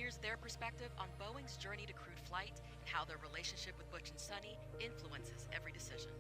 Here's their perspective on Boeing's journey to crewed flight and how their relationship with Butch and Sunny influences every decision.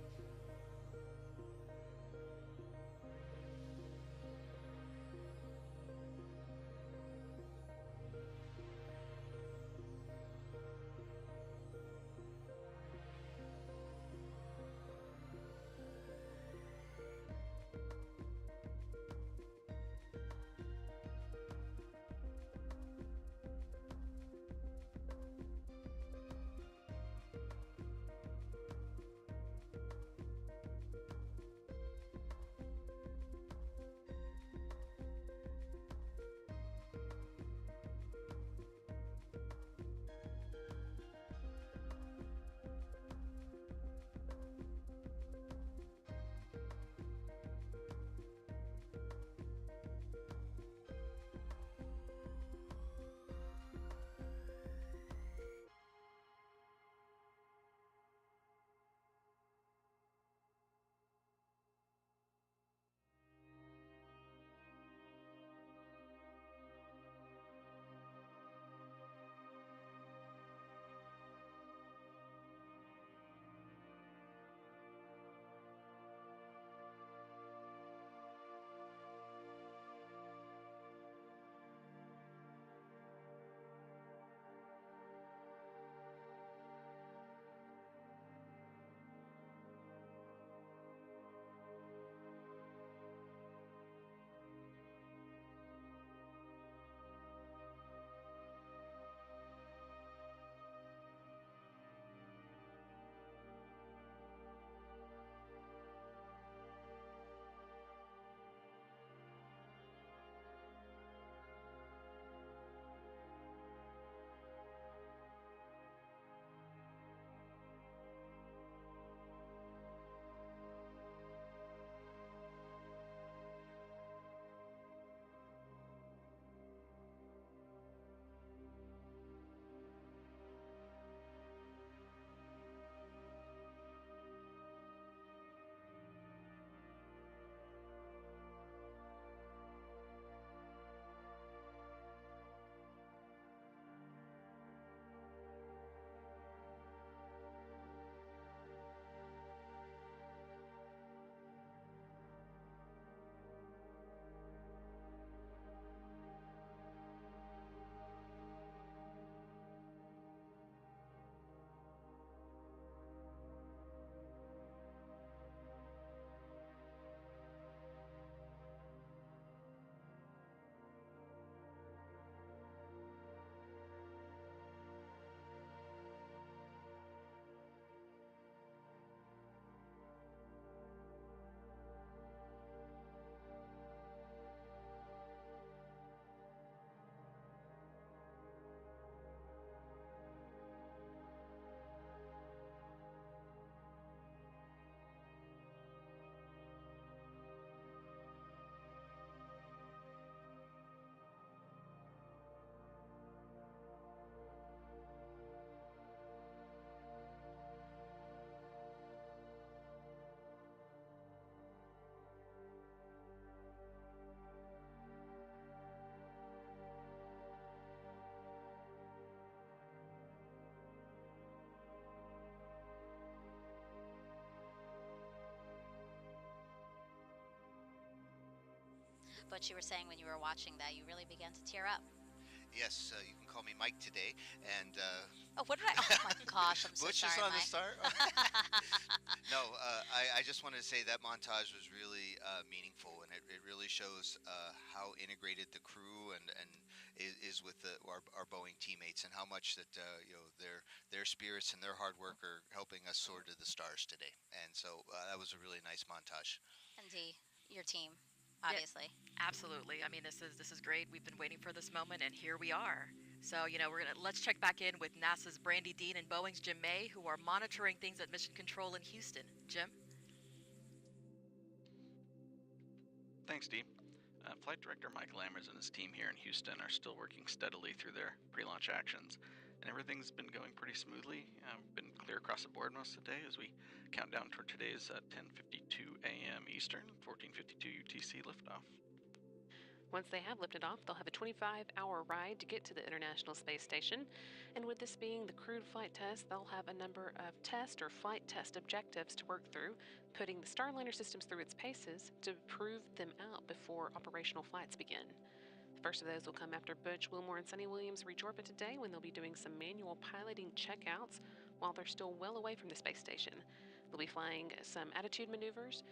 But you were saying when you were watching that, you really began to tear up. Yes, you can call me Mike today. And Oh, what did I? Oh my gosh, I'm so Butch is sorry, on the Mike. start. No, I just wanted to say that montage was really meaningful, and it really shows how integrated the crew and is with our Boeing teammates, and how much that their spirits and their hard work are helping us soar to the stars today. And so that was a really nice montage. And D, your team, Yeah, obviously. absolutely. I mean, this is great. We've been waiting for this moment, and here we are. So, let's check back in with NASA's Brandy Dean and Boeing's Jim May, who are monitoring things at Mission Control in Houston. Jim? Thanks, Dee. Flight Director Mike Lammers and his team here in Houston are still working steadily through their pre-launch actions, and everything's been going pretty smoothly. Been clear across the board most of the day as we count down toward today's 10:52 a.m. Eastern, 14:52 UTC liftoff. Once they have lifted off, they'll have a 25-hour ride to get to the International Space Station. And with this being the crewed flight test, they'll have a number of test or flight test objectives to work through, putting the Starliner systems through its paces to prove them out before operational flights begin. The first of those will come after Butch Wilmore and Sunny Williams reach orbit today, when they'll be doing some manual piloting checkouts while they're still well away from the space station. They'll be flying some attitude maneuvers,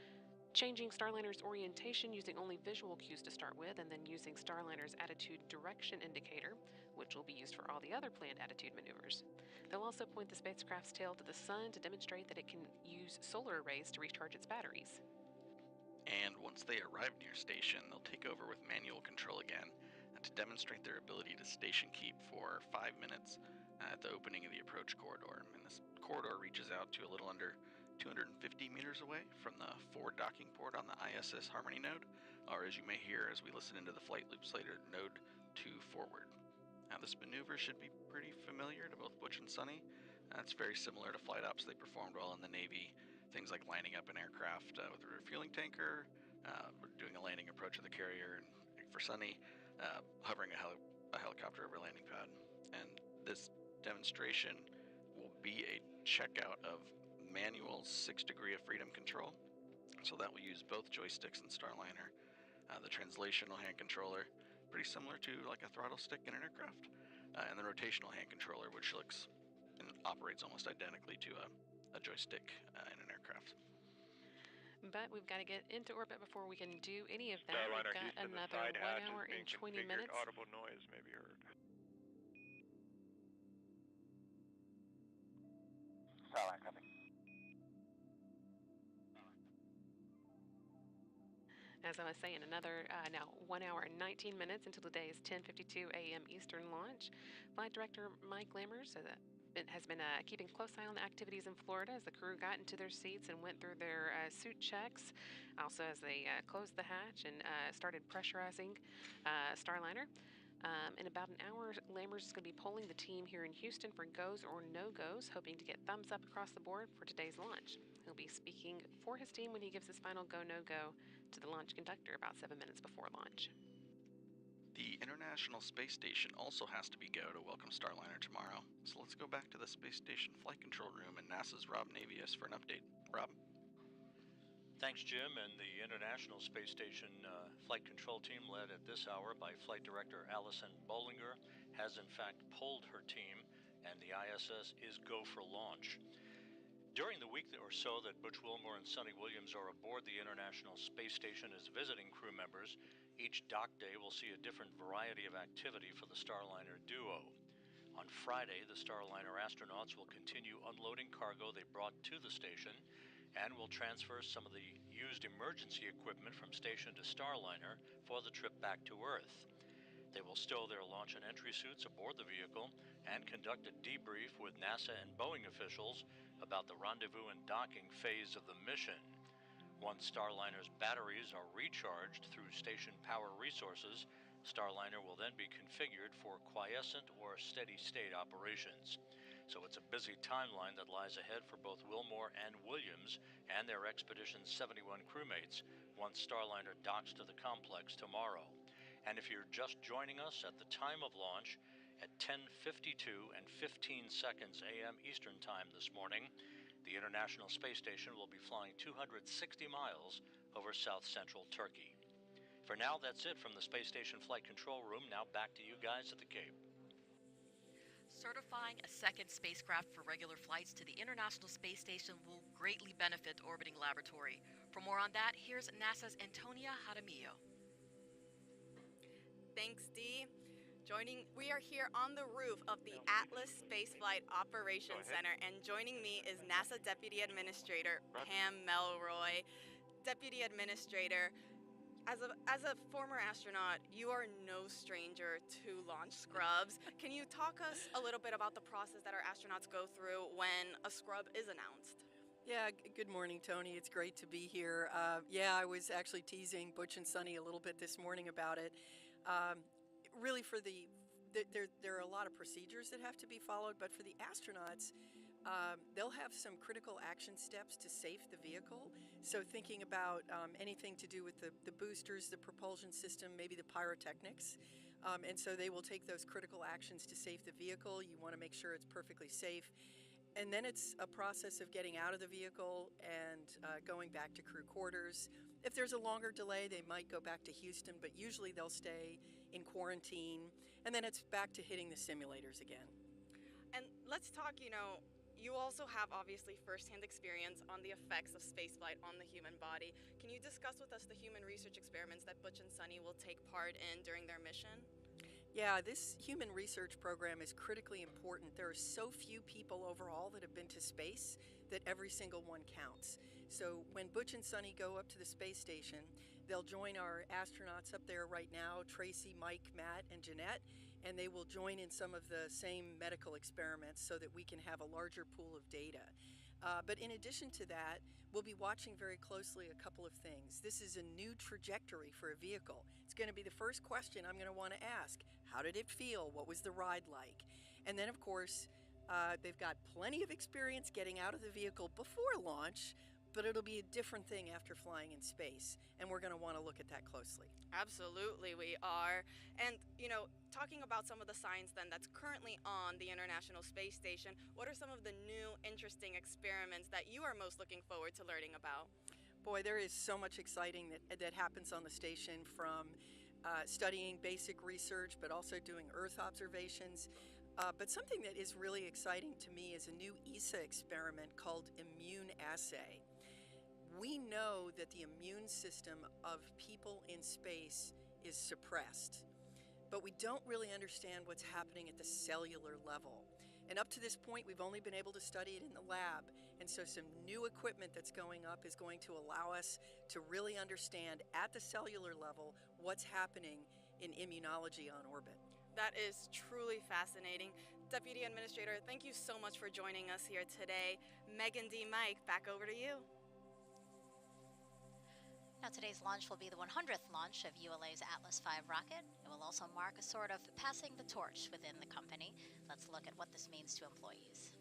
changing Starliner's orientation using only visual cues to start with, and then using Starliner's attitude direction indicator, which will be used for all the other planned attitude maneuvers. They'll also point the spacecraft's tail to the sun to demonstrate that it can use solar arrays to recharge its batteries. And once they arrive near station, they'll take over with manual control again to demonstrate their ability to station keep for 5 minutes at the opening of the approach corridor. And this corridor reaches out to a little under 250 meters away from the forward docking port on the ISS Harmony node, or as you may hear as we listen into the flight loops later, node 2 forward. Now this maneuver should be pretty familiar to both Butch and Sunny. It's very similar to flight ops they performed while in the Navy. Things like lining up an aircraft with a refueling tanker, doing a landing approach of the carrier, and for Sunny, hovering a helicopter over a landing pad. And this demonstration will be a checkout of manual 6 degree of freedom control. So that will use both joysticks and Starliner. The translational hand controller, pretty similar to like a throttle stick in an aircraft, and the rotational hand controller, which looks and operates almost identically to a joystick in an aircraft. But we've got to get into orbit before we can do any of that. Starliner We've got Houston, the another side 1 hatch hour is being and 20 configured. minutes. Audible noise may be heard. Starliner coming. As I was saying, another now 1 hour and 19 minutes until today's 10:52 a.m. Eastern launch. Flight Director Mike Lammers has been keeping close eye on the activities in Florida as the crew got into their seats and went through their suit checks. Also, as they closed the hatch and started pressurizing Starliner. In about an hour, Lammers is going to be polling the team here in Houston for goes or no-goes, hoping to get thumbs up across the board for today's launch. He'll be speaking for his team when he gives his final go-no-go to the launch conductor about 7 minutes before launch. The International Space Station also has to be go to welcome Starliner tomorrow. So let's go back to the Space Station Flight Control Room and NASA's Rob Navius for an update. Rob? Thanks, Jim. And the International Space Station Flight Control Team, led at this hour by Flight Director Allison Bollinger, has in fact polled her team, and the ISS is go for launch. During the week or so that Butch Wilmore and Sunny Williams are aboard the International Space Station as visiting crew members, each dock day will see a different variety of activity for the Starliner duo. On Friday, the Starliner astronauts will continue unloading cargo they brought to the station and will transfer some of the used emergency equipment from station to Starliner for the trip back to Earth. They will stow their launch and entry suits aboard the vehicle and conduct a debrief with NASA and Boeing officials about the rendezvous and docking phase of the mission. Once Starliner's batteries are recharged through station power resources, Starliner will then be configured for quiescent or steady-state operations. So it's a busy timeline that lies ahead for both Wilmore and Williams and their Expedition 71 crewmates once Starliner docks to the complex tomorrow. And if you're just joining us at the time of launch, at 10:52 and 15 seconds a.m. Eastern Time this morning, the International Space Station will be flying 260 miles over south-central Turkey. For now, that's it from the Space Station Flight Control Room. Now back to you guys at the Cape. Certifying a second spacecraft for regular flights to the International Space Station will greatly benefit the orbiting laboratory. For more on that, here's NASA's Antonia Jaramillo. Thanks, Dee. We are here on the roof of the Atlas Spaceflight Operations Center, and joining me is NASA Deputy Administrator Pam Melroy. Deputy Administrator, as a former astronaut, you are no stranger to launch scrubs. Can you talk us a little bit about the process that our astronauts go through when a scrub is announced? Yeah, good morning, Tony. It's great to be here. I was actually teasing Butch and Sunny a little bit this morning about it. Really, there are a lot of procedures that have to be followed, but for the astronauts, they'll have some critical action steps to safe the vehicle. So thinking about anything to do with the boosters, the propulsion system, maybe the pyrotechnics. And so they will take those critical actions to save the vehicle. You want to make sure it's perfectly safe. And then it's a process of getting out of the vehicle and going back to crew quarters. If there's a longer delay, they might go back to Houston, but usually they'll stay in quarantine. And then it's back to hitting the simulators again. And let's talk, you also have obviously firsthand experience on the effects of spaceflight on the human body. Can you discuss with us the human research experiments that Butch and Sunny will take part in during their mission? Yeah, this human research program is critically important. There are so few people overall that have been to space that every single one counts. So when Butch and Sunny go up to the space station, they'll join our astronauts up there right now, Tracy, Mike, Matt, and Jeanette, and they will join in some of the same medical experiments so that we can have a larger pool of data. But in addition to that, we'll be watching very closely a couple of things. This is a new trajectory for a vehicle. It's going to be the first question I'm going to want to ask. How did it feel? What was the ride like? And then, of course, they've got plenty of experience getting out of the vehicle before launch, but it'll be a different thing after flying in space, and we're going to want to look at that closely. Absolutely, we are. And, talking about some of the science then that's currently on the International Space Station, what are some of the new interesting experiments that you are most looking forward to learning about? Boy, there is so much exciting that happens on the station, from studying basic research, but also doing Earth observations. But something that is really exciting to me is a new ESA experiment called Immune Assay. We know that the immune system of people in space is suppressed, but we don't really understand what's happening at the cellular level. And up to this point, we've only been able to study it in the lab. And so some new equipment that's going up is going to allow us to really understand at the cellular level what's happening in immunology on orbit. That is truly fascinating. Deputy Administrator, thank you so much for joining us here today. Megan D. Mike, back over to you. Now, today's launch will be the 100th launch of ULA's Atlas V rocket. It will also mark a sort of passing the torch within the company. Let's look at what this means to employees.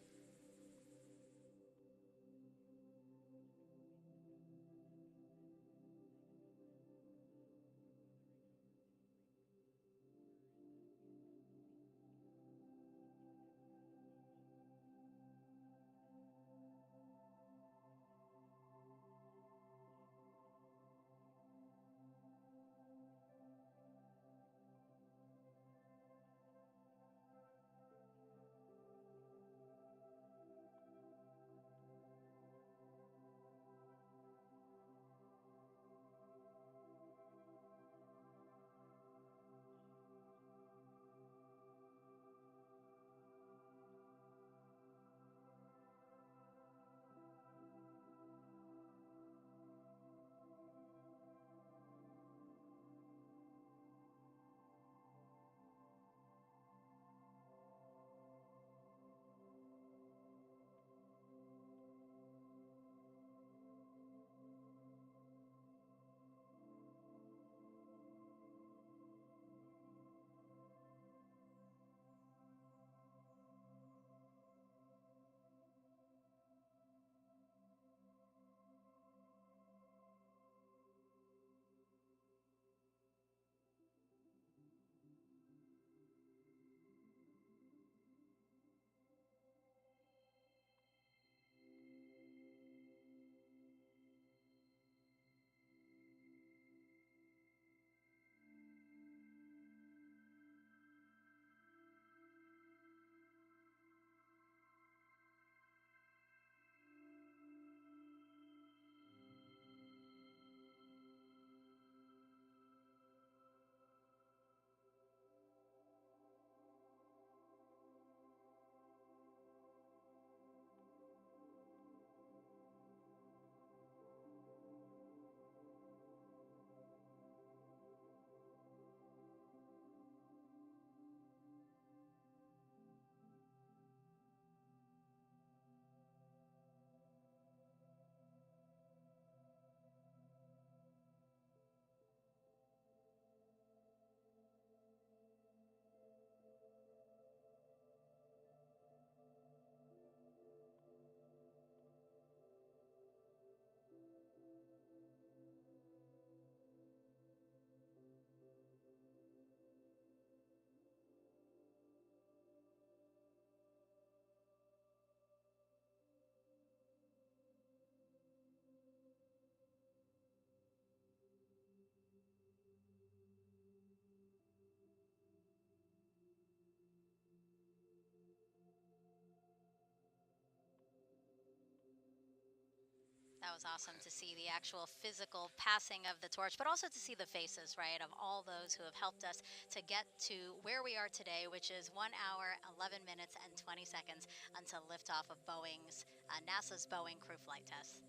was awesome to see the actual physical passing of the torch, but also to see the faces, right, of all those who have helped us to get to where we are today, which is 1 hour, 11 minutes, and 20 seconds until liftoff of NASA's Boeing crew flight test.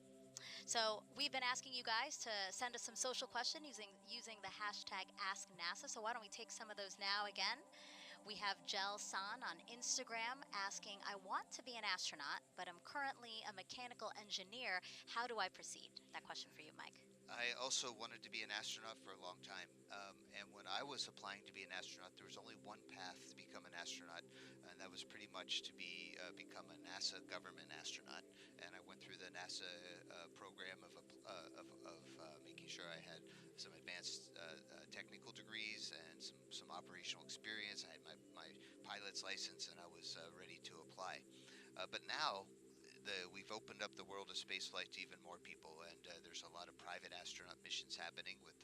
So we've been asking you guys to send us some social questions using the hashtag AskNASA. So why don't we take some of those now again? We have Jel San on Instagram asking, I want to be an astronaut, but I'm currently a mechanical engineer. How do I proceed? That question for you, Mike. I also wanted to be an astronaut for a long time. And when I was applying to be an astronaut, there was only one path to become an astronaut, and that was pretty much to become a NASA government astronaut. And I went through the NASA program of making sure I had some advanced technical degrees and some operational experience. I had my pilot's license, and I was ready to apply. But now we've opened up the world of spaceflight to even more people, and there's a lot of private astronaut missions happening with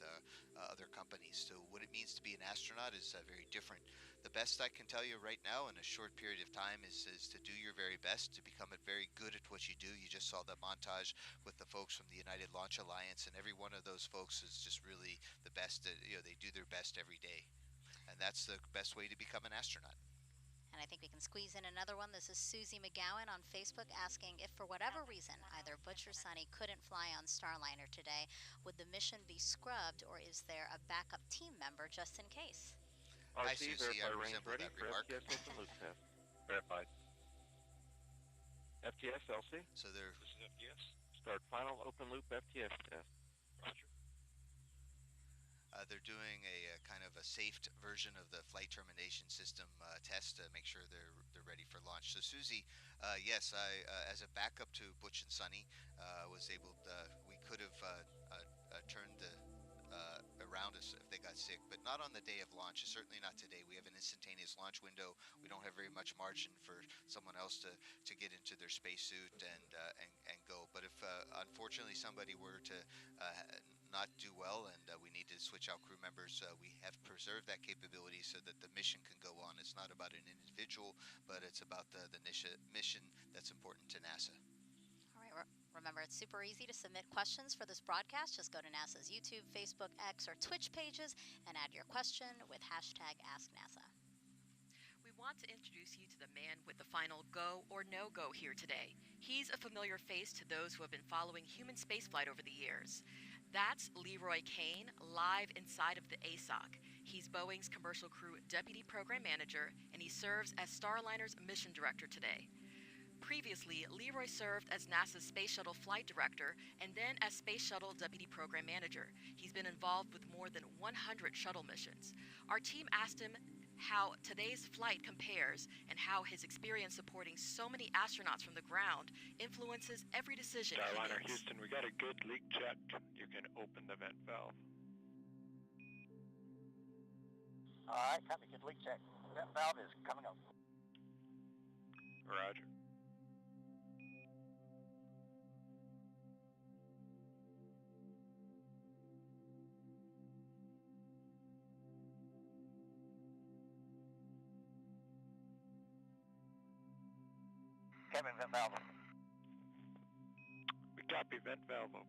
other companies. So what it means to be an astronaut is very different. The best I can tell you right now in a short period of time is to do your very best, to become very good at what you do. You just saw the montage with the folks from the United Launch Alliance, and every one of those folks is just really the best. They do their best every day, and that's the best way to become an astronaut. And I think we can squeeze in another one. This is Susie McGowan on Facebook asking if for whatever reason either Butch or Sonny couldn't fly on Starliner today, would the mission be scrubbed, or is there a backup team member just in case? Hi, RC, Susie. I verify range resemble ready that for remark. FTS open loop test. Verified. FTS LC. So they're This is FTS. Start final open loop FTS test. Roger. they're doing a kind of a safe version of the flight termination system test to make sure they're ready for launch. So Susie, yes, I as a backup to Butch and Sonny was able. We could have turned the around us if they got sick, but not on the day of launch. Certainly not today. We have an instantaneous launch window. We don't have very much margin for someone else to get into their spacesuit and go. But if unfortunately somebody were to not do well and we need to switch out crew members, we have preserved that capability so that the mission can go on. It's not about an individual, but it's about the mission that's important to NASA. All right, remember, it's super easy to submit questions for this broadcast. Just go to NASA's YouTube, Facebook, X, or Twitch pages and add your question with hashtag AskNASA. We want to introduce you to the man with the final go or no-go here today. He's a familiar face to those who have been following human spaceflight over the years. That's Leroy Kane, live inside of the ASOC. He's Boeing's Commercial Crew Deputy Program Manager, and he serves as Starliner's Mission Director today. Previously, Leroy served as NASA's Space Shuttle Flight Director and then as Space Shuttle Deputy Program Manager. He's been involved with more than 100 shuttle missions. Our team asked him how today's flight compares and how his experience supporting so many astronauts from the ground influences every decision he Starliner makes. Houston, we got a good leak check. You can open the vent valve. All right, copy. Good leak check. Vent valve is coming up. Roger. Cabin vent valve open. We copy vent valve open.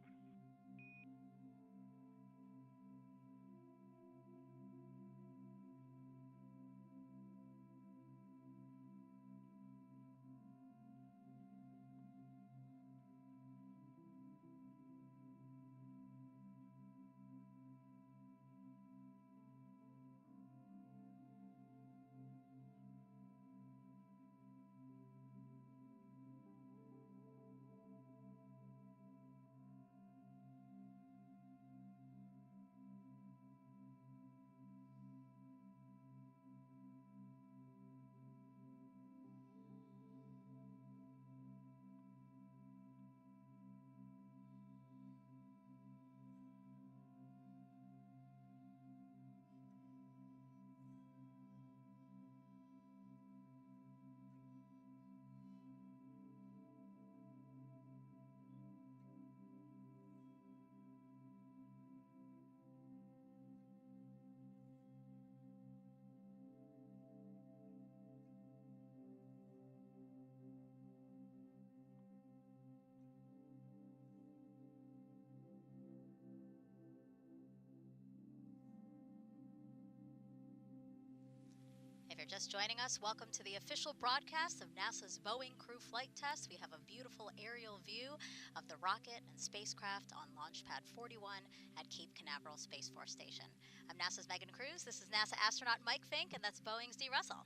you're just joining us, welcome to the official broadcast of NASA's Boeing crew flight test. We have a beautiful aerial view of the rocket and spacecraft on Launch Pad 41 at Cape Canaveral Space Force Station. I'm NASA's Megan Cruz. This is NASA astronaut Mike Fink, and that's Boeing's Dee Russell.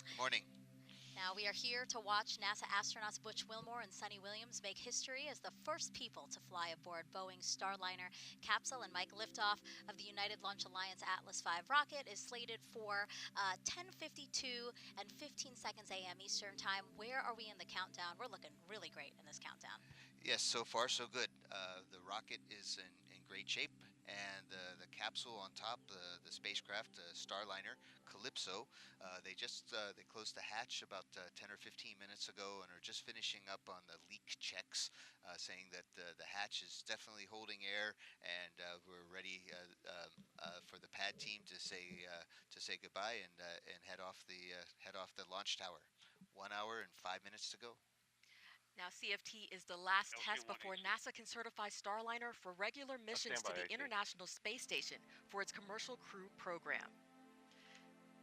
Good morning. Now, we are here to watch NASA astronauts Butch Wilmore and Sunny Williams make history as the first people to fly aboard Boeing's Starliner capsule. And Mike, liftoff of the United Launch Alliance Atlas V rocket is slated for 10:52 and 15 seconds a.m. Eastern Time. Where are we in the countdown? We're looking really great in this countdown. Yes, so far so good. The rocket is in great shape, and the capsule on top, the spacecraft, Starliner, Calypso, they closed the hatch about 10 or 15 minutes ago and are just finishing up on the leak checks, saying that the hatch is definitely holding air, and we're ready for the pad team to say goodbye and head off the launch tower. 1 hour and 5 minutes to go. Now, CFT is the last test before NASA can certify Starliner for regular missions to the International Space Station for its commercial crew program.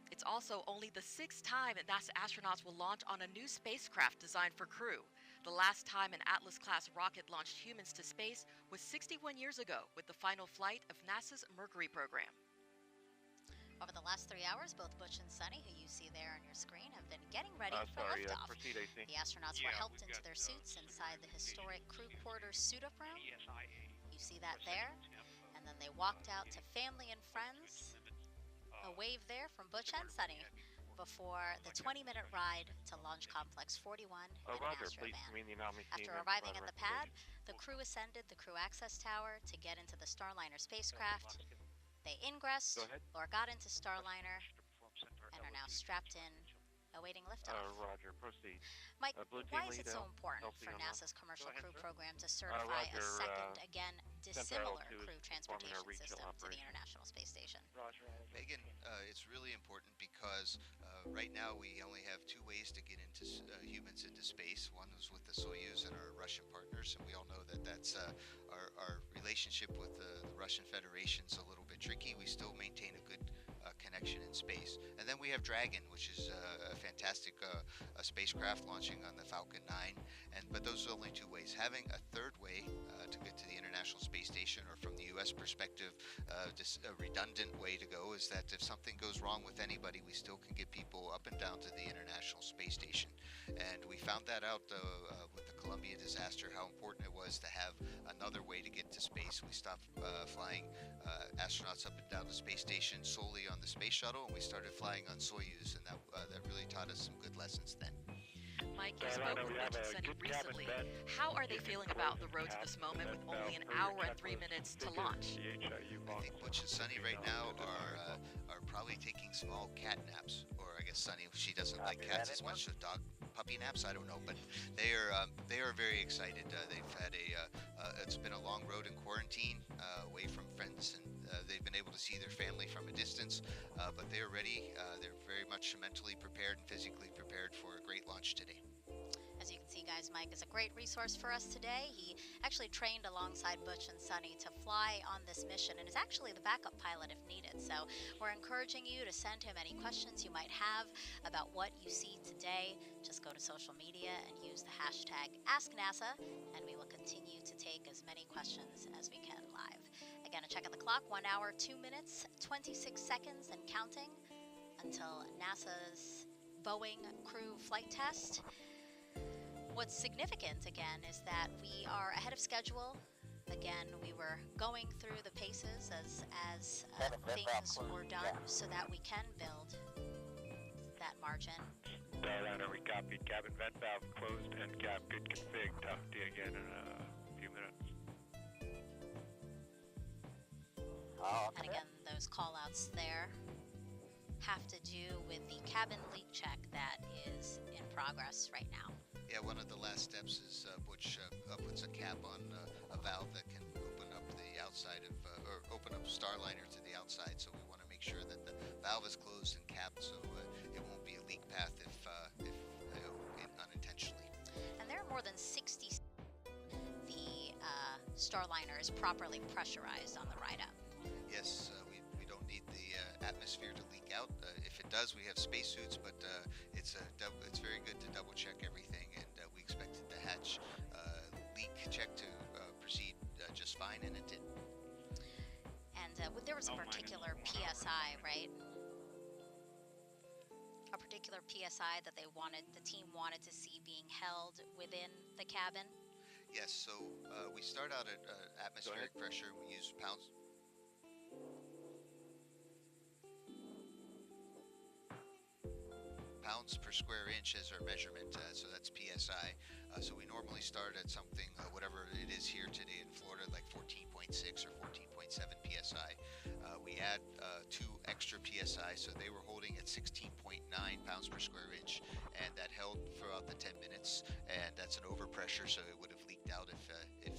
It's also only the 6th time that NASA astronauts will launch on a new spacecraft designed for crew. The last time an Atlas-class rocket launched humans to space was 61 years ago with the final flight of NASA's Mercury program. Over the last 3 hours, both Butch and Sunny, who you see there on your screen, have been getting ready for liftoff. The astronauts were helped into their suits inside the historic crew quarters suit-up room. You see that there. And then they walked out to family and friends. A wave there from Butch and Sunny before the 20-minute ride to Launch Complex 41 in an Astrovan. After arriving at the pad, the crew ascended the crew access tower to get into the Starliner spacecraft. They ingressed or got into Starliner and are now strapped in, awaiting liftoff. Roger, proceed. Mike, why is it so important for NASA's commercial crew program to certify a second, again, dissimilar crew transportation system to the International Space Station? Megan, it's really important because right now we only have two ways to get into humans into space. One is with the Soyuz and our Russian partners, and we all know that that's our relationship with the Russian Federation is a little bit tricky. We still maintain a good connection in space. And then we have Dragon, which is a fantastic spacecraft launching on the Falcon 9. But those are only two ways. Having a third way to get to the International Space Station, or from the U.S. perspective, just a redundant way to go, is that if something goes wrong with anybody, we still can get people up and down to the International Space Station. And we found that out with the Columbia disaster, how important it was to have another way to get to space. We stopped flying astronauts up and down the space station solely on the space shuttle, and we started flying on Soyuz, and that really taught us some good lessons then. Mike, you spoke with Butch and Sunny recently. How are they feeling about the road to this moment with only an hour and 3 minutes to launch? I think Butch and Sunny right now are probably taking small cat naps, or I guess Sunny, she doesn't like cats as much, so puppy naps, I don't know, but they are very excited. They've had it's been a long road in quarantine, away from friends, and they've been able to see their family from a distance, but they're ready. They're very much mentally prepared and physically prepared for a great launch today. As you can see, guys, Mike is a great resource for us today. He actually trained alongside Butch and Sunny to fly on this mission and is actually the backup pilot if needed. So we're encouraging you to send him any questions you might have about what you see today. Just go to social media and use the hashtag AskNASA, and we will continue to take as many questions as we can live. Again, a check of the clock, 1 hour, 2 minutes, 26 seconds and counting until NASA's Boeing crew flight test. What's significant, again, is that we are ahead of schedule. Again, we were going through the paces as things were done so that we can build that margin. Starliner, we copied. Cabin vent valve closed and cap good config. Talk to you again in a few minutes. And again, those call-outs there have to do with the cabin leak check that is in progress right now. Yeah, one of the last steps is Butch puts a cap on a valve that can open up the outside of, or open up Starliner to the outside. So we want to make sure that the valve is closed and capped, so it won't be a leak path if unintentionally. And there are more than 60. The Starliner is properly pressurized on the ride up. Yes, we don't need the atmosphere to leak out. If it does. We have spacesuits, but it's very good to double check everything, and we expected the hatch leak check to proceed just fine, and it did. And there was a particular PSI, right? A particular PSI that the team wanted to see being held within the cabin. Yes, so we start out at atmospheric pressure. We use pounds per square inch as our measurement, so that's PSI. So we normally start at something, whatever it is here today in Florida, like 14.6 or 14.7 PSI. We add 2 extra PSI, so they were holding at 16.9 pounds per square inch, and that held throughout the 10 minutes, and that's an overpressure, so it would have leaked out if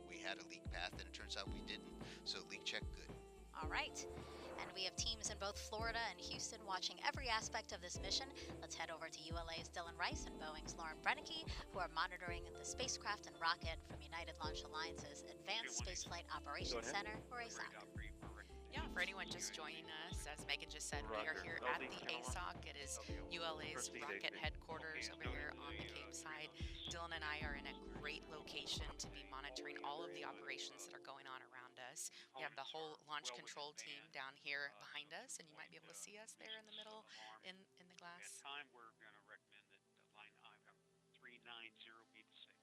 we had a leak path, and it turns out we didn't, so leak check good. All right. And we have teams in both Florida and Houston watching every aspect of this mission. Let's head over to ULA's Dylan Rice and Boeing's Lauren Brennicke, who are monitoring the spacecraft and rocket from United Launch Alliance's Advanced Spaceflight Operations Center, or ASOC. Yeah, for anyone just joining us, as Megan just said, we are here at the ASOC. It is ULA's rocket headquarters over here on the Cape side. Dylan and I are in a great location to be monitoring all of the operations that are going on around us. We have the whole launch control team down here behind us, and you might be able to see us there in the middle in the glass. At time, we're going to recommend that line item 390 be the safe.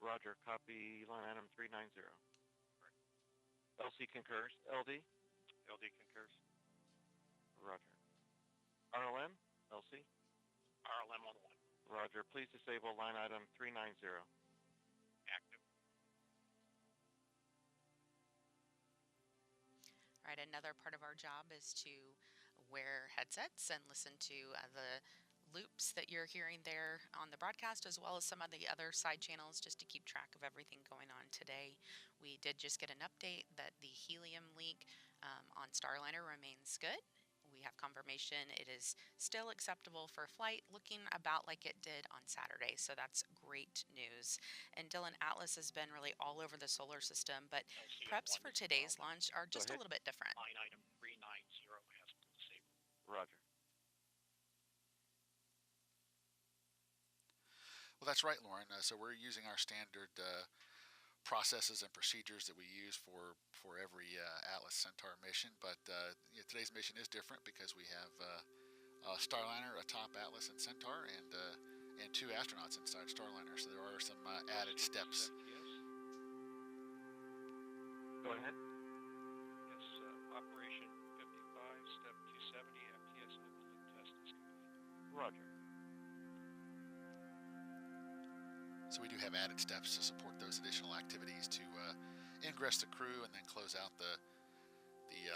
Roger, copy line item 390. LC concurs. LD? LD concurs. Roger. RLM? LC? RLM on 1. Roger. Please disable line item 390. Active. All right, another part of our job is to wear headsets and listen to the loops that you're hearing there on the broadcast, as well as some of the other side channels, just to keep track of everything going on today. We did just get an update that the helium leak on Starliner remains good. We have confirmation it is still acceptable for flight, looking about like it did on Saturday, so that's great news. And Dylan, Atlas has been really all over the solar system, but preps for today's launch are just a little bit different. Line item 390 has been disabled. Roger. Well, that's right, Lauren. So we're using our standard processes and procedures that we use for every Atlas Centaur mission, but today's mission is different because we have a Starliner atop Atlas and Centaur, and 2 astronauts inside Starliner. So there are some added steps. Yes. Go ahead. Yes, Operation 55, Step 270, FTS open loop test is complete. Roger. So we do have added steps to support those additional activities to ingress the crew and then close out the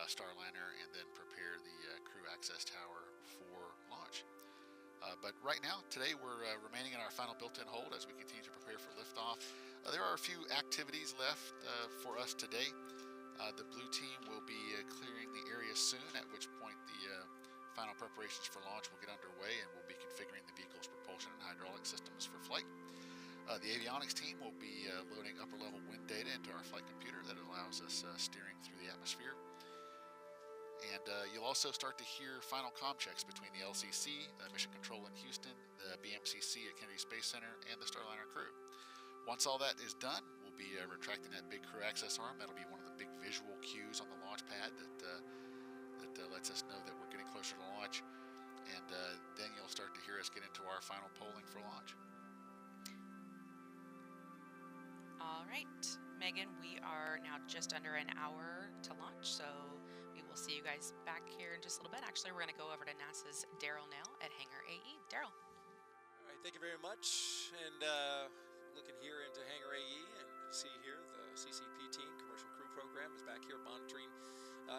Starliner and then prepare the crew access tower for launch. But right now, today, we're remaining in our final built-in hold as we continue to prepare for liftoff. There are a few activities left for us today. The blue team will be clearing the area soon, at which point the final preparations for launch will get underway, and we'll be configuring the vehicle's propulsion and hydraulic systems for flight. The avionics team will be loading upper-level wind data into our flight computer that allows us steering through the atmosphere. And you'll also start to hear final comm checks between the LCC, the Mission Control in Houston, the BMCC at Kennedy Space Center, and the Starliner crew. Once all that is done, we'll be retracting that big crew access arm. That'll be one of the big visual cues on the launch pad that lets us know that we're getting closer to launch. And then you'll start to hear us get into our final polling for launch. All right, Megan, we are now just under an hour to launch, so we will see you guys back here in just a little bit. Actually, we're going to go over to NASA's Daryl now at Hangar AE. Daryl. All right, thank you very much. And looking here into Hangar AE, and you can see here the CCP team, Commercial Crew Program, is back here monitoring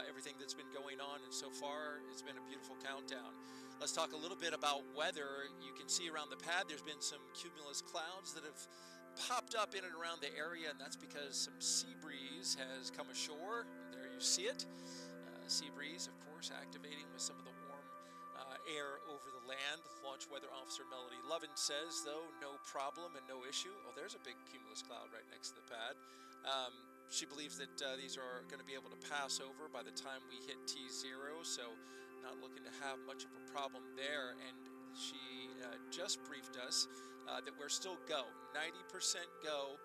everything that's been going on. And so far, it's been a beautiful countdown. Let's talk a little bit about weather. You can see around the pad, there's been some cumulus clouds that have popped up in and around the area, and that's because some sea breeze has come ashore. There you see it. Sea breeze, of course, activating with some of the warm air over the land. Launch Weather Officer Melody Lovin says, though, no problem and no issue. Oh, there's a big cumulus cloud right next to the pad. She believes that these are going to be able to pass over by the time we hit T0, so not looking to have much of a problem there. And she just briefed us that we're still go. 90% go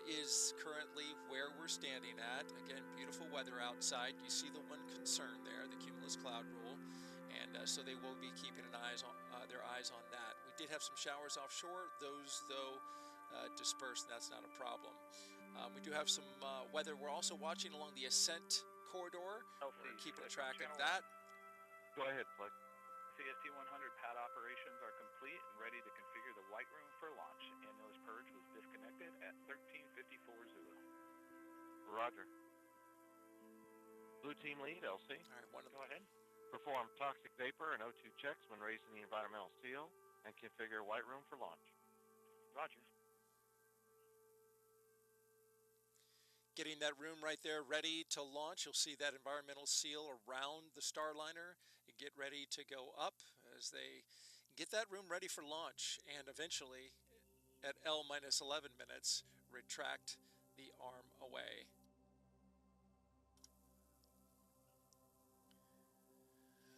is currently where we're standing at. Again, beautiful weather outside. You see the one concern there, the cumulus cloud rule. And so they will be keeping their eyes on that. We did have some showers offshore. Those, though, dispersed. That's not a problem. We do have some weather. We're also watching along the ascent corridor. We're keeping track of that. Go ahead, Fleck. CST 100 pad operations are complete and ready to configure the white room for launch. Annulus purge was disconnected at 13:54 Zulu. Roger. Blue team lead, LC. All right, Go ahead. Perform toxic vapor and O2 checks when raising the environmental seal and configure white room for launch. Roger. Getting that room right there ready to launch. You'll see that environmental seal around the Starliner and get ready to go up as they get that room ready for launch and eventually at L-11 minutes retract the arm away.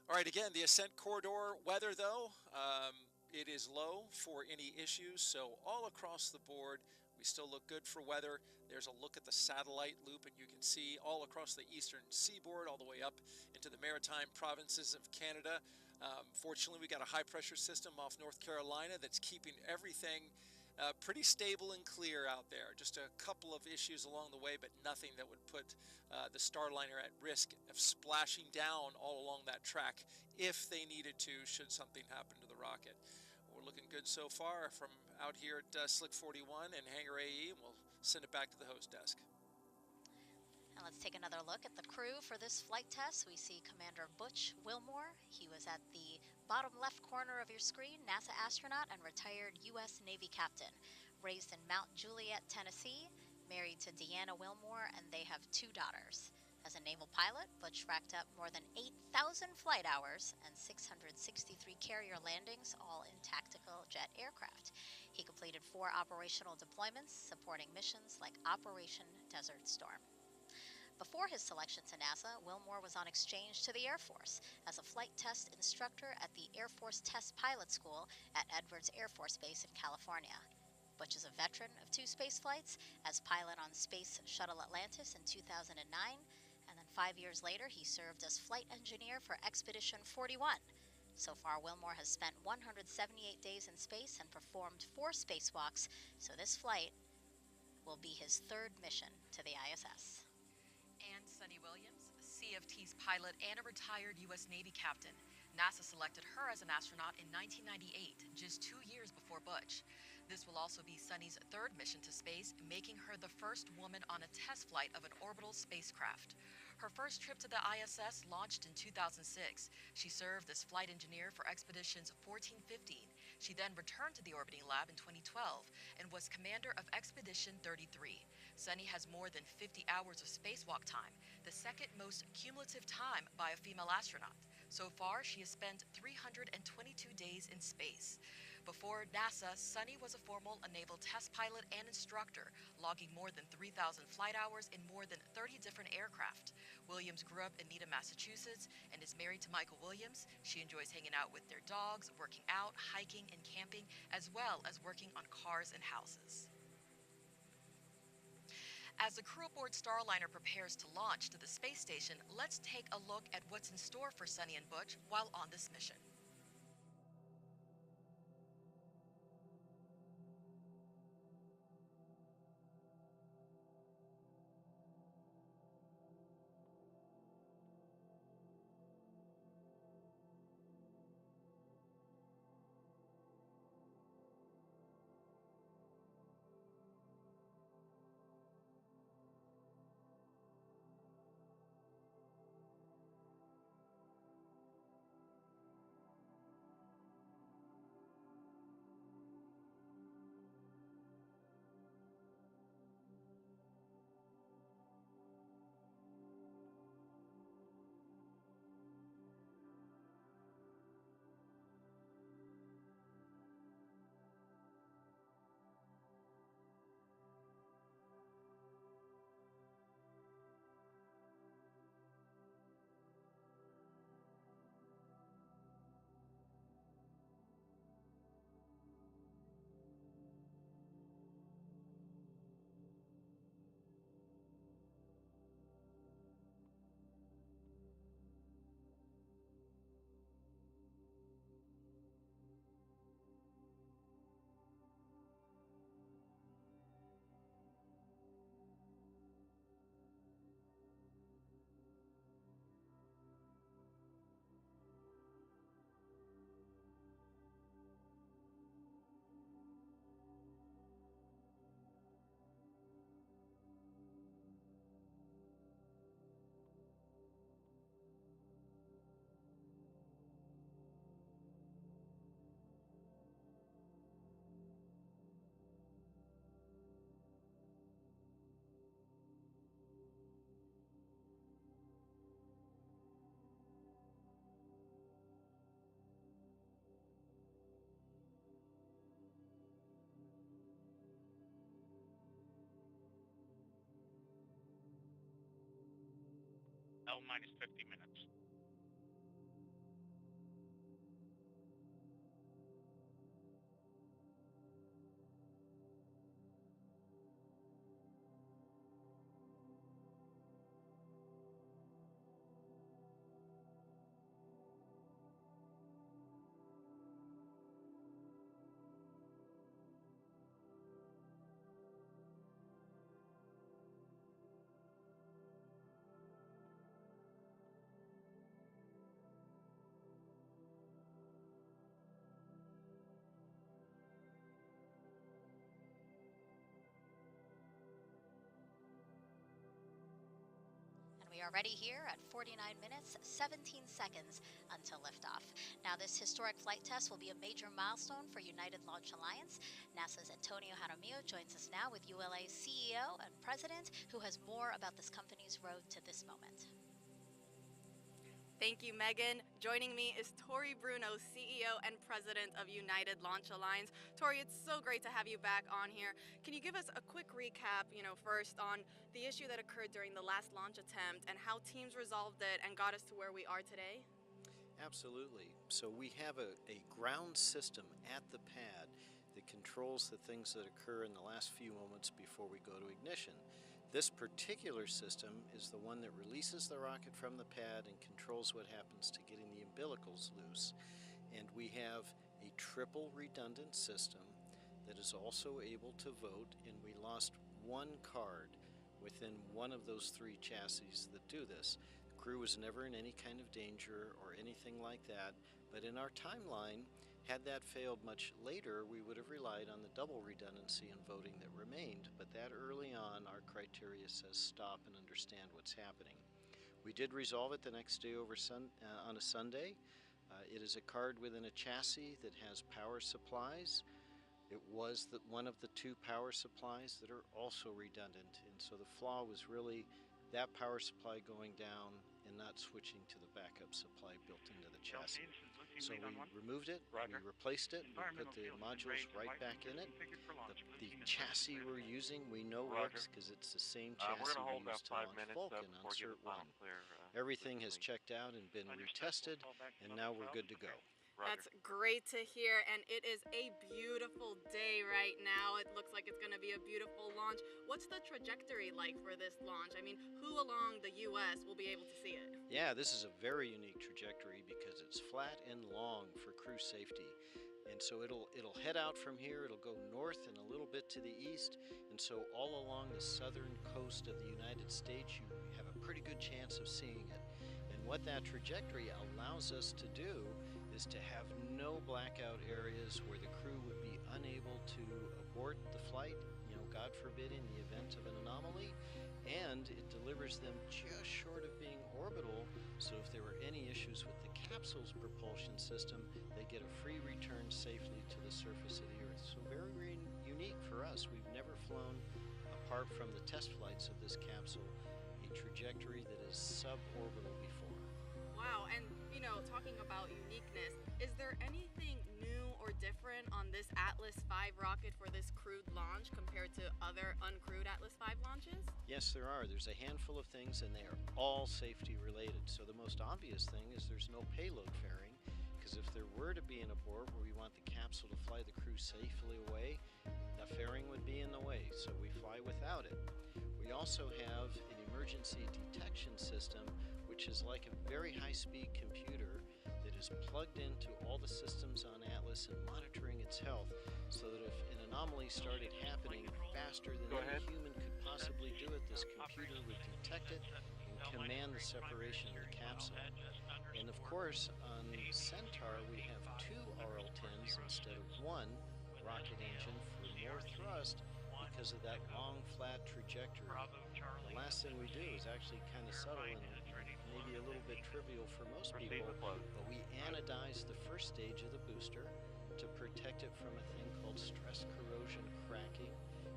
All right, again, the ascent corridor weather, though, it is low for any issues. So all across the board, we still look good for weather. There's a look at the satellite loop, and you can see all across the eastern seaboard, all the way up into the maritime provinces of Canada. Fortunately, we got a high-pressure system off North Carolina that's keeping everything pretty stable and clear out there. Just a couple of issues along the way, but nothing that would put the Starliner at risk of splashing down all along that track if they needed to, should something happen to the rocket. We're looking good so far from out here at Slick 41 and Hangar AE, and we'll send it back to the host desk. And let's take another look at the crew for this flight test. We see Commander Butch Wilmore. He was at the bottom left corner of your screen, NASA astronaut and retired U.S. Navy captain. Raised in Mount Juliet, Tennessee, married to Deanna Wilmore, and they have 2 daughters. As a naval pilot, Butch racked up more than 8,000 flight hours and 663 carrier landings, all in tactical jet aircraft. He completed 4 operational deployments supporting missions like Operation Desert Storm. Before his selection to NASA, Wilmore was on exchange to the Air Force as a flight test instructor at the Air Force Test Pilot School at Edwards Air Force Base in California. Butch is a veteran of 2 space flights as pilot on Space Shuttle Atlantis in 2009, and then 5 years later he served as flight engineer for Expedition 41. So far, Wilmore has spent 178 days in space and performed 4 spacewalks, so this flight will be his 3rd mission to the ISS. And Sunny Williams, CFT's pilot and a retired U.S. Navy captain. NASA selected her as an astronaut in 1998, just 2 years before Butch. This will also be Sunny's 3rd mission to space, making her the first woman on a test flight of an orbital spacecraft. Her first trip to the ISS launched in 2006. She served as flight engineer for Expeditions 14, 15. She then returned to the orbiting lab in 2012 and was commander of Expedition 33. Sunny has more than 50 hours of spacewalk time, the 2nd most cumulative time by a female astronaut. So far, she has spent 322 days in space. Before NASA, Sunny was a formal naval test pilot and instructor, logging more than 3,000 flight hours in more than 30 different aircraft. Williams grew up in Needham, Massachusetts, and is married to Michael Williams. She enjoys hanging out with their dogs, working out, hiking, and camping, as well as working on cars and houses. As the crew aboard Starliner prepares to launch to the space station, let's take a look at what's in store for Sunny and Butch while on this mission. minus 50 minutes. We are ready here at 49 minutes, 17 seconds until liftoff. Now, this historic flight test will be a major milestone for United Launch Alliance. NASA's Antonio Jaramillo joins us now with ULA's CEO and president, who has more about this company's road to this moment. Thank you, Megan. Joining me is Tori Bruno, CEO and President of United Launch Alliance. Tori, it's so great to have you back on here. Can you give us a quick recap, first on the issue that occurred during the last launch attempt and how teams resolved it and got us to where we are today? Absolutely. So we have a ground system at the pad that controls the things that occur in the last few moments before we go to ignition. This particular system is the one that releases the rocket from the pad and controls what happens to getting the umbilicals loose. And we have a triple redundant system that is also able to vote, and we lost one card within one of those three chassis that do this. The crew was never in any kind of danger or anything like that, but in our timeline, had that failed much later, we would have relied on the double redundancy and voting that remained, but that early on, our criteria says stop and understand what's happening. We did resolve it the next day on a Sunday. It is a card within a chassis that has power supplies. It was one of the two power supplies that are also redundant, and so the flaw was really that power supply going down and not switching to the backup supply built into the chassis. So we removed it, we replaced it, we put the modules right back in it. The chassis we're using we know works because it's the same chassis we used to launch Vulcan on Cert 1. Everything has checked out and been retested, and now we're good to go. That's great to hear, and it is a beautiful day right now. It looks like it's going to be a beautiful launch. What's the trajectory like for this launch? I mean, who along the U.S. will be able to see it? Yeah, this is a very unique trajectory because it's flat and long for crew safety. And so it'll head out from here, it'll go north and a little bit to the east, and so all along the southern coast of the United States you have a pretty good chance of seeing it. And what that trajectory allows us to do is to have no blackout areas where the crew would be unable to abort the flight, God forbid, in the event of an anomaly, and it delivers them just short of being orbital, so if there were any issues with the capsule's propulsion system, they get a free return safely to the surface of the Earth. So very, very unique for us. We've never flown, apart from the test flights of this capsule, a trajectory that is suborbital before. Wow, and talking about uniqueness, is there anything new or different on this Atlas V rocket for this crewed launch compared to other uncrewed Atlas V launches? Yes, there are. There's a handful of things, and they are all safety related. So the most obvious thing is there's no payload fairing, because if there were to be an abort where we want the capsule to fly the crew safely away, the fairing would be in the way, so we fly without it. We also have an emergency detection system, which is like a very high-speed computer that is plugged into all the systems on Atlas and monitoring its health, so that if an anomaly started happening faster than any human could possibly do it, this computer would detect it and command the separation of the capsule. And of course, on Centaur, we have two RL-10s instead of one rocket engine for more thrust because of that long, flat trajectory. The last thing we do is actually kind of subtle and maybe a little bit trivial for most people, but we anodize the first stage of the booster to protect it from a thing called stress corrosion cracking.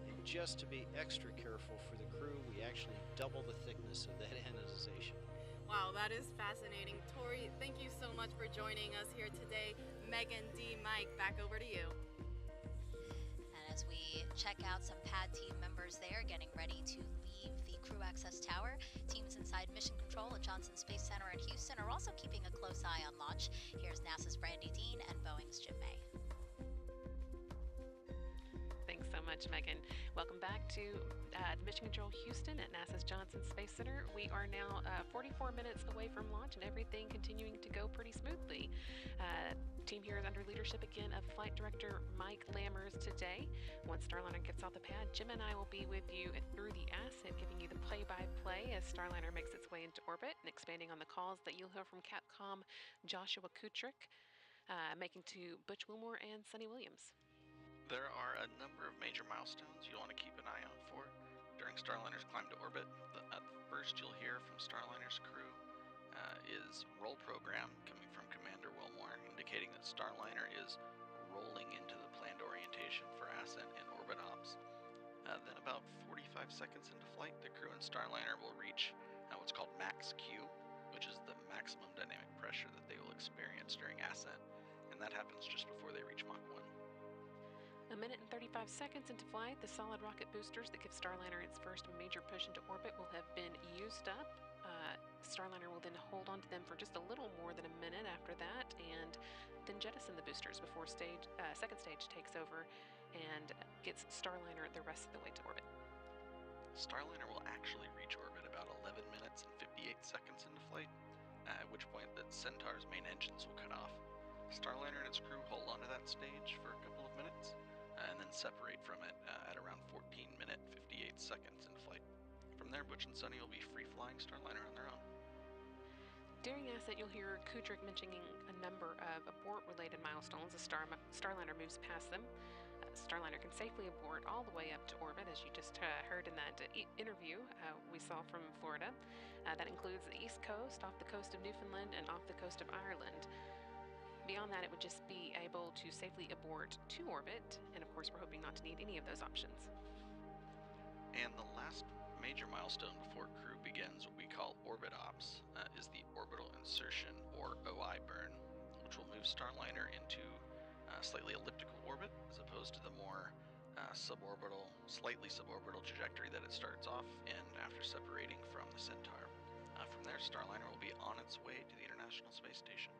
And just to be extra careful for the crew, we actually double the thickness of that anodization. Wow, that is fascinating. Tori, thank you so much for joining us here today. Megan, D, Mike, back over to you. And as we check out some pad team members there getting ready to leave the crew Crew Access Tower. Teams inside Mission Control at Johnson Space Center in Houston are also keeping a close eye on launch. Here's NASA's Brandy Dean and Boeing's Jim May. Thanks so much, Megan. Welcome back to Mission Control Houston at NASA's Johnson Space Center. We are now 44 minutes away from launch and everything continuing to go pretty smoothly. Team here is under leadership again of Flight Director Mike Lammers today. Once Starliner gets off the pad, Jim and I will be with you through the asset, giving you the play-by-play as Starliner makes its way into orbit and expanding on the calls that you'll hear from Capcom Joshua Kutrick, making to Butch Wilmore and Sonny Williams. There are a number of major milestones you'll want to keep an eye out for during Starliner's climb to orbit. The first you'll hear from Starliner's crew is roll program coming from Commander Wilmore, indicating that Starliner is rolling into the planned orientation for ascent and orbit ops. Then about 45 seconds into flight, the crew and Starliner will reach what's called max Q, which is the maximum dynamic pressure that they will experience during ascent, and that happens just before they reach Mach 1. A minute and 35 seconds into flight, the solid rocket boosters that give Starliner its first major push into orbit will have been used up. Starliner will then hold on to them for just a little more than a minute after that, and then jettison the boosters before second stage takes over and gets Starliner the rest of the way to orbit. Starliner will actually reach orbit about 11 minutes and 58 seconds into flight, at which point the Centaur's main engines will cut off. Starliner and its crew hold onto that stage for a couple of minutes, and then separate from it at around 14 minutes 58 seconds into flight. From there, Butch and Sonny will be free-flying Starliner on their own. During ascent, you'll hear Kutrick mentioning a number of abort-related milestones as Starliner moves past them. Starliner can safely abort all the way up to orbit, as you just heard in that interview we saw from Florida. That includes the East Coast, off the coast of Newfoundland, and off the coast of Ireland. Beyond that, it would just be able to safely abort to orbit, and of course we're hoping not to need any of those options. And the last major milestone before crew begins what we call orbit ops is the orbital insertion, or OI burn, which will move Starliner into slightly elliptical orbit as opposed to the more slightly suborbital trajectory that it starts off in after separating from the Centaur. From there, Starliner will be on its way to the International Space Station.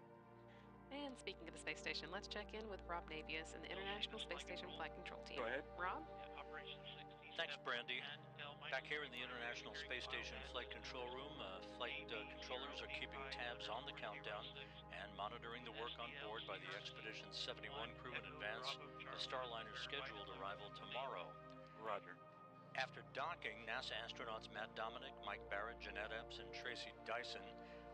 And speaking of the space station, let's check in with Rob Navius and the International Space Station Flight Control Team. Go ahead. Rob? Thanks, Brandy. Back here in the International Space Station Flight Control Room, flight controllers are keeping tabs on the countdown and monitoring the work on board by the Expedition 71 crew in advance of Starliner's scheduled arrival tomorrow. Roger. After docking, NASA astronauts Matt Dominic, Mike Barrett, Jeanette Epps, and Tracy Dyson,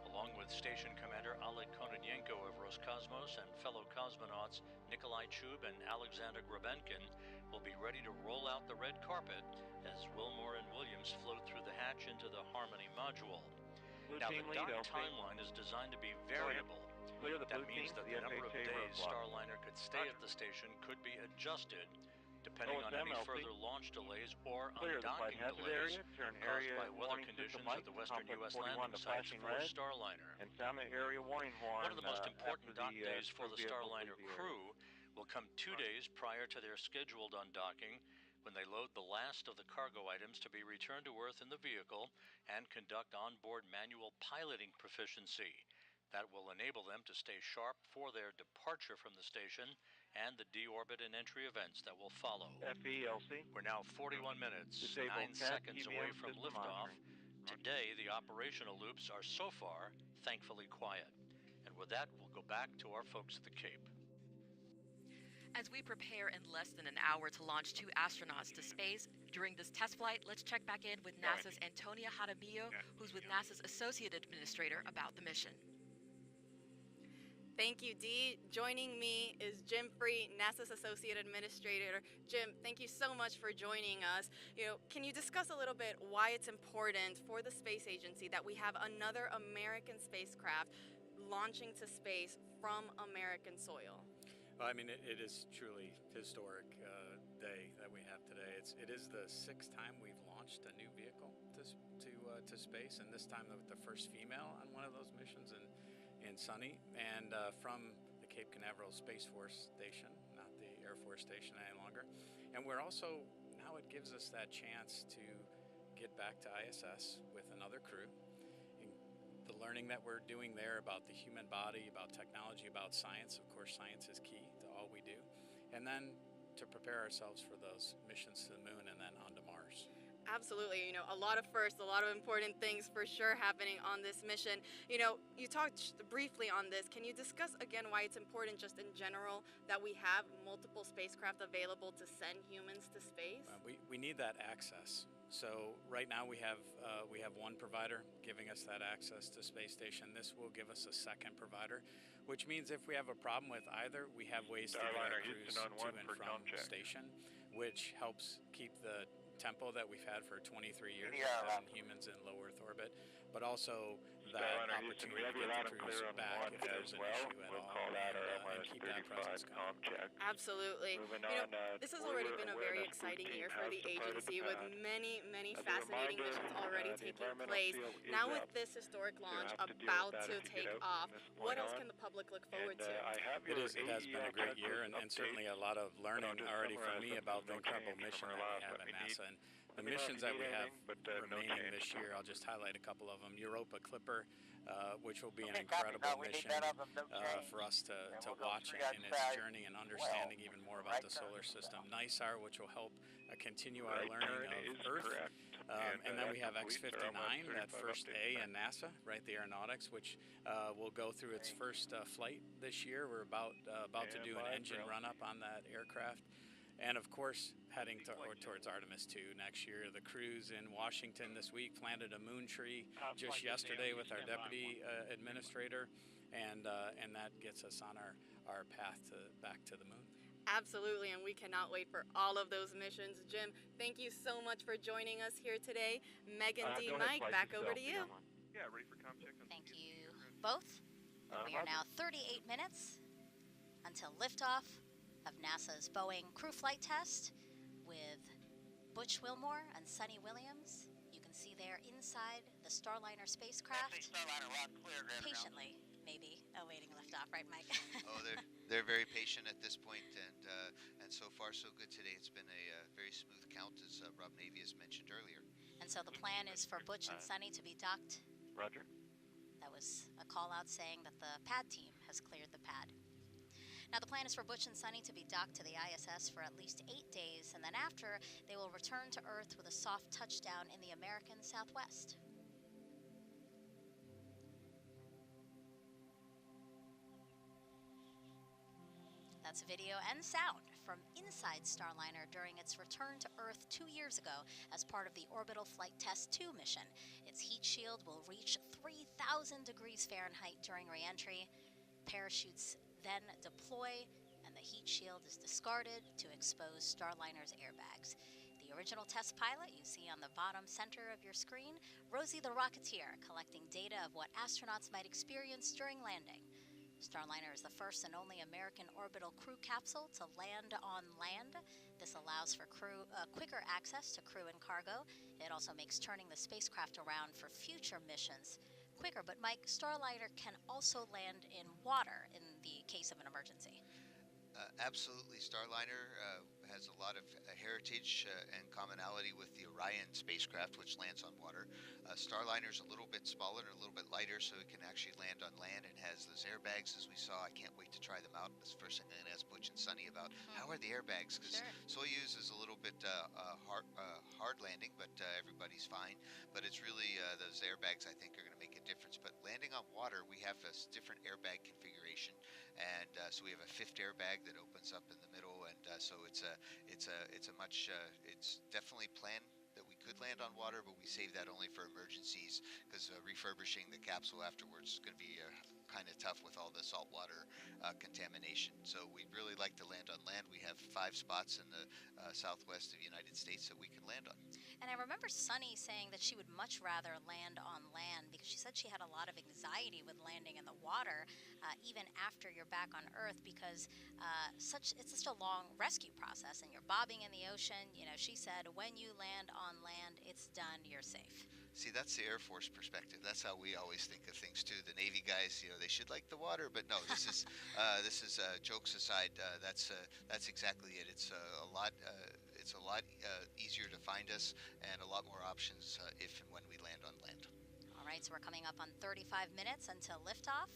along with Station Commander Oleg Kononenko of Roscosmos and fellow cosmonauts Nikolai Chub and Alexander Grabenkin, will be ready to roll out the red carpet as Wilmore and Williams float through the hatch into the Harmony module. Now, the dock timeline is designed to be variable. That means that the number of days Starliner could stay at the station could be adjusted depending on any further launch delays or undocking delays caused by weather conditions at the western U.S. landing sites for Starliner. And sound the area warning horn. One of the most important dock days for the Starliner crew will come 2 days prior to their scheduled undocking, when they load the last of the cargo items to be returned to Earth in the vehicle and conduct onboard manual piloting proficiency. That will enable them to stay sharp for their departure from the station and the deorbit and entry events that will follow. FELC. We're now 41 minutes, 9 seconds away from liftoff. Today, the operational loops are so far thankfully quiet. And with that, we'll go back to our folks at the Cape. As we prepare in less than an hour to launch 2 astronauts to space, during this test flight, let's check back in with NASA's Antonia Jaramillo, who's with NASA's Associate Administrator, about the mission. Thank you, Dee. Joining me is Jim Free, NASA's Associate Administrator. Jim, thank you so much for joining us. Can you discuss a little bit why it's important for the space agency that we have another American spacecraft launching to space from American soil? Well, I mean, it is truly historic day that we have today. It is the 6th time we've launched a new vehicle to space, and this time with the first female on one of those missions in Sonny, and from the Cape Canaveral Space Force Station, not the Air Force Station any longer. And we're also, now it gives us that chance to get back to ISS with another crew. And the learning that we're doing there about the human body, about technology, about science, of course, science is key to all we do. And then to prepare ourselves for those missions to the moon and then on to Mars. Absolutely. A lot of firsts, a lot of important things for sure happening on this mission. You talked briefly on this. Can you discuss again why it's important just in general that we have multiple spacecraft available to send humans to space? We need that access. So right now we have one provider giving us that access to space station. This will give us a second provider, which means if we have a problem with either, we have ways to get our crews to and from station, which helps keep the tempo that we've had for 23 years, having humans in low Earth orbit, but also that opportunity to get the crews back if there's an issue at all, and keep that presence going. Absolutely. This has already been a very exciting year for the agency with many, many fascinating missions already taking place. Now with this historic launch about to take off, what else can the public look forward to? It has been a great year, and certainly a lot of learning already for me about the incredible mission that we have at NASA. And the missions that we have remaining this year, I'll just highlight a couple of them. Europa Clipper, which will be an incredible mission for us to watch in its journey and understanding even more about the solar system. NISAR, which will help continue our learning of Earth. And then we have X-59, that first A in NASA, right, the aeronautics, which will go through its first flight this year. We're about to do an engine run-up on that aircraft. And of course, heading towards Artemis 2 next year. The crews in Washington this week planted a moon tree just yesterday with our deputy administrator, and that gets us on our path back to the moon. Absolutely, and we cannot wait for all of those missions. Jim, thank you so much for joining us here today. Megan D. Mike, back over to you. Yeah, ready for com check? Thank you both. We are now 38 minutes until liftoff of NASA's Boeing crew flight test with Butch Wilmore and Sunny Williams. You can see they're inside the Starliner spacecraft, patiently, maybe, awaiting liftoff, right, Mike? Oh, they're very patient at this point, and so far so good today. It's been a very smooth count, as Rob Navy has mentioned earlier. And so the plan is for Butch and Sunny to be docked. Roger. That was a call out saying that the pad team has cleared the pad. Now, the plan is for Butch and Sunny to be docked to the ISS for at least 8 days, and then after, they will return to Earth with a soft touchdown in the American Southwest. That's video and sound from inside Starliner during its return to Earth 2 years ago as part of the Orbital Flight Test 2 mission. Its heat shield will reach 3,000 degrees Fahrenheit during re-entry. Parachutes then deploy, and the heat shield is discarded to expose Starliner's airbags. The original test pilot you see on the bottom center of your screen, Rosie the Rocketeer, collecting data of what astronauts might experience during landing. Starliner is the first and only American orbital crew capsule to land on land. This allows for quicker access to crew and cargo. It also makes turning the spacecraft around for future missions quicker. But Mike, Starliner can also land in water in the case of an emergency. Absolutely. Starliner has a lot of heritage and commonality with the Orion spacecraft, which lands on water. Starliner is a little bit smaller and a little bit lighter, so it can actually land on land and has those airbags, as we saw. I can't wait to try them out. That's the first thing I'm going to ask Butch and Sunny about. How are the airbags? Because Soyuz is a little bit hard landing, but everybody's fine. But it's really those airbags, I think, are going to make a difference. But landing on water, we have a different airbag configuration. And so we have a fifth airbag that opens up in the middle, and so it's definitely planned that we could land on water, but we save that only for emergencies because refurbishing the capsule afterwards is going to be kind of tough with all the saltwater contamination. So we'd really like to land on land. We have 5 spots in the southwest of the United States that we can land on. And I remember Sunny saying that she would much rather land on land because she said she had a lot of anxiety with landing in the water, even after you're back on Earth, because it's such a long rescue process and you're bobbing in the ocean. You know, she said when you land on land, it's done, you're safe. See, that's the Air Force perspective. That's how we always think of things too. The Navy guys, they should like the water, but no, this is jokes aside. That's exactly it. It's it's a lot easier to find us and a lot more options if and when we land on land. All right, so we're coming up on 35 minutes until liftoff.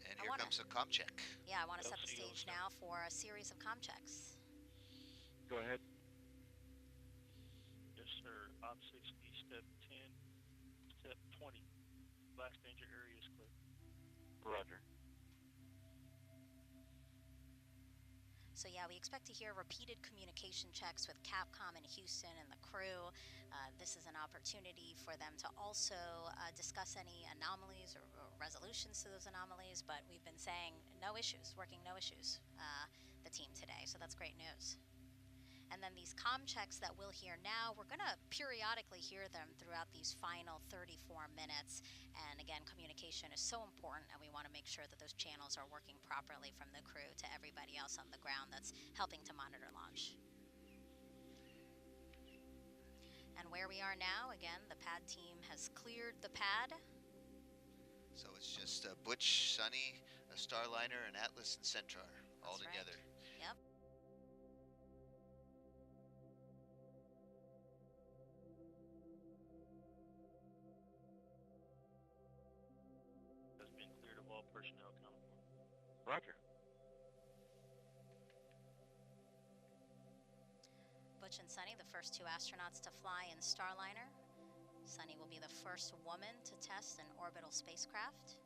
And here comes a comm check. Yeah, I want to set the stage now for a series of comm checks. Go ahead. Yes, sir. Op 60, step 10, step 20. Blast danger area is clear. Roger. So yeah, we expect to hear repeated communication checks with Capcom in Houston and the crew. This is an opportunity for them to also discuss any anomalies or resolutions to those anomalies, but we've been saying no issues, working no issues, the team today, so that's great news. And then these comm checks that we'll hear now, we're going to periodically hear them throughout these final 34 minutes. And again, communication is so important, and we want to make sure that those channels are working properly from the crew to everybody else on the ground that's helping to monitor launch. And where we are now, again, the pad team has cleared the pad. So it's just Butch, Sunny, a Starliner, and Atlas and Centaur all together. Yep. Has been cleared of all personnel accounted for. Roger. Butch and Sunny, the first two astronauts to fly in Starliner. Sunny will be the first woman to test an orbital spacecraft.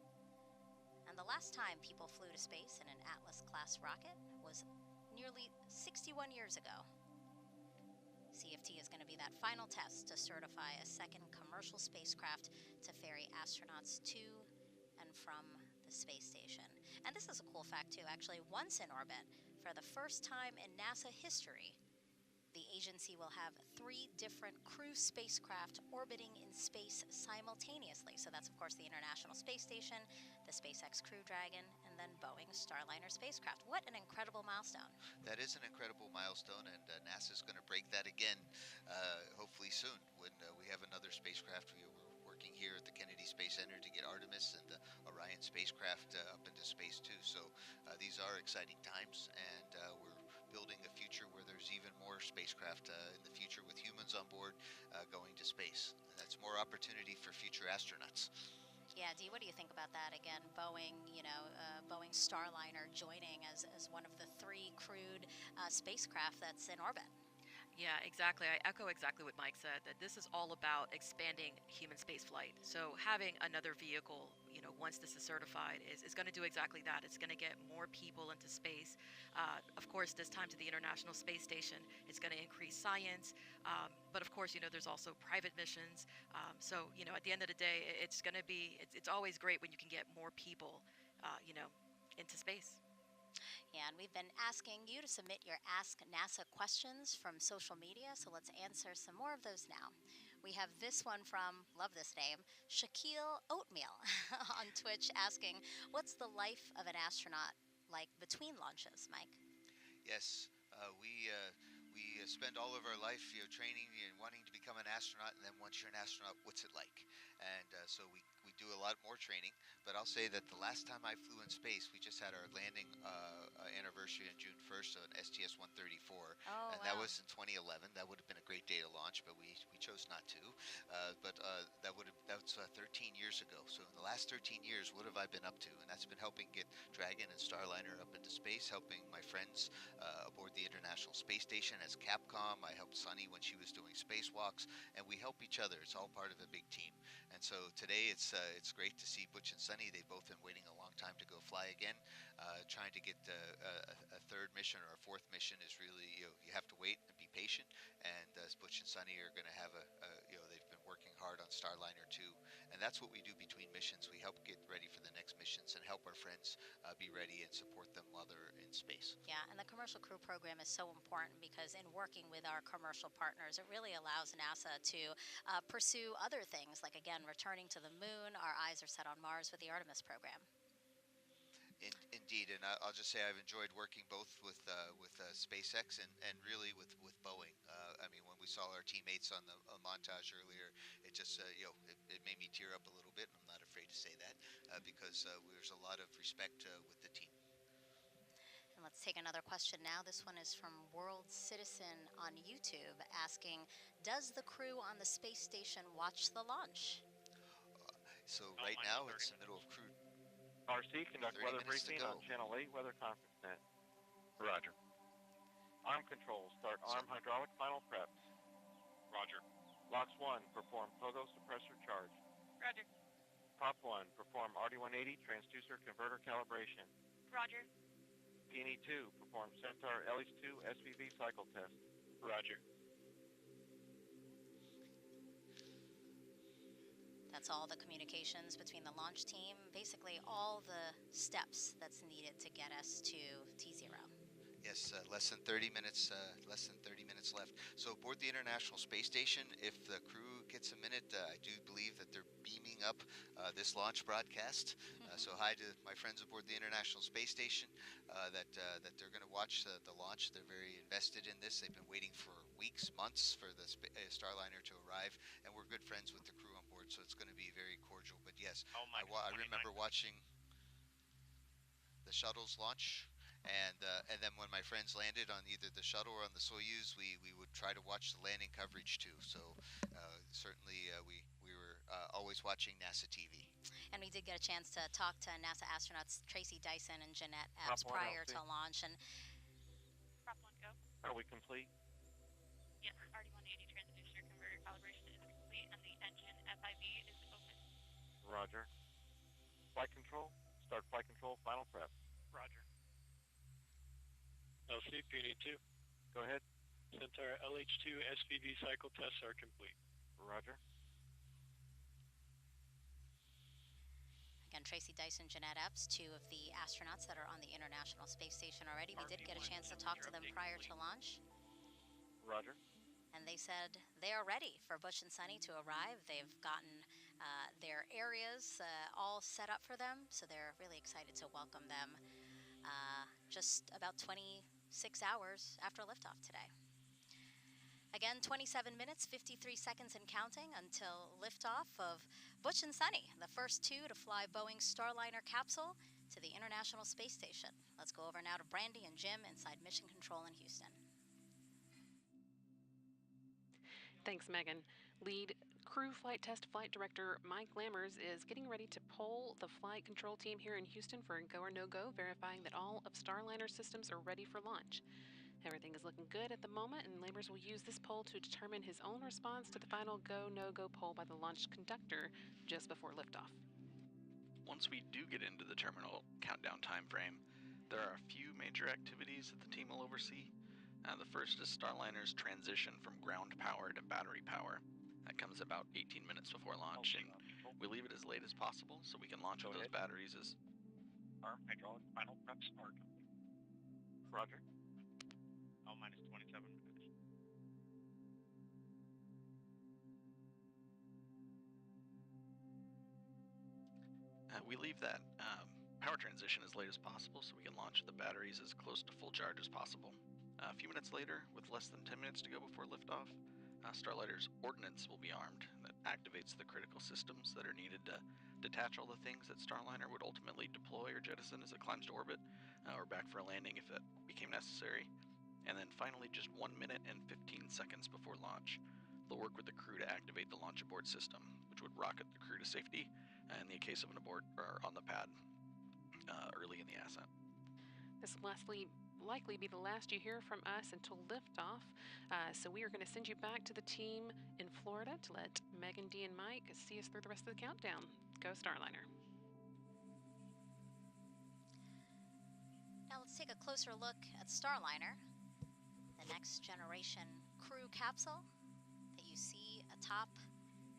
And the last time people flew to space in an Atlas-class rocket was nearly 61 years ago. CFT is going to be that final test to certify a second commercial spacecraft to ferry astronauts to and from the space station. And this is a cool fact too, actually. Once in orbit, for the first time in NASA history, the agency will have 3 different crew spacecraft orbiting in space simultaneously. So that's, of course, the International Space Station, the SpaceX Crew Dragon, and then Boeing's Starliner spacecraft. What an incredible milestone. That is an incredible milestone, and NASA's going to break that again, hopefully soon, when we have another spacecraft. We're working here at the Kennedy Space Center to get Artemis and the Orion spacecraft up into space, too. So these are exciting times, and we're building a future where there's even more spacecraft in the future with humans on board going to space. And that's more opportunity for future astronauts. Yeah, Dee, what do you think about that? Again, Boeing, Boeing Starliner joining as one of the 3 crewed spacecraft that's in orbit. Yeah, exactly. I echo exactly what Mike said, that this is all about expanding human spaceflight. So having another vehicle, once this is certified, is going to do exactly that. It's going to get more people into space. Of course, this time to the International Space Station. It's going to increase science. But of course, there's also private missions. So, at the end of the day, it's going to be, it's always great when you can get more people, into space. Yeah, and we've been asking you to submit your Ask NASA questions from social media, so let's answer some more of those now. We have this one from, love this name, Shaquille Oatmeal on Twitch asking, what's the life of an astronaut like between launches, Mike? Yes, we spend all of our life, training and wanting to become an astronaut, and then once you're an astronaut, what's it like? And so we do a lot more training. But I'll say that the last time I flew in space, we just had our landing anniversary on June 1st on STS-134, and that was in 2011. That would have been a great day to launch, but we chose not to. But that's 13 years ago. So in the last 13 years, what have I been up to? And that's been helping get Dragon and Starliner up into space, helping my friends aboard the International Space Station as Capcom. I helped Sunny when she was doing spacewalks, and we help each other. It's all part of a big team. And so today it's great to see Butch and Sunny. They've both been waiting a long time to go fly again. Trying to get a third mission or a fourth mission is really, you have to wait and be patient. And Butch and Sunny are going to have they've been working hard on Starliner too. And that's what we do between missions. We help get ready for the next missions and help our friends be ready and support them while they're in space. Yeah, and the Commercial Crew Program is so important because in working with our commercial partners, it really allows NASA to pursue other things, like, again, returning to the moon. Our eyes are set on Mars with the Artemis program. Indeed, and I'll just say I've enjoyed working both with SpaceX and really with Boeing. I mean, when we saw our teammates on the montage earlier, it just it made me tear up a little bit. I'm not afraid to say that because there's a lot of respect with the team. And let's take another question now. This one is from World Citizen on YouTube asking, does the crew on the space station watch the launch? So right now it's the middle of crew. RC, conduct 30 weather minutes to briefing go. on Channel 8 Weather Conference Net. Roger. Arm control, start arm hydraulic final preps. Roger. LOX 1, perform pogo suppressor charge. Roger. POP 1, perform RD-180 transducer converter calibration. Roger. P&E 2, perform Centaur LH2 SVV cycle test. Roger. That's all the communications between the launch team, basically all the steps that's needed to get us to T0. Yes, less than 30 minutes. Less than 30 minutes left. So aboard the International Space Station, if the crew gets a minute, I do believe that they're beaming up this launch broadcast. So hi to my friends aboard the International Space Station. That they're going to watch the launch. They're very invested in this. They've been waiting for weeks, months for the Starliner to arrive, and we're good friends with the crew on board. So it's going to be very cordial. But yes, I remember watching the shuttle's launch. And then when my friends landed on either the shuttle or on the Soyuz, we would try to watch the landing coverage too. So certainly we were always watching NASA TV. And we did get a chance to talk to NASA astronauts Tracy Dyson and Jeanette Epps prior to launch. And Prop 1 go. Are we complete? Yes, RD-180 transducer converter calibration is complete and the engine FIV is open. Roger. Flight control, start flight control final prep. Roger. LC, P&E 2. Go ahead. Centaur LH2 SVV cycle tests are complete. Roger. again, Tracy Dyson, Jeanette Epps, two of the astronauts that are on the International Space Station already. We did get a chance to talk to them prior to launch. Roger. And they said they are ready for Butch and Sunny to arrive. They've gotten their areas all set up for them, so they're really excited to welcome them just about 26 hours after liftoff today. Again, 27 minutes, 53 seconds and counting until liftoff of Butch and Sunny, the first two to fly Boeing's Starliner capsule to the International Space Station. Let's go over now to Brandy and Jim inside Mission Control in Houston. Thanks, Megan. Lead Crew Flight Test Flight Director Mike Lammers is getting ready to poll the flight control team here in Houston for a go or no-go, verifying that all of Starliner systems are ready for launch. Everything is looking good at the moment, and Lammers will use this poll to determine his own response to the final go, no-go poll by the launch conductor just before liftoff. Once we do get into the terminal countdown time frame, there are a few major activities that the team will oversee. The first is Starliner's transition from ground power to battery power. That comes about 18 minutes before launch, and we leave it as late as possible so we can launch with those batteries as... Arm hydraulic final preps are complete. Roger. L minus 27 minutes. We leave that power transition as late as possible so we can launch the batteries as close to full charge as possible. A few minutes later, with less than 10 minutes to go before liftoff, Starliner's ordnance will be armed. That activates the critical systems that are needed to detach all the things that Starliner would ultimately deploy or jettison as it climbs to orbit, or back for a landing if it became necessary. And then finally, just 1 minute and 15 seconds before launch, they'll work with the crew to activate the launch abort system, which would rocket the crew to safety in the case of an abort or on the pad early in the ascent. This will likely be the last you hear from us until liftoff, so we are going to send you back to the team in Florida to let Megan, Dee, and Mike see us through the rest of the countdown. Go Starliner. Now let's take a closer look at Starliner, the next generation crew capsule that you see atop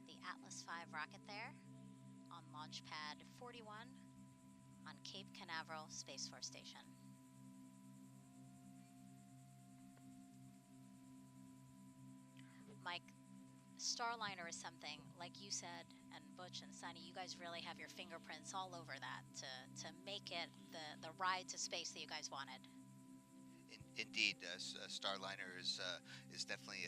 the Atlas V rocket there on launch pad 41 on Cape Canaveral Space Force Station. Mike, Starliner is something, like you said, and Butch and Sunny, you guys really have your fingerprints all over that to make it the ride to space that you guys wanted. Indeed, Starliner is definitely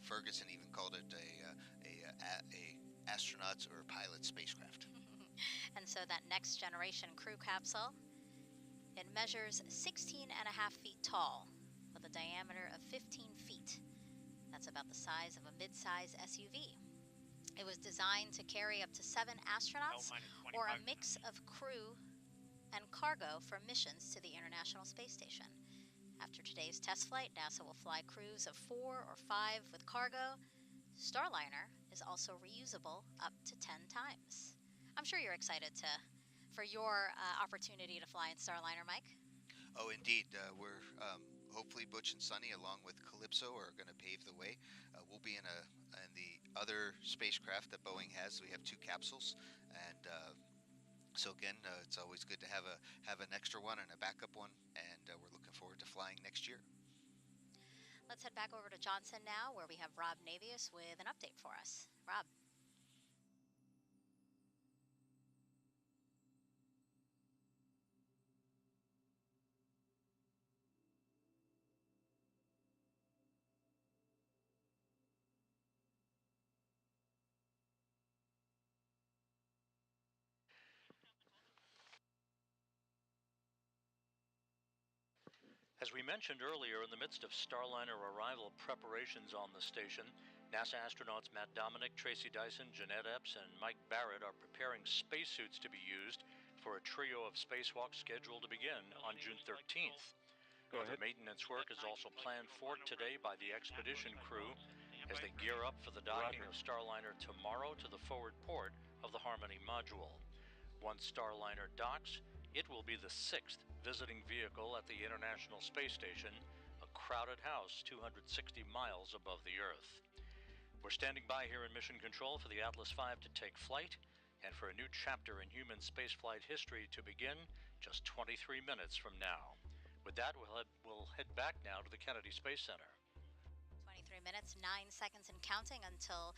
Ferguson even called it a astronaut's or pilot spacecraft. And so that next generation crew capsule It measures 16 and a half feet tall with a diameter of 15 feet. That's about the size of a mid-size SUV. It was designed to carry up to 7 astronauts or a mix of crew and cargo for missions to the International Space Station. After today's test flight, NASA will fly crews of 4 or 5 with cargo. Starliner is also reusable up to 10 times. I'm sure you're excited for your opportunity to fly in Starliner, Mike. Oh, indeed. We're hopefully Butch and Sunny, along with Calypso, are going to pave the way. We'll be in the other spacecraft that Boeing has. We have 2 capsules, and so again, it's always good to have an extra one and a backup one, and we're looking forward to flying next year. Let's head back over to Johnson now, where we have Rob Navius with an update for us. Rob. As we mentioned earlier, in the midst of Starliner arrival preparations on the station, NASA astronauts Matt Dominic, Tracy Dyson, Jeanette Epps, and Mike Barrett are preparing spacesuits to be used for a trio of spacewalks scheduled to begin on June 13th. Other maintenance work is also planned for today by the expedition crew as they gear up for the docking of Starliner tomorrow to the forward port of the Harmony module. Once Starliner docks, it will be the 6th visiting vehicle at the International Space Station, a crowded house 260 miles above the Earth. We're standing by here in Mission Control for the Atlas V to take flight and for a new chapter in human spaceflight history to begin just 23 minutes from now. With that, we'll head back now to the Kennedy Space Center. 23 minutes, 9 seconds and counting until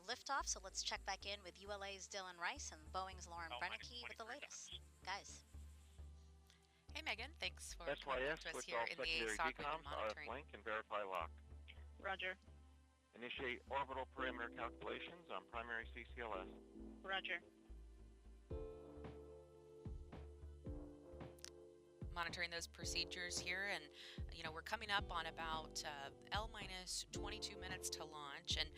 liftoff. So let's check back in with ULA's Dylan Rice and Boeing's Lauren Brennicky with the latest. Guys. Hey, Megan. Thanks for SYS, talking to us switch here all in the secondary SOC decoms, monitoring. RF link, and verify lock. Roger. Initiate orbital perimeter calculations on primary CCLS. Roger. Monitoring those procedures here, and we're coming up on about L minus 22 minutes to launch. And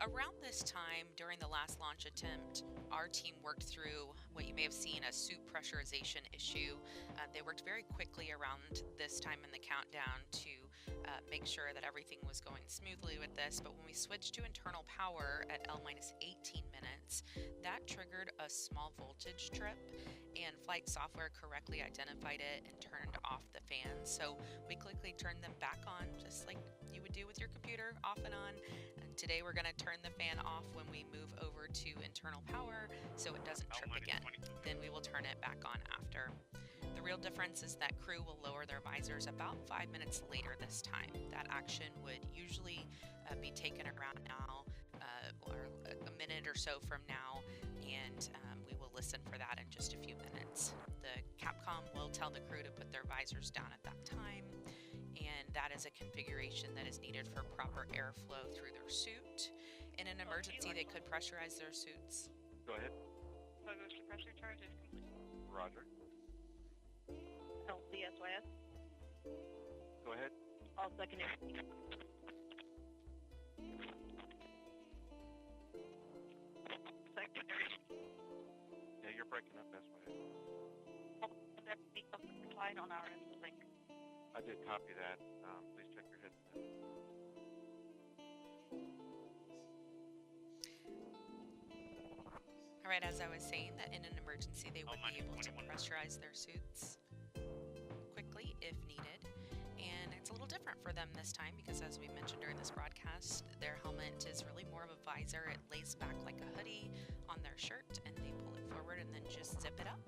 around this time during the last launch attempt, our team worked through what you may have seen a suit pressurization issue. They worked very quickly around this time in the countdown to make sure that everything was going smoothly with this. But when we switched to internal power at L minus 18 minutes, that triggered a small voltage trip, and flight software correctly identified it and turned off the fans. So we quickly turned them back on, just like you would do with your computer, off and on. And today we're going to turn the fan off when we move over to internal power so it doesn't trip again. Then we will turn it back on after. The real difference is that crew will lower their visors about 5 minutes later this time. That action would usually be taken around now, or a minute or so from now, and we will listen for that in just a few minutes. The Capcom will tell the crew to put their visors down at that time, and that is a configuration that is needed for proper airflow through their suit. In an emergency, they could pressurize their suits. Go ahead. Cargo suppressor charge is complete. Roger. LCSYS. Go ahead. All secondary. Secondary. Yeah, you're breaking up, that's why. Slide on our end, link. I did copy that. Please check your headset. All right, as I was saying, that in an emergency, they would be able to pressurize their suits quickly if needed. And it's a little different for them this time because, as we mentioned during this broadcast, their helmet is really more of a visor. It lays back like a hoodie on their shirt, and they pull it forward and then just zip it up.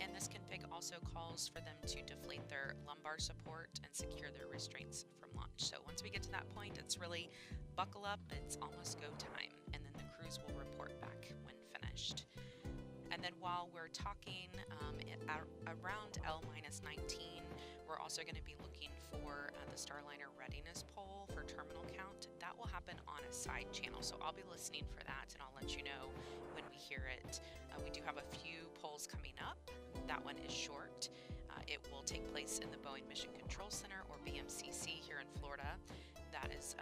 And this config also calls for them to deflate their lumbar support and secure their restraints from launch. So once we get to that point, it's really buckle up, it's almost go time, and then the crews will report back when finished. And then while we're talking around L minus 19, we're also going to be looking for the Starliner readiness poll for terminal count. That will happen on a side channel, so I'll be listening for that, and I'll let you know when we hear it. We do have a few polls coming up. That one is short. It will take place in the Boeing Mission Control Center, or BMCC, here in Florida. That is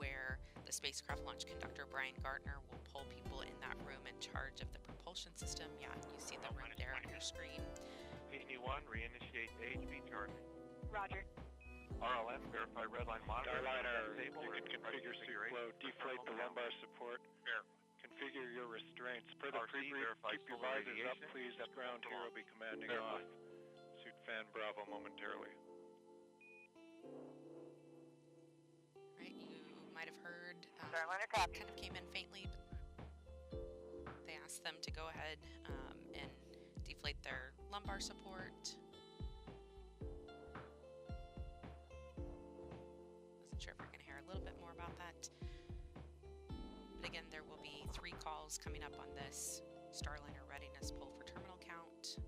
where the spacecraft launch conductor, Brian Gardner, will pull people in that room in charge of the propulsion system. Yeah, you see the room there on your screen. PNE-1, reinitiate AHB charging. Roger. RLM, verify redline monitor. Starliner, you can configure seat flow, deflate the lumbar support. Configure your restraints. Per the pre-brief, keep your visors up, please. Ground Hero be commanding off. Suit fan Bravo momentarily. Right, you might have heard, kind of came in faintly, but they asked them to go ahead and deflate their lumbar support. Wasn't sure if we're going to hear a little bit more about that. But again, there will be 3 calls coming up on this Starliner readiness poll for terminal count.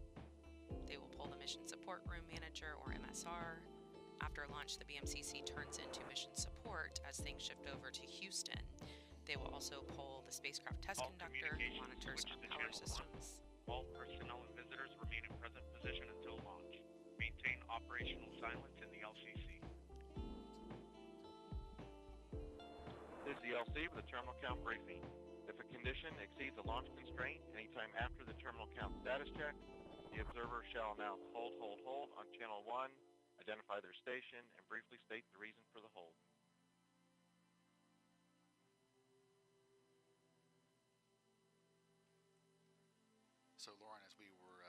They will poll the mission support room manager, or MSR. After launch, the BMCC turns into mission support as things shift over to Houston. They will also poll the spacecraft test conductor, who monitors our power systems. All personnel and visitors remain in present position until launch. Maintain operational silence in the LCC. This is the LC with a terminal count briefing. If a condition exceeds a launch constraint anytime after the terminal count status check, the observer shall announce hold on channel 1, identify their station, and briefly state the reason for the hold. So, Lauren, as we were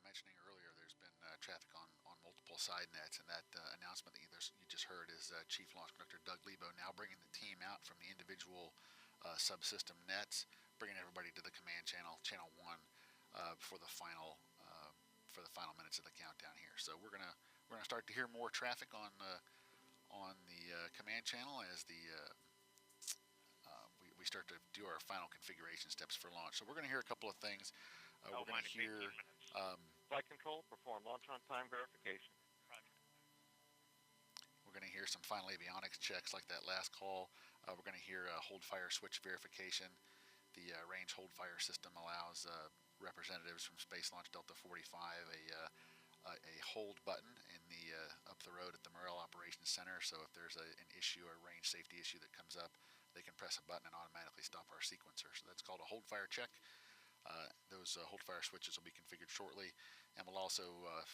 mentioning earlier, there's been traffic on multiple side nets, and that announcement that you just heard is Chief Launch Conductor Doug Lebo now bringing the team out from the individual subsystem nets, bringing everybody to the command channel, channel 1, for the final minutes of the countdown here. So we're gonna start to hear more traffic on the command channel as we start to do our final configuration steps for launch. So we're going to hear a couple of things. We're going to hear flight control, perform launch on time verification. We're going to hear some final avionics checks like that last call. We're going to hear hold fire switch verification. The range hold fire system allows representatives from Space Launch Delta 45 a hold button in the up the road at the Morrell Operations Center. So if there's an issue, a range safety issue that comes up, they can press a button and automatically stop our sequencer. So that's called a hold fire check. Those hold fire switches will be configured shortly, and we'll also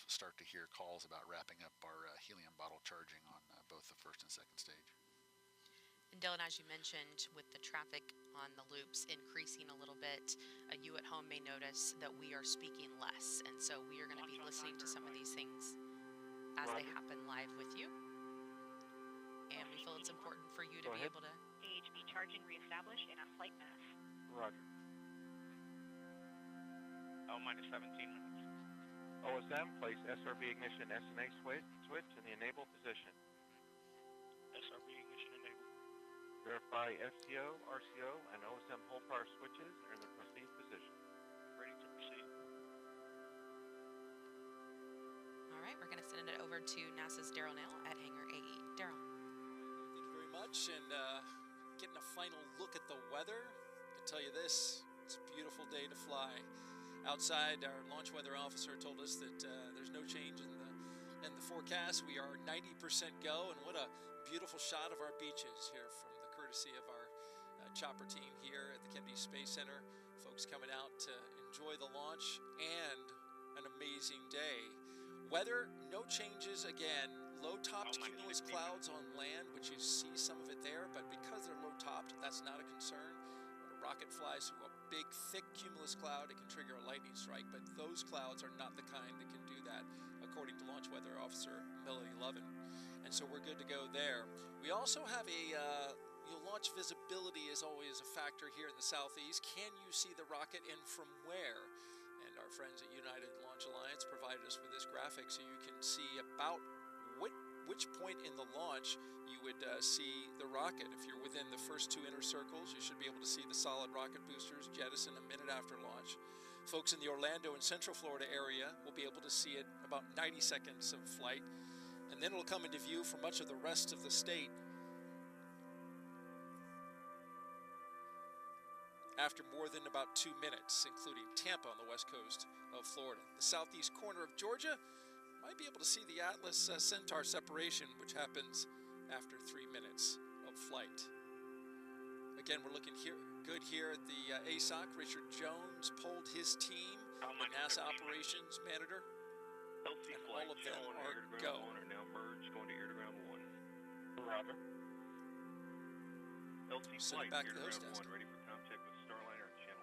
start to hear calls about wrapping up our helium bottle charging on both the first and second stage. And Dylan, as you mentioned, with the traffic on the loops increasing a little bit, you at home may notice that we are speaking less, and so we are going to be listening to some of these things as they happen live with you. And we feel it's important for you to be able to... AHB charging reestablished in a flight path. Roger. Minus 17 minutes. OSM, place SRB ignition SMA switch in the enable position. SRB ignition enabled. Verify FCO, RCO, and OSM hold fire switches are in the proceed position. Ready to proceed. All right, we're going to send it over to NASA's Daryl Nail at Hangar AE. Daryl. Thank you very much, and getting a final look at the weather. I can tell you this, it's a beautiful day to fly. Outside, our launch weather officer told us that there's no change in the forecast. We are 90% go, and what a beautiful shot of our beaches here from the courtesy of our chopper team here at the Kennedy Space Center. Folks coming out to enjoy the launch and an amazing day. Weather, no changes again. Low-topped cumulus clouds on land, which you see some of it there, but because they're low-topped, that's not a concern. When a rocket flies through a big, thick cumulus cloud, it can trigger a lightning strike, but those clouds are not the kind that can do that, according to Launch Weather Officer Melody Lovin. And so we're good to go there. We also have a launch visibility is always a factor here in the southeast. Can you see the rocket and from where? And our friends at United Launch Alliance provided us with this graphic so you can see about which point in the launch you would see the rocket. If you're within the first 2 inner circles, you should be able to see the solid rocket boosters jettison a minute after launch. Folks in the Orlando and Central Florida area will be able to see it about 90 seconds of flight, and then it'll come into view for much of the rest of the state after more than about 2 minutes, including Tampa on the west coast of Florida. The southeast corner of Georgia, might be able to see the Atlas Centaur separation, which happens after 3 minutes of flight. Again, we're looking good here at the ASOC. Richard Jones polled his team, the NASA operations manager, and all of them are go. Are now merged, going to air to ground 1. Roger. LC Send it flight, back air to to the host ground desk. 1, ready for contact with Starliner on channel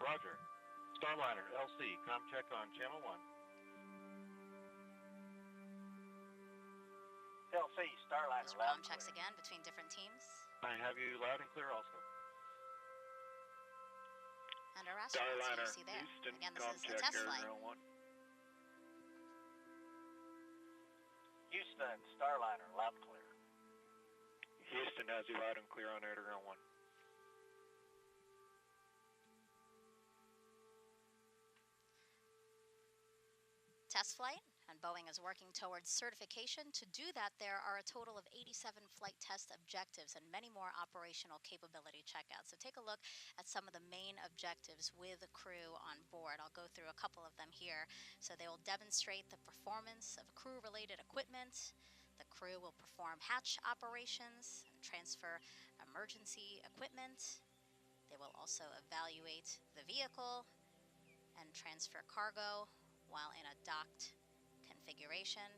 1. Roger. Starliner, LC, ComTech on channel 1. LC, Starliner, Those are loud comm and checks clear. again between different teams. I have you loud and clear also. And our astronauts who Starliner, you see there. Houston, Again, this is a ComTech, test air flight. ground 1. Houston, Starliner, loud and clear. Houston has you loud and clear on air to ground 1. Test flight, and Boeing is working towards certification. To do that, there are a total of 87 flight test objectives and many more operational capability checkouts. So take a look at some of the main objectives with the crew on board. I'll go through a couple of them here. So they will demonstrate the performance of crew-related equipment. The crew will perform hatch operations and transfer emergency equipment. They will also evaluate the vehicle and transfer cargo while in a docked configuration.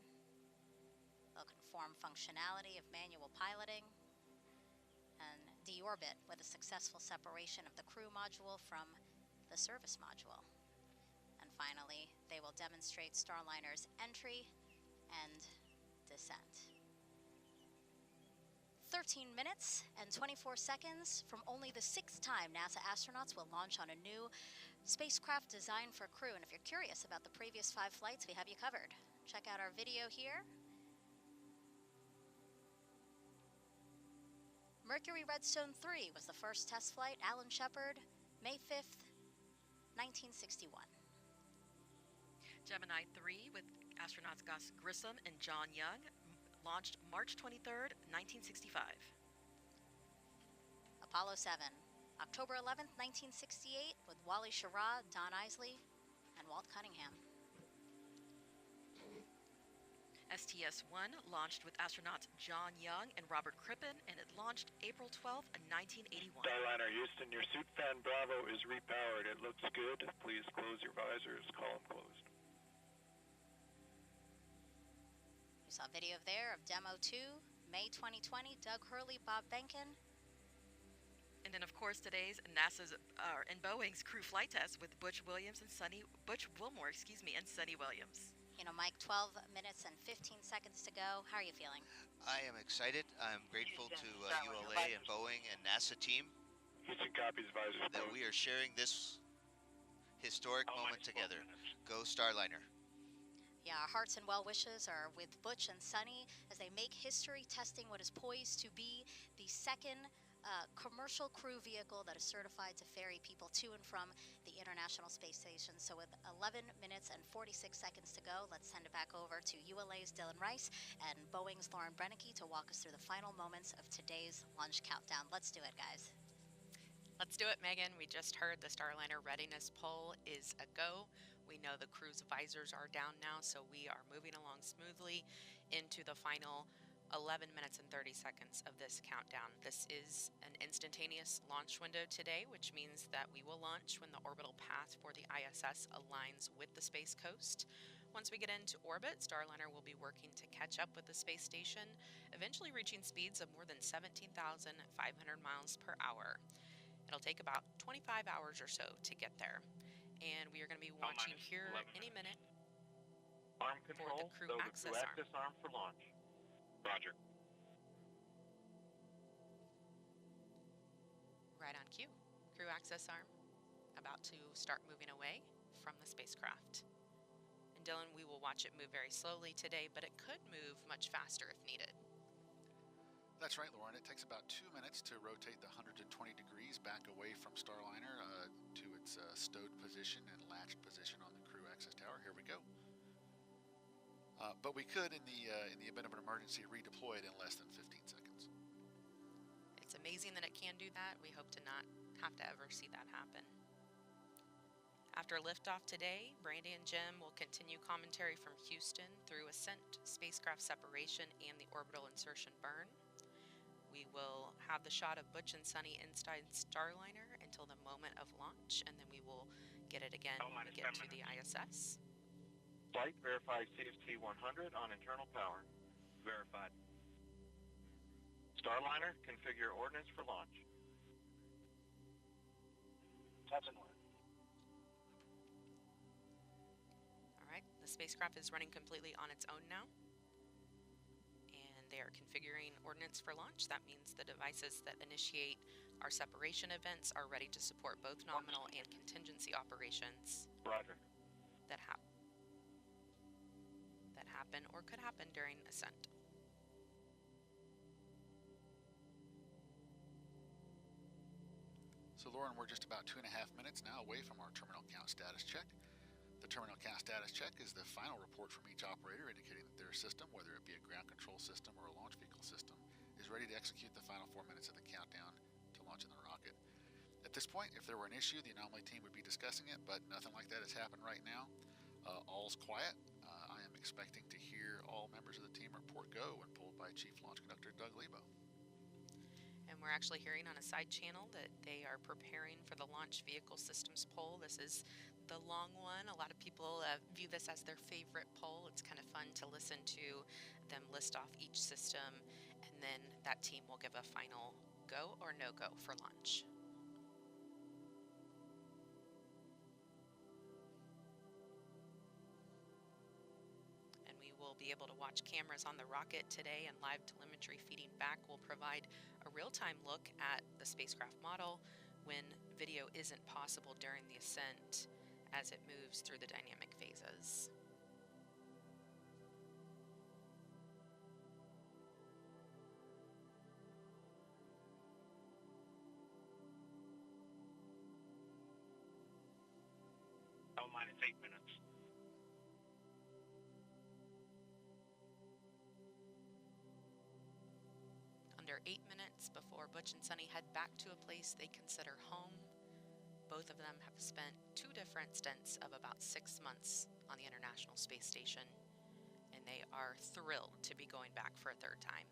They'll conform functionality of manual piloting and deorbit with a successful separation of the crew module from the service module. And finally, they will demonstrate Starliner's entry and descent. 13 minutes and 24 seconds from only the 6th time NASA astronauts will launch on a new spacecraft designed for crew. And if you're curious about the previous 5 flights, we have you covered. Check out our video here. Mercury Redstone 3 was the first test flight. Alan Shepard, May 5th, 1961. Gemini 3 with astronauts Gus Grissom and John Young launched March 23rd, 1965. Apollo 7, October 11th, 1968, with Wally Schirra, Don Isley, and Walt Cunningham. STS-1 launched with astronauts John Young and Robert Crippen, and it launched April 12th, 1981. Starliner, Houston, your suit fan Bravo is repowered. It looks good. Please close your visors. Column closed. You saw video there of Demo 2, May 2020, Doug Hurley, Bob Benkin. And then, of course, today's NASA's and Boeing's crew flight test with Butch Wilmore, and Sonny Williams. You know, Mike, 12 minutes and 15 seconds to go. How are you feeling? I am excited. I'm grateful to ULA and Boeing and NASA team Houston copies visors that we are sharing this historic moment together. Go Starliner. Yeah, our hearts and well wishes are with Butch and Sonny as they make history testing what is poised to be the second commercial crew vehicle that is certified to ferry people to and from the International Space Station. So with 11 minutes and 46 seconds to go, let's send it back over to ULA's Dylan Rice and Boeing's Lauren Brennicke to walk us through the final moments of today's launch countdown. Let's do it, guys. Let's do it, Megan. We just heard the Starliner readiness poll is a go. We know the crew's visors are down now, so we are moving along smoothly into the final 11 minutes and 30 seconds of this countdown. This is an instantaneous launch window today, which means that we will launch when the orbital path for the ISS aligns with the Space Coast. Once we get into orbit, Starliner will be working to catch up with the space station, eventually reaching speeds of more than 17,500 miles per hour. It'll take about 25 hours or so to get there. And we are going to be launching here any minute Arm for control, the crew access arm for launch. Roger. Right on cue. Crew access arm about to start moving away from the spacecraft. And Dylan, we will watch it move very slowly today, but it could move much faster if needed. That's right, Lauren. It takes about 2 minutes to rotate the 120 degrees back away from Starliner to its stowed position and latched position on the crew access tower. Here we go. But we could, in the event of an emergency, redeploy it in less than 15 seconds. It's amazing that it can do that. We hope to not have to ever see that happen. After liftoff today, Brandy and Jim will continue commentary from Houston through ascent, spacecraft separation, and the orbital insertion burn. We will have the shot of Butch and Sunny inside Starliner until the moment of launch, and then we will get it again when we get to the ISS. Flight verified CFT 100 on internal power. Verified. Starliner, configure ordnance for launch. That's in order. All right, the spacecraft is running completely on its own now. And they are configuring ordnance for launch. That means the devices that initiate our separation events are ready to support both nominal and contingency operations. Roger. That happen or could happen during ascent. So Lauren, we're just about 2.5 minutes now away from our terminal count status check. The terminal count status check is the final report from each operator indicating that their system, whether it be a ground control system or a launch vehicle system, is ready to execute the final 4 minutes of the countdown to launching the rocket. At this point, if there were an issue, the anomaly team would be discussing it, but nothing like that has happened right now. All's quiet. I am expecting to hear all members of the team report go when pulled by Chief Launch Conductor Doug Lebo. And we're actually hearing on a side channel that they are preparing for the launch vehicle systems poll. This is the long one. A lot of people view this as their favorite poll. It's kind of fun to listen to them list off each system, and then that team will give a final go or no go for launch. And we will be able to watch cameras on the rocket today, and live telemetry feeding back will provide a real-time look at the spacecraft model when video isn't possible during the ascent as it moves through the dynamic phases. Minus 8 minutes. Under 8 minutes before Butch and Sunny head back to a place they consider home. Both of them have spent 2 different stints of about 6 months on the International Space Station, and they are thrilled to be going back for a 3rd time.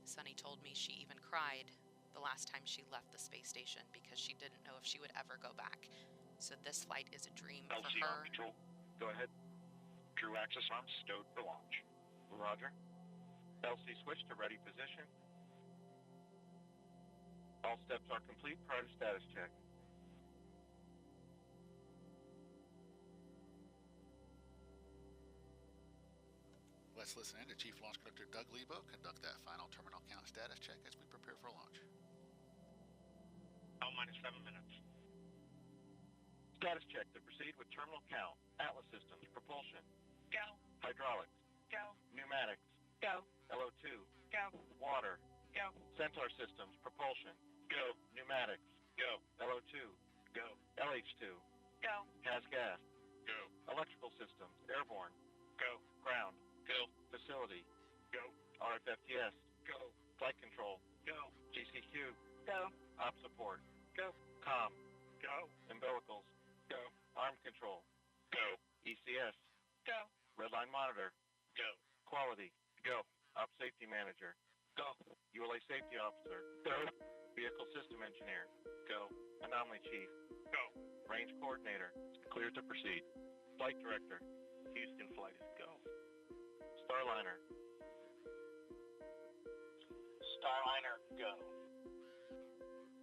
Sunny told me she even cried the last time she left the space station because she didn't know if she would ever go back. So this flight is a dream for LC her. Control, go ahead. True access arms stowed for launch. Roger. LC switch to ready position. All steps are complete prior to status check. Let's listen in to Chief Launch Conductor Doug Lebo conduct that final terminal count status check as we prepare for launch. Minus 7 minutes. Status check to proceed with terminal count. Atlas systems, propulsion. Go. Hydraulics. Go. Pneumatics. Go. LO2. Go. Water. Go. Centaur systems, propulsion. Go. Pneumatics. Go. LO2. Go. LH2. Go. Has gas. Go. Electrical systems, airborne. Go. Ground. Go. Facility. Go. RFFTS. Go. Flight control. Go. GCQ. Go. Op support. Go. Com. Go. Umbilicals. Go. Arm control. Go. ECS. Go. Redline monitor. Go. Quality. Go. Op safety manager. Go. ULA safety officer. Go. Vehicle system engineer. Go. Anomaly chief. Go. Range coordinator. Clear to proceed. Flight director. Houston flight is go. Starliner. Starliner, go.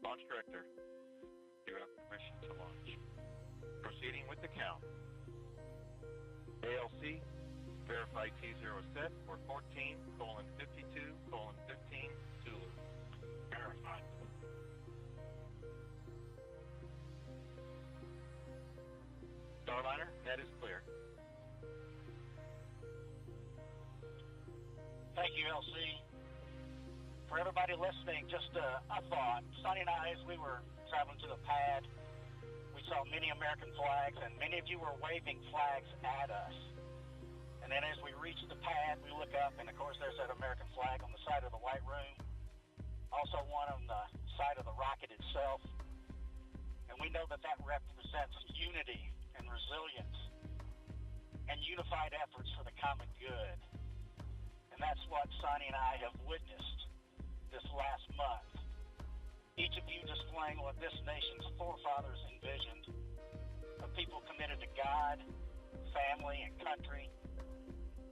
Launch director. You have permission to launch. Proceeding with the count. ALC, verify T0 set for 14:52:15 Zulu. Verified. Starliner, net is clear. Thank you, LC. For everybody listening, just a thought. Sonny and I, as we were traveling to the pad, we saw many American flags, and many of you were waving flags at us. And then as we reached the pad, we look up, and of course there's that American flag on the side of the white room. Also one on the side of the rocket itself. And we know that that represents unity and resilience and unified efforts for the common good. And that's what Sonny and I have witnessed this last month. Each of you displaying what this nation's forefathers envisioned, of people committed to God, family, and country,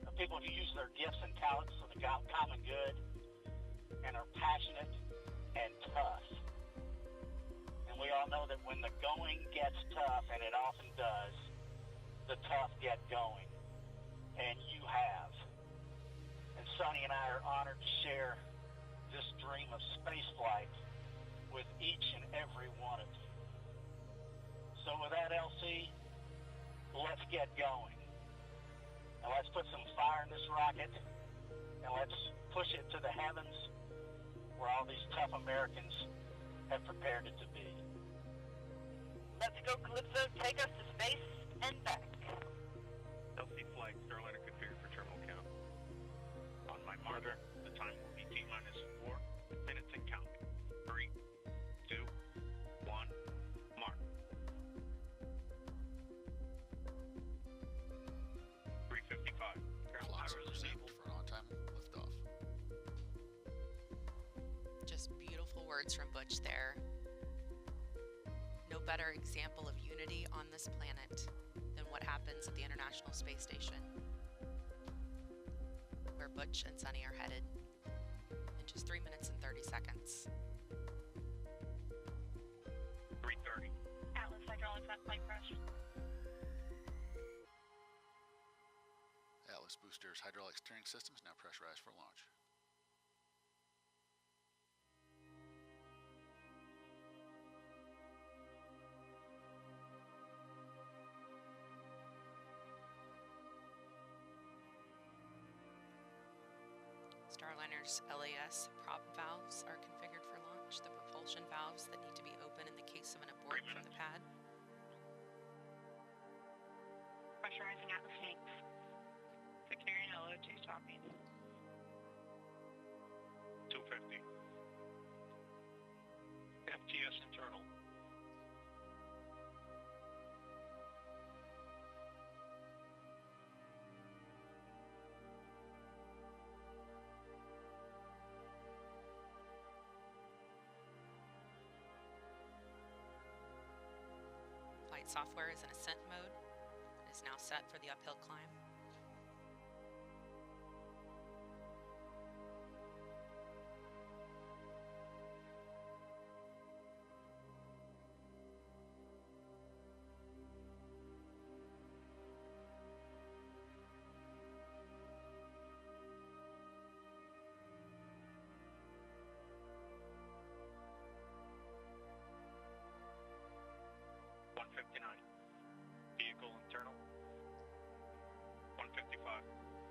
of people who use their gifts and talents for the common good and are passionate and tough. And we all know that when the going gets tough, and it often does, the tough get going. And you have. And Sonny and I are honored to share this dream of spaceflight with each and every one of you. So with that, LC, let's get going. And let's put some fire in this rocket, and let's push it to the heavens where all these tough Americans have prepared it to be. Let's go, Calypso. Take us to space and back. LC flight, Starliner configured for terminal count. On my marker, the time will be T-minus 4 minutes and counting. 3, 2, 1, mark. 3:55. Clocks are resumed for an on-time liftoff. Just beautiful words from Butch there. No better example of unity on this planet than what happens at the International Space Station, where Butch and Sonny are headed in just 3 minutes and 30 seconds. 3:30. Atlas hydraulics at flight pressure. Atlas boosters hydraulic steering systems now pressurized for launch. Starliner's LAS prop valves are configured for launch, the propulsion valves that need to be open in the case of an abort from the pad. Pressurizing Atlas tanks. Securing LO2 topping. 250. FTS internal. Flight software is in ascent mode. It is now set for the uphill climb. Vehicle internal. 155.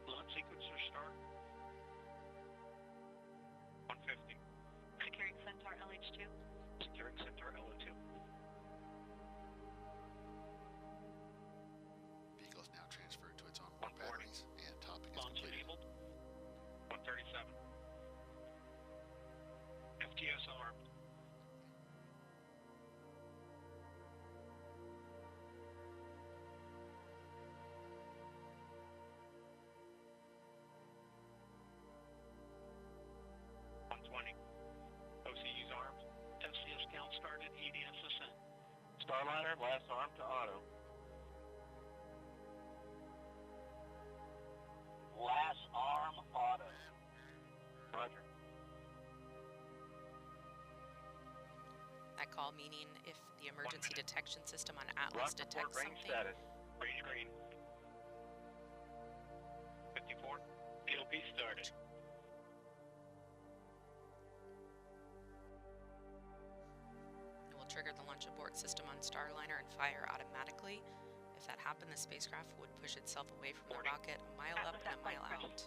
Launch sequencer start. 150. Securing Centaur LH2. Securing Centaur LO2. Vehicle is now transferred to its onboard batteries, and topping is Launch completed. enabled. 137. FTS armed. OCU's armed. FCS count started. EDS ascent. Starliner, last arm to auto. Last arm auto. Roger. That call meaning if the emergency detection system on Atlas Rock report detects range something, status. Range green. 54. PLP started. it will trigger the launch abort system on Starliner and fire automatically. If that happened, the spacecraft would push itself away from the rocket a mile up and a mile out.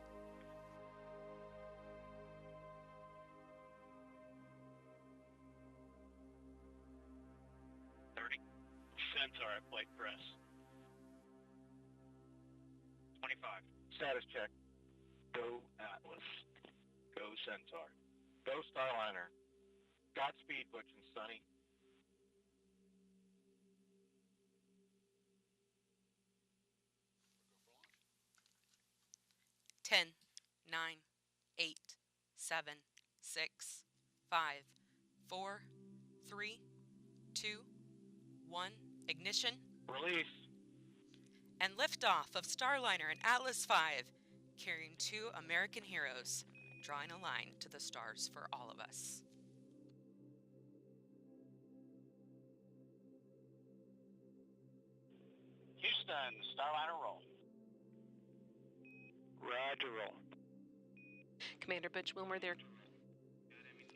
Centaur at flight press. 25. Status check. Go Atlas. Go Centaur. Go Starliner. Godspeed, Butch and Sonny. 10, 9, 8, 7, 6, 5, 4, 3, 2, 1. Ignition. Release. And liftoff of Starliner and Atlas V, carrying 2 American heroes, drawing a line to the stars for all of us. Houston, Starliner roll. Roger, roll. Commander Butch Wilmer there,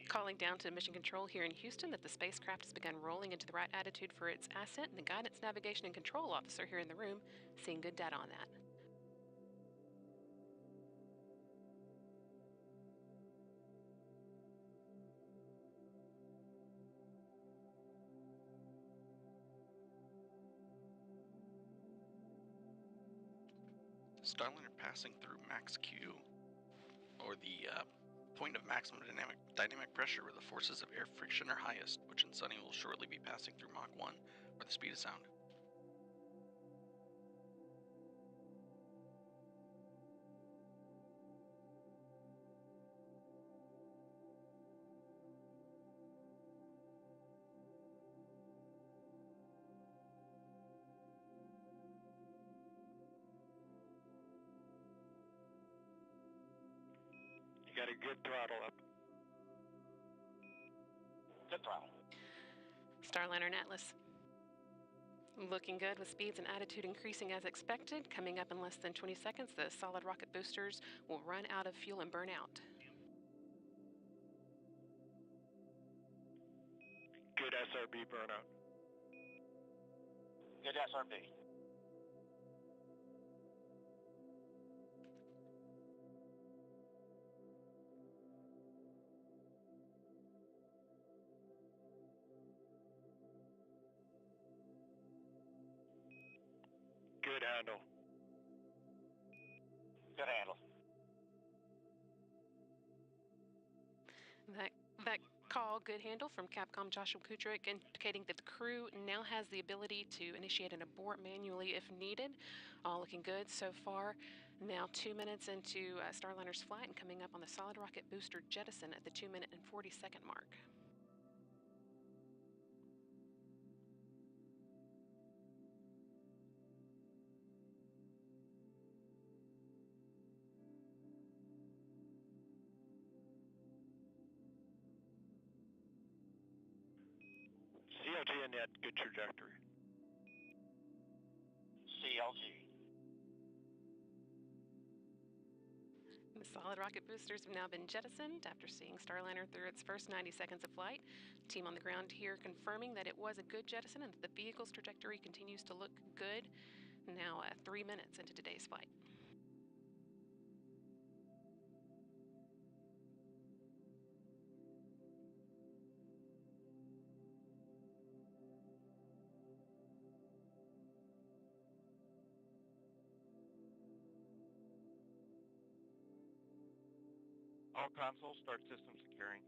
calling down to Mission Control here in Houston that the spacecraft has begun rolling into the right attitude for its ascent, and the Guidance, Navigation, and Control Officer here in the room seeing good data on that. Starliner passing through max Q, or the point of maximum dynamic pressure where the forces of air friction are highest, which in Sunny will shortly be passing through Mach 1, or the speed of sound. You got a good throttle up. Good throttle. Starliner and Atlas. Looking good with speeds and attitude increasing as expected. Coming up in less than 20 seconds, the solid rocket boosters will run out of fuel and burn out. Good SRB burnout. Good SRB. Good handle. Good handle. That call, good handle, from Capcom Joshua Kudrick, indicating that the crew now has the ability to initiate an abort manually if needed. All looking good so far. Now 2 minutes into Starliner's flight and coming up on the solid rocket booster jettison at the 2-minute and 40-second mark. CLG and net, good trajectory. CLG. The solid rocket boosters have now been jettisoned after seeing Starliner through its first 90 seconds of flight. Team on the ground here confirming that it was a good jettison and that the vehicle's trajectory continues to look good. Now 3 minutes into today's flight. All consoles, start system securing.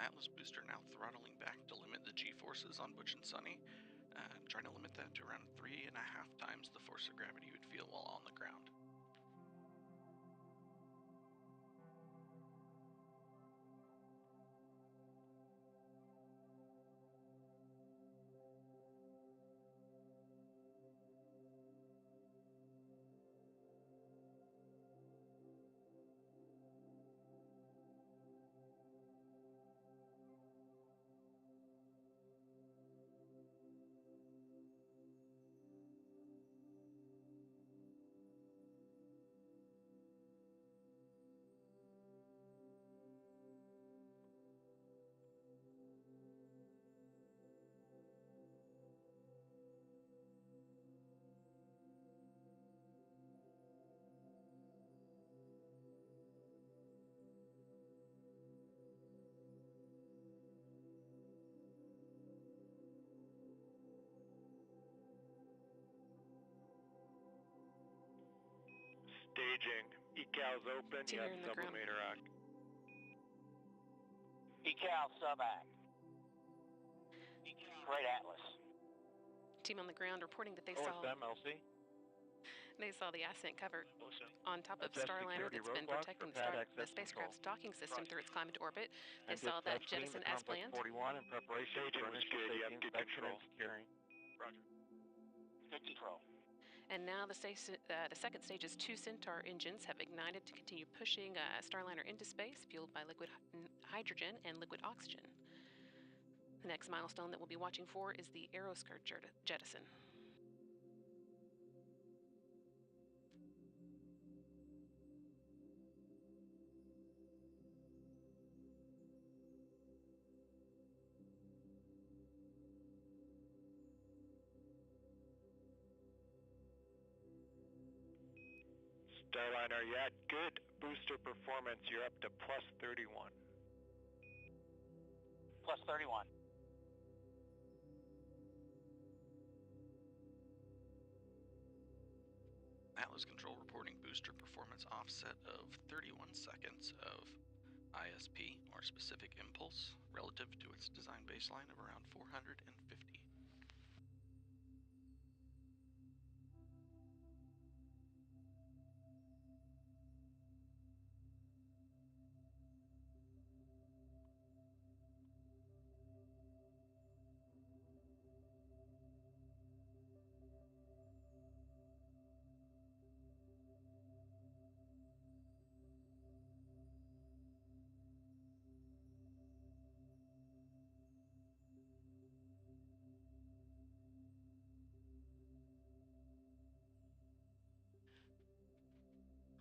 Atlas booster now throttling back to limit the G-forces on Butch and Sunny, trying to limit that to around 3.5 times the force of gravity you would feel while on the ground. Staging. ECAL's open. Team, You you're have in the ground. sublimator act. ECAL sub-act. Great Atlas. Team on the ground reporting that they saw LC. the ascent cover on top of Adjust Starliner security that's been roadblocks protecting for pad the access spacecraft's control. docking system through its climb into orbit. They And saw did that testing jettison to as complex planned. 41 in preparation Staging for was initial good. You safety have good inspection control. and securing. Roger. Good control. And now the second stage's two Centaur engines have ignited to continue pushing Starliner into space, fueled by liquid hydrogen and liquid oxygen. The next milestone that we'll be watching for is the aeroskirt jettison. Starliner, you had good booster performance. You're up to plus 31. Plus 31. Atlas Control reporting booster performance offset of 31 seconds of ISP, or specific impulse, relative to its design baseline of around 450.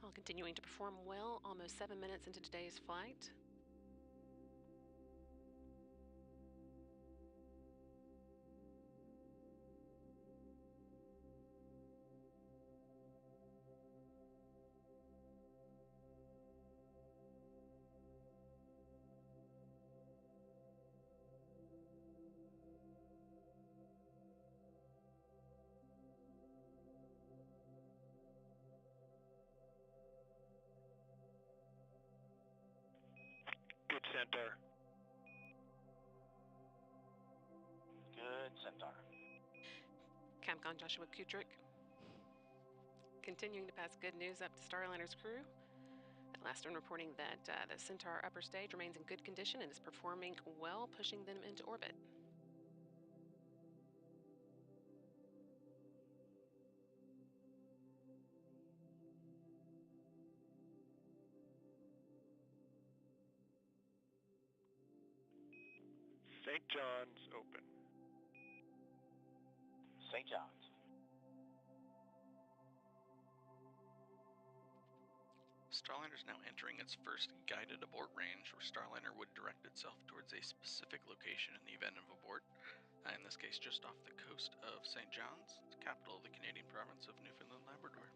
All continuing to perform well, almost 7 minutes into today's flight. Good Centaur. Good Centaur. Capcom Joshua Kudrick continuing to pass good news up to Starliner's crew. The last one reporting that the Centaur upper stage remains in good condition and is performing well, pushing them into orbit. St. John's open. St. John's. Starliner is now entering its first guided abort range, where Starliner would direct itself towards a specific location in the event of abort. In this case, just off the coast of St. John's, the capital of the Canadian province of Newfoundland Labrador.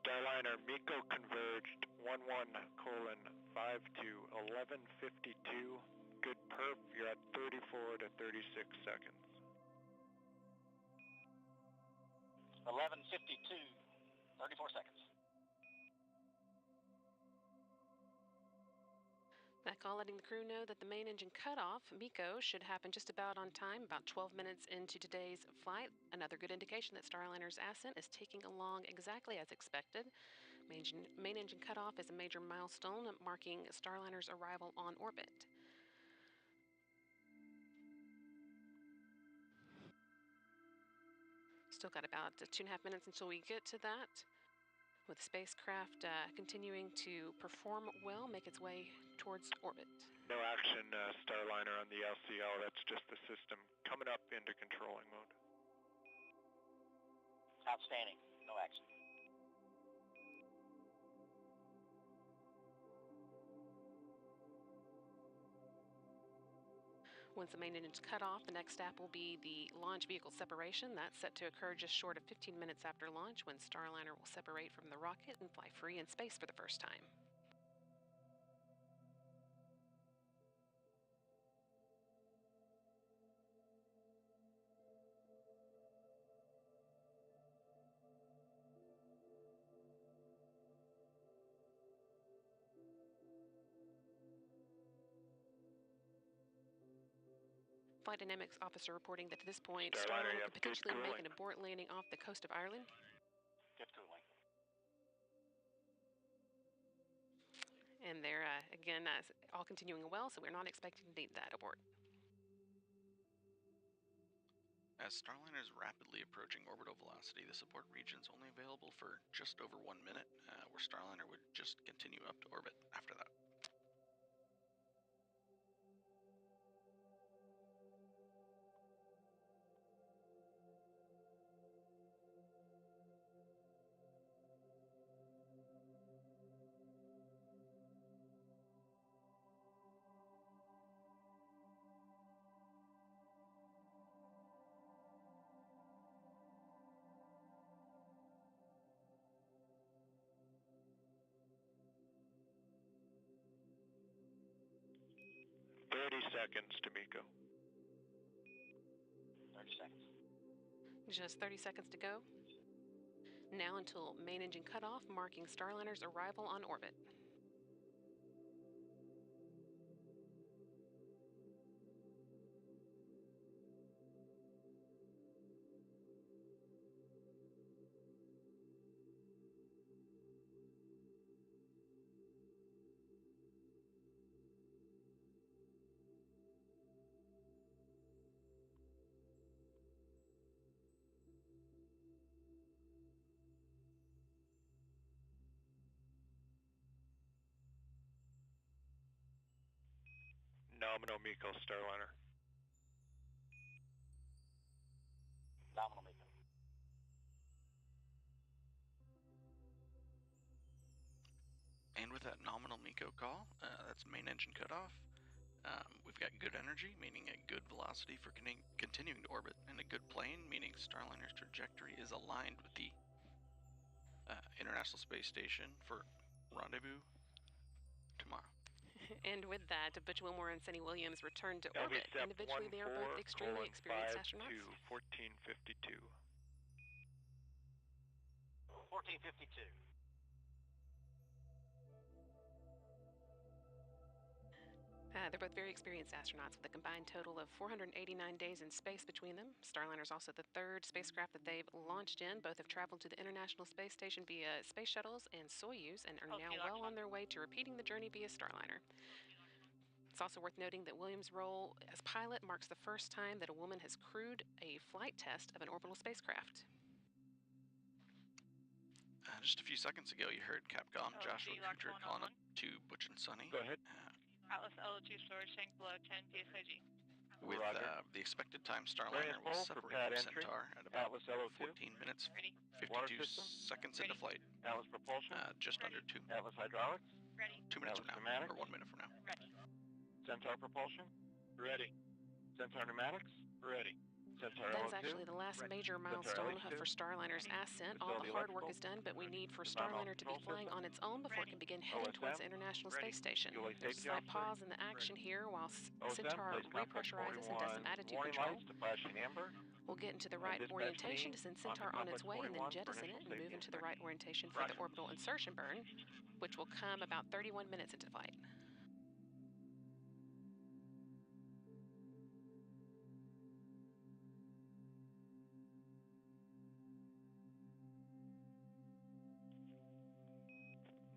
Starliner MECO converged 11:52. Good perf. You're at 34 to 36 seconds. 11:52. 34 seconds. That call letting the crew know that the main engine cutoff, MECO, should happen just about on time, about 12 minutes into today's flight. Another good indication that Starliner's ascent is taking along exactly as expected. Main engine cutoff is a major milestone marking Starliner's arrival on orbit. Still got about 2.5 minutes until we get to that, with the spacecraft continuing to perform well, make its way towards orbit. No action, Starliner on the LCL. That's just the system coming up into controlling mode. Outstanding. No action. Once the main engine is cut off, the next step will be the launch vehicle separation. That's set to occur just short of 15 minutes after launch, when Starliner will separate from the rocket and fly free in space for the first time. Flight Dynamics officer reporting that at this point, Starliner could potentially make an abort landing off the coast of Ireland. Get cooling. And they're, again, all continuing well, so we're not expecting to need that abort. As Starliner is rapidly approaching orbital velocity, the support region is only available for just over 1 minute, where Starliner would just continue up to orbit after that. Seconds to Miko. 30 seconds. Just 30 seconds to go. Now until main engine cutoff, marking Starliner's arrival on orbit. Nominal Miko Starliner. Nominal Miko. And with that nominal Miko call, that's main engine cutoff. We've got good energy, meaning a good velocity for continuing to orbit, and a good plane, meaning Starliner's trajectory is aligned with the International Space Station for rendezvous tomorrow. And with that, Butch Wilmore and Sunny Williams return to orbit. Individually, they are both extremely experienced astronauts. 1452. 1452. They're both very experienced astronauts with a combined total of 489 days in space between them. Starliner is also the third spacecraft that they've launched in. Both have traveled to the International Space Station via space shuttles and Soyuz and are now well on their way to repeating the journey via Starliner. It's also worth noting that Williams' role as pilot marks the first time that a woman has crewed a flight test of an orbital spacecraft. Just a few seconds ago, you heard Capcom Joshua Kucher calling up to Butch and Sunny. Go ahead. Atlas LO2 storage tank below 10 PSIG. With the expected time, Starliner will separate from Centaur at about Atlas LO2. 14 minutes, Ready. 52 seconds into flight. Atlas propulsion. Just under 2. Atlas hydraulics. Ready. 2 minutes Atlas from now, pneumatics. or 1 minute from now. Ready. Centaur propulsion. Ready. Centaur pneumatics. Ready. Centaur That is LO2. actually the last major Centaur milestone LH2. for Starliner's ascent. All the Facility hard work electrical. is done, but we need for Environmental Starliner to be control flying system. on its own before it can begin heading towards the OSM. International Ready. Space Station. Fuel There's a safety slight officer. pause in the action here while OSM, Centaur place complex repressurizes and does some 41 attitude warning control. lights to flashing amber. We'll get into the right dispatch orientation me to send onto Centaur on its complex way and then 41 for jettison initial it and move safety into the right orientation for the orbital insertion burn, which will come about 31 minutes into flight.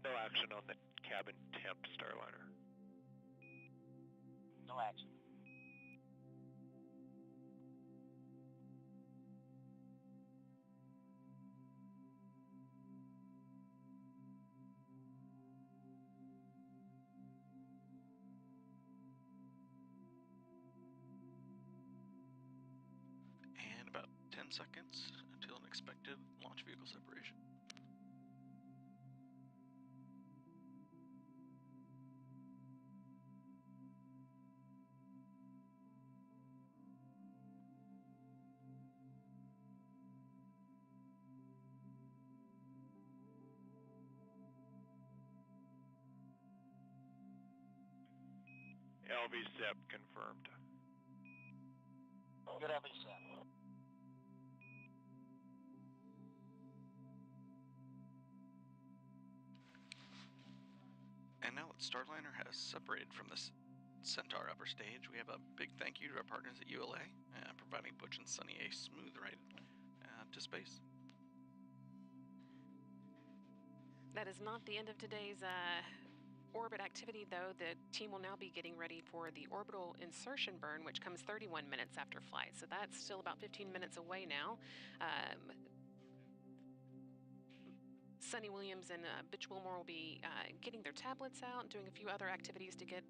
No action on the cabin temp Starliner. No action. And about 10 seconds until an expected launch vehicle separation. LVSEP confirmed. Good LVSEP. And now that Starliner has separated from the Centaur upper stage, we have a big thank you to our partners at ULA, providing Butch and Sunny a smooth ride to space. That is not the end of today's orbit activity, though. The team will now be getting ready for the orbital insertion burn, which comes 31 minutes after flight. So that's still about 15 minutes away now. Sunny Williams and Butch Wilmore will be getting their tablets out and doing a few other activities to get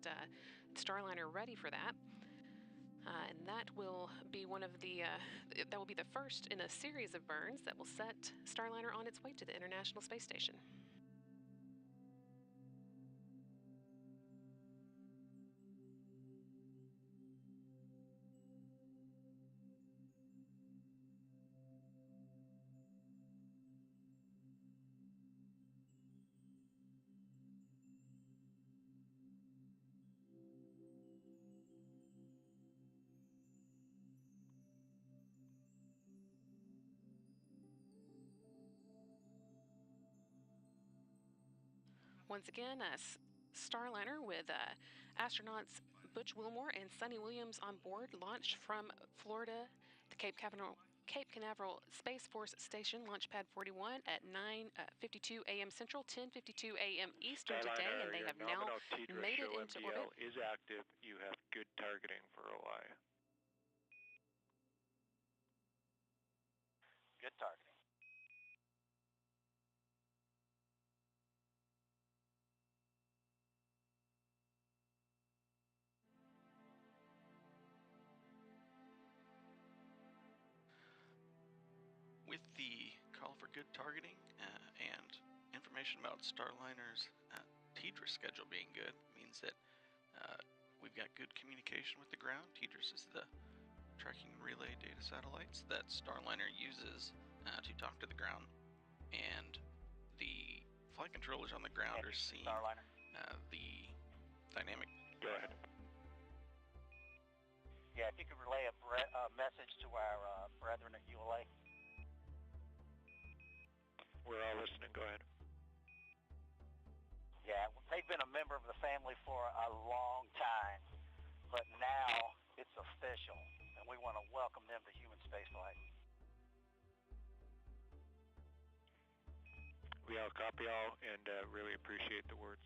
Starliner ready for that. And that will be that will be the first in a series of burns that will set Starliner on its way to the International Space Station. Once again, Starliner with astronauts Butch Wilmore and Sunny Williams on board launched from Florida, the Cape Canaveral Space Force Station, Launch Pad 41 at 9:52 a.m. Central, 10:52 a.m. Eastern today, and they have now made it into orbit. Is active. You have good targeting for OI. Good targeting. With the call for good targeting and information about Starliner's TDRS schedule being good, means that we've got good communication with the ground. TDRS is the tracking relay data satellites that Starliner uses to talk to the ground, and the flight controllers on the ground are seeing the dynamic. Go ahead. Yeah, if you could relay a message to our brethren at ULA. We're all listening. Go ahead. Yeah, they've been a member of the family for a long time, but now it's official, and we want to welcome them to human spaceflight. We all copy all and really appreciate the words.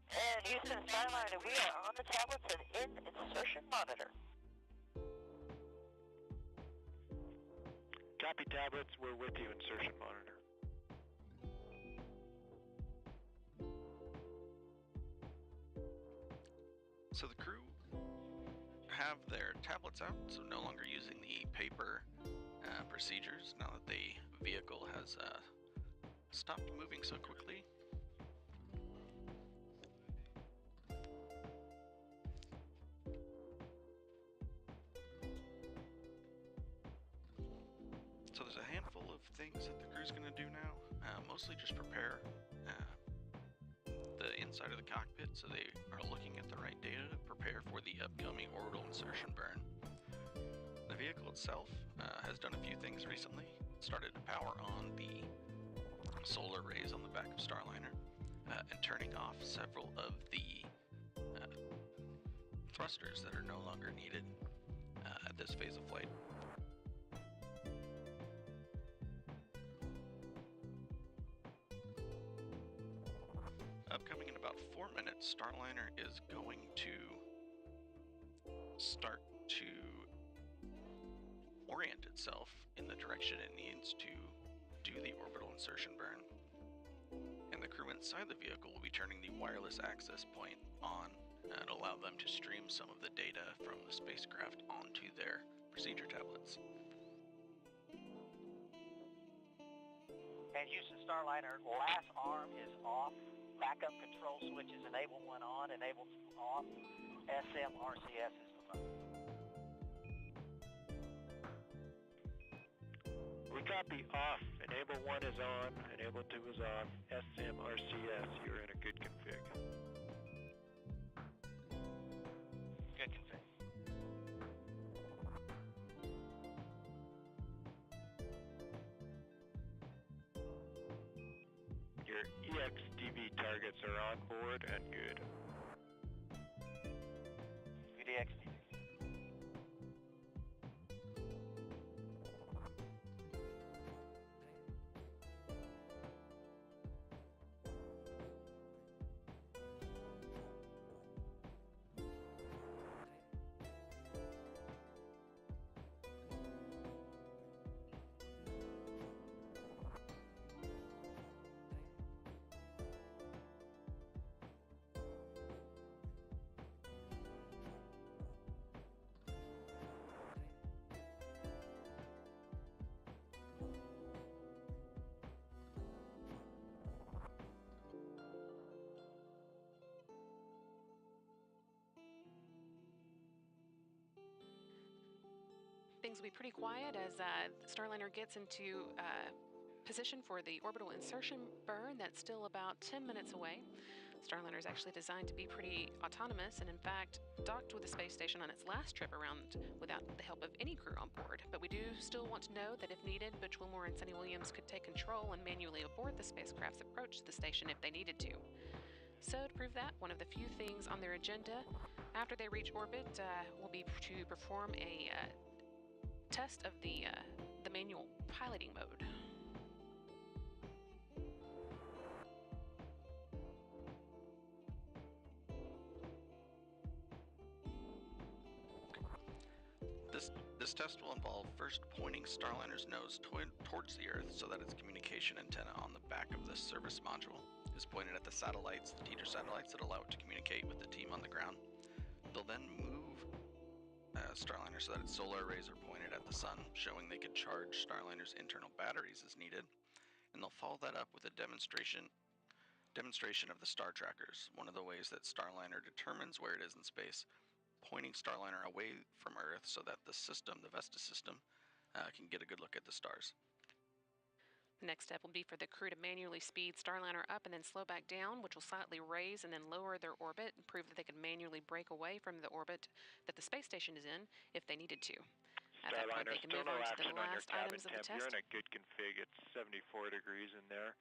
And Houston Starliner, we are on the tablets and in insertion monitor. Copy tablets, we're with you, insertion monitor. So the crew have their tablets out, so no longer using the paper procedures now that the vehicle has stopped moving so quickly. So there's a handful of things that the crew's going to do now, mostly just prepare the inside of the cockpit so they are looking at the right data to prepare for the upcoming orbital insertion burn. The vehicle itself has done a few things recently. It started to power on the solar rays on the back of Starliner and turning off several of the thrusters that are no longer needed at this phase of flight. Upcoming in about 4 minutes, Starliner is going to start to orient itself in the direction it needs to do the orbital insertion burn. And the crew inside the vehicle will be turning the wireless access point on and allow them to stream some of the data from the spacecraft onto their procedure tablets. And Houston Starliner, last arm is off. Backup control switches, enable one on, enable two off. SM RCS is the mode. We copy off Enable 1 is on, Enable 2 is off, SMRCS, you're in a good config. Good config. Your EXDV targets are on board and good. Good EXDV. Things will be pretty quiet as Starliner gets into position for the orbital insertion burn. That's still about 10 minutes away. Starliner is actually designed to be pretty autonomous and in fact docked with the space station on its last trip around without the help of any crew on board. But we do still want to know that if needed, Butch Wilmore and Sunny Williams could take control and manually abort the spacecraft's approach to the station if they needed to. So to prove that, one of the few things on their agenda after they reach orbit will be to perform a test of the manual piloting mode. This test will involve first pointing Starliner's nose towards the Earth so that its communication antenna on the back of the service module is pointed at the satellites, the teeter satellites that allow it to communicate with the team on the ground. They'll then move Starliner so that its solar arrays are pointed at the sun, showing they can charge Starliner's internal batteries as needed. And they'll follow that up with a demonstration of the star trackers, one of the ways that Starliner determines where it is in space, pointing Starliner away from Earth so that the system, the Vistas system, can get a good look at the stars. The next step will be for the crew to manually speed Starliner up and then slow back down, which will slightly raise and then lower their orbit and prove that they can manually break away from the orbit that the space station is in if they needed to. At that point, they can move on to the last items of the test. You're in a good config. It's 74 degrees in there.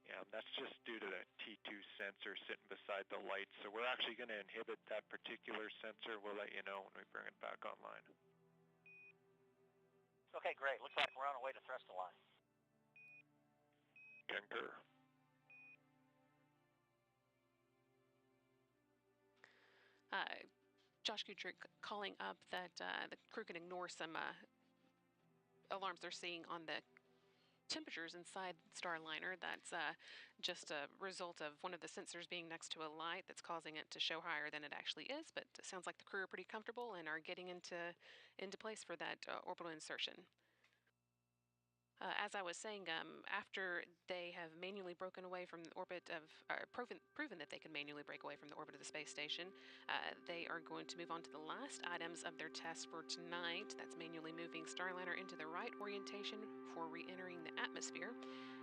Yeah, that's just due to the T2 sensor sitting beside the lights. So we're actually going to inhibit that particular sensor. We'll let you know when we bring it back online. Okay, great. Looks like we're on our way to thrust align. Concur. Josh Gutrick calling up that the crew can ignore some alarms they're seeing on the temperatures inside Starliner. That's just a result of one of the sensors being next to a light that's causing it to show higher than it actually is, but it sounds like the crew are pretty comfortable and are getting into place for that orbital insertion. As I was saying, after they have manually broken away from the orbit of, proven that they can manually break away from the orbit of the space station, they are going to move on to the last items of their test for tonight. That's manually moving Starliner into the right orientation for re-entering the atmosphere,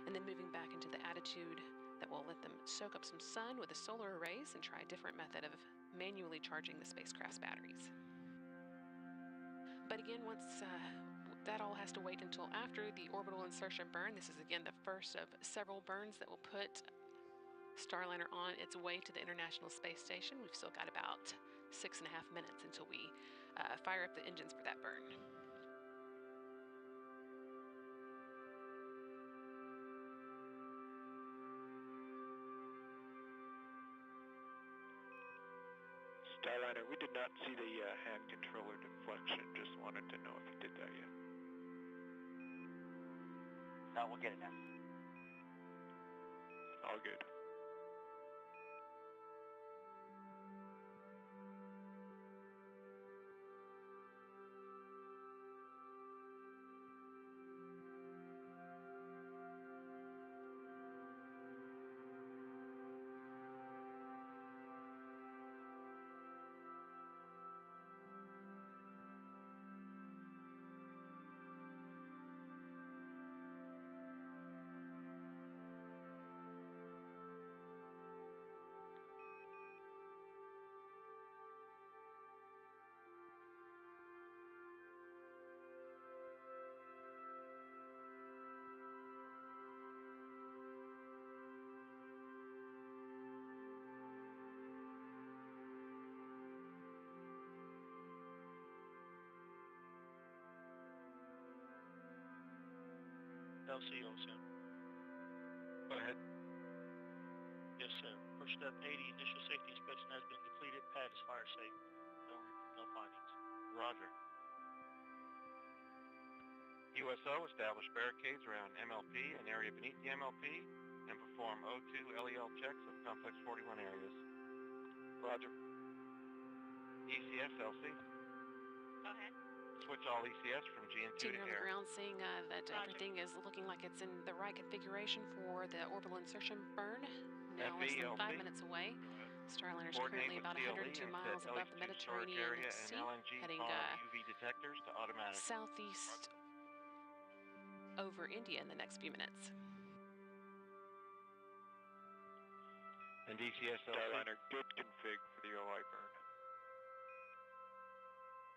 and then moving back into the attitude that will let them soak up some sun with the solar arrays and try a different method of manually charging the spacecraft's batteries. But again, once that all has to wait until after the orbital insertion burn. This is again the first of several burns that will put Starliner on its way to the International Space Station. We've still got about 6.5 minutes until we fire up the engines for that burn. Starliner, we did not see the hand controller deflection. Just wanted to know if you did that yet. No, we'll get it now. All good. LC on sim. Go ahead. Yes, sir. For step 80, initial safety inspection has been completed. Pad is fire safe. No findings. Roger. USO, establish barricades around MLP and area beneath the MLP and perform O2 LEL checks of complex 41 areas. Roger. ECS LC. Go ahead. Switch all ECS from GN2 Team to here on the air. ground seeing that everything is looking like it's in the right configuration for the orbital insertion burn. Now less than 5 minutes away. Starliner's currently about 102 miles above the Mediterranean Sea, heading UV detectors to automatic. southeast over India in the next few minutes. And DCS Starliner, good config for the OI burn.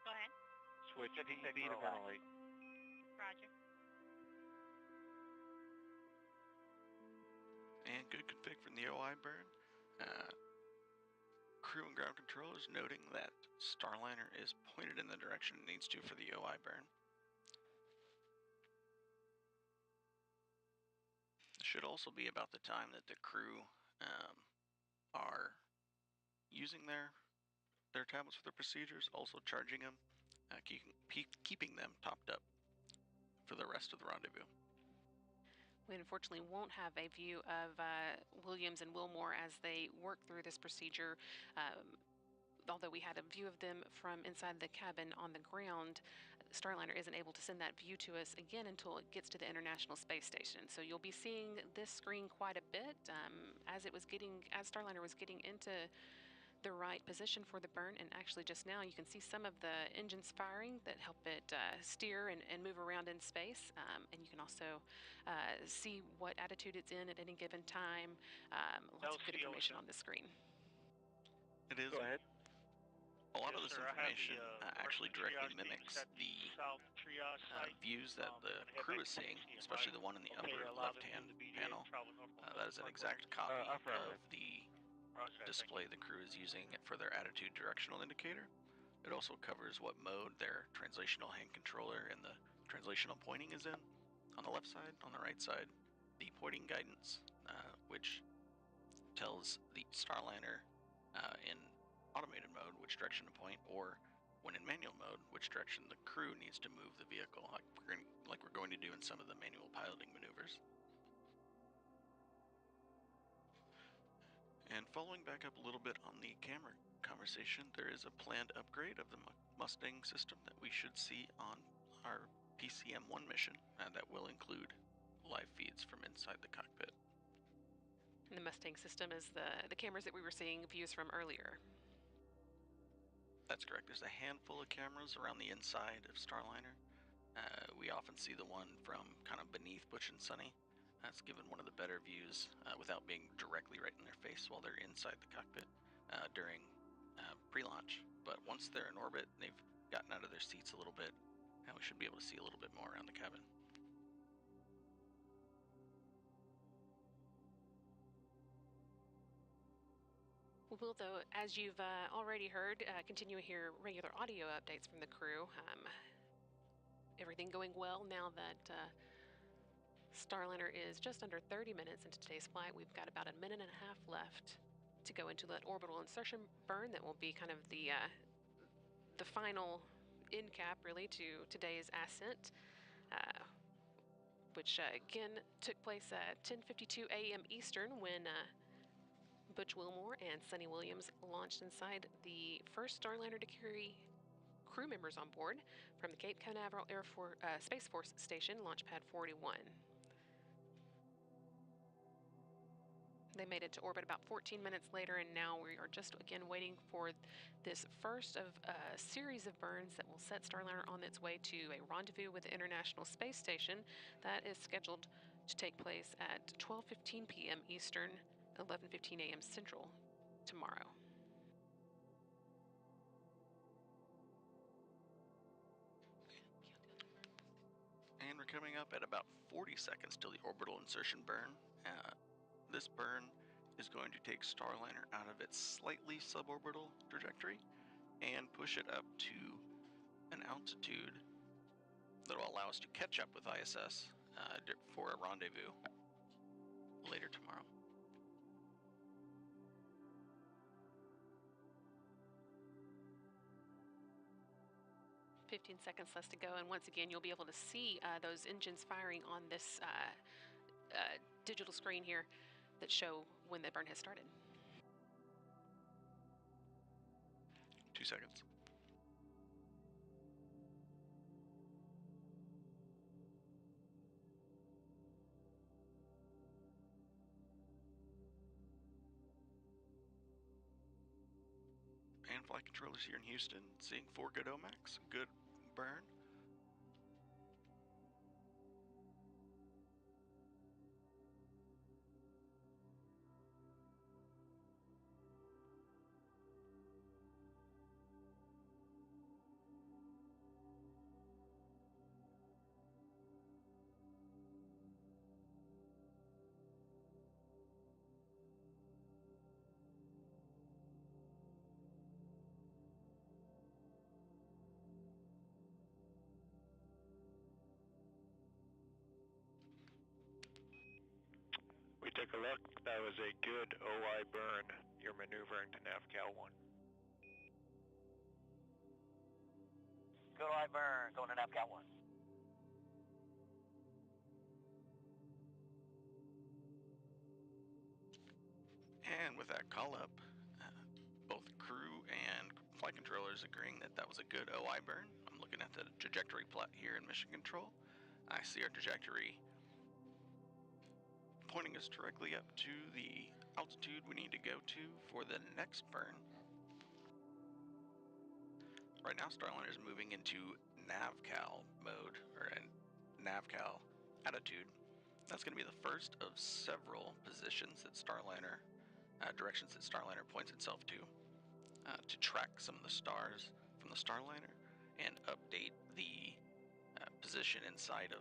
Go ahead. Switch PB to ventilate. Roger. And good config from the OI burn. Crew and ground control is noting that Starliner is pointed in the direction it needs to for the OI burn. It should also be about the time that the crew are using their tablets for their procedures, also charging them, keeping them topped up for the rest of the rendezvous. We unfortunately won't have a view of Williams and Wilmore as they work through this procedure. Although we had a view of them from inside the cabin on the ground, Starliner isn't able to send that view to us again until it gets to the International Space Station. So you'll be seeing this screen quite a bit as Starliner was getting into the right position for the burn, and actually just now you can see some of the engines firing that help it steer and move around in space, and you can also see what attitude it's in at any given time. Lots of good information on the screen. It is. Go ahead. A lot of this information actually directly mimics the views that the crew is seeing, especially the one in the upper left-hand panel. That is an exact copy of the display the crew is using for their attitude directional indicator. It also covers what mode their translational hand controller and the translational pointing is in. On the left side, on the right side, the pointing guidance, which tells the Starliner in automated mode which direction to point, or when in manual mode, which direction the crew needs to move the vehicle, like we're going to do in some of the manual piloting maneuvers. And following back up a little bit on the camera conversation, there is a planned upgrade of the Mustang system that we should see on our PCM-1 mission that will include live feeds from inside the cockpit. And the Mustang system is the cameras that we were seeing views from earlier. That's correct. There's a handful of cameras around the inside of Starliner. We often see the one from kind of beneath Butch and Sunny. That's given one of the better views without being directly right in their face while they're inside the cockpit during pre-launch. But once they're in orbit, they've gotten out of their seats a little bit, and we should be able to see a little bit more around the cabin. We will, though, as you've already heard, continue to hear regular audio updates from the crew. Everything going well now that Starliner is just under 30 minutes into today's flight. We've got about a minute and a half left to go into that orbital insertion burn that will be kind of the final end cap, really, to today's ascent, which again took place at 10:52 a.m. Eastern when Butch Wilmore and Sunny Williams launched inside the first Starliner to carry crew members on board from the Cape Canaveral Space Force Station, Launch Pad 41. They made it to orbit about 14 minutes later, and now we are just again waiting for this first of a series of burns that will set Starliner on its way to a rendezvous with the International Space Station that is scheduled to take place at 12:15 p.m. Eastern, 11:15 a.m. Central tomorrow. And we're coming up at about 40 seconds till the orbital insertion burn. This burn is going to take Starliner out of its slightly suborbital trajectory and push it up to an altitude that will allow us to catch up with ISS for a rendezvous later tomorrow. 15 seconds left to go, and once again, you'll be able to see those engines firing on this digital screen here that show when the burn has started. 2 seconds. And flight controllers here in Houston, seeing 4 good OMACs, good burn. We took a look. That was a good OI burn. You're maneuvering to NavCal 1. Good OI burn, going to NavCal 1. And with that call up, both crew and flight controllers agreeing that that was a good OI burn. I'm looking at the trajectory plot here in Mission Control. I see our trajectory pointing us directly up to the altitude we need to go to for the next burn. Right now, Starliner is moving into NavCal mode, or NavCal attitude. That's going to be the first of several positions that Starliner, directions that Starliner points itself to track some of the stars from the Starliner and update the position inside of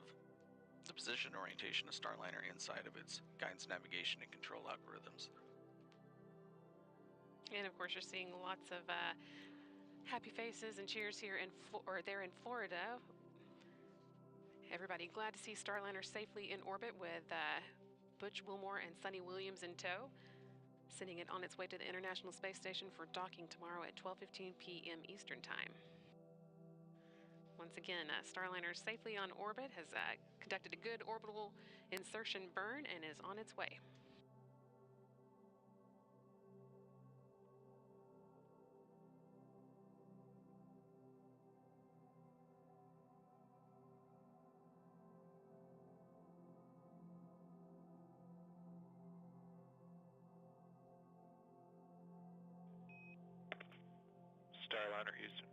the position orientation of Starliner inside of its guidance, navigation, and control algorithms. And of course, you're seeing lots of happy faces and cheers here in Florida. Everybody glad to see Starliner safely in orbit with Butch Wilmore and Sunny Williams in tow, sending it on its way to the International Space Station for docking tomorrow at 12:15 p.m. Eastern Time. Once again, Starliner safely on orbit, has conducted a good orbital insertion burn, and is on its way. Starliner Houston.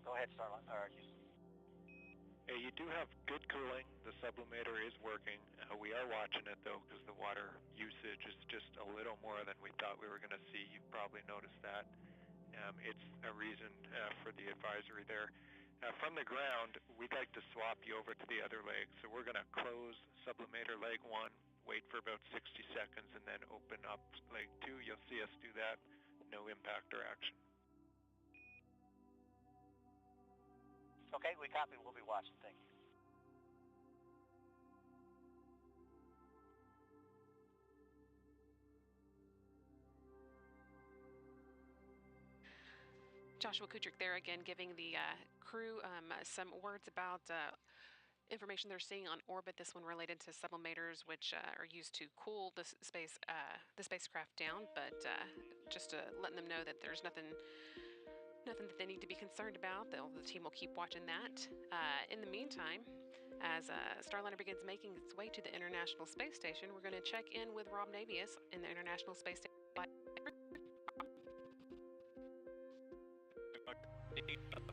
Go ahead, Starliner Houston. Hey, you do have good cooling. The sublimator is working. We are watching it though, because the water usage is just a little more than we thought we were going to see. You've probably noticed that. It's a reason for the advisory there. From the ground, we'd like to swap you over to the other leg. So we're going to close sublimator leg 1, wait for about 60 seconds, and then open up leg 2. You'll see us do that. No impact or action. Okay, we copy. We'll be watching. Thank you. Joshua Kutrick there again, giving the crew some words about information they're seeing on orbit. This one related to sublimators, which are used to cool the spacecraft down, but just letting them know that there's nothing that they need to be concerned about. The team will keep watching that. In the meantime, as Starliner begins making its way to the International Space Station, we're going to check in with Rob Navius in the International Space Station.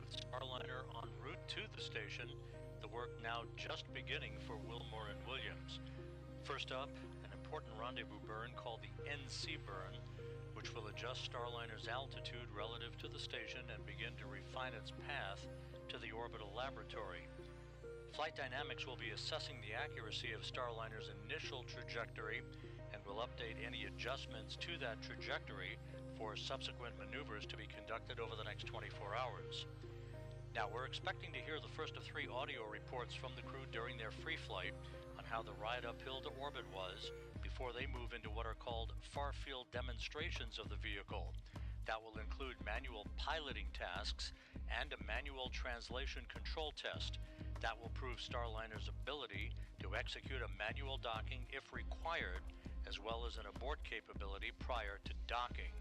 Starliner en route to the station, the work now just beginning for Wilmore and Williams. First up, an important rendezvous burn called the NC burn, which will adjust Starliner's altitude relative to the station and begin to refine its path to the orbital laboratory. Flight Dynamics will be assessing the accuracy of Starliner's initial trajectory and will update any adjustments to that trajectory for subsequent maneuvers to be conducted over the next 24 hours. Now, we're expecting to hear the first of 3 audio reports from the crew during their free flight on how the ride uphill to orbit was before they move into what are called far-field demonstrations of the vehicle. That will include manual piloting tasks and a manual translation control test. That will prove Starliner's ability to execute a manual docking if required, as well as an abort capability prior to docking.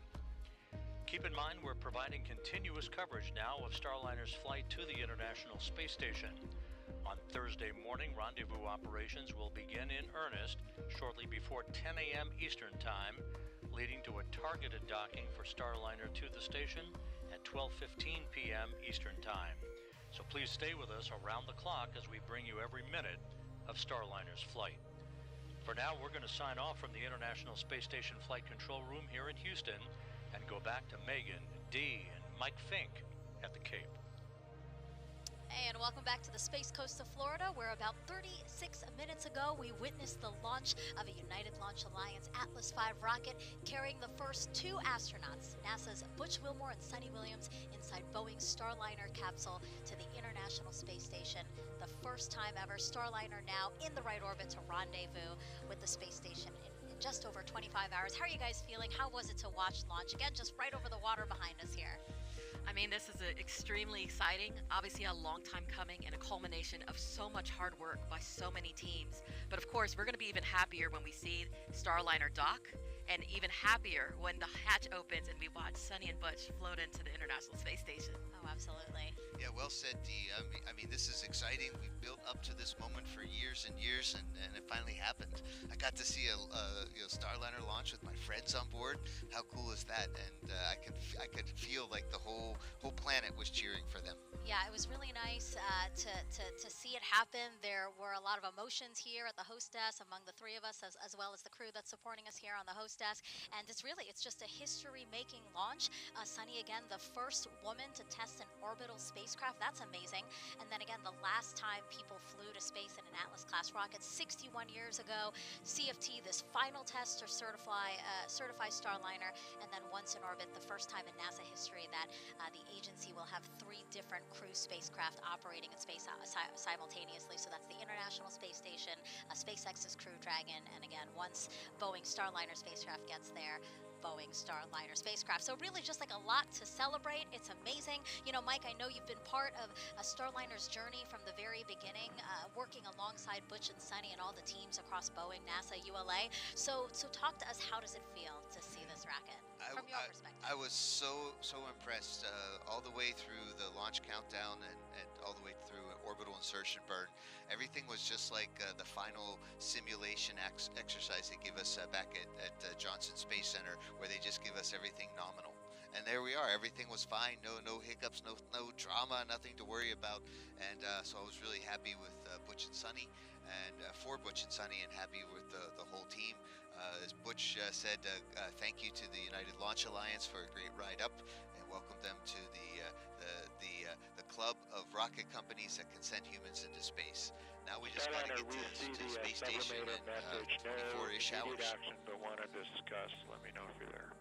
Keep in mind we're providing continuous coverage now of Starliner's flight to the International Space Station. On Thursday morning, rendezvous operations will begin in earnest shortly before 10 a.m. Eastern Time, leading to a targeted docking for Starliner to the station at 12:15 p.m. Eastern Time. So please stay with us around the clock as we bring you every minute of Starliner's flight. For now, we're going to sign off from the International Space Station Flight Control Room here in Houston and go back to Megan, Dee, and Mike Fink at the Cape. Hey, and welcome back to the Space Coast of Florida, where about 36 minutes ago we witnessed the launch of a United Launch Alliance Atlas V rocket carrying the first 2 astronauts, NASA's Butch Wilmore and Sunny Williams, inside Boeing's Starliner capsule to the International Space Station. The first time ever, Starliner now in the right orbit to rendezvous with the space station in just over 25 hours. How are you guys feeling? How was it to watch launch? Again, just right over the water behind us here. I mean, this is extremely exciting, obviously a long time coming and a culmination of so much hard work by so many teams. But of course, we're going to be even happier when we see Starliner dock, and even happier when the hatch opens and we watch Sunny and Butch float into the International Space Station. Oh, absolutely. Yeah, well said, Dee. I mean, this is exciting. We've built up to this moment for years and years, and it finally happened. I got to see a Starliner launch with my friends on board. How cool is that? And I could feel like the whole planet was cheering for them. Yeah, it was really nice to see it happen. There were a lot of emotions here at the host desk among the 3 of us, as well as the crew that's supporting us here on the host desk. And it's just a history-making launch. Sunny, again, the first woman to test an orbital spacecraft. That's amazing. And then again, the last time people flew to space in an Atlas-class rocket, 61 years ago. CFT, this final test to certify Starliner. And then once in orbit, the first time in NASA history that the agency will have 3 different crew spacecraft operating in space simultaneously. So that's the International Space Station, SpaceX's Crew Dragon, and again, once Boeing Starliner spacecraft gets there, Boeing Starliner spacecraft. So really just like a lot to celebrate. It's amazing. You know, Mike, I know you've been part of Starliner's journey from the very beginning, working alongside Butch and Sunny and all the teams across Boeing, NASA, ULA. So talk to us, how does it feel to see this rocket from your perspective? I was so impressed all the way through the launch countdown and all the way through orbital insertion burn. Everything was just like the final simulation exercise they give us back at Johnson Space Center, where they just give us everything nominal. And there we are. Everything was fine. No hiccups, no drama, nothing to worry about. And so I was really happy with Butch and Sunny, and for Butch and Sunny, and happy with the whole team. As Butch said, thank you to the United Launch Alliance for a great ride up, and welcome them to the club of rocket companies that can send humans into space. Now we just got to get to the space station in 24-ish hours. Action, but want to discuss. Let me know if you're there.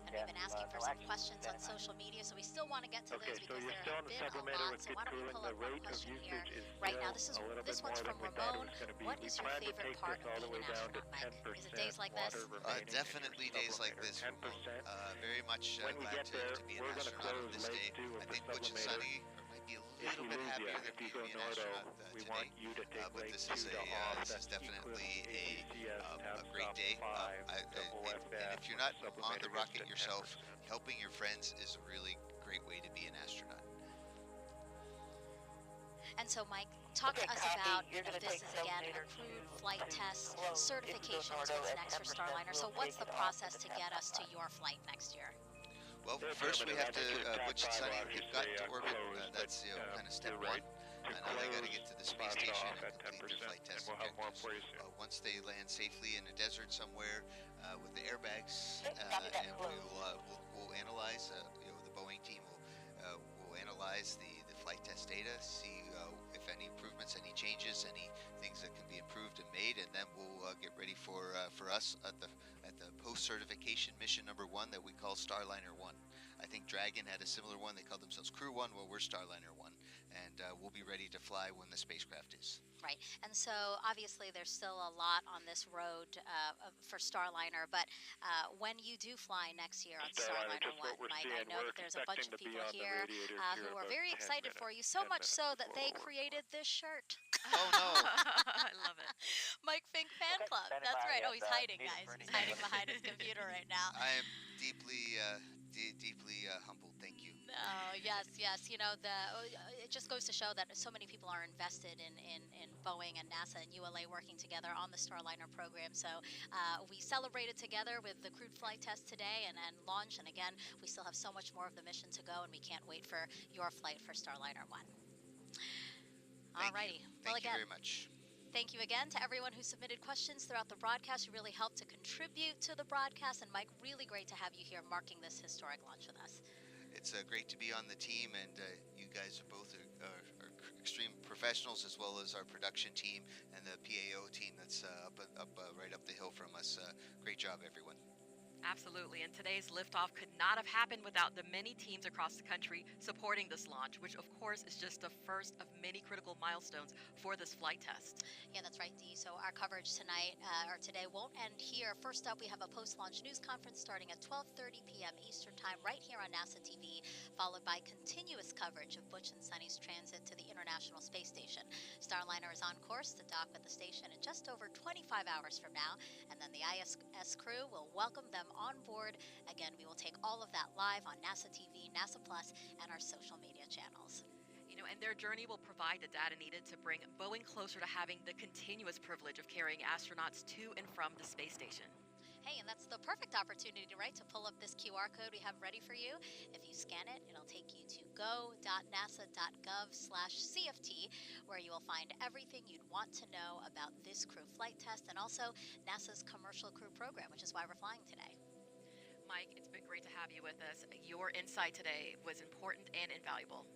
And we've been asking for some questions on social media, so we still want to get to those because there have been a lot. So why don't we pull up one question here right now? This one's from Ramon. What is your favorite part of being an astronaut, Mike? Is it days like this? Definitely days like this, Ramon. Very much glad to be an astronaut on this day. I think Butch and Sunny might be a little bit happier than me to be an astronaut today. But this is definitely a great day. And if you're not on the rocket yourself, helping your friends is a really great way to be an astronaut. And so, Mike, talk to us about, this is again a crewed flight test certification is what's next for Starliner. So what's the process to get us to your flight next year? Well, first we have to, Butch and Sunny have gotten to orbit. That's kind of step 1. Now they got to get to the space station and complete their flight test objectives. Once they land safely in a desert somewhere with the airbags, and we'll analyze. The Boeing team will analyze the flight test data, see if any improvements, any changes, any things that can be improved and made, and then we'll get ready for us at the post-certification mission number 1 that we call Starliner 1. I think Dragon had a similar one. They called themselves Crew One. Well, we're Starliner One, and we'll be ready to fly when the spacecraft is. Right. And so obviously there's still a lot on this road for Starliner, but when you do fly next year on Starliner 1, Mike, I know that there's a bunch of people here who are very excited for you, so much so that they created this shirt. Oh, no. I love it. Mike Fink Fan Club. That's right. Oh, he's hiding, guys. He's hiding behind his computer right now. I am deeply, deeply humbled. Thank you. Oh, yes, yes. You know, it just goes to show that so many people are invested in Boeing and NASA and ULA working together on the Starliner program. So we celebrated together with the crewed flight test today and launch. And again, we still have so much more of the mission to go, and we can't wait for your flight for Starliner 1. Alrighty. Thank you very much. Thank you again to everyone who submitted questions throughout the broadcast. You really helped to contribute to the broadcast. And Mike, really great to have you here marking this historic launch with us. It's great to be on the team, and you guys are both are extreme professionals, as well as our production team and the PAO team that's right up the hill from us. Great job, everyone. Absolutely, and today's liftoff could not have happened without the many teams across the country supporting this launch, which of course is just the first of many critical milestones for this flight test. Yeah, that's right, Dee. So our coverage tonight, or today, won't end here. First up, we have a post-launch news conference starting at 12:30 p.m. Eastern Time right here on NASA TV, followed by continuous coverage of Butch and Sunny's transit to the International Space Station. Starliner is on course to dock at the station in just over 25 hours from now, and then the ISS crew will welcome them on board. Again, we will take all of that live on NASA TV, NASA Plus, and our social media channels. You know, and their journey will provide the data needed to bring Boeing closer to having the continuous privilege of carrying astronauts to and from the space station. Hey, and that's the perfect opportunity, right, to pull up this QR code we have ready for you. If you scan it, it'll take you to go.nasa.gov/CFT, where you will find everything you'd want to know about this crew flight test and also NASA's commercial crew program, which is why we're flying today. Mike, it's been great to have you with us. Your insight today was important and invaluable.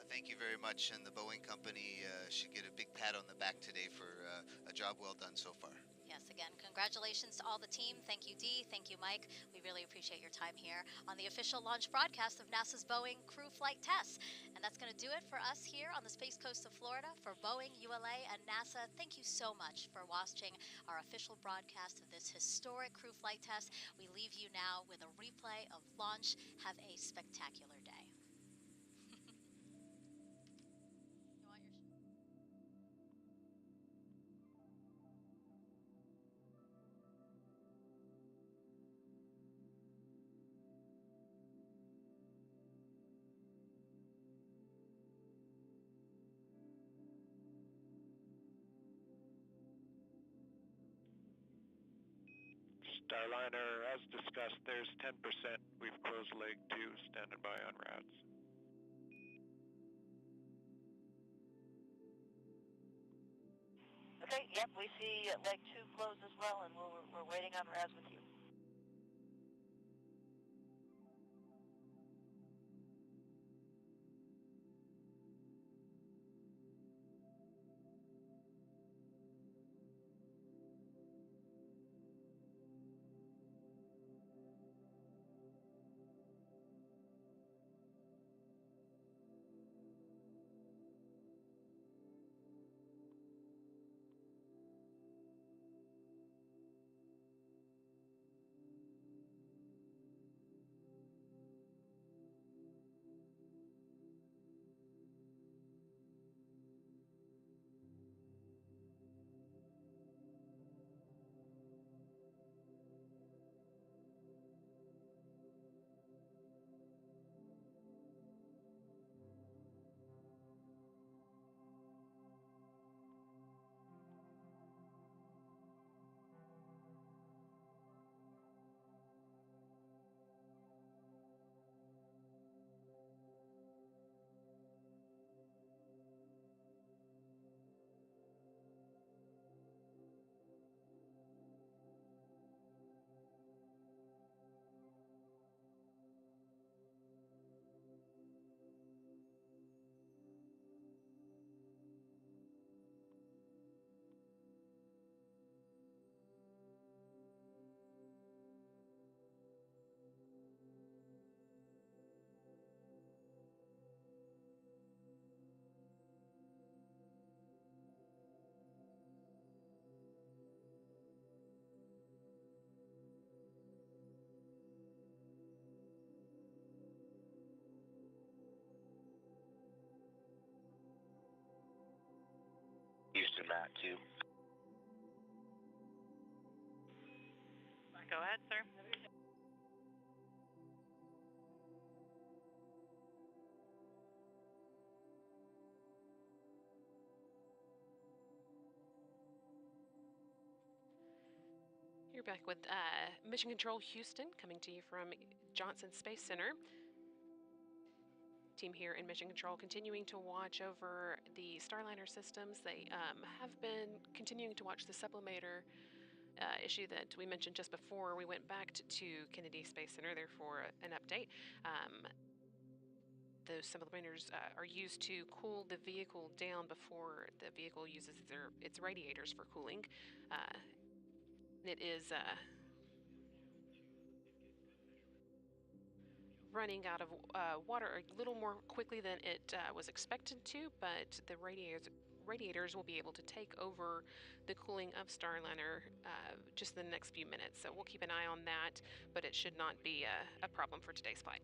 Thank you very much, and the Boeing company should get a big pat on the back today for a job well done so far. Yes, again, congratulations to all the team. Thank you, Dee. Thank you, Mike. We really appreciate your time here on the official launch broadcast of NASA's Boeing crew flight tests. And that's going to do it for us here on the Space Coast of Florida. For Boeing, ULA, and NASA, thank you so much for watching our official broadcast of this historic crew flight test. We leave you now with a replay of launch. Have a spectacular day. Starliner, as discussed, there's 10%. We've closed leg 2, standing by on routes. Okay, yep, we see leg 2 closed as well, and we're waiting on RAS with you. that too. Go ahead, sir. You're back with Mission Control Houston, coming to you from Johnson Space Center. Team here in Mission Control continuing to watch over the Starliner systems. They have been continuing to watch the sublimator issue that we mentioned just before we went back to Kennedy Space Center there for an update. Those sublimators are used to cool the vehicle down before the vehicle uses its radiators for cooling. It is running out of water a little more quickly than it was expected to, but the radiators will be able to take over the cooling of Starliner just in the next few minutes. So we'll keep an eye on that, but it should not be a problem for today's flight.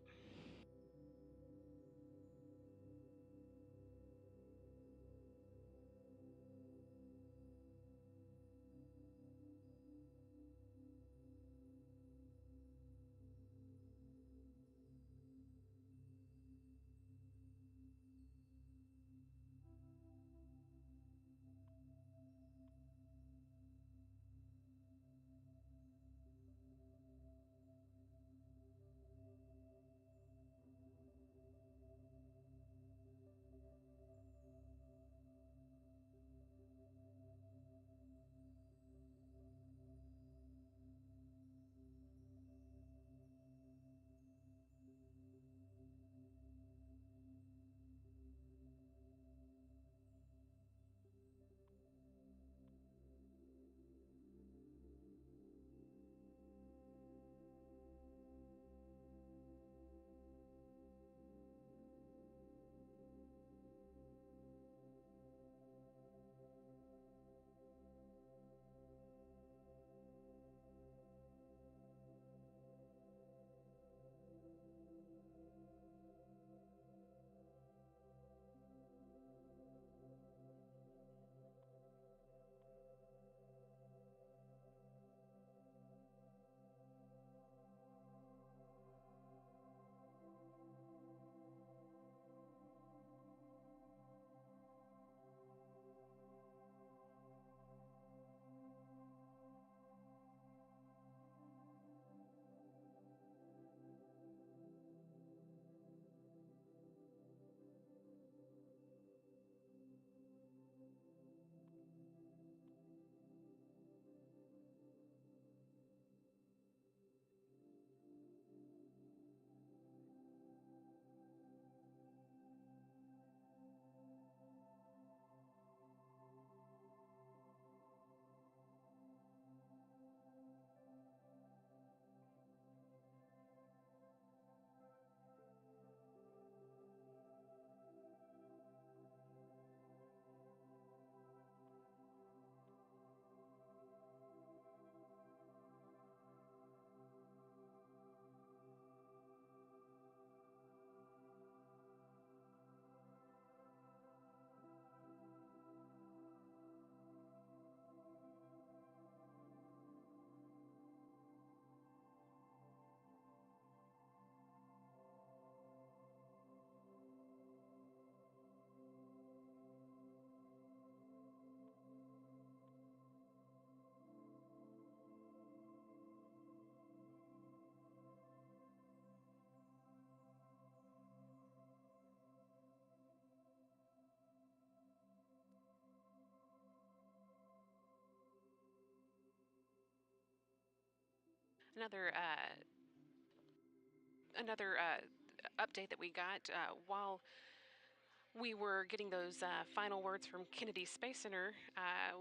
Another update that we got while we were getting those final words from Kennedy Space Center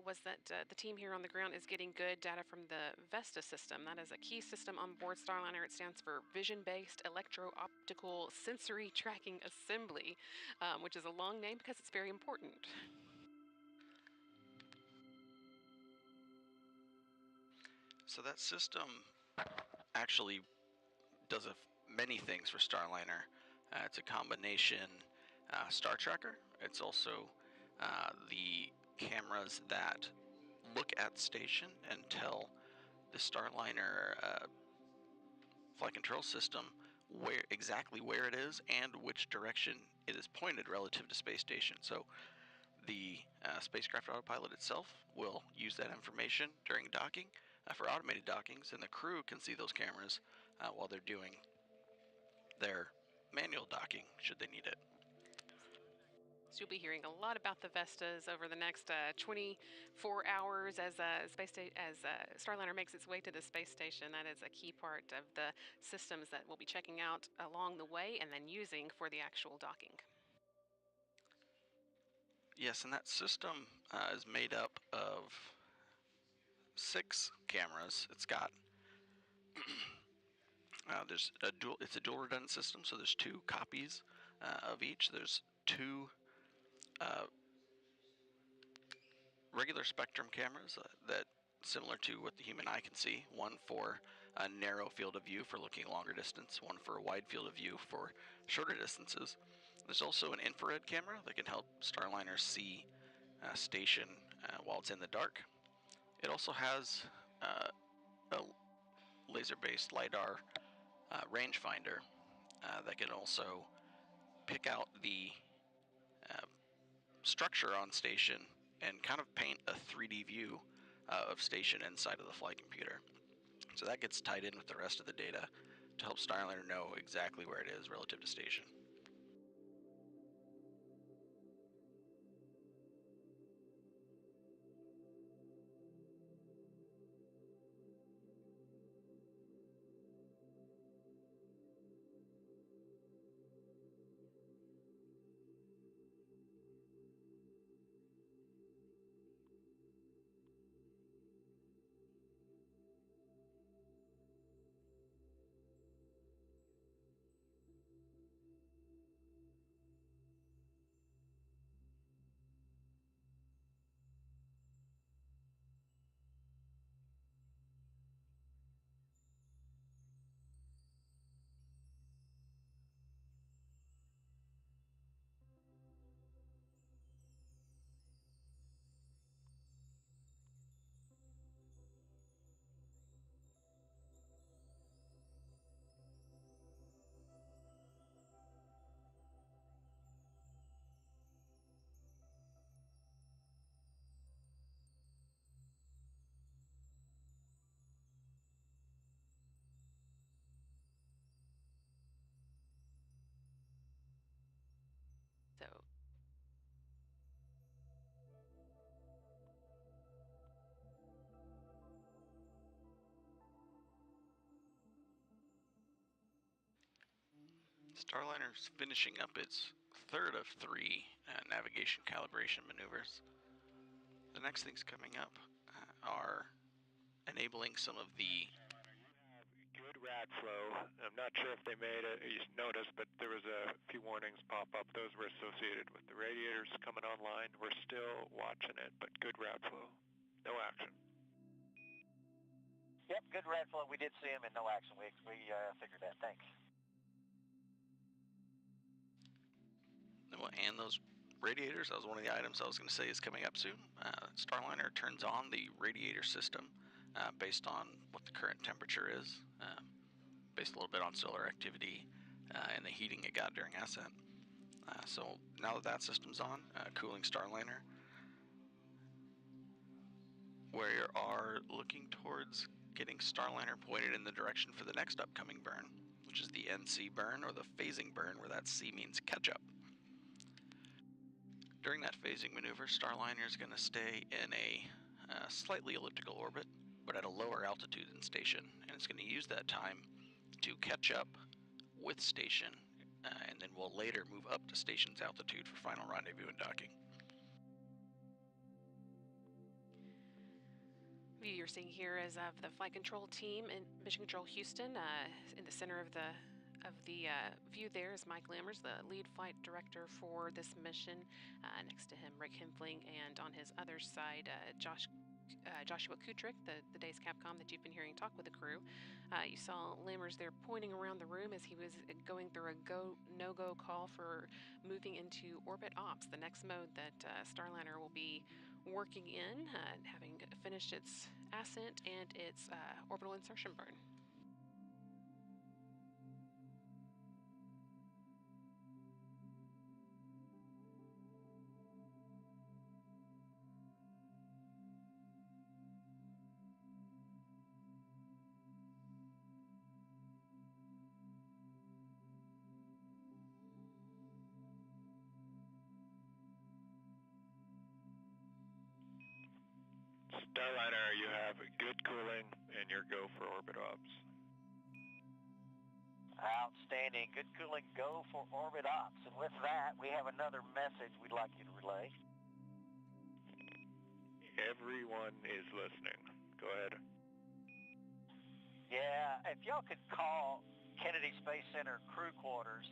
was that the team here on the ground is getting good data from the Vistas system. That is a key system on board Starliner. It stands for Vision-Based Electro-Optical Sensory Tracking Assembly, which is a long name because it's very important. So that system actually does many things for Starliner. It's a combination star tracker. It's also the cameras that look at station and tell the Starliner flight control system exactly where it is and which direction it is pointed relative to space station. So the spacecraft autopilot itself will use that information during docking for automated dockings, and the crew can see those cameras while they're doing their manual docking should they need it. So you'll be hearing a lot about the Vistas over the next 24 hours as Starliner makes its way to the space station. That is a key part of the systems that we'll be checking out along the way and then using for the actual docking. Yes, and that system is made up of 6 cameras. It's got it's a dual redundant system, so there's 2 copies of each. There's 2 regular spectrum cameras that similar to what the human eye can see. One for a narrow field of view for looking longer distance, one for a wide field of view for shorter distances. There's also an infrared camera that can help Starliner see station while it's in the dark. It also has a laser-based LiDAR rangefinder that can also pick out the structure on station and kind of paint a 3D view of station inside of the flight computer. So that gets tied in with the rest of the data to help Starliner know exactly where it is relative to station. So Starliner's finishing up its third of 3 navigation calibration maneuvers. The next things coming up are enabling some of the Good rad flow. I'm not sure if they made it, you noticed, but there was a few warnings pop up. Those were associated with the radiators coming online. We're still watching it, but good rad flow. No action. Yep, good rad flow. We did see him in no action. We figured that. Thanks. And those radiators, that was one of the items I was going to say is coming up soon. Starliner turns on the radiator system based on what the current temperature is, based a little bit on solar activity and the heating it got during ascent. So now that that system's on, cooling Starliner, we are looking towards getting Starliner pointed in the direction for the next upcoming burn, which is the NC burn, or the phasing burn, where that C means catch up. During that phasing maneuver, Starliner is going to stay in a slightly elliptical orbit, but at a lower altitude than station, and it's going to use that time to catch up with station, and then we'll later move up to station's altitude for final rendezvous and docking. View you're seeing here is of the flight control team in Mission Control Houston. In the center of the view there is Mike Lammers, the lead flight director for this mission. Next to him, Rick Hempfling, and on his other side, Joshua Kutrick, the day's Capcom that you've been hearing talk with the crew. You saw Lammers there pointing around the room as he was going through a go-no-go call for moving into orbit ops, the next mode that Starliner will be working in, having finished its ascent and its orbital insertion burn. Starliner, you have good cooling and your go for orbit ops. Outstanding. Good cooling, go for orbit ops. And with that, we have another message we'd like you to relay. Everyone is listening. Go ahead. Yeah, if y'all could call Kennedy Space Center crew quarters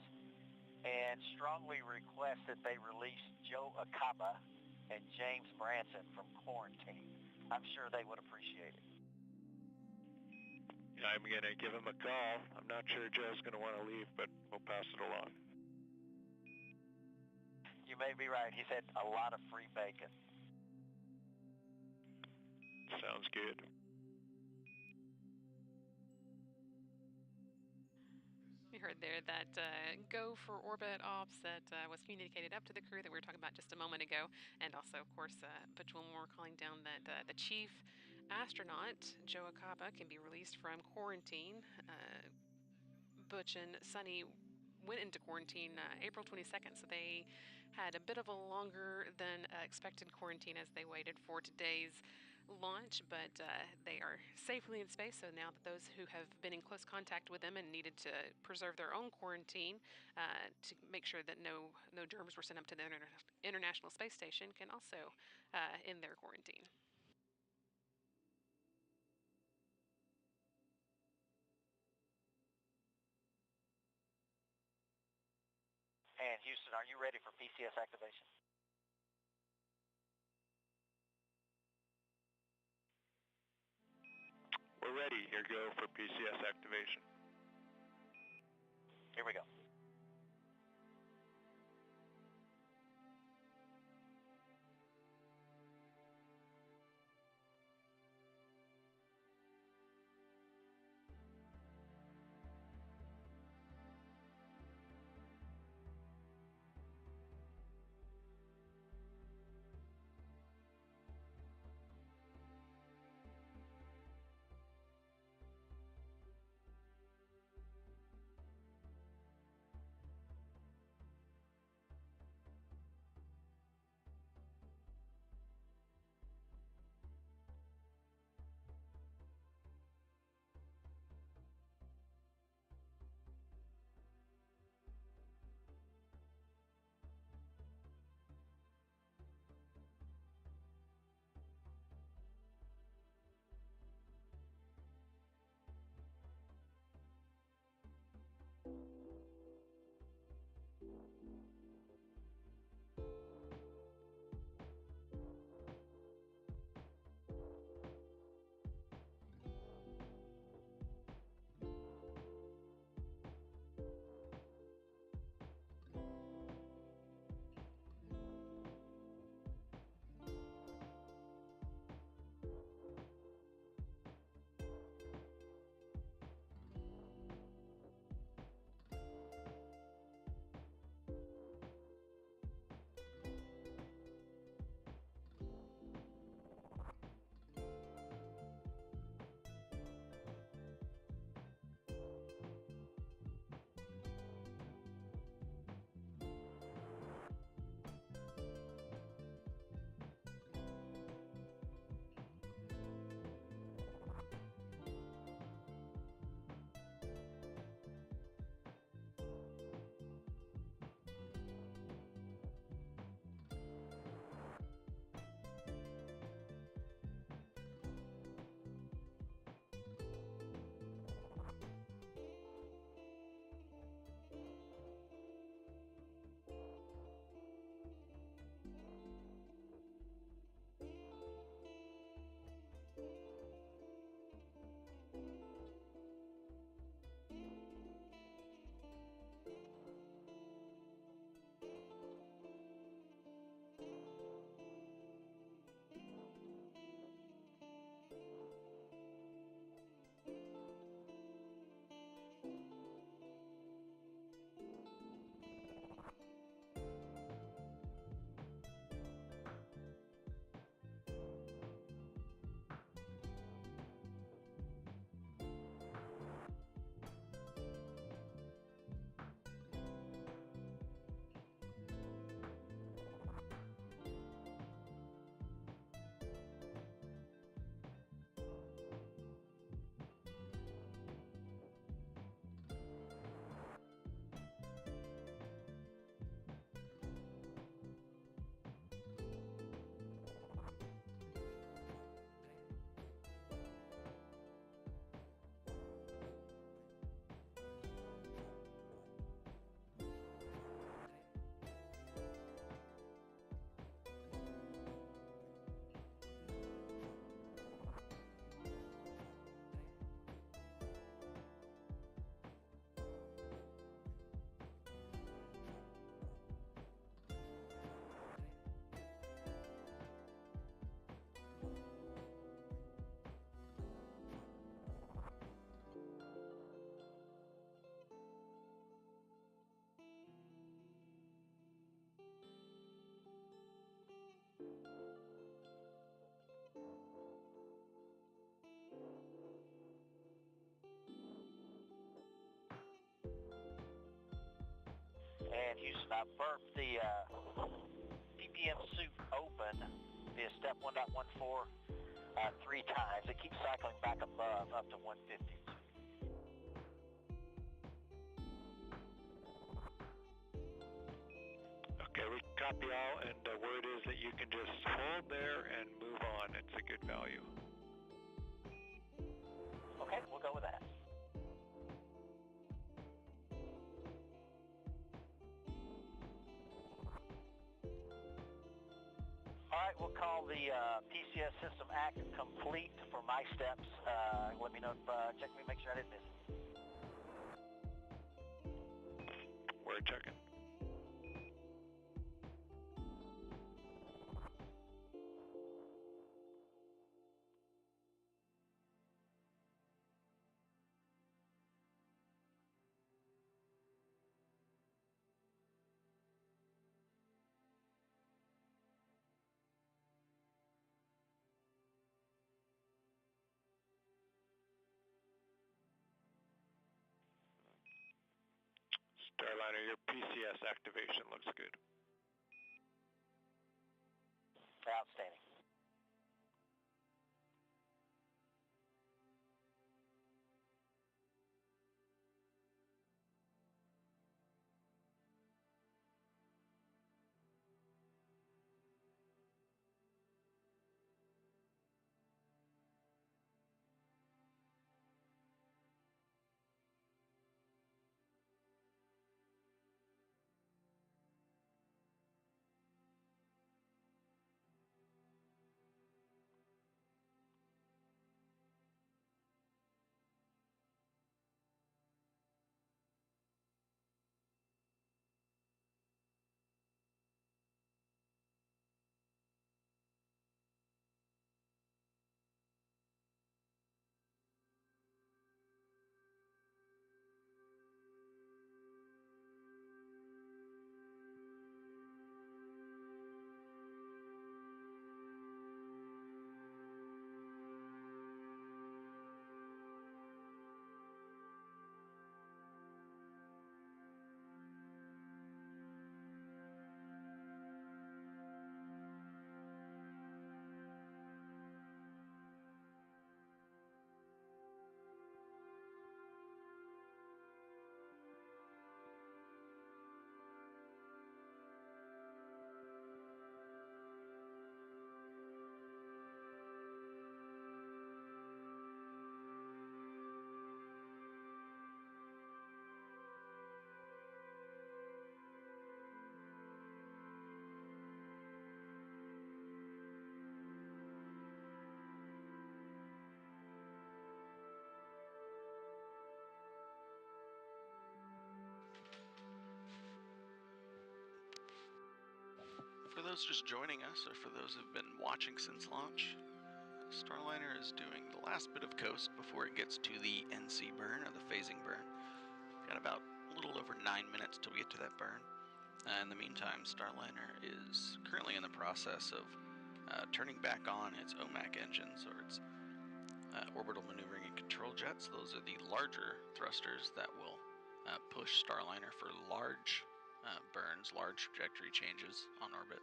and strongly request that they release Joe Acaba and James Branson from quarantine. I'm sure they would appreciate it. I'm going to give him a call. I'm not sure Joe's going to want to leave, but we'll pass it along. You may be right. He said a lot of free bacon. Sounds good. We heard there that go for orbit ops that was communicated up to the crew that we were talking about just a moment ago. And also, of course, Butch Wilmore calling down that the chief astronaut, Joe Acaba, can be released from quarantine. Butch and Sonny went into quarantine April 22nd, so they had a bit of a longer than expected quarantine as they waited for today's launch, but they are safely in space. So now that those who have been in close contact with them and needed to preserve their own quarantine to make sure that no germs were sent up to the International Space Station can also end their quarantine. And Houston, are you ready for PCS activation? We're ready. Here go for PCS activation. Here we go. Now burp the PPM suit open via step 1.14 3 times. It keeps cycling back above up to 150. Okay, we copy all, and the word is that you can just hold there and move on. It's a good value. Okay, we'll go with that. All right, we'll call the PCS system act complete for my steps. Let me know if, check me, make sure I didn't miss it. We're checking. Starliner, your PCS activation looks good. Outstanding. For those just joining us, or for those who've been watching since launch, Starliner is doing the last bit of coast before it gets to the NC burn, or the phasing burn. Got about a little over 9 minutes till we get to that burn. In the meantime, Starliner is currently in the process of turning back on its OMAC engines, or its orbital maneuvering and control jets. Those are the larger thrusters that will push Starliner for large burns, large trajectory changes on orbit.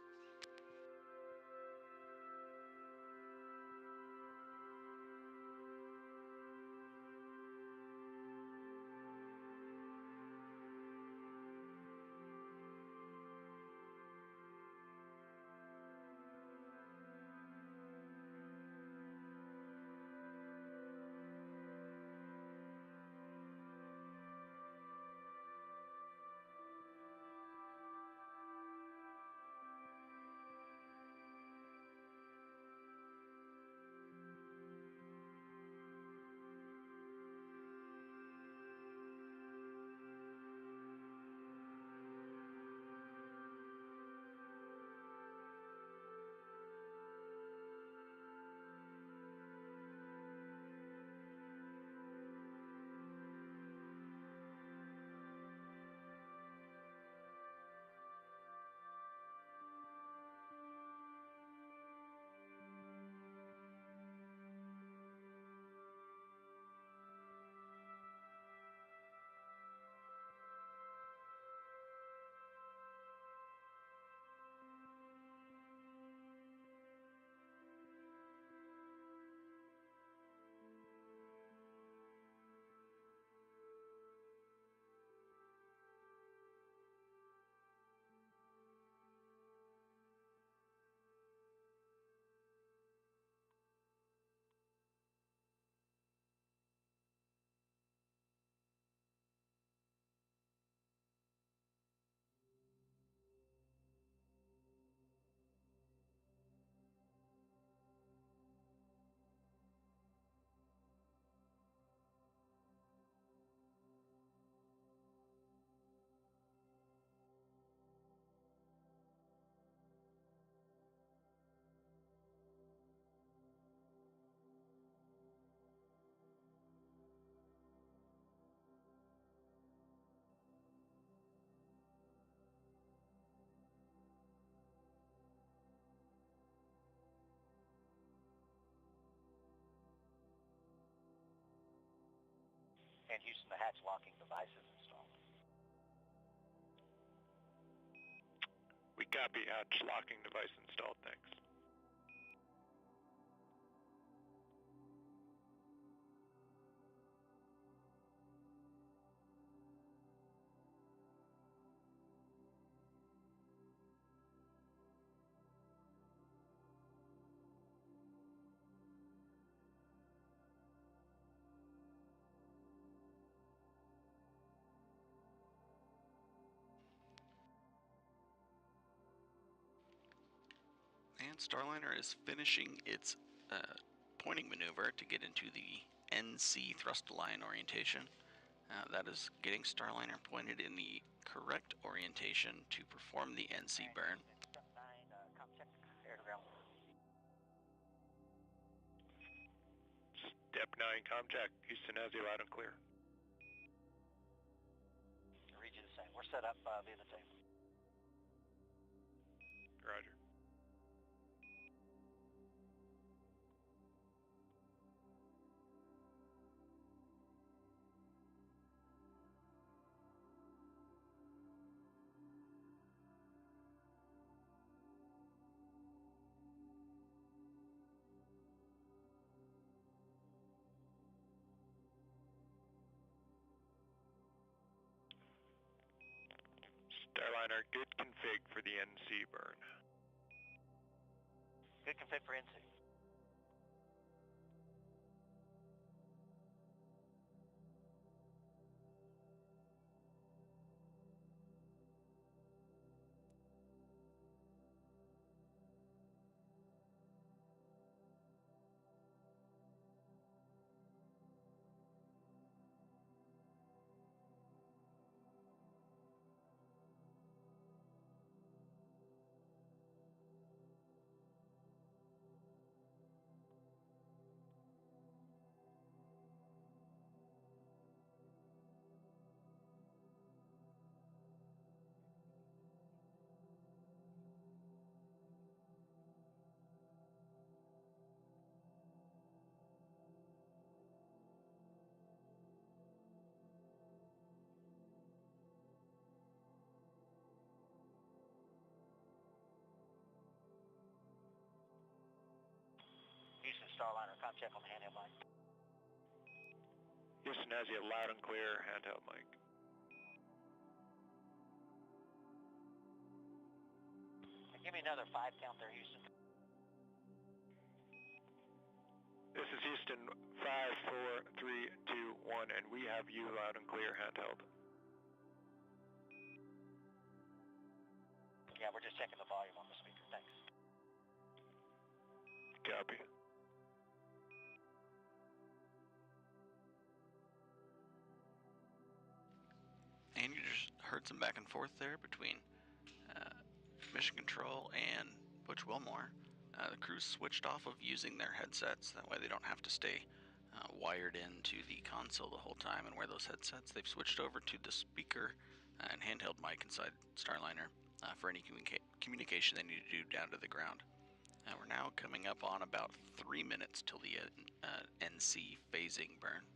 And Houston, the hatch locking device is installed. We copy, hatch locking device installed, thanks. And Starliner is finishing its pointing maneuver to get into the NC thrust line orientation. That is getting Starliner pointed in the correct orientation to perform the NC burn. Step 9, com check, air to ground. Step 9, com check. Houston has you loud and clear. Read you the same. We're set up via the table. Roger. Starliner, good config for the NC burn. Good config for NC. Houston, Starliner, com check on the handheld mic. Houston has you loud and clear, handheld mic. Give me another 5 count there, Houston. This is Houston, 5, 4, 3, 2, 1, and we have you loud and clear, handheld. Yeah, we're just checking the volume on the speaker. Thanks. Copy. And you just heard some back and forth there between Mission Control and Butch Wilmore. The crew switched off of using their headsets. That way they don't have to stay wired into the console the whole time and wear those headsets. They've switched over to the speaker and handheld mic inside Starliner for any communication they need to do down to the ground. We're now coming up on about 3 minutes till the NC phasing burn.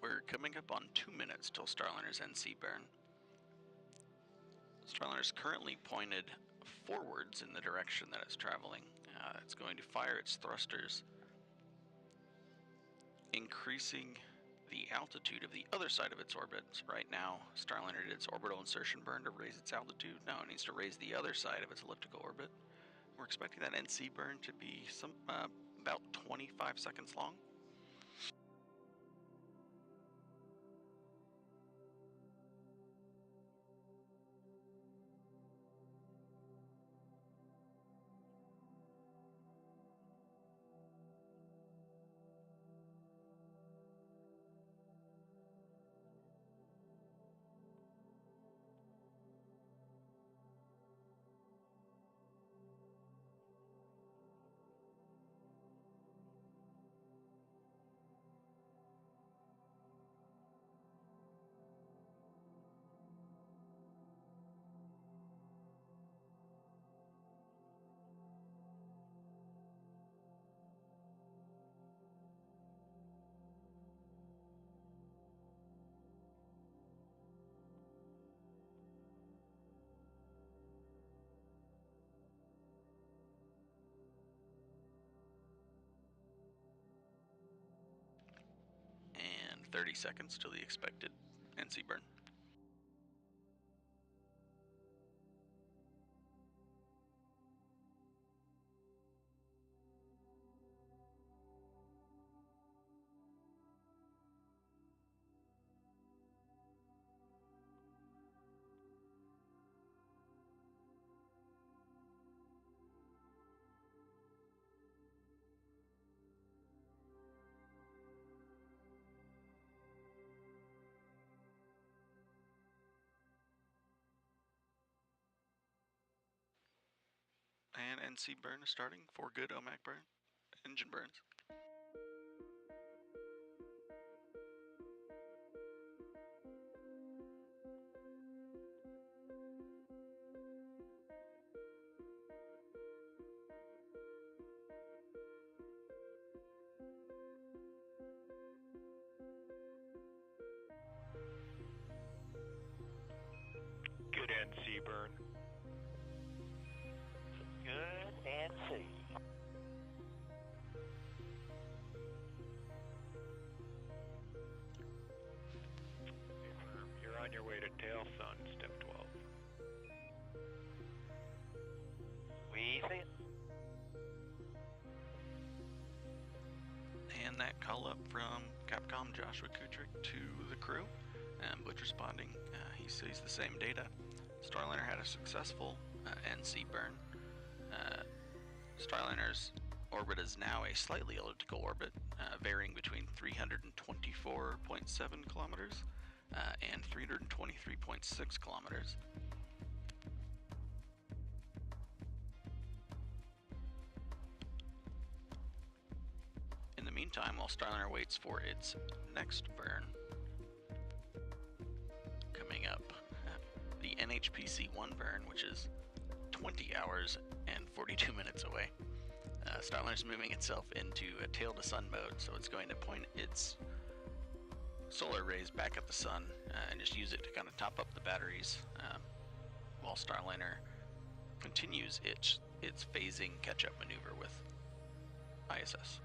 We're coming up on 2 minutes till Starliner's NC burn. Starliner is currently pointed forwards in the direction that it's traveling. It's going to fire its thrusters, increasing the altitude of the other side of its orbit. Right now, Starliner did its orbital insertion burn to raise its altitude. Now it needs to raise the other side of its elliptical orbit. We're expecting that NC burn to be about 25 seconds long. And 30 seconds till the expected NC burn. And NC burn is starting for good OMAC burn, engine burns. Good NC burn. Good NC. You're on your way to tail sun, step 12. We see it. And that call up from Capcom Joshua Kudrick to the crew, and Butch responding, he sees the same data. Starliner had a successful NC burn. Starliner's orbit is now a slightly elliptical orbit, varying between 324.7 kilometers and 323.6 kilometers. In the meantime, while Starliner waits for its next burn, coming up, the NHPC-1 burn, which is 20 hours and 42 minutes away. Starliner's moving itself into a tail to sun mode, so it's going to point its solar rays back at the sun and just use it to kind of top up the batteries while Starliner continues its phasing catch-up maneuver with ISS.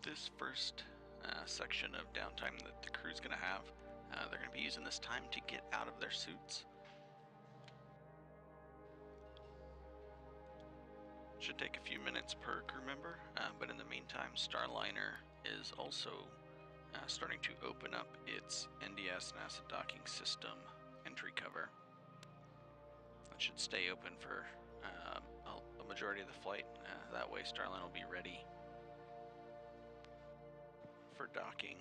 This first section of downtime that the crew's going to have, they're going to be using this time to get out of their suits. Should take a few minutes per crew member, but in the meantime, Starliner is also starting to open up its NDS NASA docking system entry cover. It should stay open for a majority of the flight. That way Starliner will be ready for docking.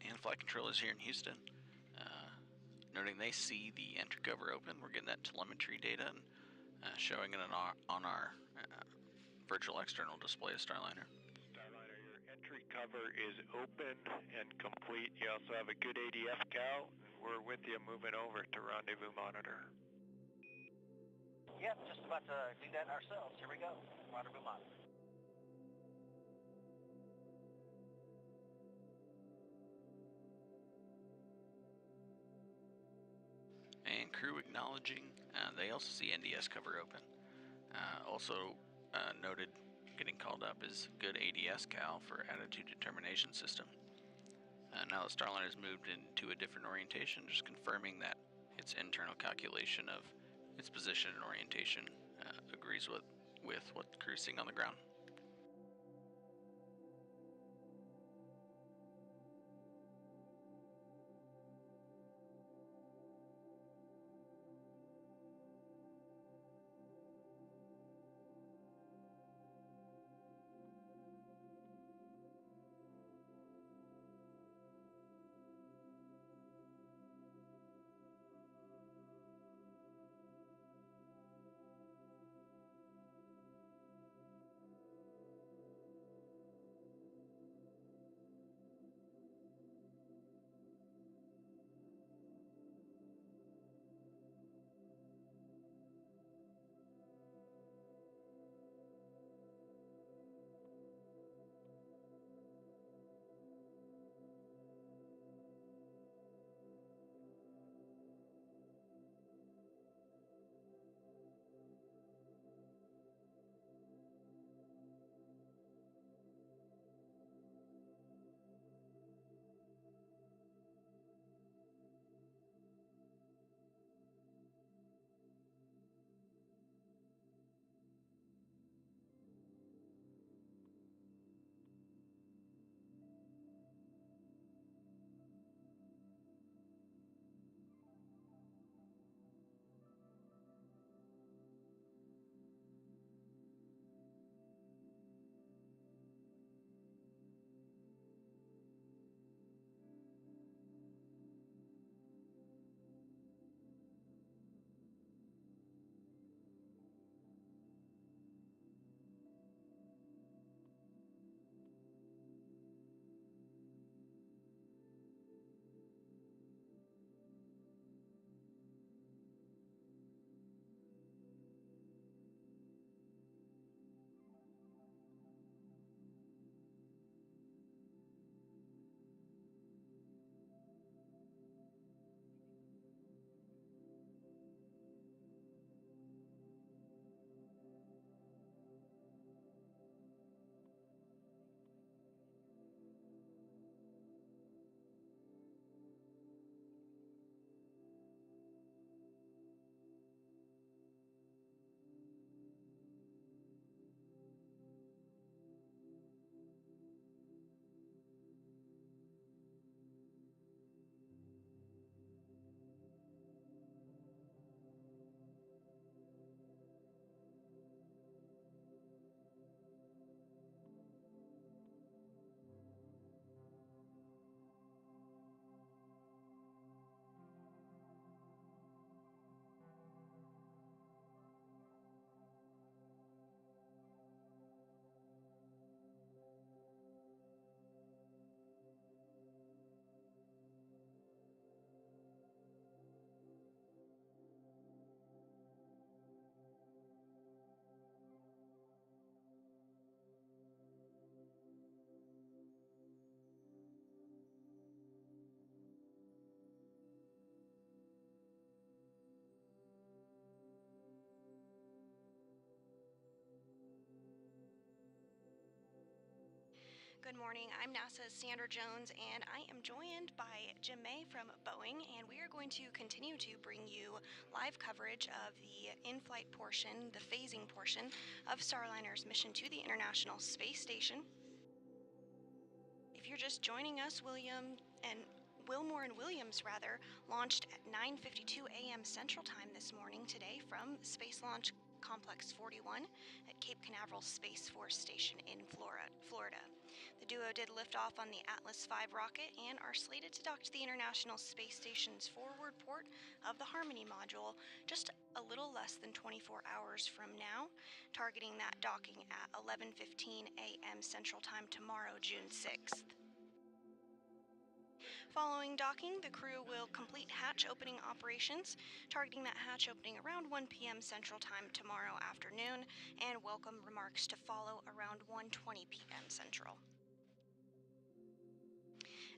And flight control is here in Houston. Noting they see the entry cover open, we're getting that telemetry data and showing it on our virtual external display of Starliner. Starliner, your entry cover is open and complete. You also have a good ADF cal. We're with you moving over to rendezvous monitor. Yep, just about to do that ourselves. Here we go. Rendezvous monitor. And crew acknowledging, they also see NDS cover open. Also noted, getting called up is good ADS cal for attitude determination system. Now that Starliner has moved into a different orientation, just confirming that its internal calculation of its position and orientation agrees with what the crew's seeing on the ground. morning. I'm NASA's Sandra Jones, and I am joined by Jim May from Boeing, and we are going to continue to bring you live coverage of the in-flight portion, the phasing portion of Starliner's mission to the International Space Station. If you're just joining us, Wilmore and Williams launched at 9:52 a.m. Central Time this morning today from Space Launch Complex 41 at Cape Canaveral Space Force Station in Florida. The duo did lift off on the Atlas V rocket and are slated to dock to the International Space Station's forward port of the Harmony module just a little less than 24 hours from now, targeting that docking at 11:15 a.m. Central Time tomorrow, June 6th. Following docking, the crew will complete hatch opening operations, targeting that hatch opening around 1 p.m. Central Time tomorrow afternoon, and welcome remarks to follow around 1:20 p.m. Central.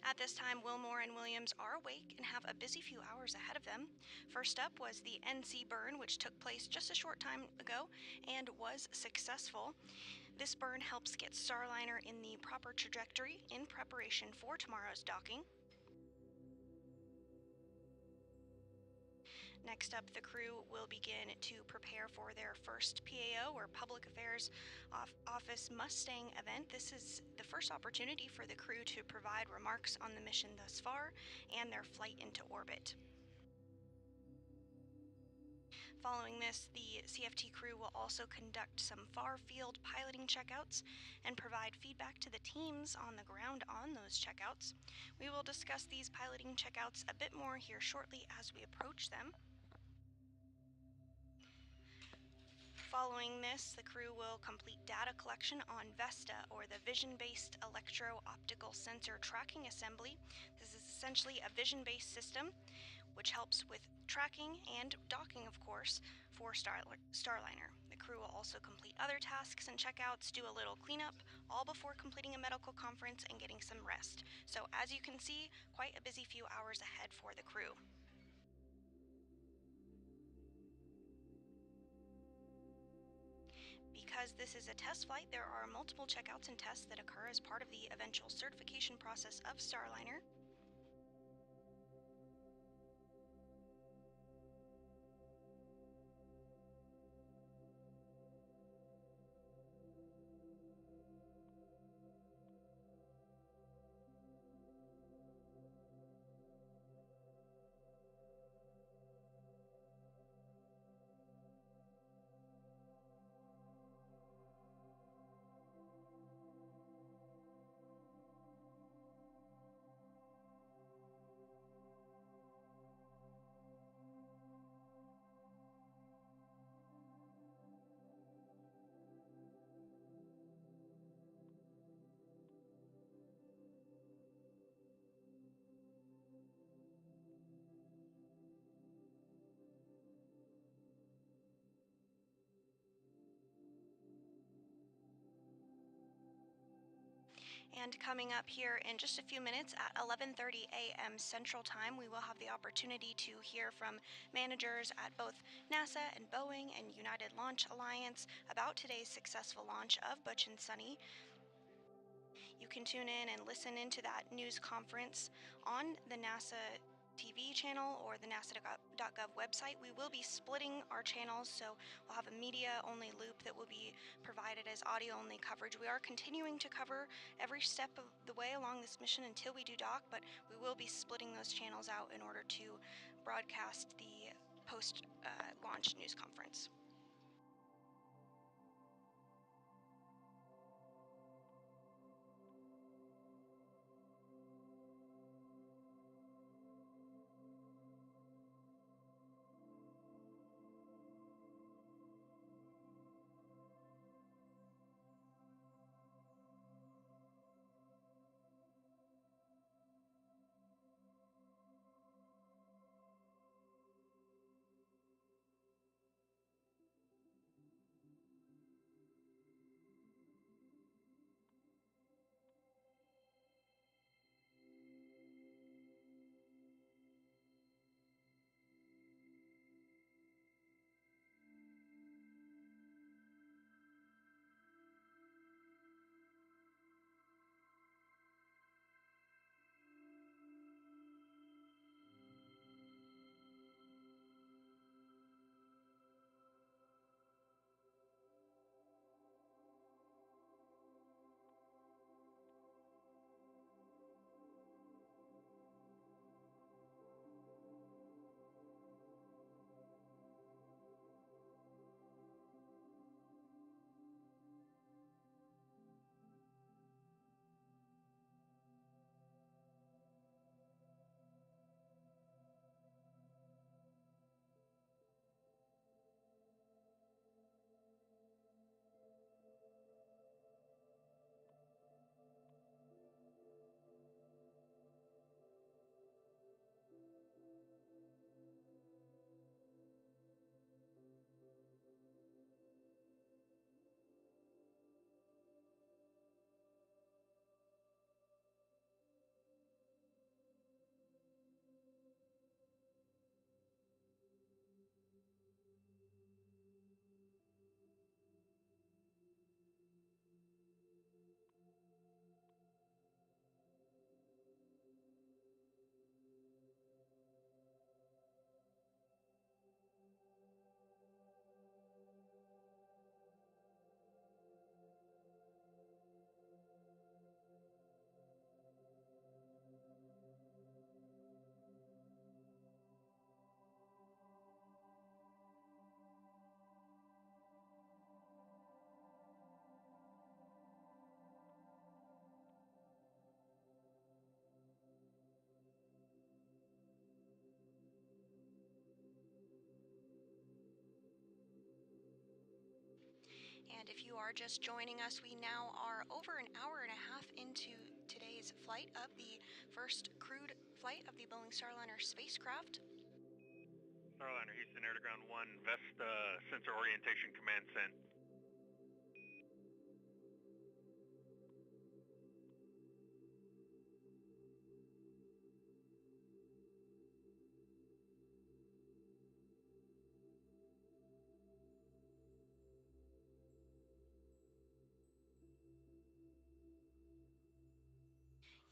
At this time, Wilmore and Williams are awake and have a busy few hours ahead of them. First up was the NC burn, which took place just a short time ago and was successful. This burn helps get Starliner in the proper trajectory in preparation for tomorrow's docking. Next up, the crew will begin to prepare for their first PAO, or Public Affairs Office Mustang event. This is the first opportunity for the crew to provide remarks on the mission thus far and their flight into orbit. Following this, the CFT crew will also conduct some far-field piloting checkouts and provide feedback to the teams on the ground on those checkouts. We will discuss these piloting checkouts a bit more here shortly as we approach them. Following this, the crew will complete data collection on VESTA, or the Vision-Based Electro-Optical Sensor Tracking Assembly. This is essentially a vision-based system which helps with tracking and docking, of course, for Starliner. The crew will also complete other tasks and checkouts, do a little cleanup, all before completing a medical conference and getting some rest. So as you can see, quite a busy few hours ahead for the crew. Because this is a test flight, there are multiple checkouts and tests that occur as part of the eventual certification process of Starliner. And coming up here in just a few minutes at 11:30 a.m. Central Time, we will have the opportunity to hear from managers at both NASA and Boeing and United Launch Alliance about today's successful launch of Butch and Sunny. You can tune in and listen into that news conference on the NASA TV channel or the nasa.gov website. We will be splitting our channels, so we'll have a media-only loop that will be provided as audio-only coverage. We are continuing to cover every step of the way along this mission until we do dock, but we will be splitting those channels out in order to broadcast the post-launch news conference. if you are just joining us, we now are over an hour and a half into today's flight of the first crewed flight of the Boeing Starliner spacecraft. Starliner Houston, Air to Ground 1, Vesta Sensor Orientation Command sent.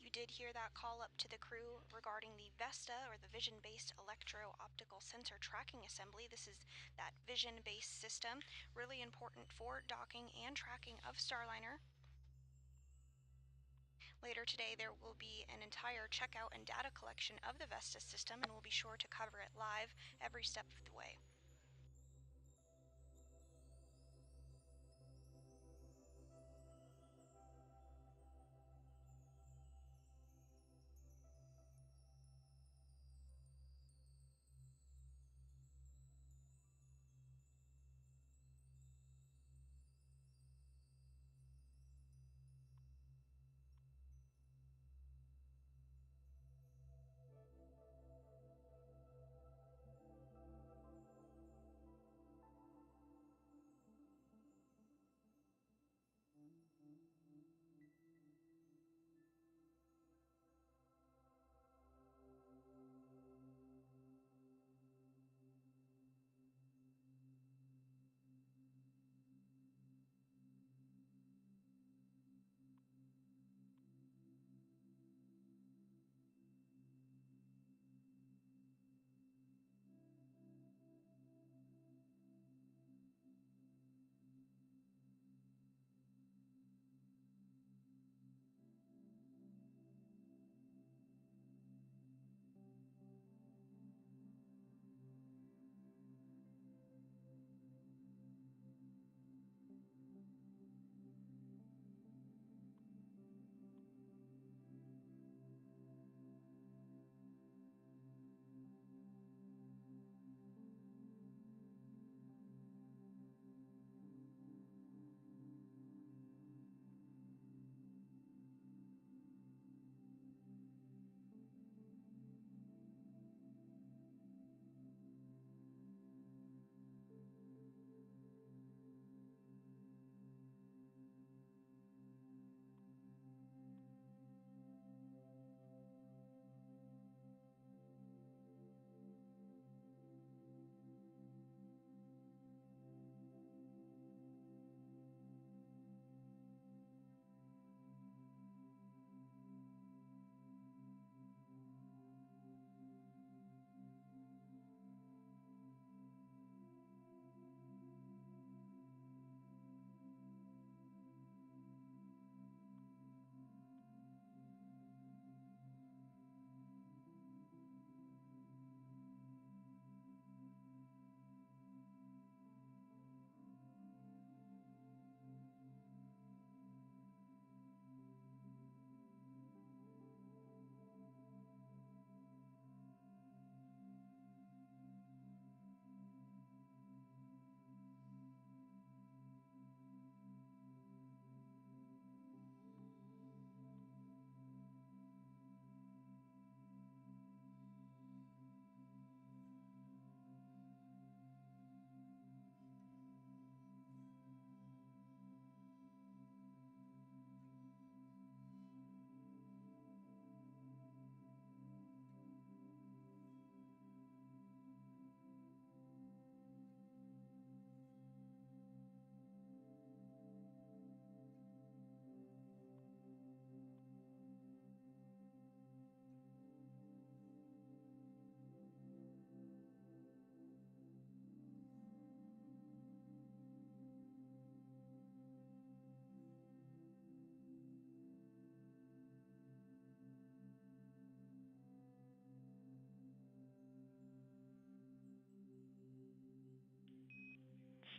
You did hear that call up to the crew regarding the Vesta, or the Vision-Based Electro-Optical Sensor Tracking Assembly. This is that vision-based system, really important for docking and tracking of Starliner. Later today, there will be an entire checkout and data collection of the Vesta system, and we'll be sure to cover it live every step of the way.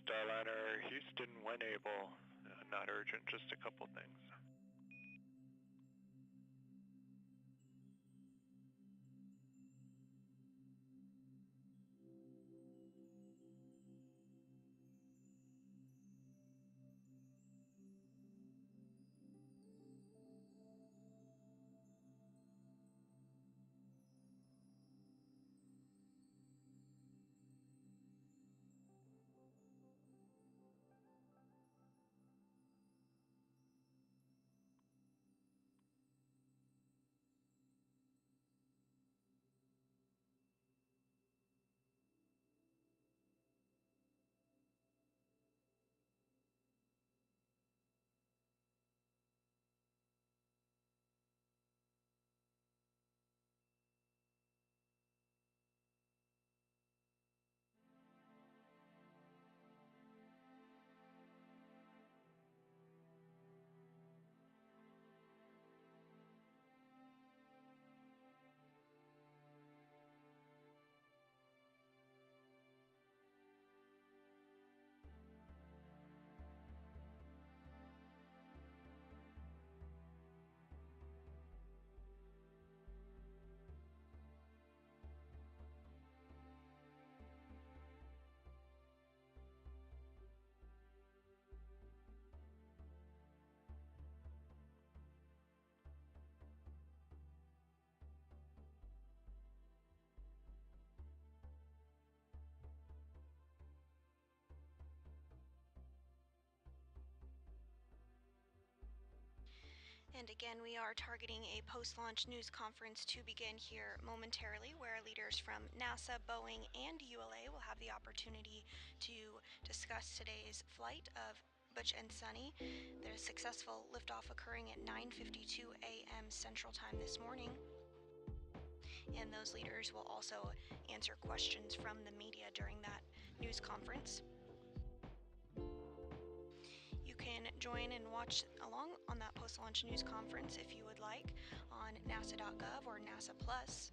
Starliner Houston, when able. Not urgent, just a couple things. And again, we are targeting a post-launch news conference to begin here momentarily, where leaders from NASA, Boeing, and ULA will have the opportunity to discuss today's flight of Butch and Sunny. There's a successful liftoff occurring at 9:52 a.m. Central Time this morning. And those leaders will also answer questions from the media during that news conference. You can join and watch along on that post-launch news conference if you would like on nasa.gov or NASA Plus.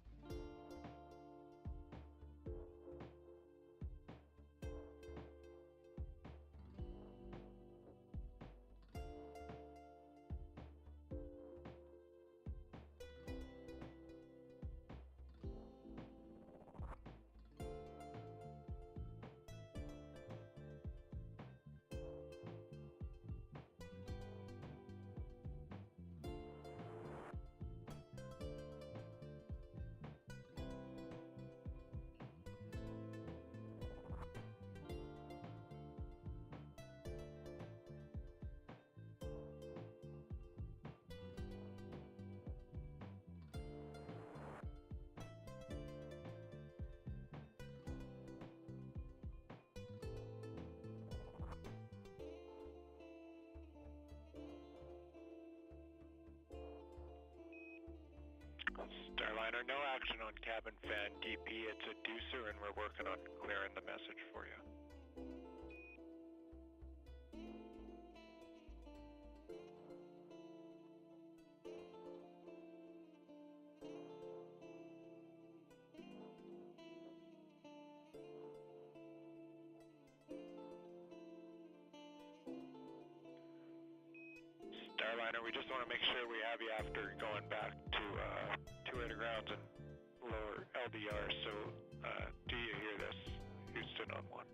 Starliner, no action on cabin fan DP. It's a deucer, and we're working on clearing the message for you. Starliner, we just want to make sure we have you after going back to grounds and lower LDR. So, do you hear this? Houston on 1.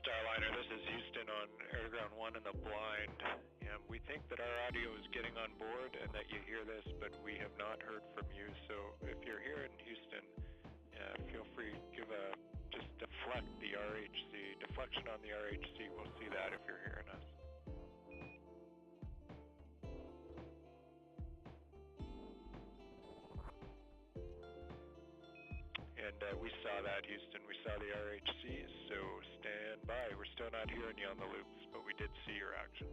Starliner, this is Houston on Airground 1 in the blind. We think that our audio is getting on board and that you hear this, but we have not heard from you. So if you're here in Houston, feel free to just deflect the RHC. Deflection on the RHC, we'll see that if you're hearing us. And we saw that, Houston. We saw the RHC, so stand by. We're still not hearing you on the loops, but we did see your action.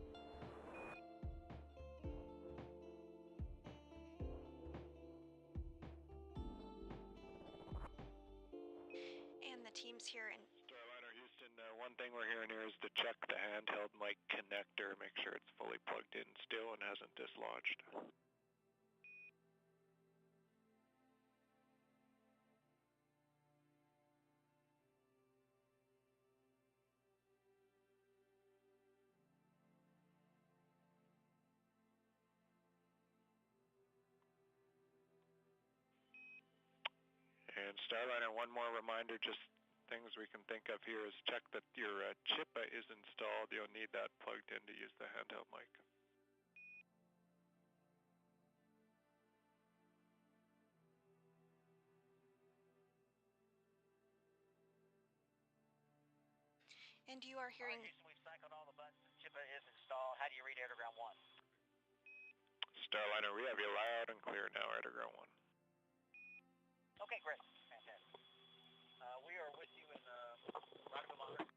And the teams here in Starliner, Houston, one thing we're hearing here is to check the handheld mic connector, make sure it's fully plugged in still and hasn't dislodged. And Starliner, one more reminder, just things we can think of here is check that your chip is installed. You'll need that plugged in to use the handheld mic. And you are hearing... Houston, we've cycled all the buttons. Chippa is installed. How do you read air to ground 1? Starliner, we have you loud and clear now, air to ground 1. Okay, great. Fantastic. We are with you in rocket monitor.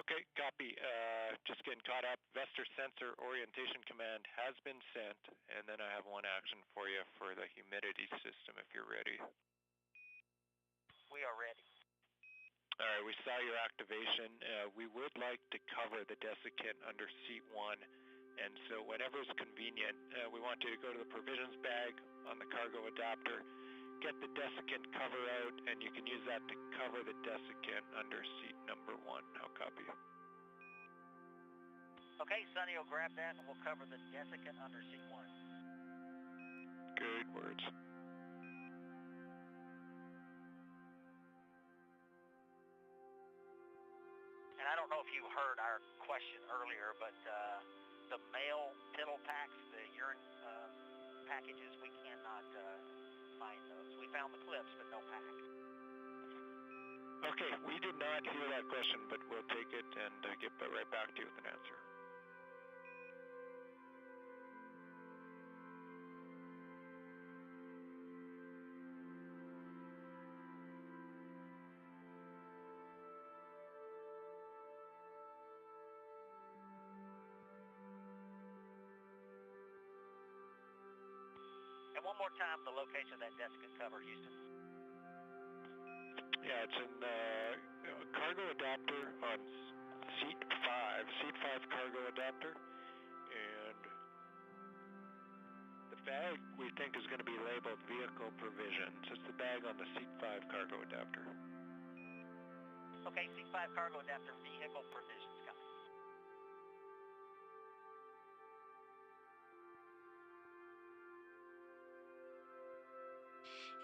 Okay, copy. Just getting caught up. Vector sensor orientation command has been sent, and then I have one action for you for the humidity system if you're ready. We are ready. All right, we saw your activation. We would like to cover the desiccant under seat 1, and so whenever it's convenient, we want you to go to the provisions bag on the cargo adapter, get the desiccant cover out, and you can use that to cover the desiccant under seat number 1. How copy? Okay, Sonny will grab that and we'll cover the desiccant under seat 1. Good words. And I don't know if you heard our question earlier, but the male piddle packs, the urine packages, we cannot find those. We found the clips, but no pack. Okay, we did not hear that question, but we'll take it and get right back to you with an answer. And one more time, the location of that desiccant cover, Houston. Yeah, it's in the cargo adapter on seat 5 cargo adapter, and the bag we think is going to be labeled vehicle provisions. It's the bag on the seat 5 cargo adapter. Okay, seat 5 cargo adapter, vehicle provisions, copy.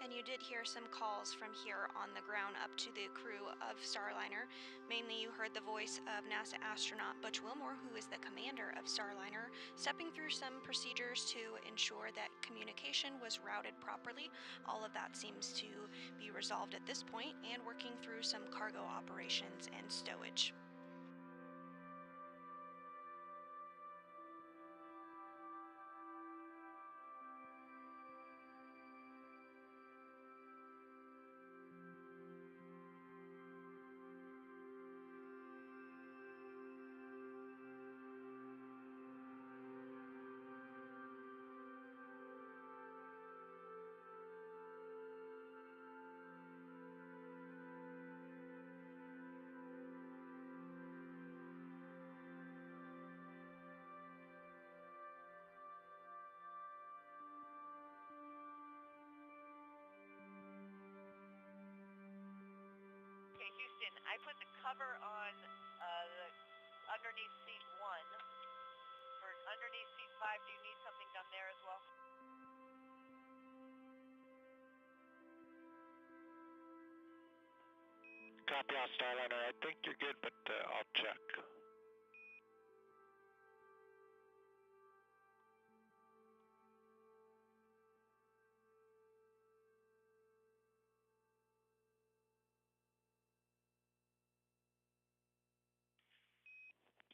And you did hear some calls from here on the ground up to the crew of Starliner. Mainly you heard the voice of NASA astronaut Butch Wilmore, who is the commander of Starliner, stepping through some procedures to ensure that communication was routed properly. All of that seems to be resolved at this point, and working through some cargo operations and stowage. Okay, Houston, I put the cover on the underneath seat 1. For underneath seat 5, do you need something done there as well? Copy on Starliner. I think you're good, but I'll check.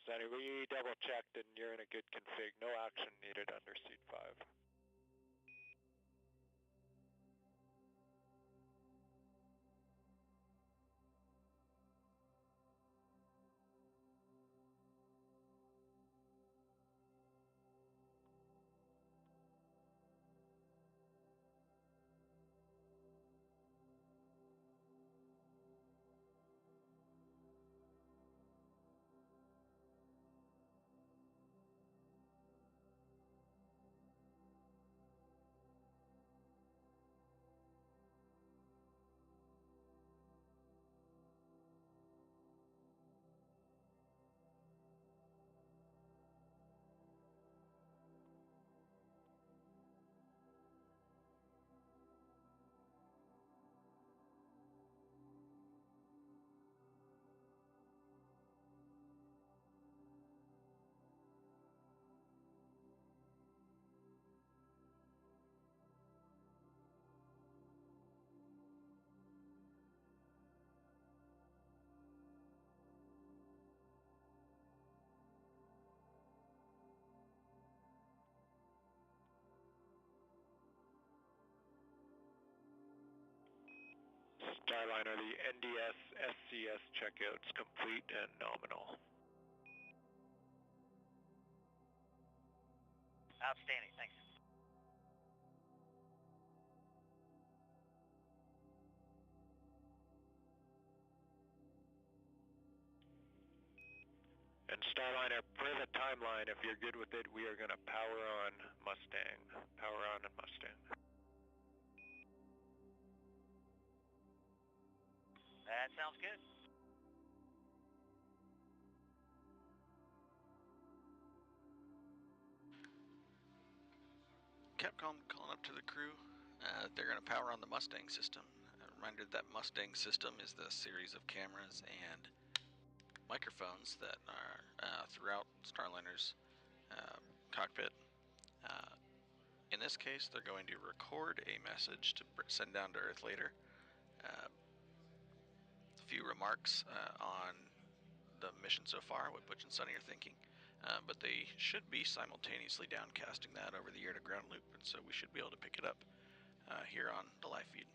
Sonny, we double checked and you're in a good config. No action needed under seat 5. Starliner, the NDS SCS checkout's complete and nominal. Outstanding, thanks. And Starliner, per the timeline, if you're good with it, we are going to power on Mustang. Power on and Mustang. That sounds good. Capcom calling up to the crew. They're going to power on the Mustang system. A reminder that Mustang system is the series of cameras and microphones that are throughout Starliner's cockpit. In this case, they're going to record a message to send down to Earth later. A few remarks on the mission so far, what Butch and Sonny are thinking. But they should be simultaneously downcasting that over the air to ground loop, and so we should be able to pick it up here on the live feed.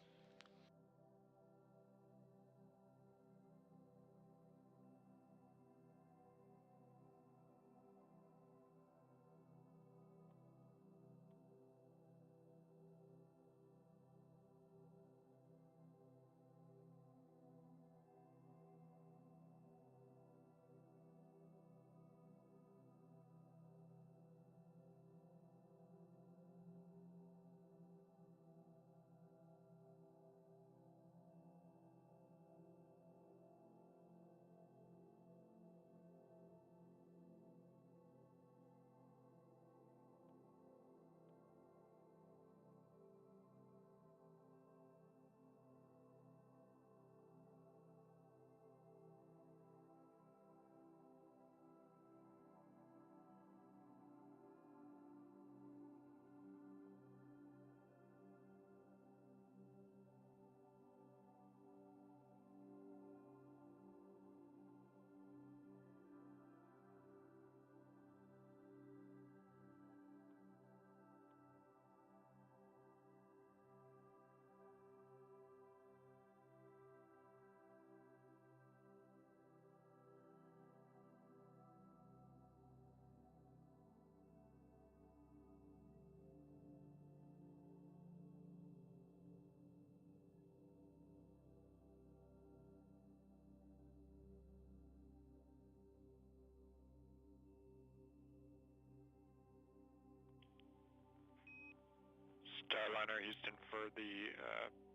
Starliner Houston, for the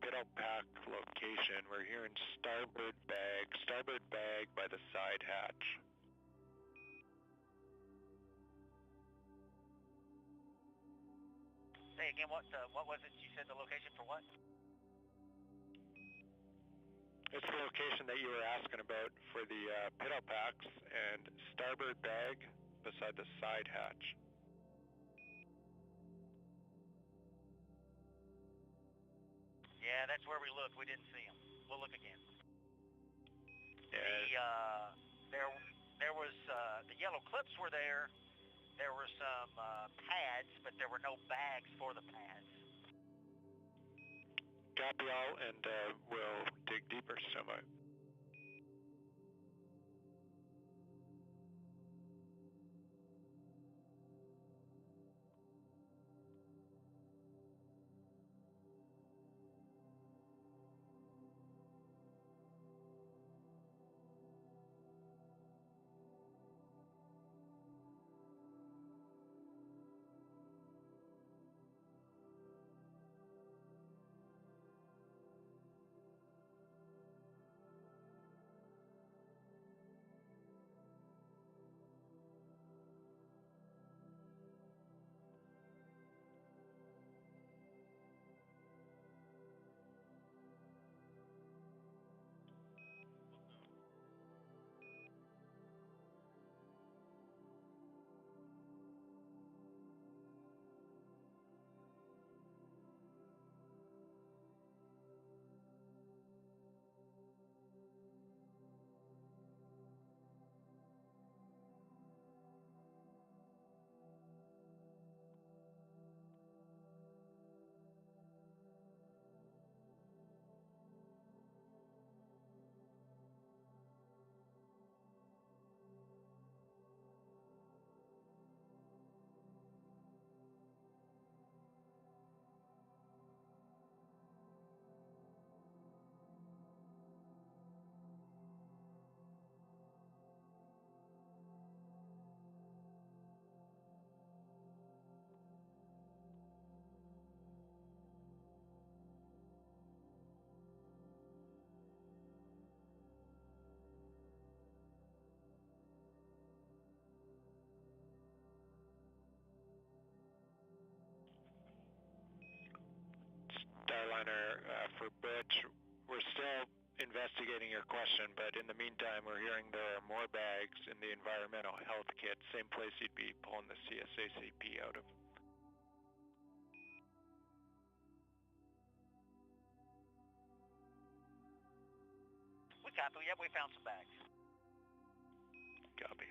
Piddle Pack location, we're here in starboard bag by the side hatch. Say again, what was it you said the location for what? It's the location that you were asking about for the Piddle Packs and starboard bag beside the side hatch. Yeah, that's where we looked. We didn't see them. We'll look again. Yeah. There was the yellow clips were there. There were some pads, but there were no bags for the pads. Copy all, and we'll dig deeper. Stand by. Starliner for Butch. We're still investigating your question, but in the meantime, we're hearing there are more bags in the environmental health kit, same place you'd be pulling the CSACP out of. We copy. Yep, we found some bags. Copy.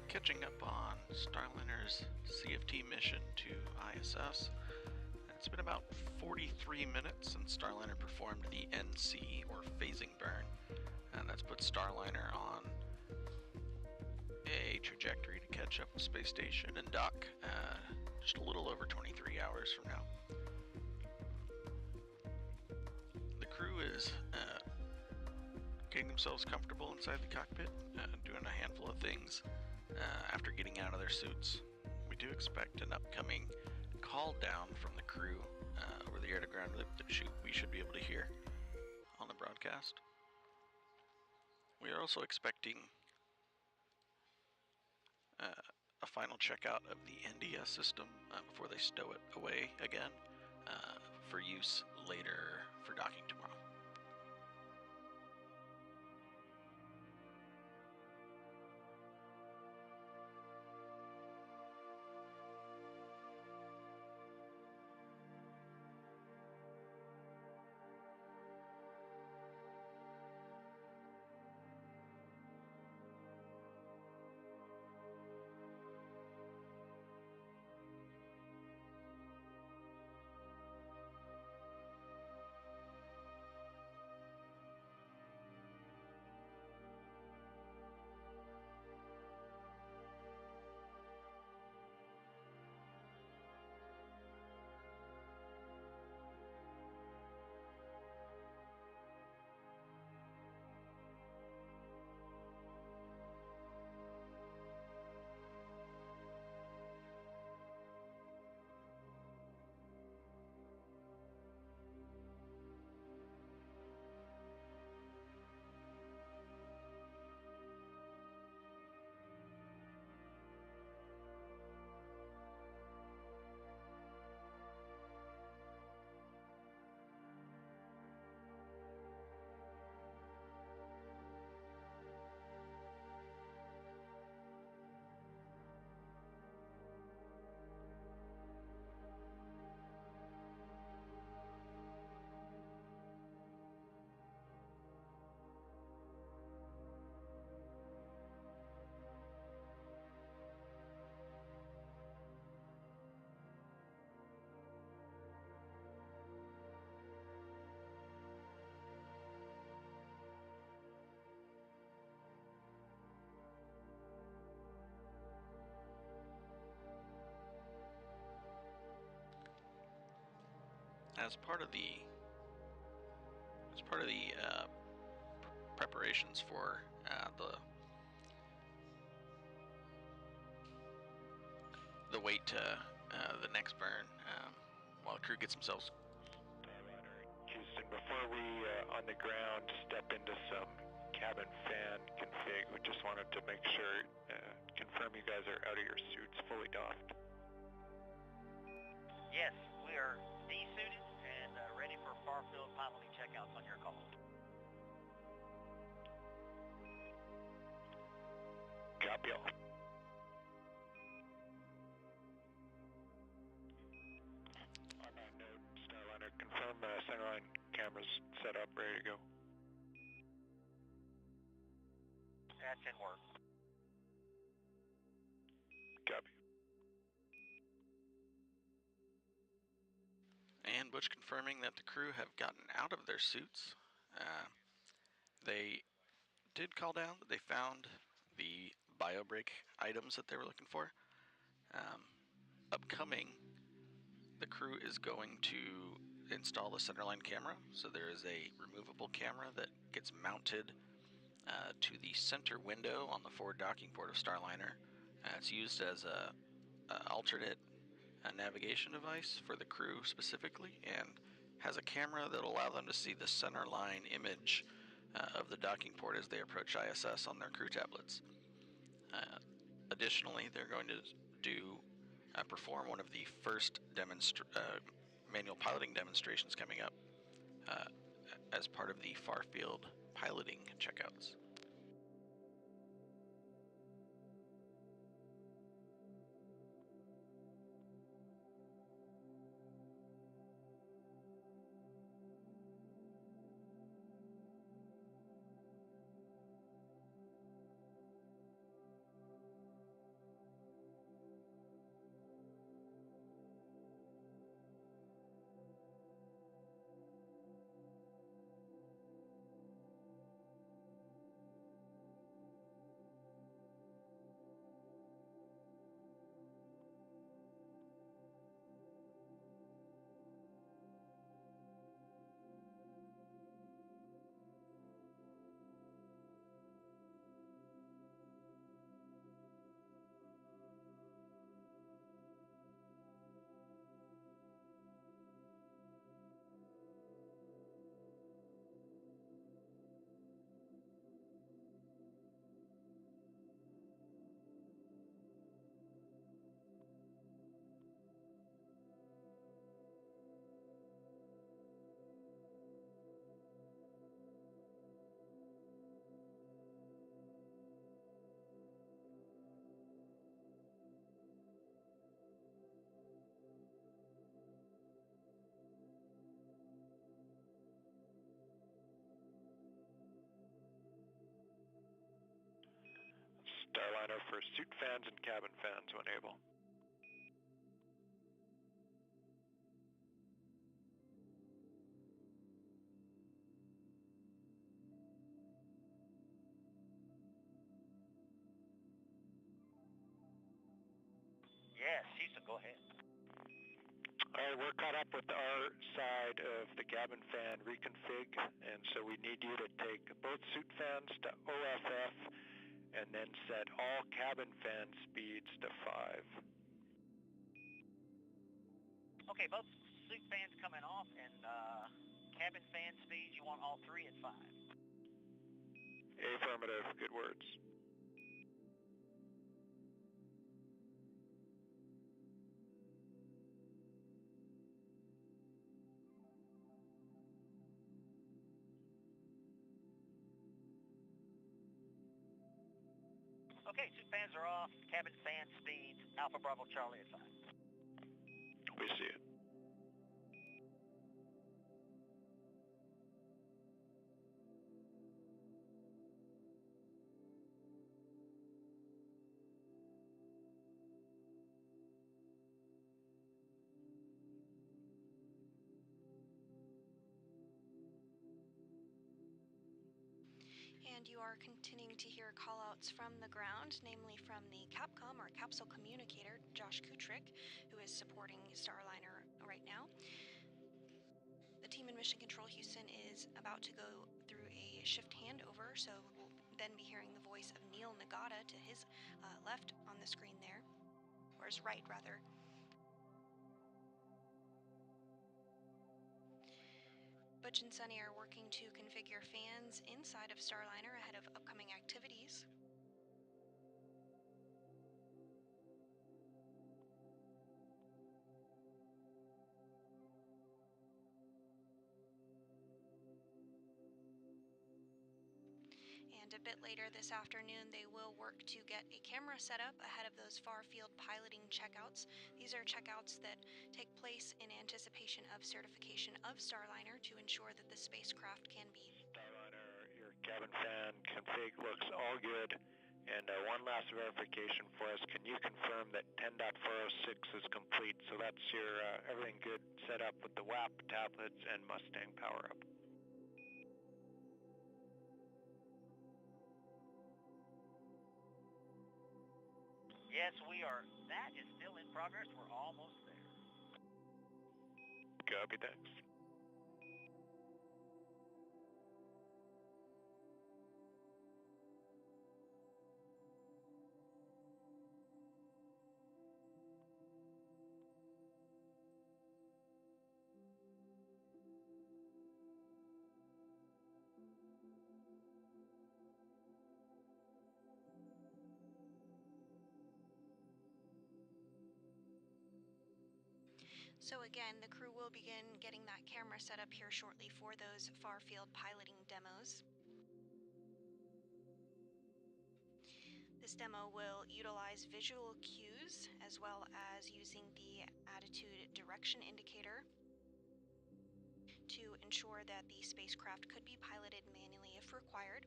Catching up on Starliner's CFT mission to ISS. It's been about 43 minutes since Starliner performed the NC, or phasing burn, and that's put Starliner on a trajectory to catch up with Space Station and dock just a little over 23 hours from now. The crew is getting themselves comfortable inside the cockpit, doing a handful of things. After getting out of their suits, we do expect an upcoming call down from the crew over the air-to-ground loop that we should be able to hear on the broadcast. We are also expecting a final checkout of the NDS system before they stow it away again for use later for docking tomorrow. as part of the preparations for the wait to the next burn, while the crew gets themselves. Houston, before we on the ground step into some cabin fan config, we just wanted to make sure, confirm you guys are out of your suits, fully doffed. Yes, we are de-suited and ready for far field piloting checkouts on your call. Copy all. On that note, Starliner, confirm centerline cameras set up, ready to go. That's in work. Copy. And Butch confirming that the crew have gotten out of their suits. They did call down that they found the bio-break items that they were looking for. Upcoming, the crew is going to install the centerline camera. So there is a removable camera that gets mounted to the center window on the forward docking port of Starliner. It's used as a alternate navigation device for the crew specifically, and has a camera that will allow them to see the centerline image of the docking port as they approach ISS on their crew tablets. Additionally, they're going to perform one of the first manual piloting demonstrations coming up as part of the far field piloting checkouts. Starliner for suit fans and cabin fans when able. Yes, Houston, go ahead. All right, we're caught up with our side of the cabin fan reconfig, and so we need you to take both suit fans to OFF and then set all cabin fan speeds to 5. Okay, both suit fans coming off, and cabin fan speeds, you want all 3 at 5. Affirmative, good words. Okay, suit fans are off, cabin fan speeds, Alpha Bravo Charlie at 5. We see it. And you are continuing to hear callouts from the ground, namely from the Capcom or capsule communicator, Josh Kutrick, who is supporting Starliner right now. the team in Mission Control Houston is about to go through a shift handover, so we'll then be hearing the voice of Neil Nagata to his left on the screen there, or his right rather. Butch and Sunny are working to configure fans inside of Starliner ahead of upcoming activities. And a bit later this afternoon, they will work to get a camera set up ahead of those far-field piloting checkouts. These are checkouts that take place in anticipation of certification of Starliner to ensure that the spacecraft can be. Starliner, your cabin fan config looks all good. And one last verification for us. Can you confirm that 10.406 is complete? So that's your everything good set up with the WAP, tablets, and Mustang power-up. Yes, we are. That is still in progress. We're almost there. Copy, thanks. So again, the crew will begin getting that camera set up here shortly for those far-field piloting demos. This demo will utilize visual cues as well as using the attitude direction indicator to ensure that the spacecraft could be piloted manually if required.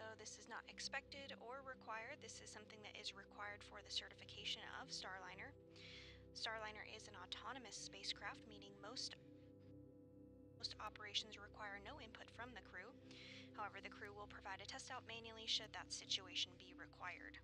Though this is not expected or required, this is something that is required for the certification of Starliner. Starliner is an autonomous spacecraft, meaning most operations require no input from the crew. However, the crew will provide a test out manually should that situation be required.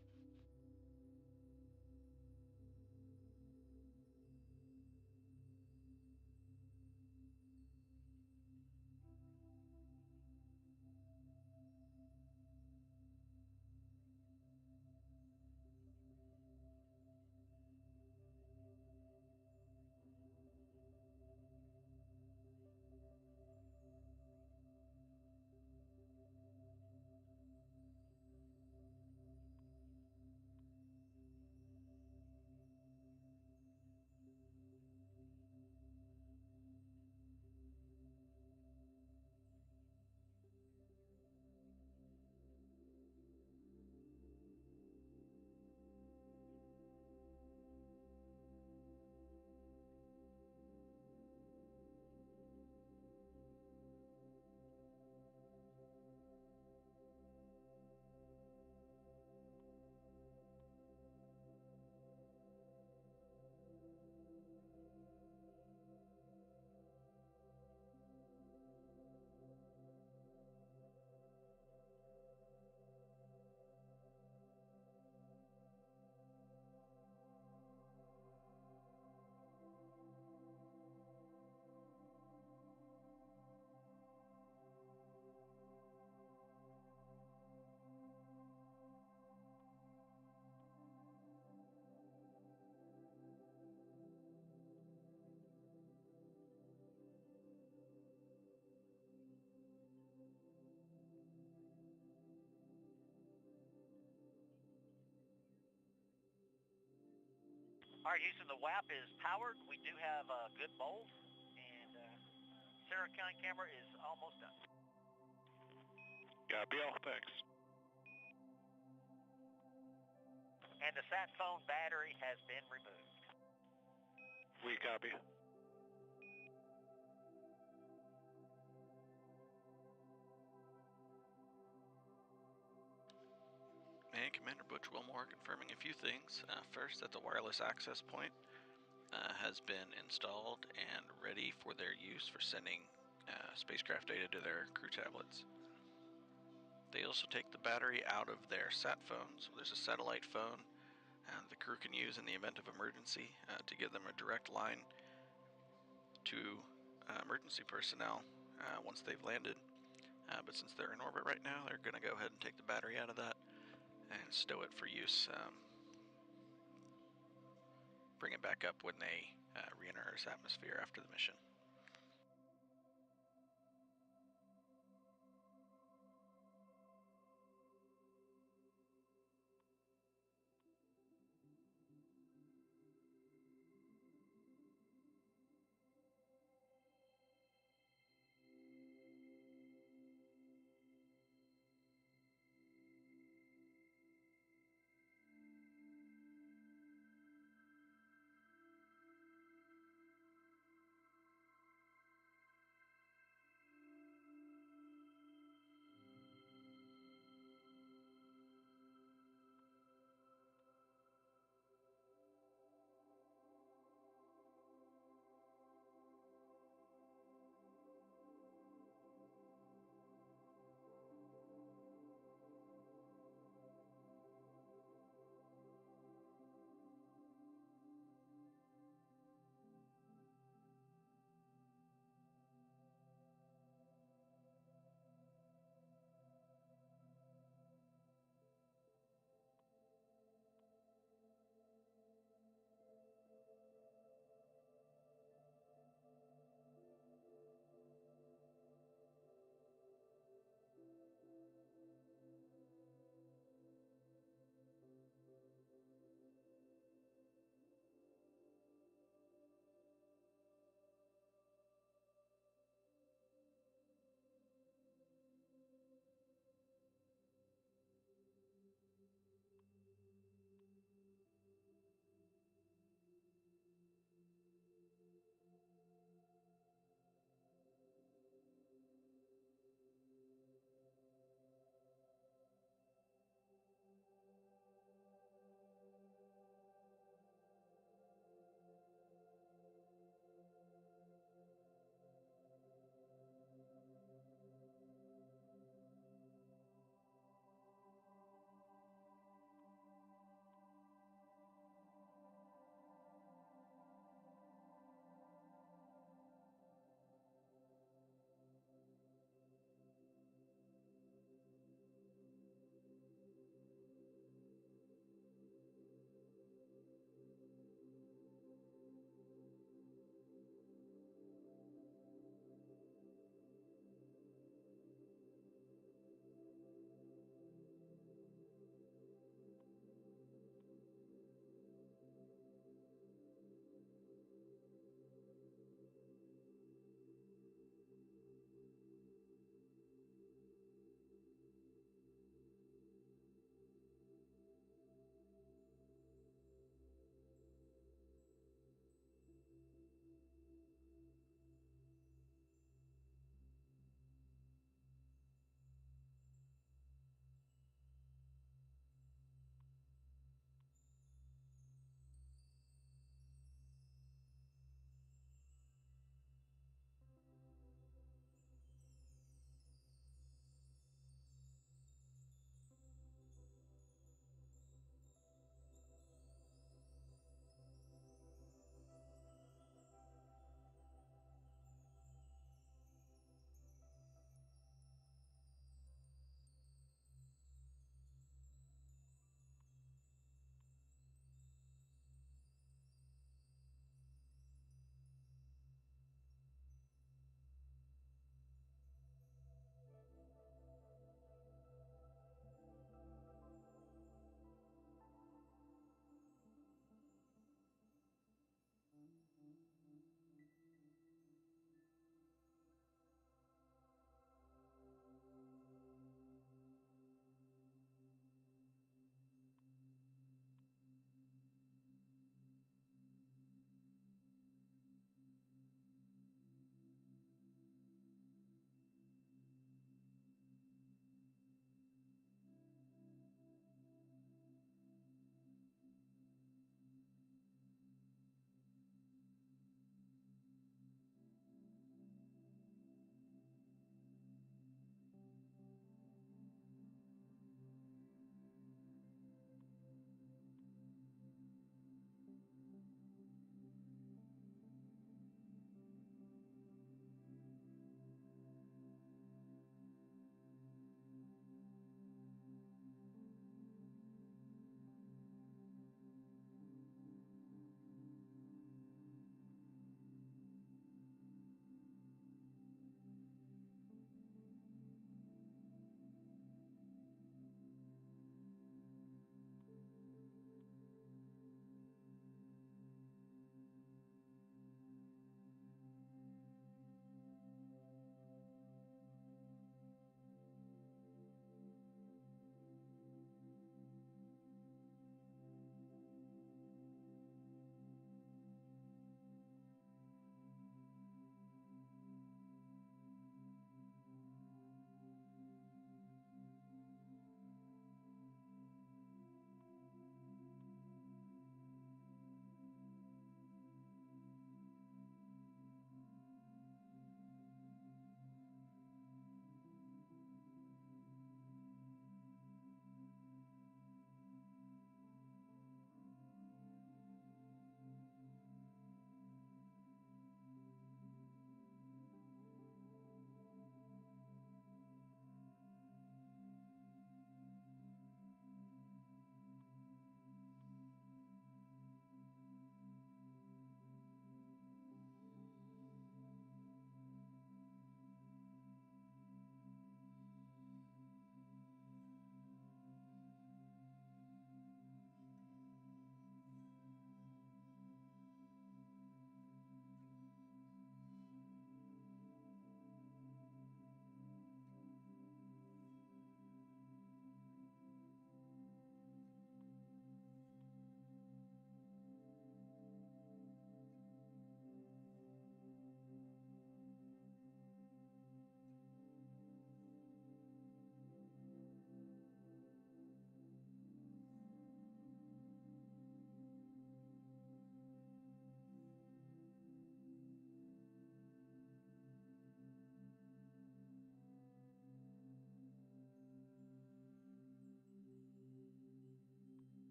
All right, Houston, the WAP is powered. We do have a good mold, and Serenity camera is almost done. Copy all, thanks. And the sat phone battery has been removed. We copy. And Commander Butch Wilmore confirming a few things. First, that the wireless access point has been installed and ready for their use for sending spacecraft data to their crew tablets. They also take the battery out of their sat phone. So there's a satellite phone the crew can use in the event of emergency to give them a direct line to emergency personnel once they've landed. But since they're in orbit right now, they're going to go ahead and take the battery out of that and stow it for use. Bring it back up when they re-enter Earth's atmosphere after the mission.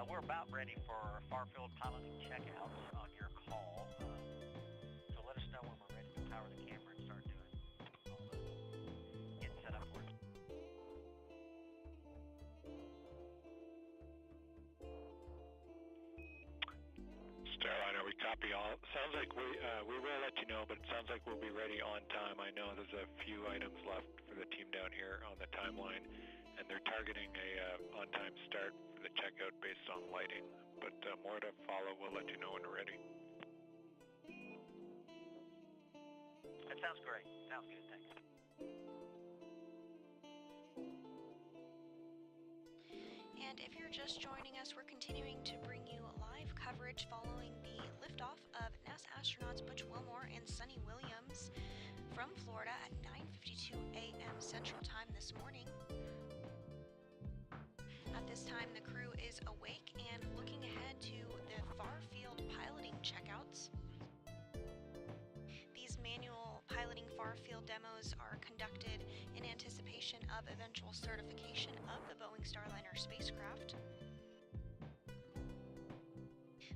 We're about ready for far-field piloting checkouts on your call. So let us know when we're ready to power the camera and start doing all the getting set up for it. Starliner, we copy all. Sounds like we will let you know, but it sounds like we'll be ready on time. I know there's a few items left for the team down here on the timeline, and they're targeting a on-time start for the checkout based on lighting. But more to follow. We'll let you know when we're ready. That sounds great. Sounds good. Thanks. And if you're just joining us, we're continuing to bring you live coverage following the liftoff of NASA astronauts Butch Wilmore and Sunny Williams from Florida at 9:52 a.m. Central Time this morning. At this time, the crew is awake and looking ahead to the far-field piloting checkouts. These manual piloting far-field demos are conducted in anticipation of eventual certification of the Boeing Starliner spacecraft.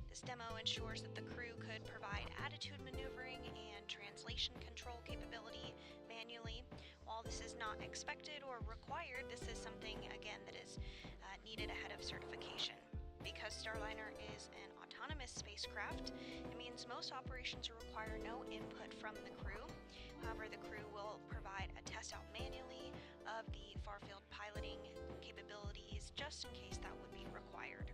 This demo ensures that the crew could provide attitude maneuvering and translation control capability manually. While this is not expected or required, this is something, again, that is needed ahead of certification. Because Starliner is an autonomous spacecraft, it means most operations require no input from the crew. However, the crew will provide a test out manually of the far-field piloting capabilities just in case that would be required.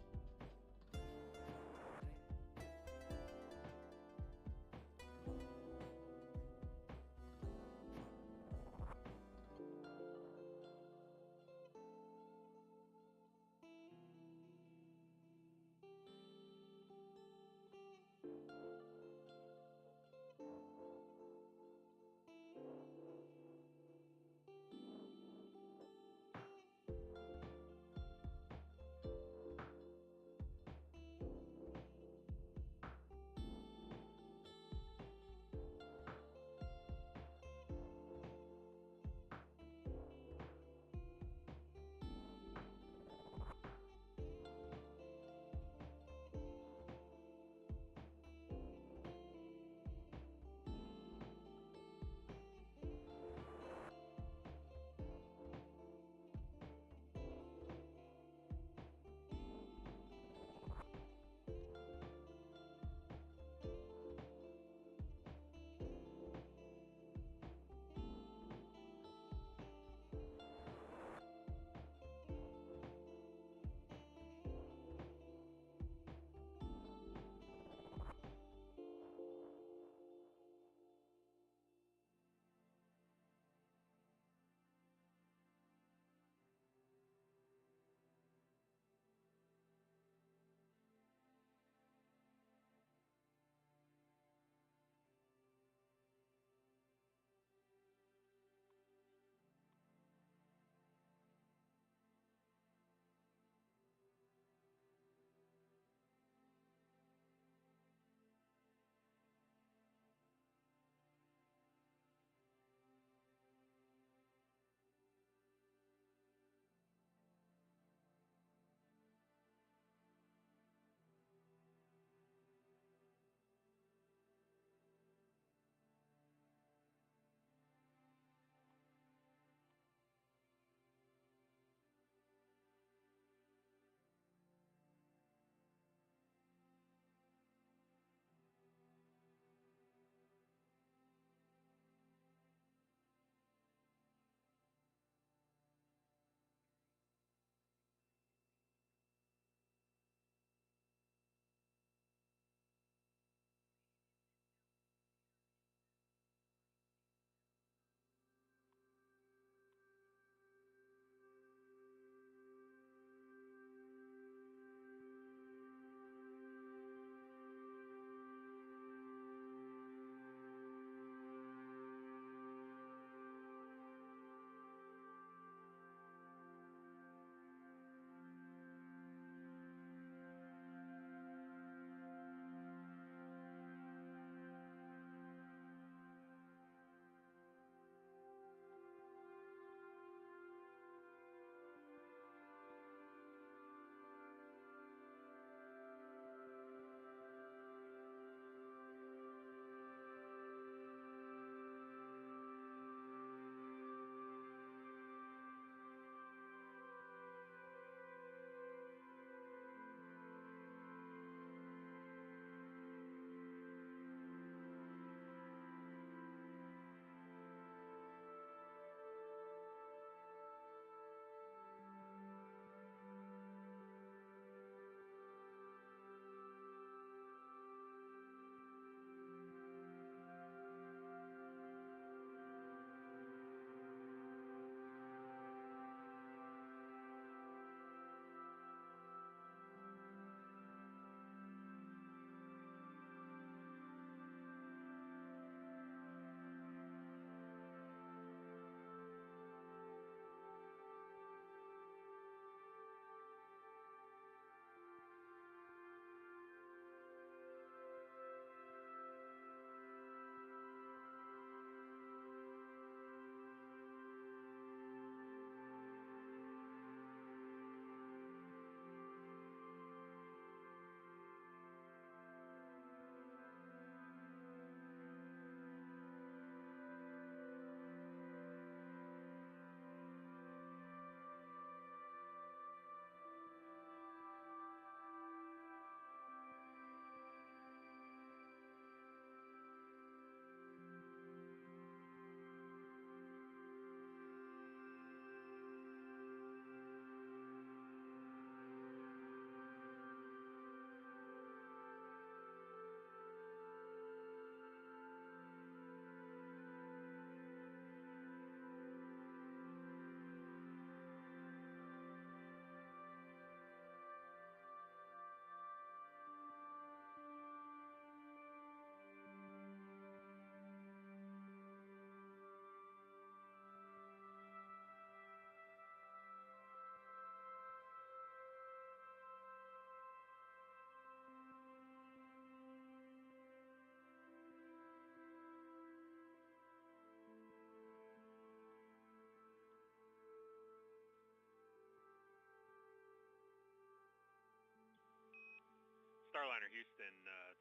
Starliner Houston,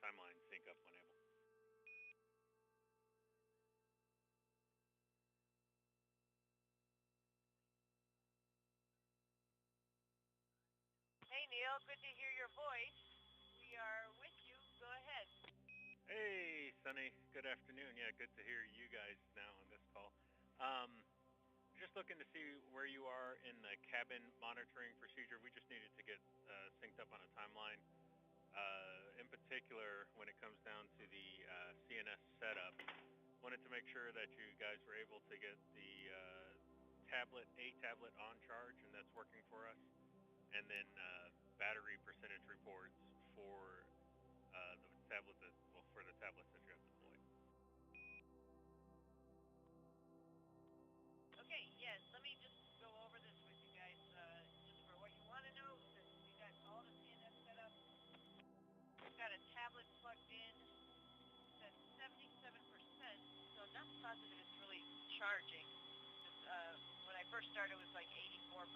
timeline sync up when able. Hey, Neil, good to hear your voice. We are with you. Go ahead. Hey, Sunny. Good afternoon. Yeah, good to hear you guys now on this call. Just looking to see where you are in the cabin monitoring procedure. We just needed to get synced up on a timeline. In particular, when it comes down to the CNS setup, wanted to make sure that you guys were able to get the tablet on charge, and that's working for us. And then battery percentage reports for the tablet for the tablets that you have deployed. Okay, yes, let me just go over this with you guys, just for what you want to know, since we got all the CNS set up. We've got a tablet plugged in that's 77%, so I'm not positive it's really charging. Just, when I first started, it was like 84%.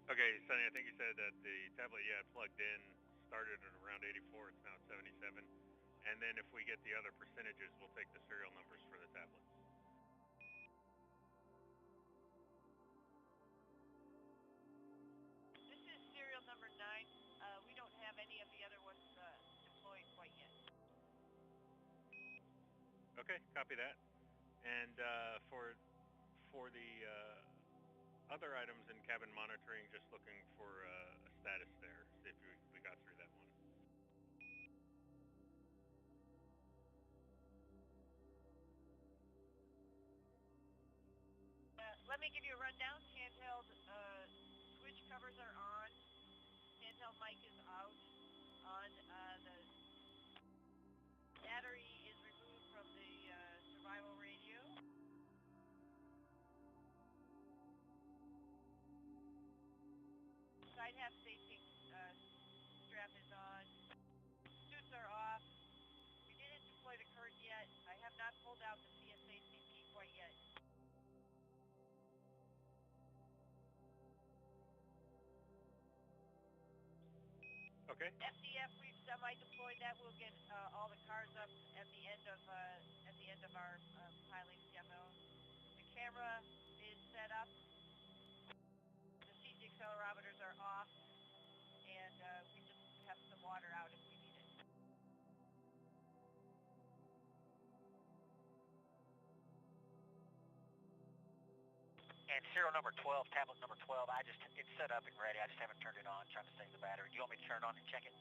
Okay, Sonny, I think you said that the tablet, plugged in, started at around 84, it's now at 77. And then if we get the other percentages, we'll take the serial numbers for the tablets. This is serial number 9. We don't have any of the other ones deployed quite yet. Okay, copy that. And for the other items in cabin monitoring, just looking for a status there, see if we got through that one. Let me give you a rundown. Handheld switch covers are on. Handheld mic is out. On the battery is removed from the survival radio. Side half safety strap is on. Suits are off. We didn't deploy the current yet. I have not pulled out the CSACP quite yet. Okay. FDF, we've semi-deployed that. We'll get all the cars up at the end of our piling demo. The camera is set up. The CG accelerometers are off, and we just have some water out if we need it. And serial number 12, tablet number 12, it's set up and ready. I just haven't turned it on, trying to save the battery. Do you want me to turn it on and check it?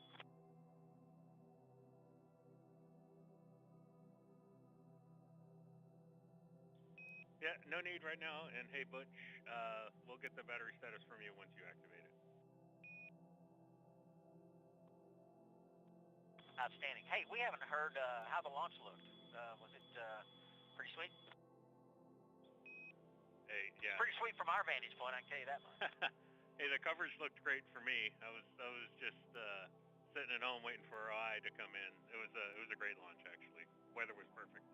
Yeah, no need right now. And hey, Butch, we'll get the battery status from you once you activate it. Outstanding. Hey, we haven't heard how the launch looked. Was it pretty sweet? Hey, yeah. It's pretty sweet from our vantage point, I can tell you that much. Hey, the coverage looked great for me. I was just sitting at home waiting for our eye to come in. It was a great launch actually. Weather was perfect.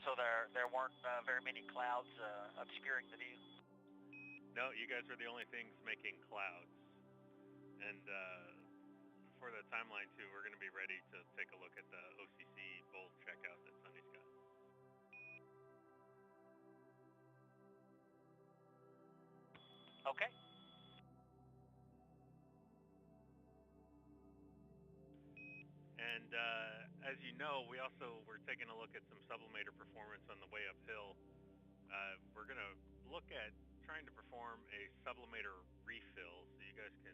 So there weren't very many clouds obscuring the view? No, you guys were the only things making clouds. And for the timeline too, we're going to be ready to take a look at the OCC bowl checkout that Sunny's got. Okay. And as you know, we also were taking a look at some sublimator performance on the way uphill. We're going to look at trying to perform a sublimator refill, so you guys can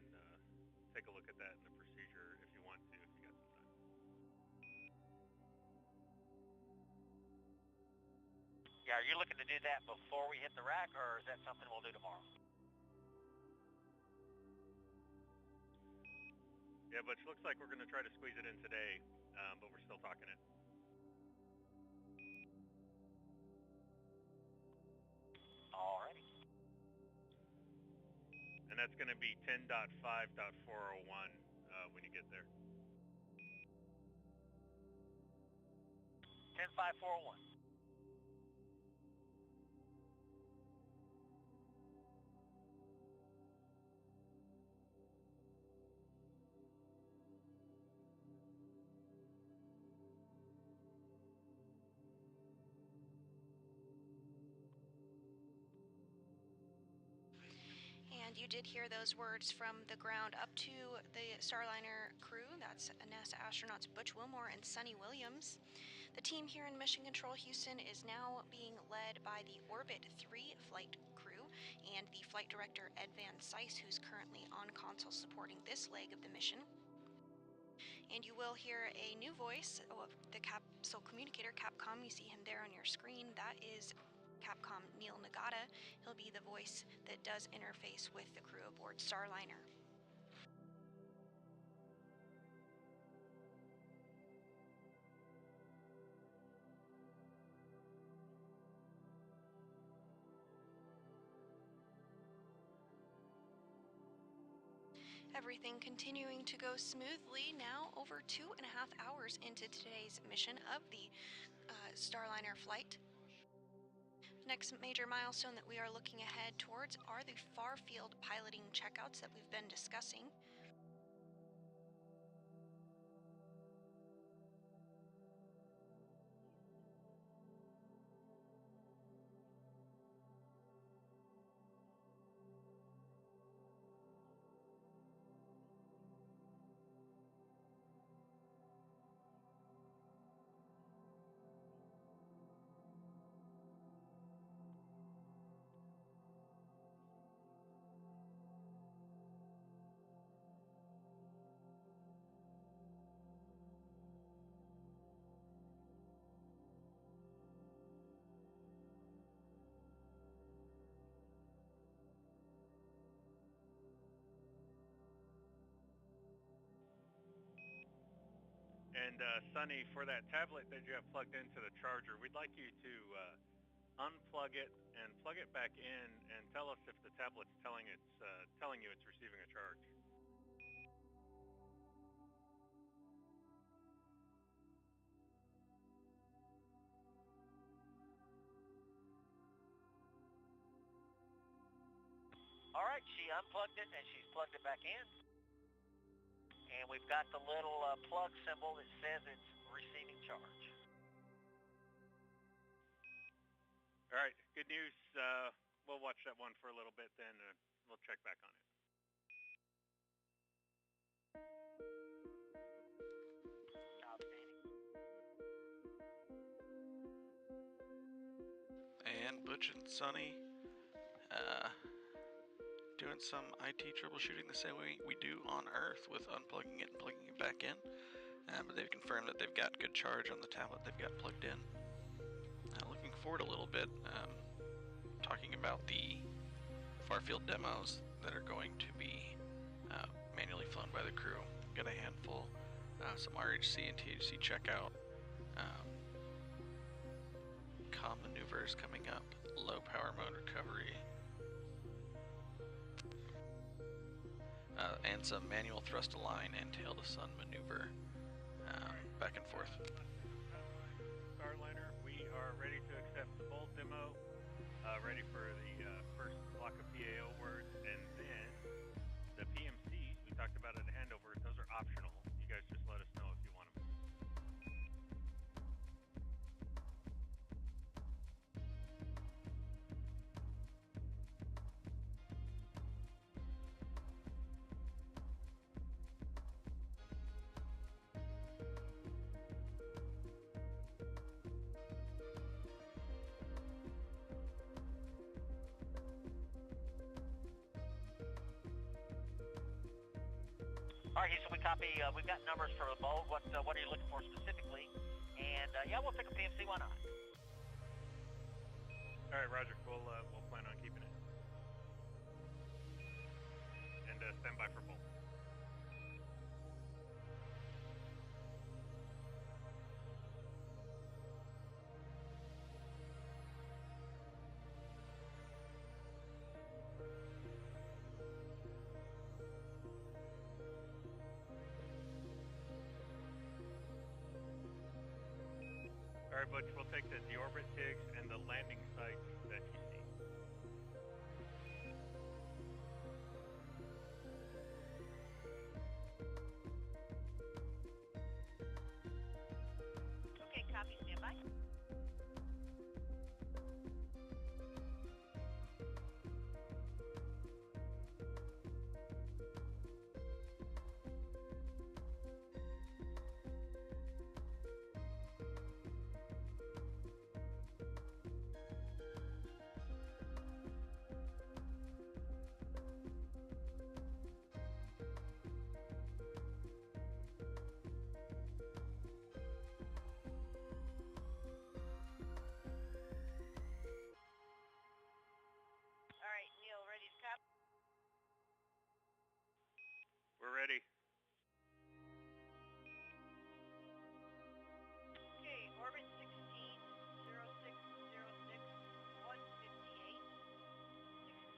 take a look at that in the procedure if you want to, if you got some time. Yeah, are you looking to do that before we hit the rack, or is that something we'll do tomorrow? Yeah, but it looks like we're going to try to squeeze it in today, but we're still talking it. Alrighty. And that's going to be 10.5.401 when you get there. 10541. And you did hear those words from the ground up to the Starliner crew. That's NASA astronauts Butch Wilmore and Sunny Williams. The team here in Mission Control Houston is now being led by the Orbit 3 flight crew and the flight director Ed Van Sice, who's currently on console supporting this leg of the mission. And you will hear a new voice of the capsule communicator, Capcom. You see him there on your screen. That is Capcom Neil Nagata. He'll be the voice that does interface with the crew aboard Starliner. Everything continuing to go smoothly now, over 2.5 hours into today's mission of the Starliner flight. Next major milestone that we are looking ahead towards are the far field piloting checkouts that we've been discussing. And Sunny, for that tablet that you have plugged into the charger, we'd like you to unplug it and plug it back in, and tell us if the tablet's telling you it's receiving a charge. All right, she unplugged it and she's plugged it back in. And we've got the little plug symbol that says it's receiving charge. All right, good news. We'll watch that one for a little bit, then we'll check back on it. And Butch and Sunny doing some IT troubleshooting the same way we do on Earth with unplugging it and plugging it back in. But they've confirmed that they've got good charge on the tablet they've got plugged in. Looking forward a little bit, talking about the far-field demos that are going to be manually flown by the crew. Got a handful, some RHC and THC checkout, comm maneuvers coming up, low power mode recovery, and some manual thrust align and tail to sun maneuver, back and forth. Starliner, we are ready to accept the bold demo, ready for the first block of PAO words, and then the PMCs we talked about at the handover, those are optional. You guys just let us know if you want them. All right, Houston, we copy. We've got numbers for the bold. What are you looking for specifically? And yeah, we'll pick a PMC. Why not? All right, Roger. We'll plan on keeping it. And stand by for bold. All right, Butch, we'll take the deorbit digs and the landing sites that you see. Okay, copy, stand by. All right, Neil, ready to copy? We're ready. Okay, orbit 160606 158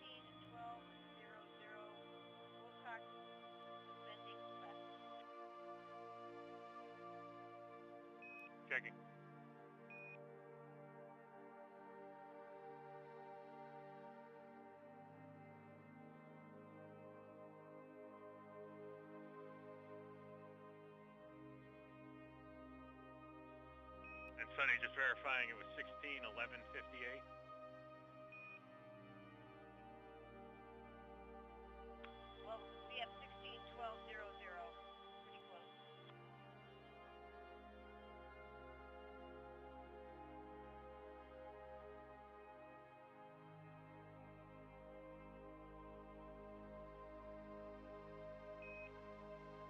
161200 Wilcox ascending left. Checking. And Sonny, just verifying it was 161158. Well, we have 161200. Pretty close.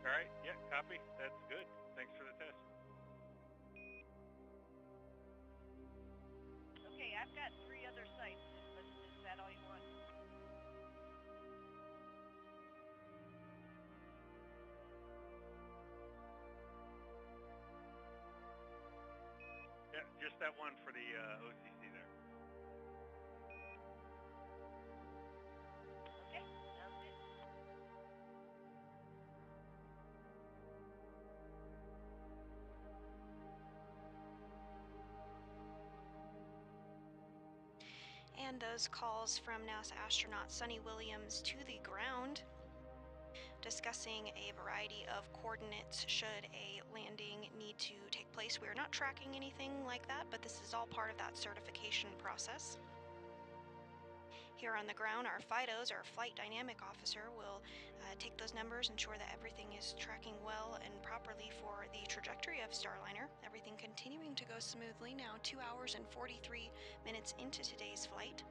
All right, yeah, copy. That's good. Thanks for the test. Okay, I've got 3 other sites. Is that all you want? Yeah, just that one for the OCC there. Okay, sounds good. And those calls from NASA astronaut Sunny Williams to the ground, discussing a variety of coordinates should a landing need to take place. We're not tracking anything like that, but this is all part of that certification process. Here on the ground, our FIDOs, our Flight Dynamic Officer, will take those numbers, ensure that everything is tracking well and properly for the trajectory of Starliner. Everything continuing to go smoothly now, 2 hours and 43 minutes into today's flight.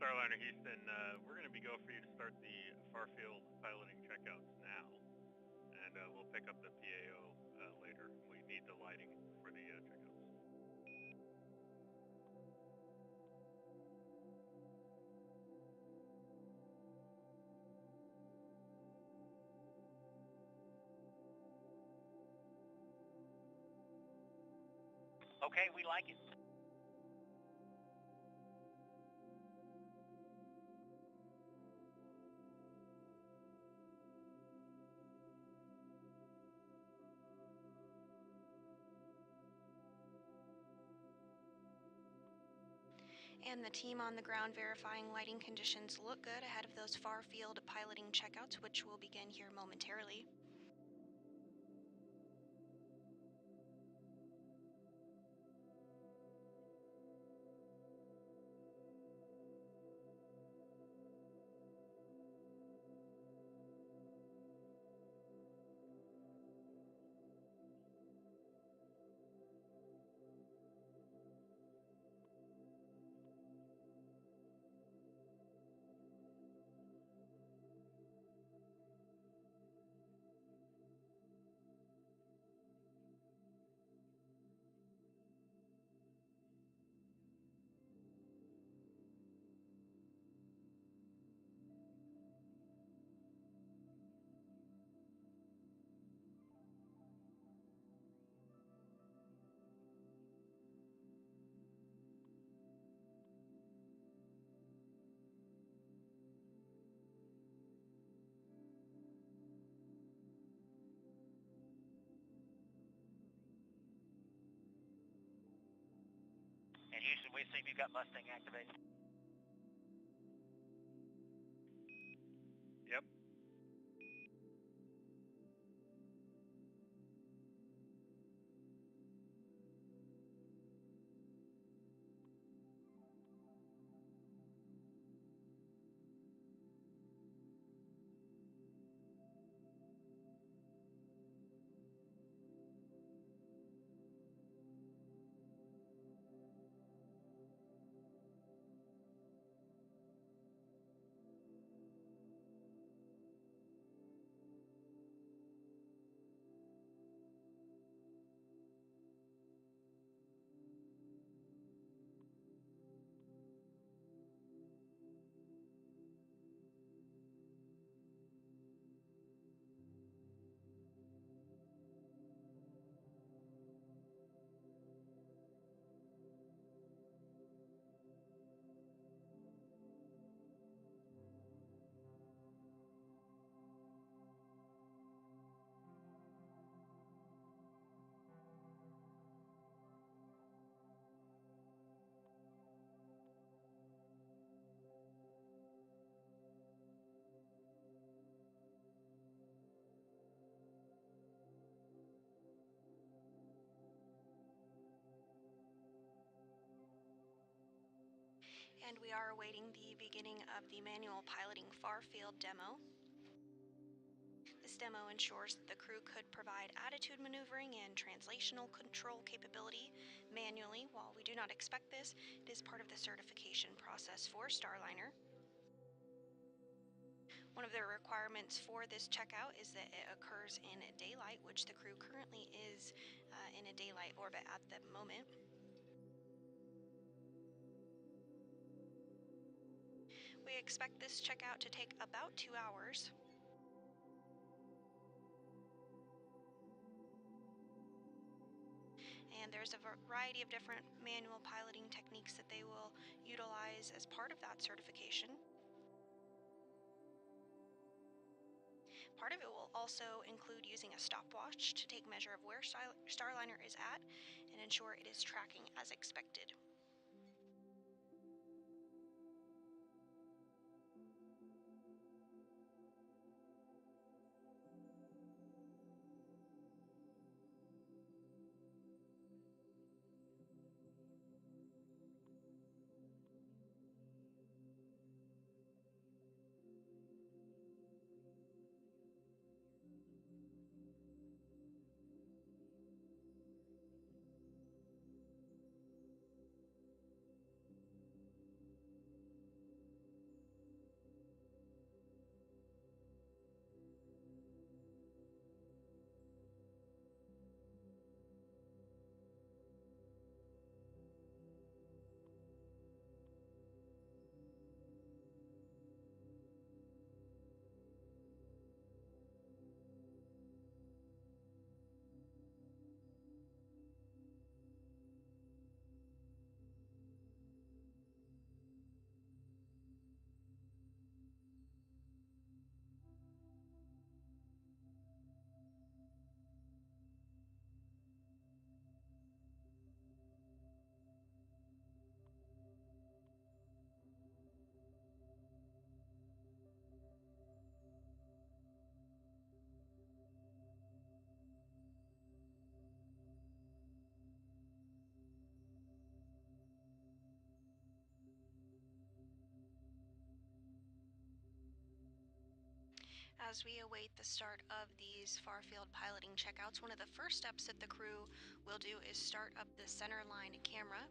Starliner Houston, we're going to be go for you to start the far field piloting checkouts now, and we'll pick up the PAO later. We need the lighting for the checkouts. Okay, we like it. And the team on the ground verifying lighting conditions look good ahead of those far field piloting checkouts, which will begin here momentarily. And Houston, we see you've got Mustang activated. Yep. And we are awaiting the beginning of the manual piloting far field demo. This demo ensures that the crew could provide attitude maneuvering and translational control capability manually. While we do not expect this, it is part of the certification process for Starliner. One of the requirements for this checkout is that it occurs in daylight, which the crew currently is in a daylight orbit at the moment. We expect this checkout to take about 2 hours. And there's a variety of different manual piloting techniques that they will utilize as part of that certification. Part of it will also include using a stopwatch to take measure of where Starliner is at and ensure it is tracking as expected. as we await the start of these far-field piloting checkouts, one of the first steps that the crew will do is start up the center line camera.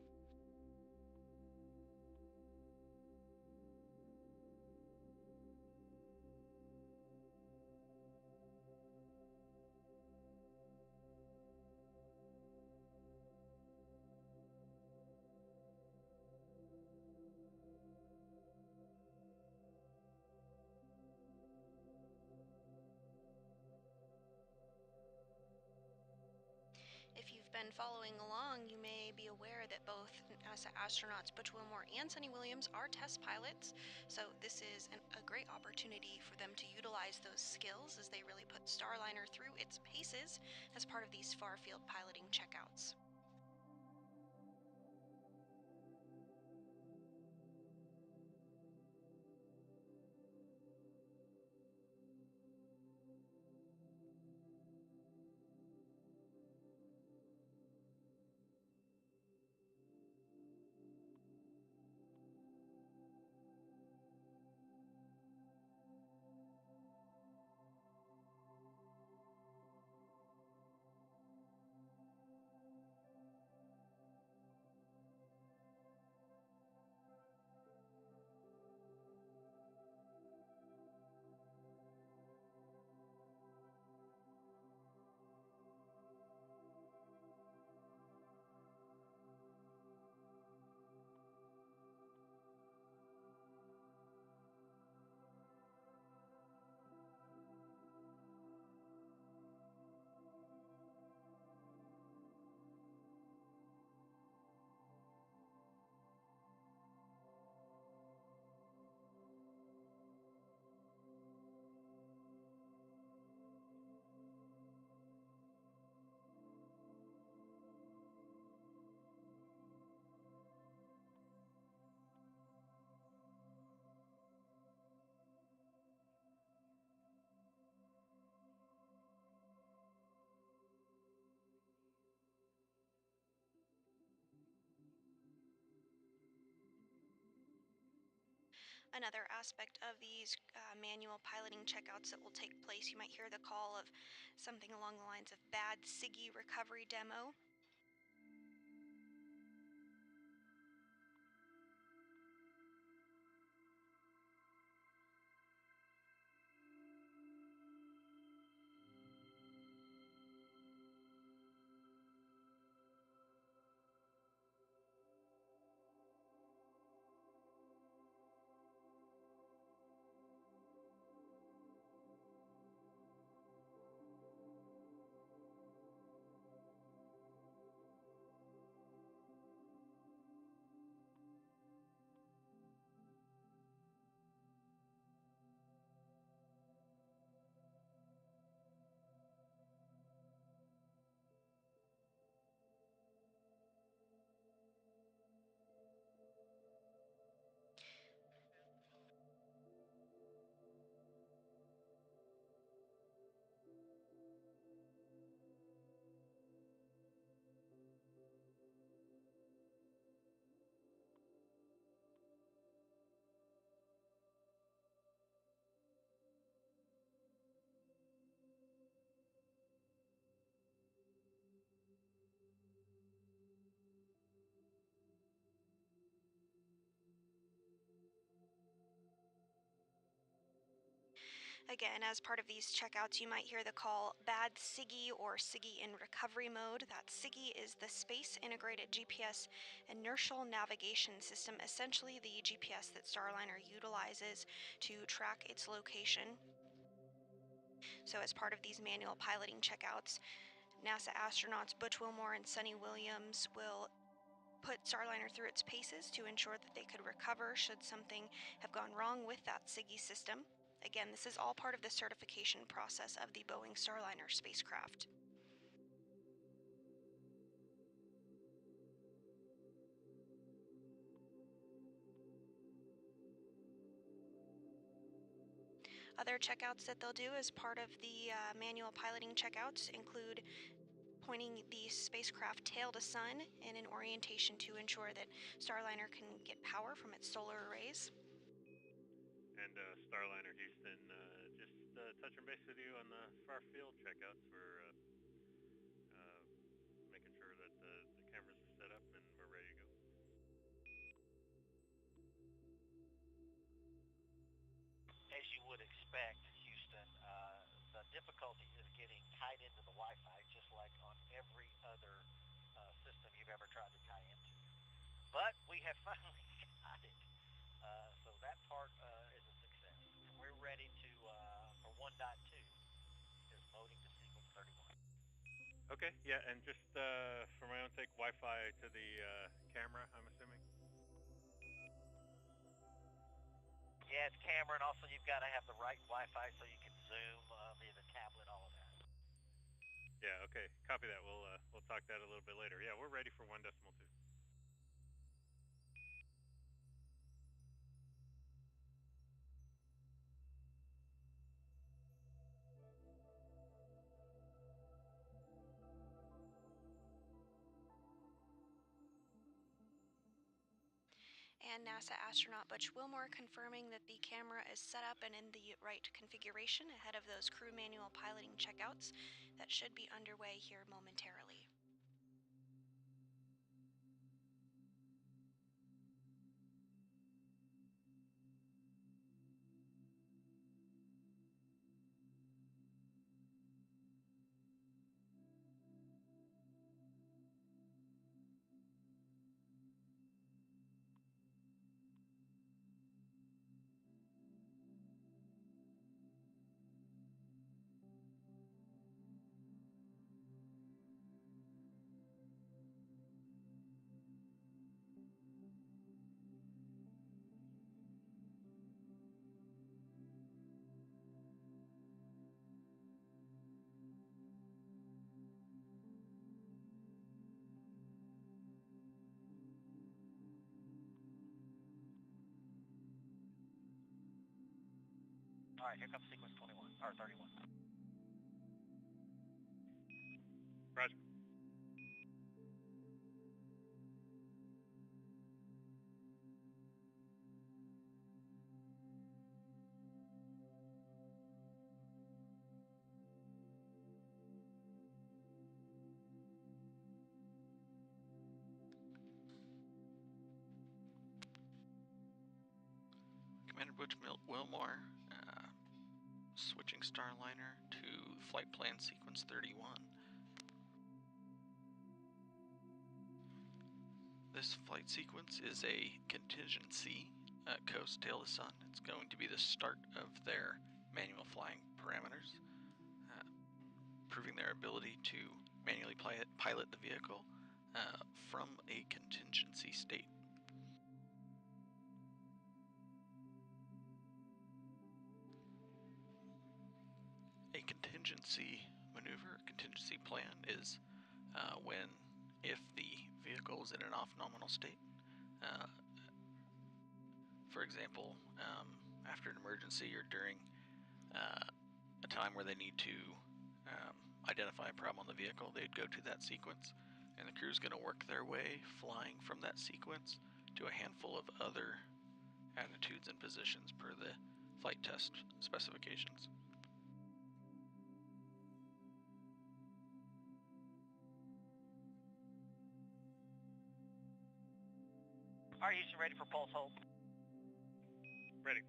If you've been following along, you may be aware that both NASA astronauts Butch Wilmore and Sunny Williams are test pilots, so this is a great opportunity for them to utilize those skills as they really put Starliner through its paces as part of these far-field piloting checkouts. Another aspect of these manual piloting checkouts that will take place, you might hear the call of something along the lines of bad Siggy recovery demo. Again, as part of these checkouts, you might hear the call bad Siggy or Siggy in recovery mode. That Siggy is the Space Integrated GPS Inertial Navigation System, essentially the GPS that Starliner utilizes to track its location. So as part of these manual piloting checkouts, NASA astronauts Butch Wilmore and Sunny Williams will put Starliner through its paces to ensure that they could recover should something have gone wrong with that Siggy system. Again, this is all part of the certification process of the Boeing Starliner spacecraft. Other checkouts that they'll do as part of the manual piloting checkouts include pointing the spacecraft tail to sun in an orientation to ensure that Starliner can get power from its solar arrays. And Starliner Houston, just touching base with you on the far field checkouts. We're making sure that the cameras are set up and we're ready to go. As you would expect, Houston, the difficulty is getting tied into the Wi-Fi, just like on every other system you've ever tried to tie into. But we have finally got it. So that part is a success. We're ready to, for 1.2, is moding to sequence 31. Okay, yeah, and just for my own sake, Wi-Fi to the camera, I'm assuming? Yeah, it's camera, and also you've got to have the right Wi-Fi so you can zoom via the tablet, all of that. Yeah, okay, copy that. We'll talk that a little bit later. Yeah, we're ready for 1.2. And NASA astronaut Butch Wilmore confirming that the camera is set up and in the right configuration ahead of those crew manual piloting checkouts that should be underway here momentarily. All right, here comes sequence 21, or 31. Roger. Commander Butch Wilmore, switching Starliner to flight plan sequence 31. This flight sequence is a contingency coast tail to sun. It's going to be the start of their manual flying parameters, proving their ability to manually pilot the vehicle from a contingency state. A contingency maneuver, a contingency plan is when, if the vehicle is in an off-nominal state, for example, after an emergency or during a time where they need to identify a problem on the vehicle, they'd go to that sequence, and the crew's going to work their way flying from that sequence to a handful of other attitudes and positions per the flight test specifications. All right, Houston, ready for pulse hold? Ready.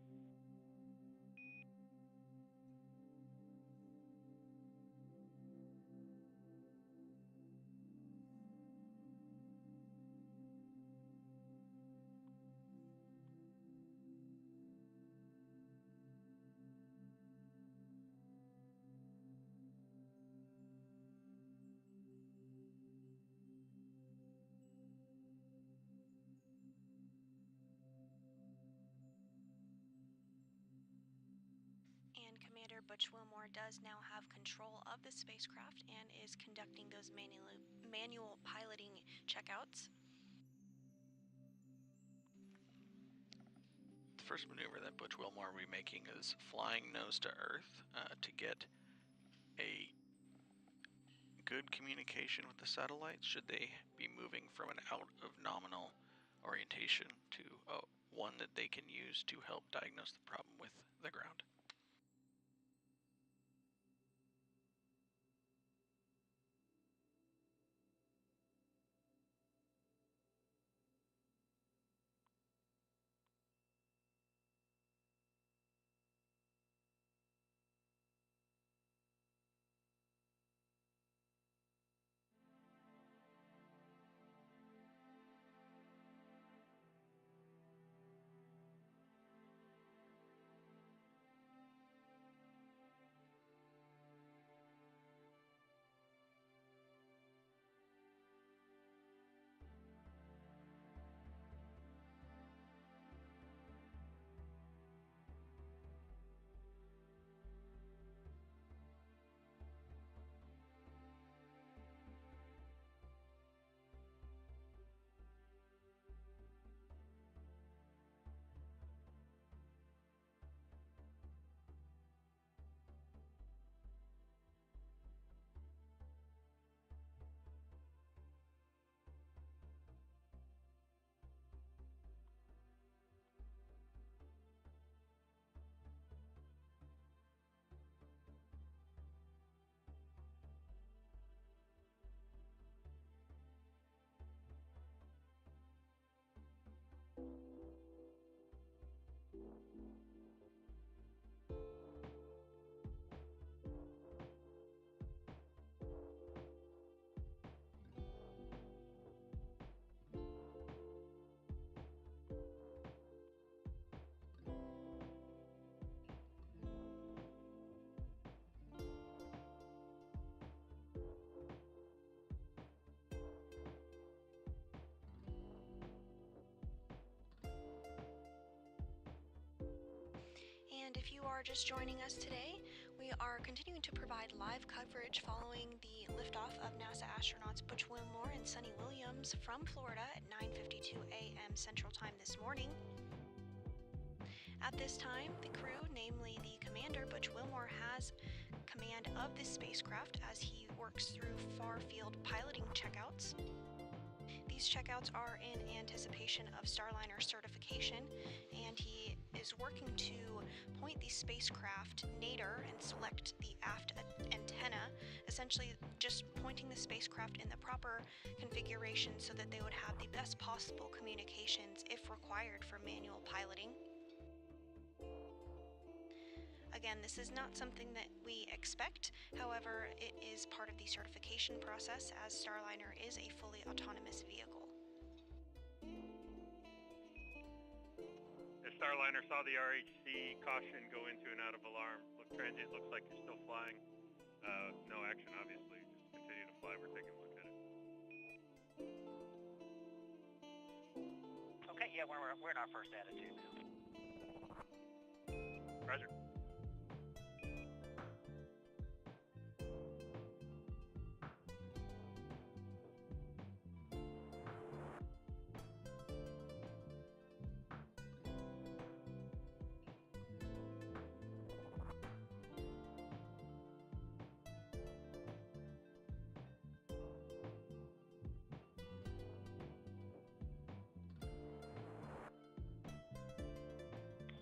And Commander Butch Wilmore does now have control of the spacecraft and is conducting those manual piloting checkouts. The first maneuver that Butch Wilmore will be making is flying nose to Earth to get a good communication with the satellites should they be moving from an out of nominal orientation to one that they can use to help diagnose the problem with the ground. if you are just joining us today, we are continuing to provide live coverage following the liftoff of NASA astronauts Butch Wilmore and Sunny Williams from Florida at 9:52 a.m. Central Time this morning. At this time, the crew, namely the commander Butch Wilmore, has command of this spacecraft as he works through far-field piloting checkouts. These checkouts are in anticipation of Starliner certification, and he is working to point the spacecraft nadir and select the aft antenna, essentially just pointing the spacecraft in the proper configuration so that they would have the best possible communications if required for manual piloting. Again, this is not something that we expect, however, it is part of the certification process as Starliner is a fully autonomous vehicle. The Starliner saw the RHC caution go into and out of alarm. Transient looks like you're still flying. No action, obviously. Just continue to fly. We're taking a look at it. Okay, yeah, we're in our first attitude now. Roger.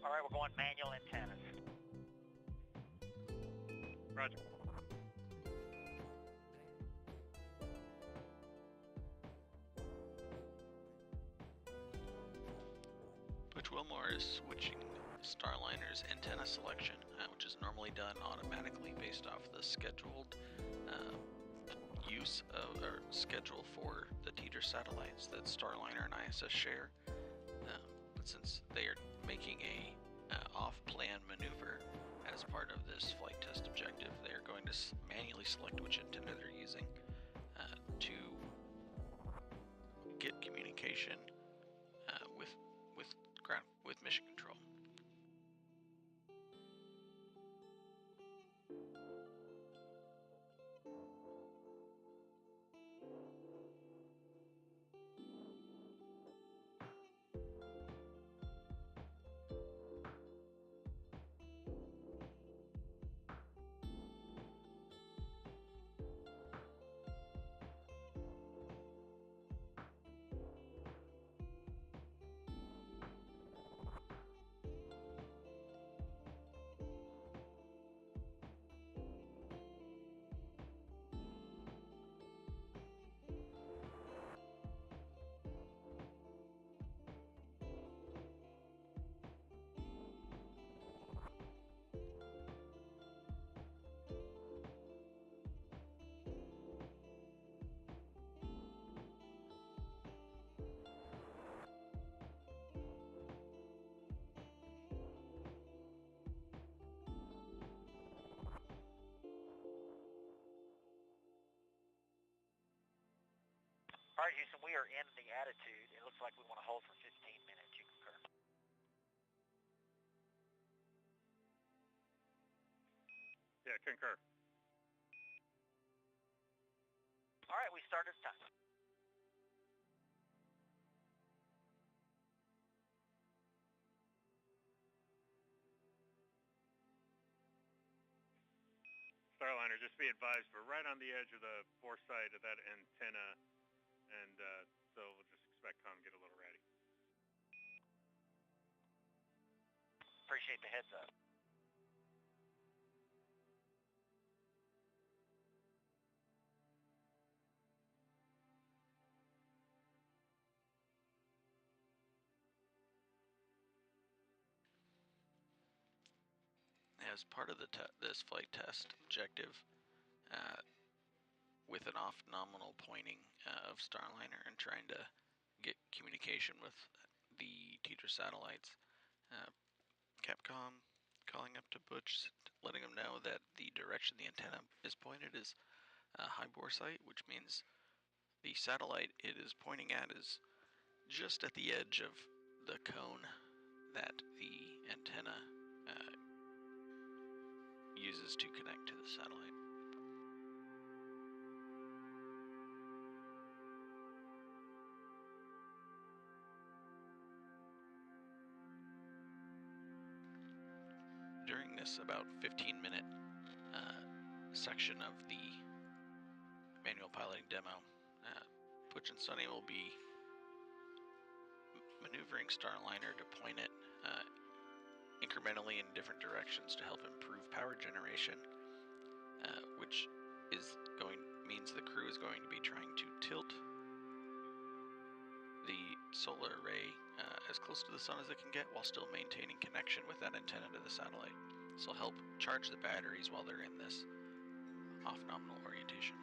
All right, we're going manual antennas. Roger. Butch Wilmore is switching Starliner's antenna selection, which is normally done automatically based off the scheduled use of or schedule for the teeter satellites that Starliner and ISS share. But since they are making a off-plan maneuver as part of this flight test objective, they are going to manually select which antenna they're using to get communication with mission control. All right, Houston, we are in the attitude. It looks like we want to hold for 15 minutes. You concur? Yeah, concur. All right, we start at time. Starliner, just be advised, we're right on the edge of the foresight of that antenna, and so we'll just expect Tom to get a little ratty. Appreciate the heads up. As part of this flight test objective, with an off-nominal pointing of Starliner and trying to get communication with the teeter satellites, Capcom calling up to Butch, letting him know that the direction the antenna is pointed is high bore sight, which means the satellite it is pointing at is just at the edge of the cone that the antenna uses to connect to the satellite. During this about 15-minute section of the manual piloting demo, Butch and Sunny will be maneuvering Starliner to point it incrementally in different directions to help improve power generation, which means the crew is going to be trying to tilt the solar array as close to the sun as it can get while still maintaining connection with that antenna to the satellite. This will help charge the batteries while they're in this off-nominal orientation.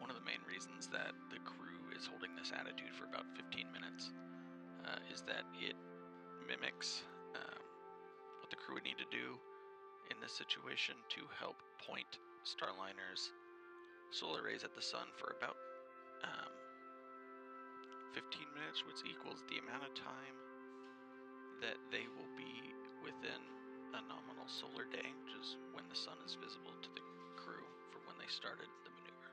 One of the main reasons that the crew is holding this attitude for about 15 minutes is that it mimics what the crew would need to do in this situation to help point Starliner's solar rays at the sun for about 15 minutes, which equals the amount of time that they will be within a nominal solar day, which is when the sun is visible to the crew for when they started the maneuver.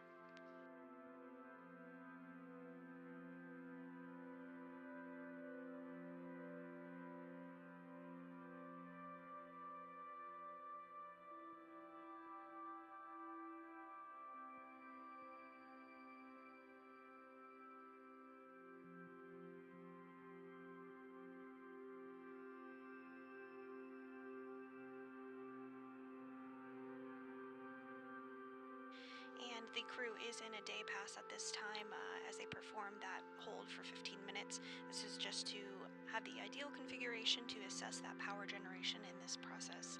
And the crew is in a day pass at this time as they perform that hold for 15 minutes. This is just to have the ideal configuration to assess that power generation in this process.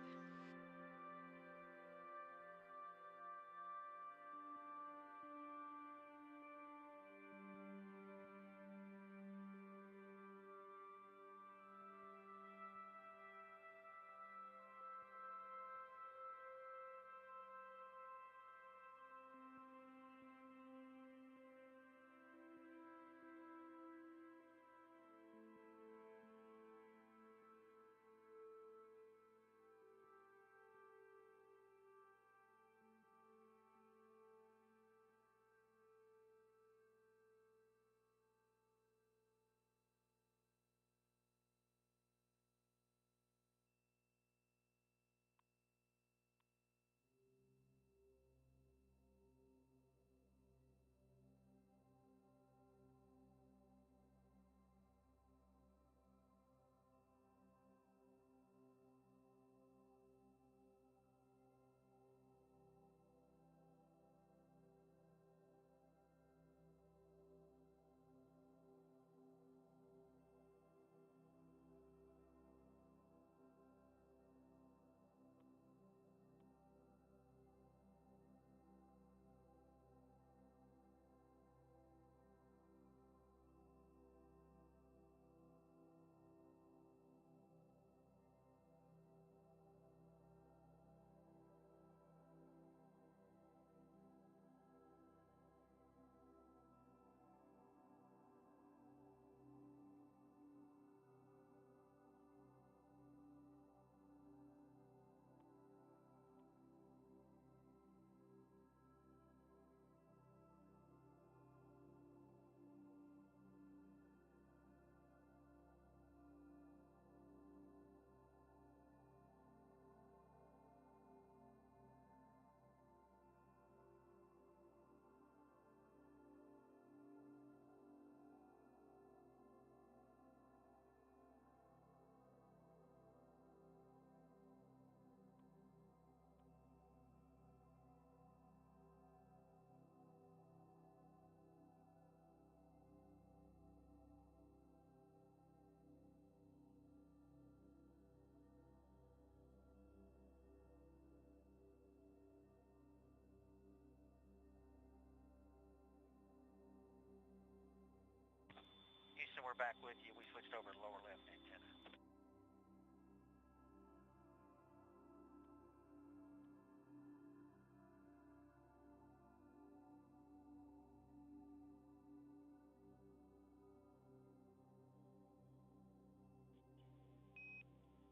we're back with you. We switched over to lower left antenna.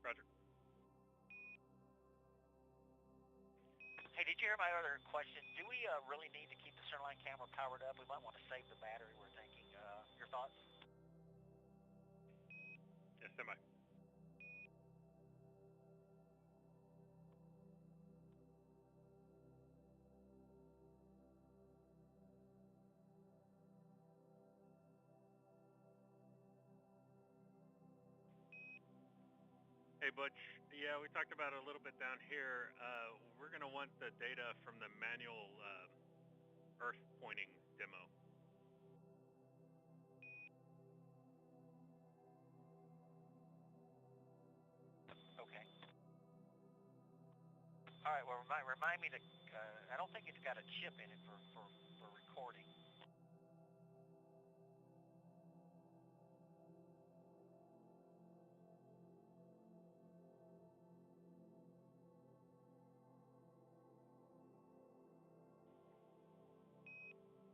Roger. Hey, did you hear my other question? Do we really need to keep the centerline camera powered up? We might want to save the battery, we're thinking. Your thoughts? Yes, semi. Hey, Butch. Yeah, we talked about it a little bit down here. We're going to want the data from the manual Earth pointing demo. Okay. All right, well, remind me to, I don't think it's got a chip in it for recording.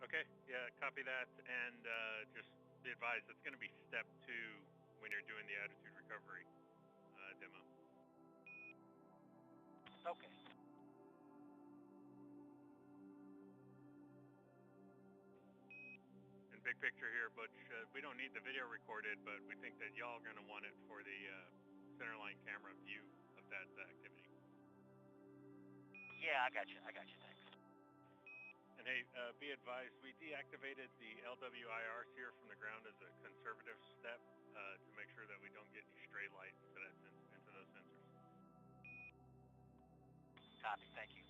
Okay, yeah, copy that, and just be advised, it's going to be step 2 when you're doing the attitude recovery demo. Okay. And big picture here, Butch, we don't need the video recorded, but we think that y'all are going to want it for the centerline camera view of that activity. Yeah, I got you, thanks. And hey, be advised, we deactivated the LWIRs here from the ground as a conservative step to make sure that we don't get any stray light into those sensors. Copy, thank you.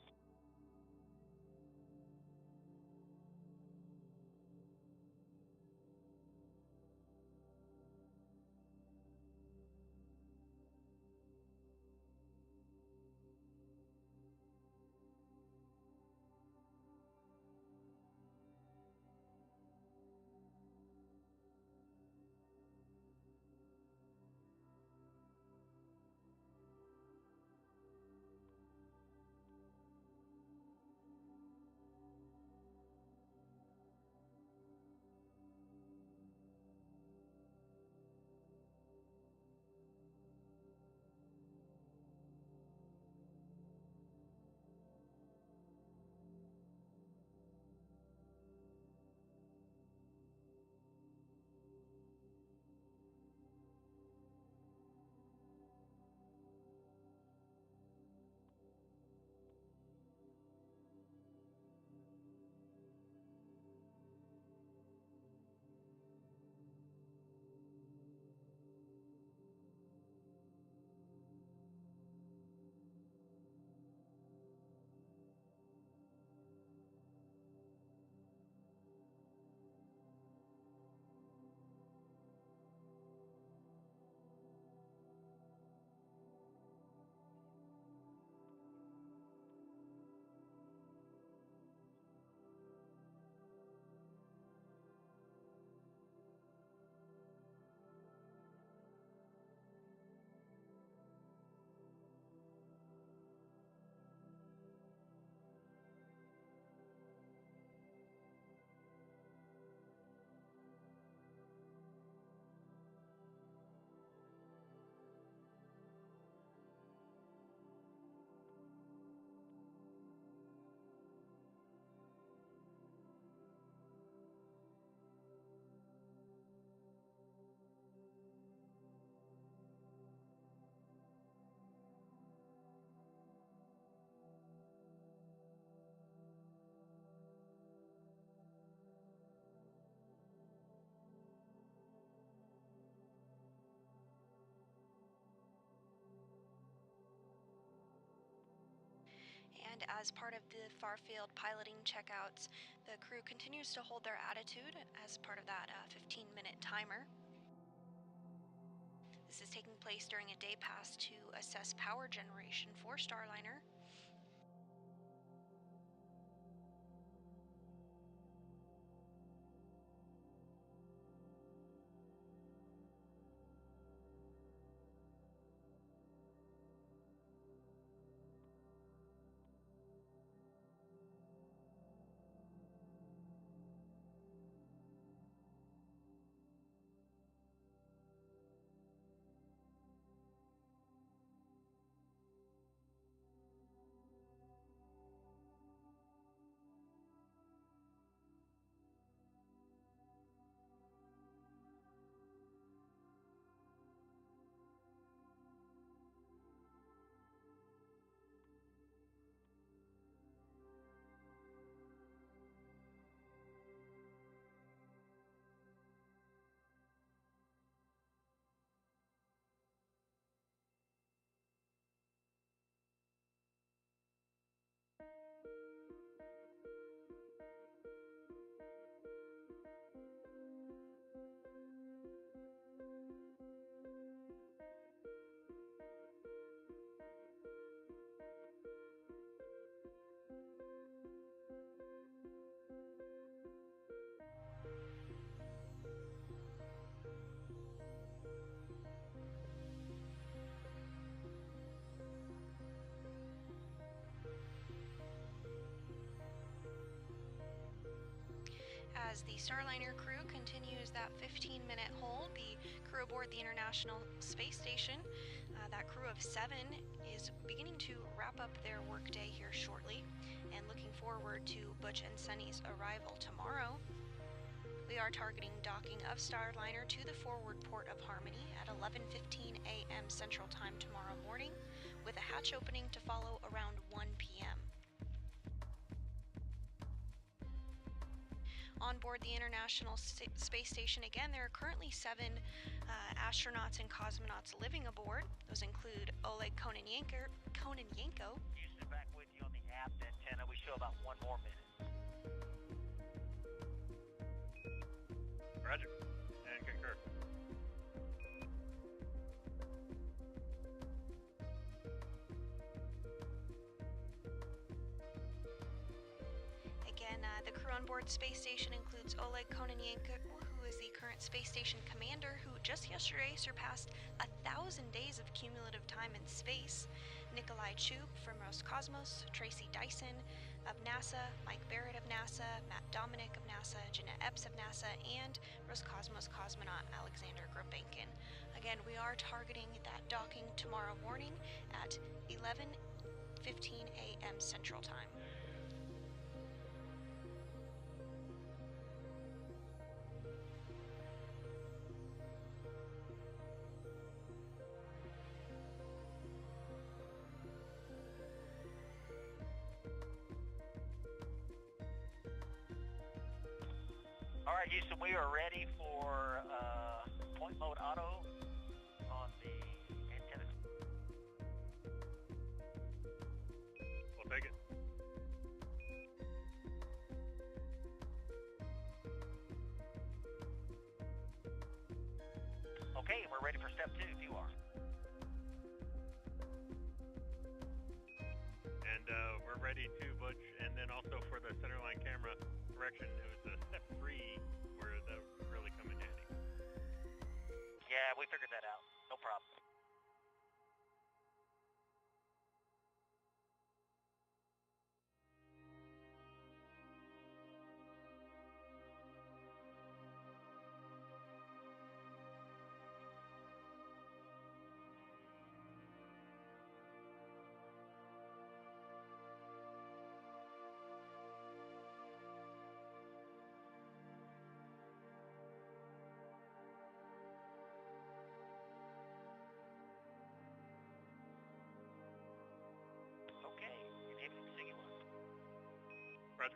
And as part of the far-field piloting checkouts, the crew continues to hold their attitude as part of that 15-minute timer. This is taking place during a day pass to assess power generation for Starliner. Starliner crew continues that 15-minute hold. The crew aboard the International Space Station, that crew of 7, is beginning to wrap up their workday here shortly and looking forward to Butch and Sunny's arrival tomorrow. We are targeting docking of Starliner to the forward port of Harmony at 11:15 a.m. Central Time tomorrow morning, with a hatch opening to follow around 1 p.m. On board the International Space Station, again, there are currently 7 astronauts and cosmonauts living aboard. Those include Oleg Kononenko. Houston, back with you on the aft antenna. We show about 1 more minute. Roger. And concur. Again, the crew on board Space Station includes Oleg Kononenko, who is the current Space Station commander, who just yesterday surpassed 1,000 days of cumulative time in space. Nikolai Chub from Roscosmos, Tracy Dyson of NASA, Mike Barrett of NASA, Matt Dominic of NASA, Jeanette Epps of NASA, and Roscosmos cosmonaut Alexander Grabenkin. Again, we are targeting that docking tomorrow morning at 11:15 a.m. Central Time. All right, Houston, we are ready for point mode auto on the antenna. We'll take it. Okay, we're ready for step 2 if you are. And we're ready to, Butch, and then also for the centerline camera correction, it was step 3 where that really come in handy. Yeah, we figured that out. No problem. Okay, enabling Siggy 1. Roger.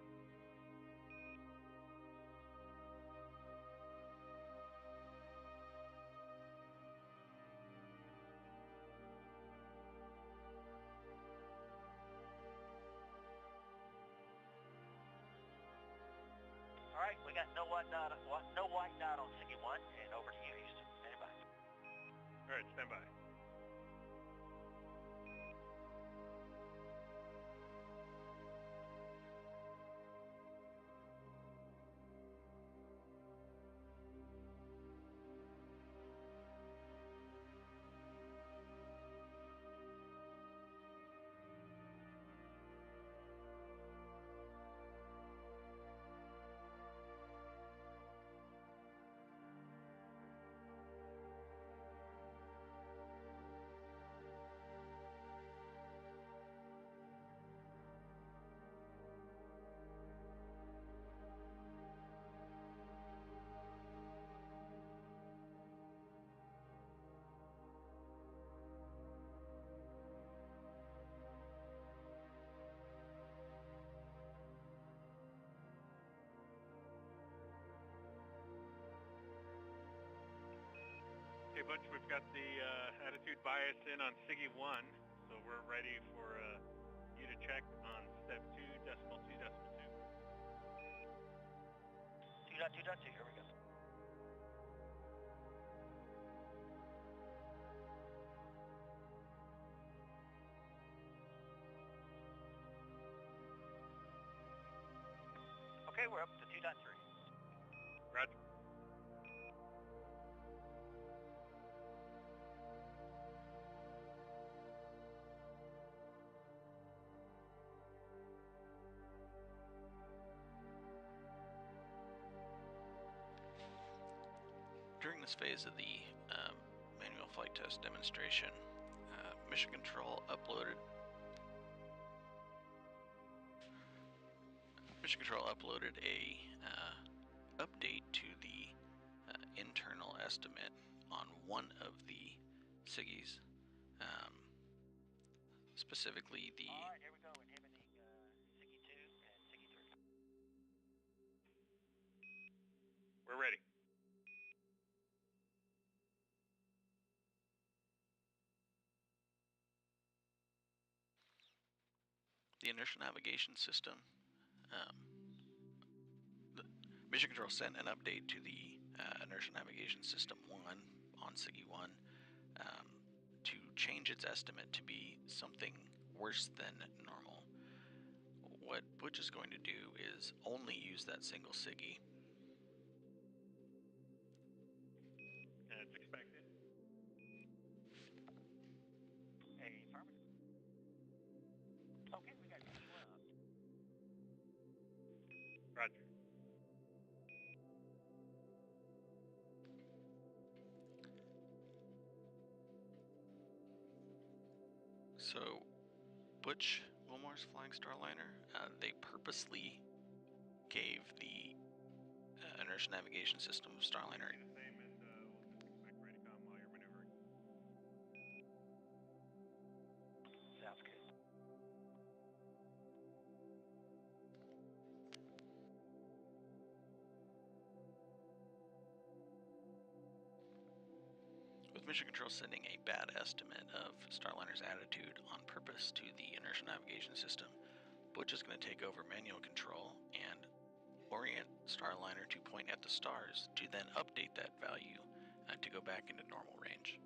All right, we got no white dot on Siggy 1, and over to you, Houston. Stand by. All right, stand by. Okay, Butch, we've got the attitude bias in on Siggy 1, so we're ready for you to check on step 2.2.2. 2.2.2, here we go. Okay, we're up to 2.3. Roger. this phase of the manual flight test demonstration, Mission Control uploaded a update to the internal estimate on one of the SIGIs, specifically the. All right, here we go. Inhibiting SIGI 2 and SIGI 3. We're ready. The inertial navigation system. The Mission Control sent an update to the inertial navigation system 1 on SIGI 1 to change its estimate to be something worse than normal. What Butch is going to do is only use that single SIGI. It's expected. Affirmative. Okay, we got you up. Roger. So, Butch Wilmore's Flying Starliner, they purposely gave the inertial navigation system of Starliner. The same, and we'll just expect Radicom while you're maneuvering. Sounds good. With Mission Control sending a bad estimate of Starliner's attitude on purpose to the inertial navigation system, Butch is going to take over manual control and orient Starliner to point at the stars to then update that value to go back into normal range.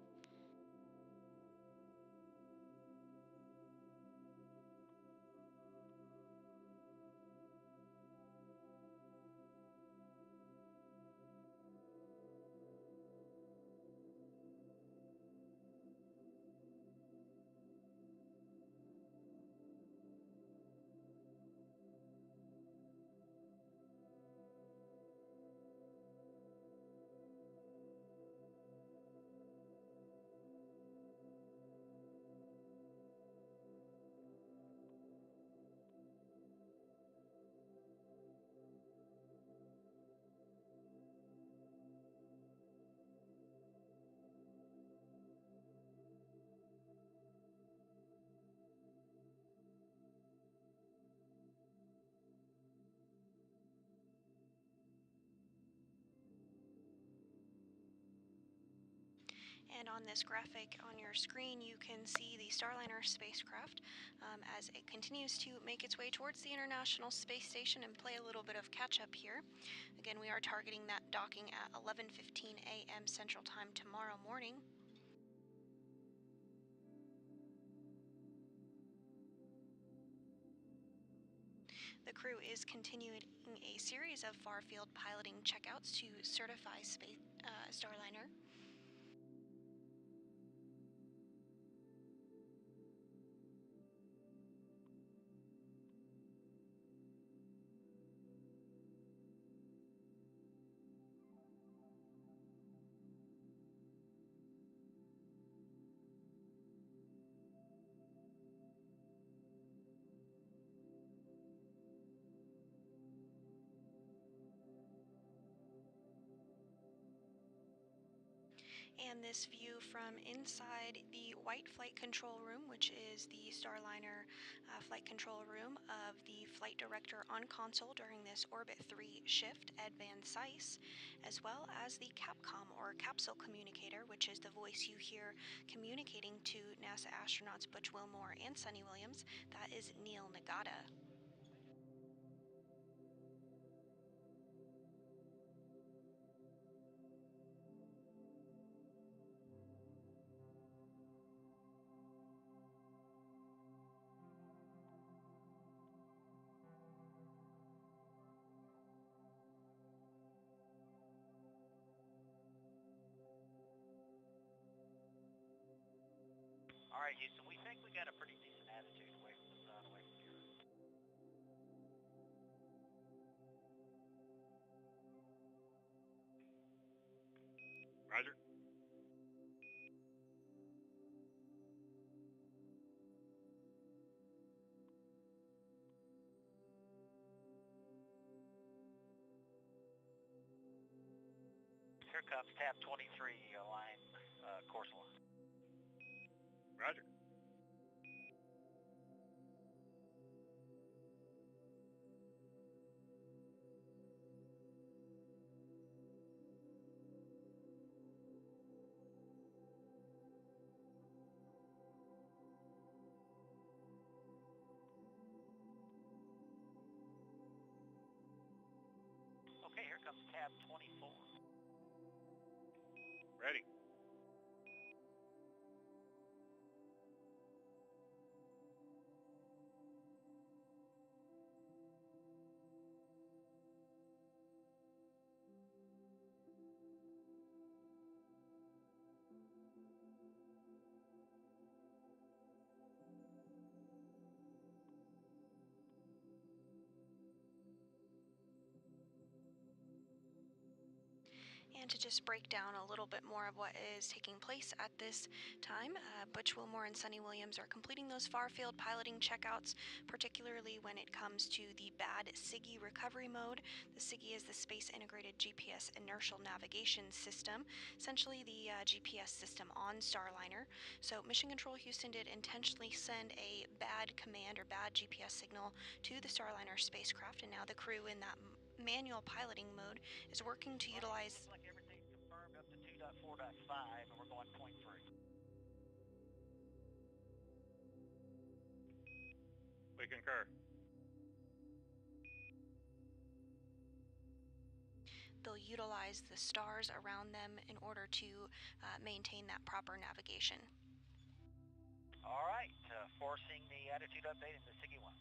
And on this graphic on your screen, you can see the Starliner spacecraft as it continues to make its way towards the International Space Station and play a little bit of catch up here. Again, we are targeting that docking at 11:15 a.m. Central Time tomorrow morning. The crew is continuing a series of far-field piloting checkouts to certify Starliner. And this view from inside the white flight control room, which is the Starliner flight control room of the flight director on console during this Orbit 3 shift, Ed Van Cise, as well as the Capcom or capsule communicator, which is the voice you hear communicating to NASA astronauts Butch Wilmore and Sunny Williams. That is Neil Nagata. All right, Houston, we think we got a pretty decent attitude away from the sun, away from the Earth. here comes tab 23, line, course 1. Roger. Okay, here comes tab 24. Ready. And to just break down a little bit more of what is taking place at this time, Butch Wilmore and Sonny Williams are completing those far-field piloting checkouts, particularly when it comes to the bad SIGI recovery mode. The SIGI is the Space Integrated GPS Inertial Navigation System, essentially the GPS system on Starliner. So Mission Control Houston did intentionally send a bad command or bad GPS signal to the Starliner spacecraft, and now the crew in that manual piloting mode is working to utilize... Looks like everything's confirmed up to 2.4.5, and we're going 0.3. We concur. They'll utilize the stars around them in order to maintain that proper navigation. All right, forcing the attitude update into SIGI 1.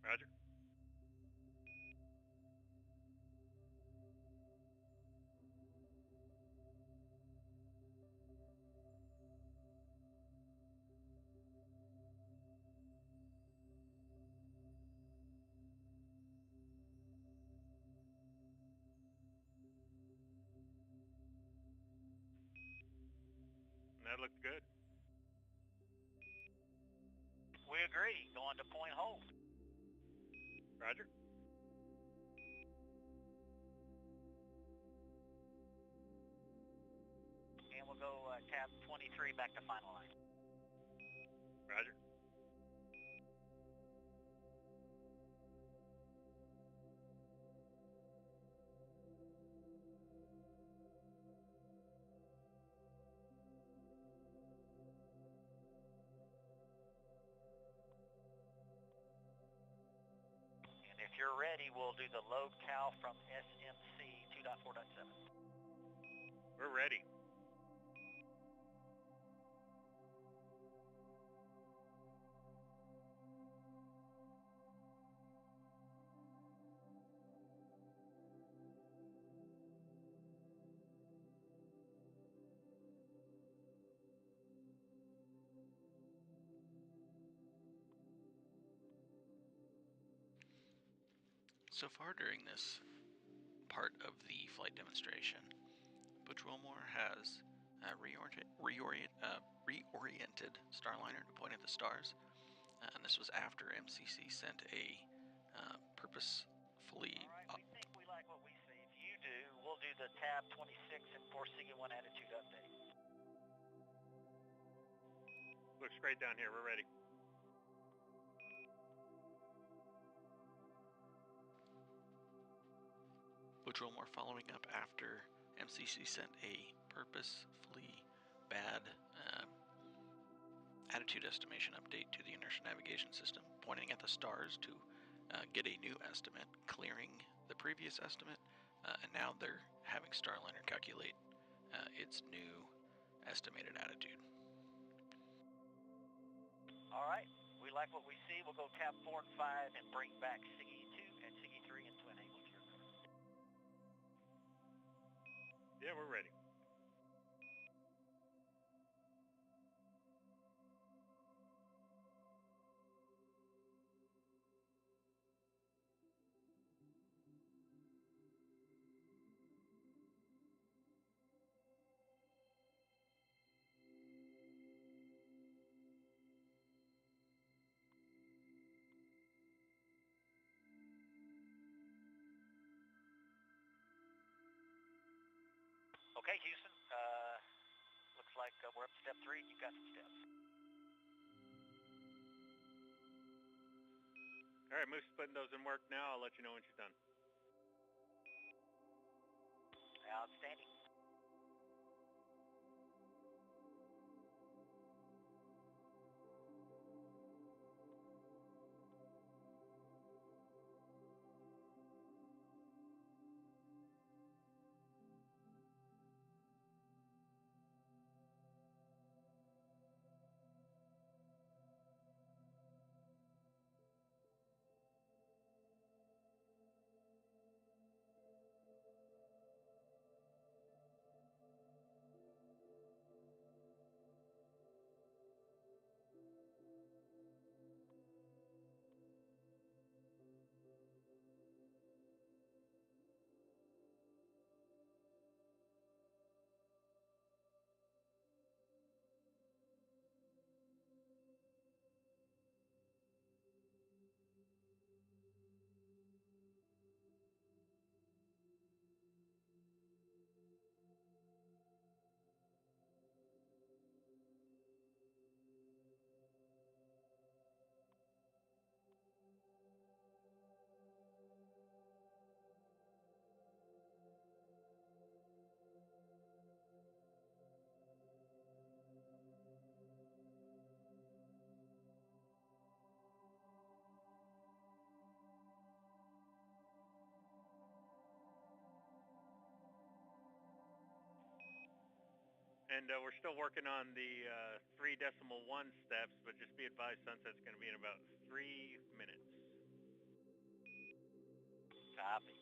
Roger. That looked good. We agree, going to point hold. Roger. And we'll go tab 23 back to final line. Roger. And if you're ready, we'll do the load cal from SMC 2.4.7. We're ready. So far during this part of the flight demonstration, Butch Wilmore has reoriented Starliner to point at the stars, and this was after MCC sent a purposefully... All right, we think we like what we see. If you do, we'll do the tab 26 and force SIGI 1 attitude update. Looks great down here. We're ready. Butch Wilmore following up after MCC sent a purposefully bad attitude estimation update to the inertial navigation system, pointing at the stars to get a new estimate, clearing the previous estimate, and now they're having Starliner calculate its new estimated attitude. All right, we like what we see. We'll go tab 4 and 5 and bring back SIGI 2 and SIGI 3 into enable gear. Yeah, we're ready. Okay, Houston. Looks like we're up to step 3. You've got some steps. All right, Moose, putting those in work now. I'll let you know when she's done. Outstanding. And we're still working on the 3.1 steps, but just be advised sunset's going to be in about 3 minutes. Copy.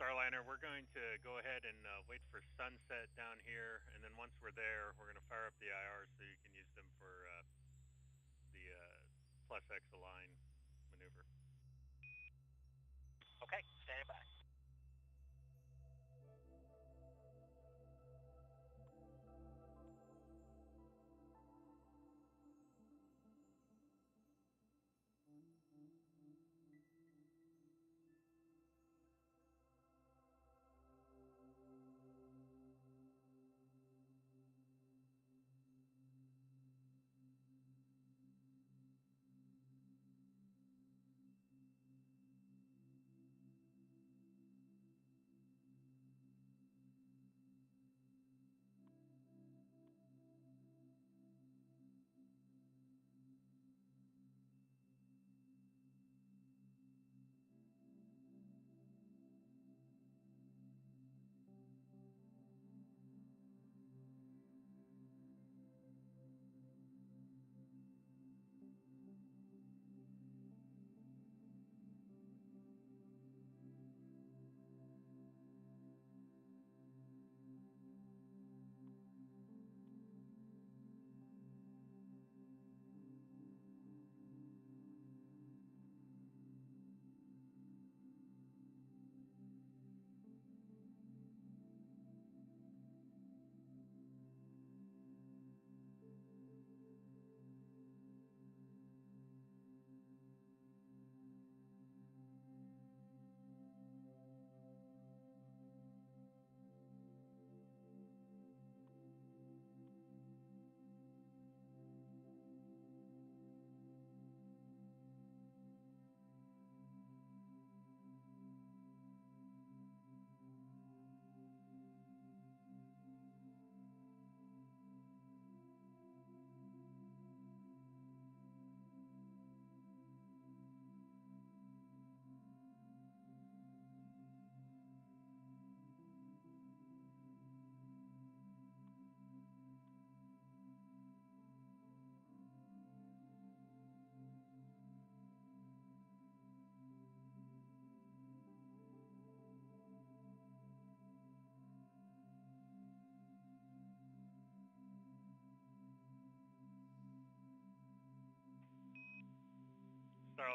Starliner, we're going to go ahead and wait for sunset down here, and then once we're there, we're going to fire up the IRs so you can use them for the plus X align maneuver. Okay, stand by.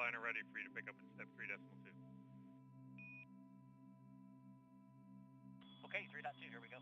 Starliner ready for you to pick up in step 3.2. Okay, 3.2, here we go.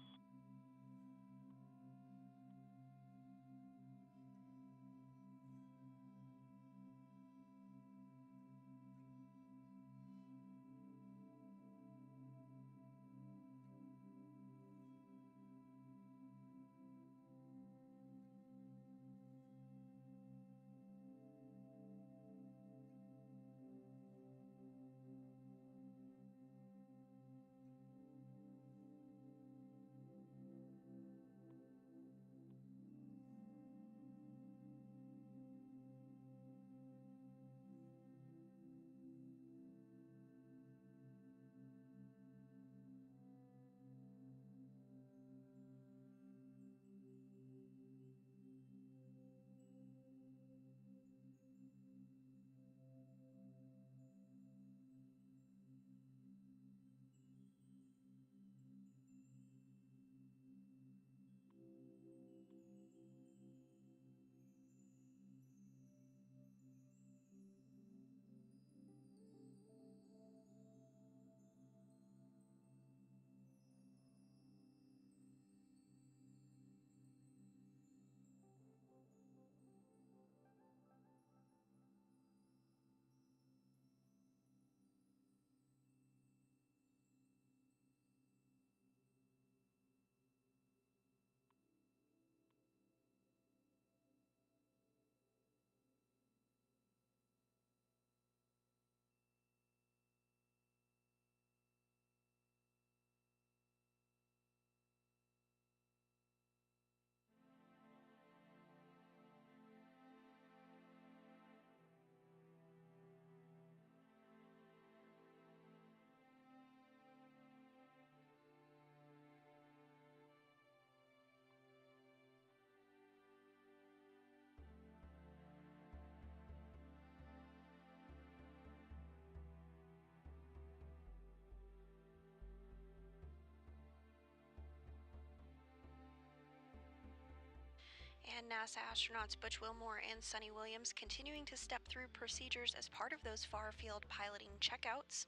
And NASA astronauts Butch Wilmore and Sunny Williams continuing to step through procedures as part of those far-field piloting checkouts.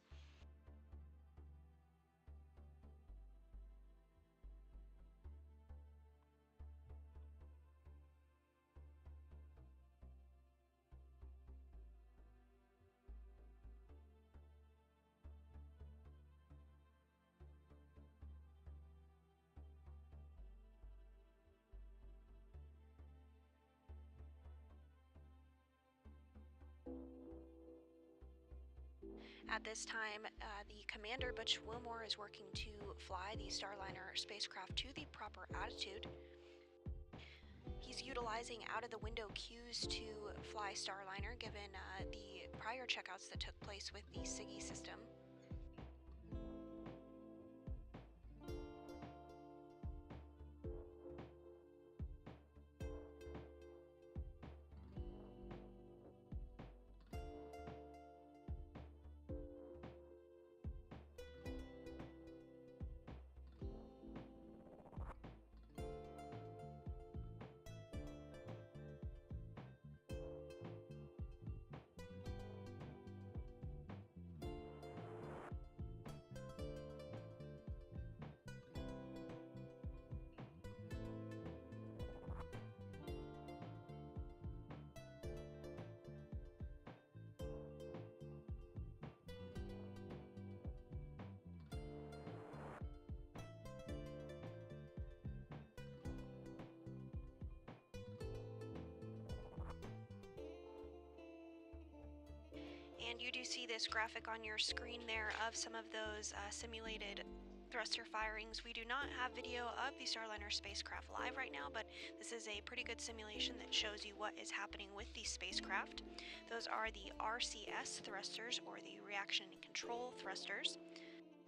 At this time, the commander, Butch Wilmore, is working to fly the Starliner spacecraft to the proper attitude. He's utilizing out-of-the-window cues to fly Starliner, given the prior checkouts that took place with the SIGI system. And you do see this graphic on your screen there of some of those simulated thruster firings. We do not have video of the Starliner spacecraft live right now, but this is a pretty good simulation that shows you what is happening with the spacecraft. Those are the RCS thrusters, or the reaction and control thrusters.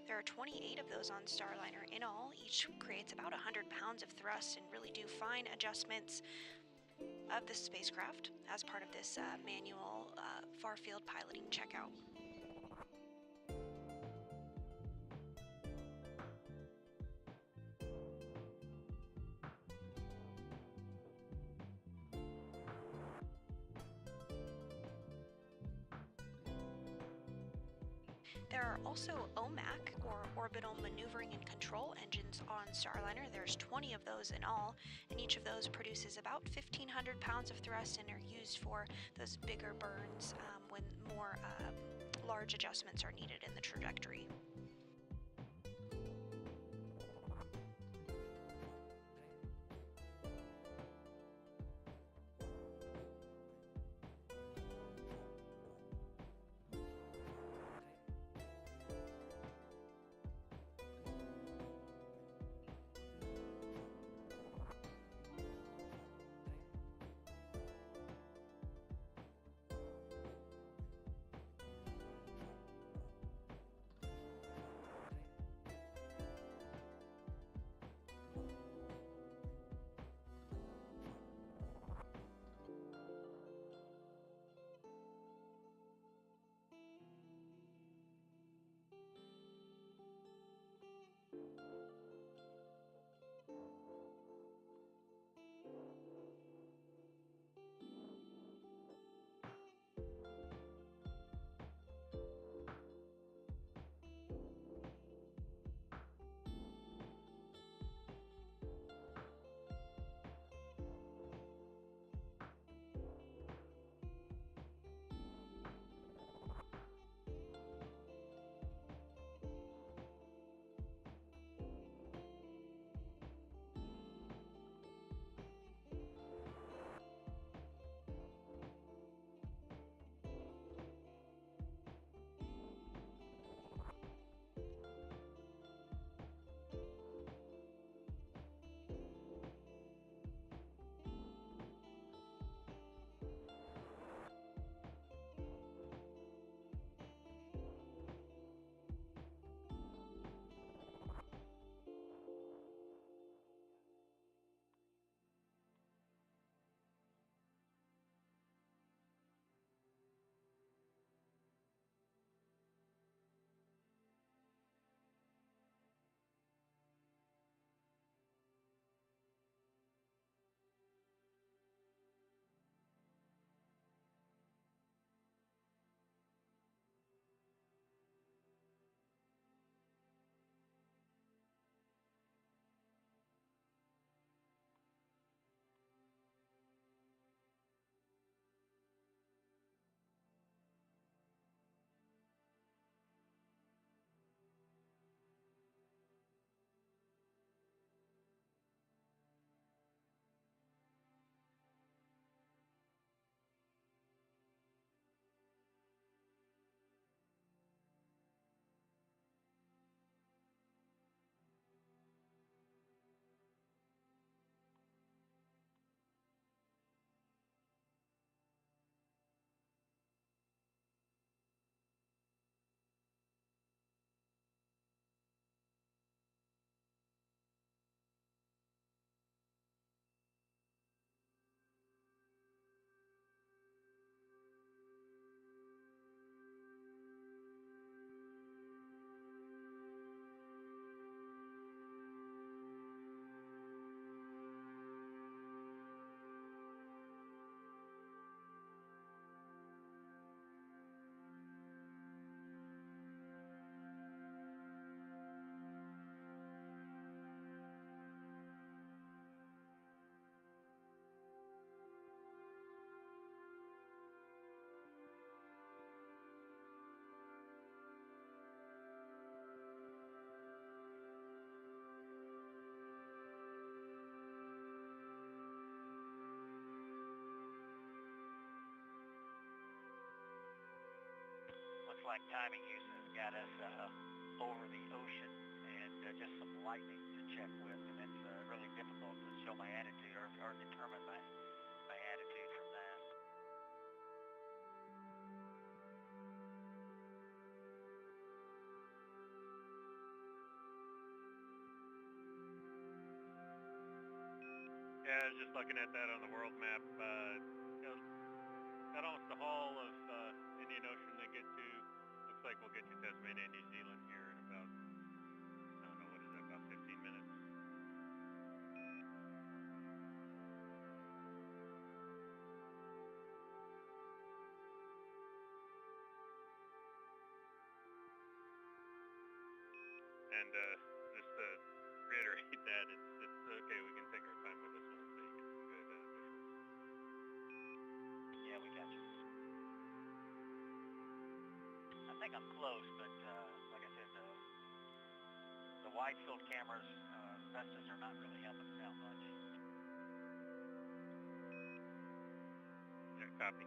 There are 28 of those on Starliner in all. Each creates about 100 pounds of thrust and really do fine adjustments of the spacecraft as part of this manual far-field piloting checkout. There are also OMAC, or Orbital Maneuvering and Control engines on Starliner. There's 20 of those in all, and each of those produces about 1,500 pounds of thrust and are used for those bigger burns when more large adjustments are needed in the trajectory. Like timing uses got us over the ocean and just some lightning to check with, and it's really difficult to show my attitude or determine my attitude from that. Yeah, I was just looking at that on the world map. Got almost the whole of Indian Ocean to get to. Looks like we'll get to Tasmania and New Zealand here in about, I don't know, what is that, about 15 minutes? And just to reiterate that, it's okay. We can take our time with this one so you get some good visuals. Yeah, we got you. I think I'm close, but like I said, the wide field cameras, Vistas are not really helping us out much. Yeah, copy.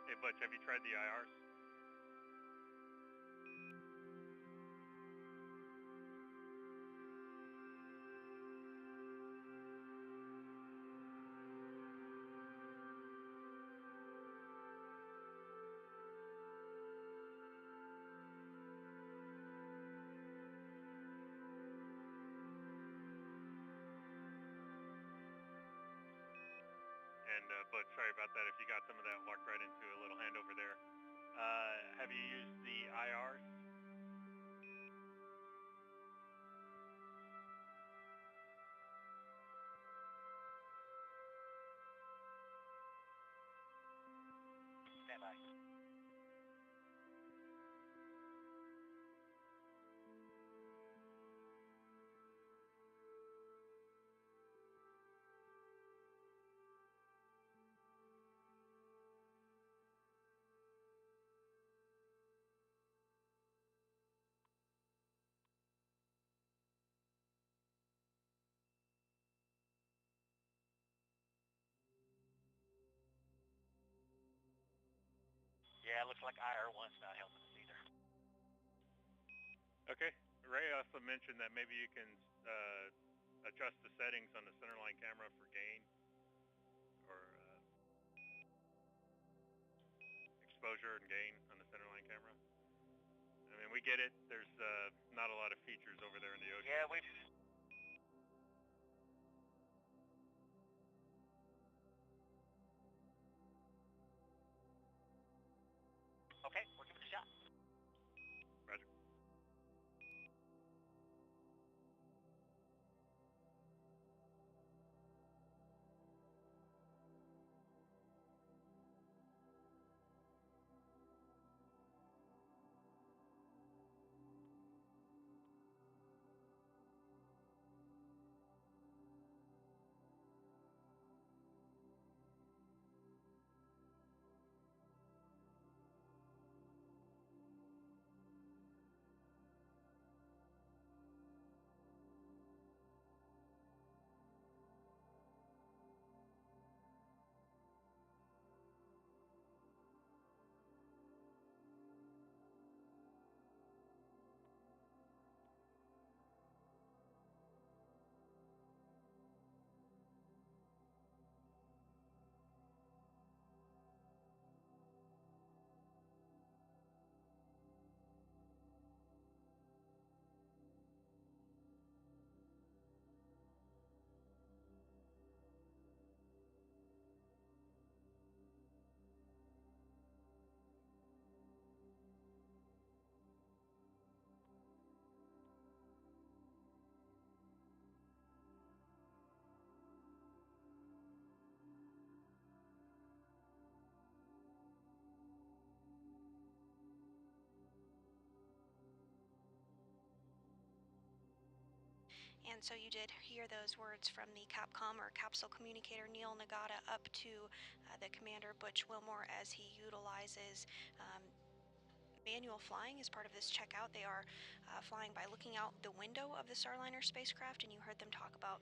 Hey, Butch, have you tried the IRs? And Butch, sorry about that. If you got some of that, walked right into a little handover there. Have you used the IRs? Stand by. Yeah, it looks like IR1's not helping us either. Okay. Ray also mentioned that maybe you can adjust the settings on the centerline camera for gain or exposure and gain on the centerline camera. I mean, we get it. There's not a lot of features over there in the ocean. Yeah, we've... Okay, we're giving it a shot. Roger. And so you did hear those words from the Capcom or capsule communicator Neil Nagata up to the commander Butch Wilmore as he utilizes manual flying as part of this checkout. They are flying by looking out the window of the Starliner spacecraft, and you heard them talk about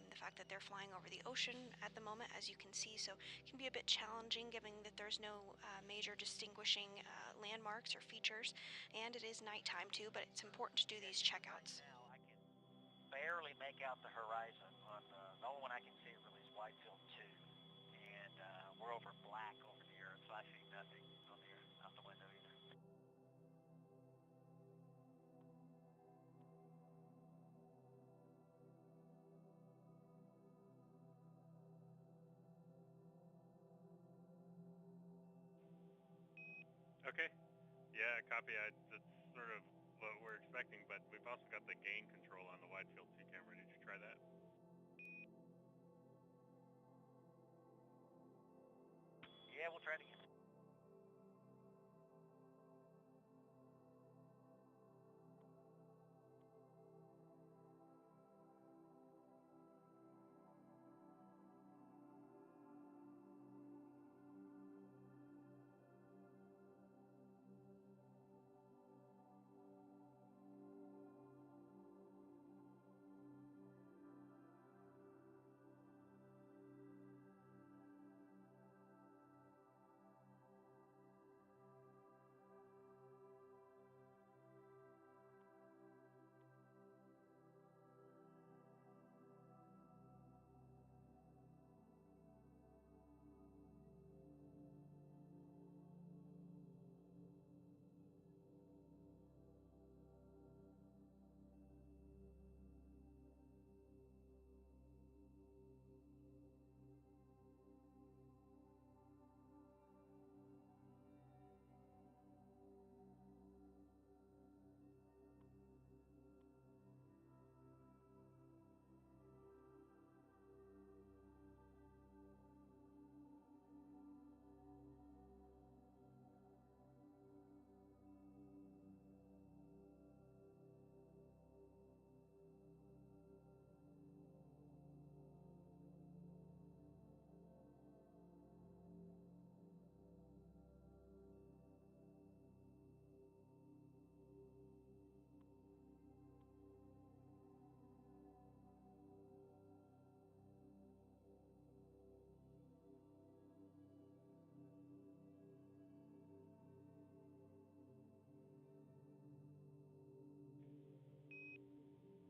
the fact that they're flying over the ocean at the moment, as you can see, so it can be a bit challenging given that there's no major distinguishing landmarks or features, and it is nighttime too, but it's important to do these checkouts. Right now, I can barely make out the horizon. On the only one I can see really is wide field 2, and we're over black over the earth, so I see nothing on the out the window either. Okay. Yeah, copy. That's sort of what we're expecting, but we've also got the gain control on the wide field 2 camera. Did you try that? Yeah, we'll try it again.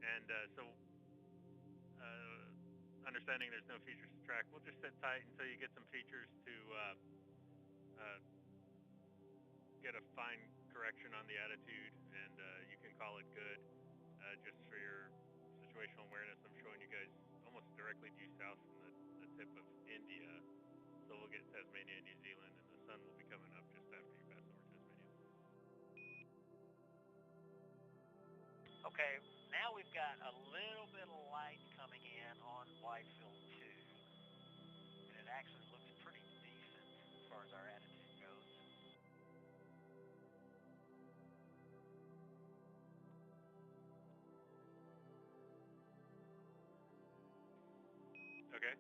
And so, understanding there's no features to track, we'll just sit tight until you get some features to get a fine correction on the attitude, and you can call it good. Just for your situational awareness, I'm showing you guys almost directly due south from the tip of India. So we'll get Tasmania and New Zealand, and the sun will be coming up just after you pass over Tasmania. Okay, now we've got a little bit of light coming in on Whitefield 2, and it actually looks pretty decent as far as our attitude goes. Okay.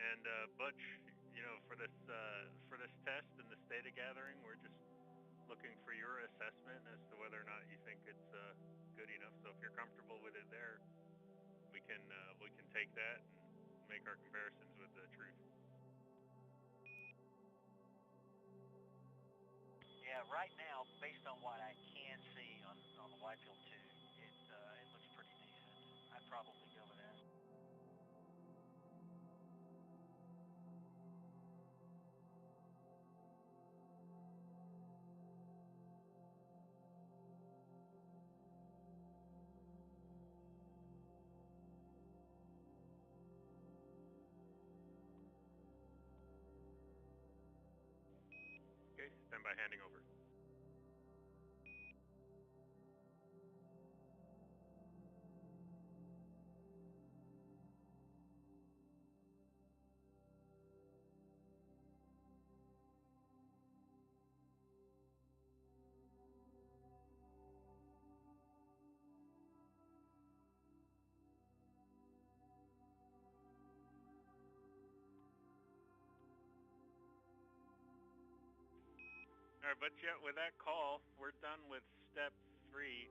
And Butch, you know, for this test and this data gathering, we're just looking for your assessment as to whether or not you think it's good enough. So if you're comfortable with it there, we can take that and make our comparisons with the truth. Yeah, right now, based on what I can see on the Whitefield 2, it looks pretty decent. I'd probably go with that. Okay, stand by handing over. All right, but yeah, with that call, we're done with step 3.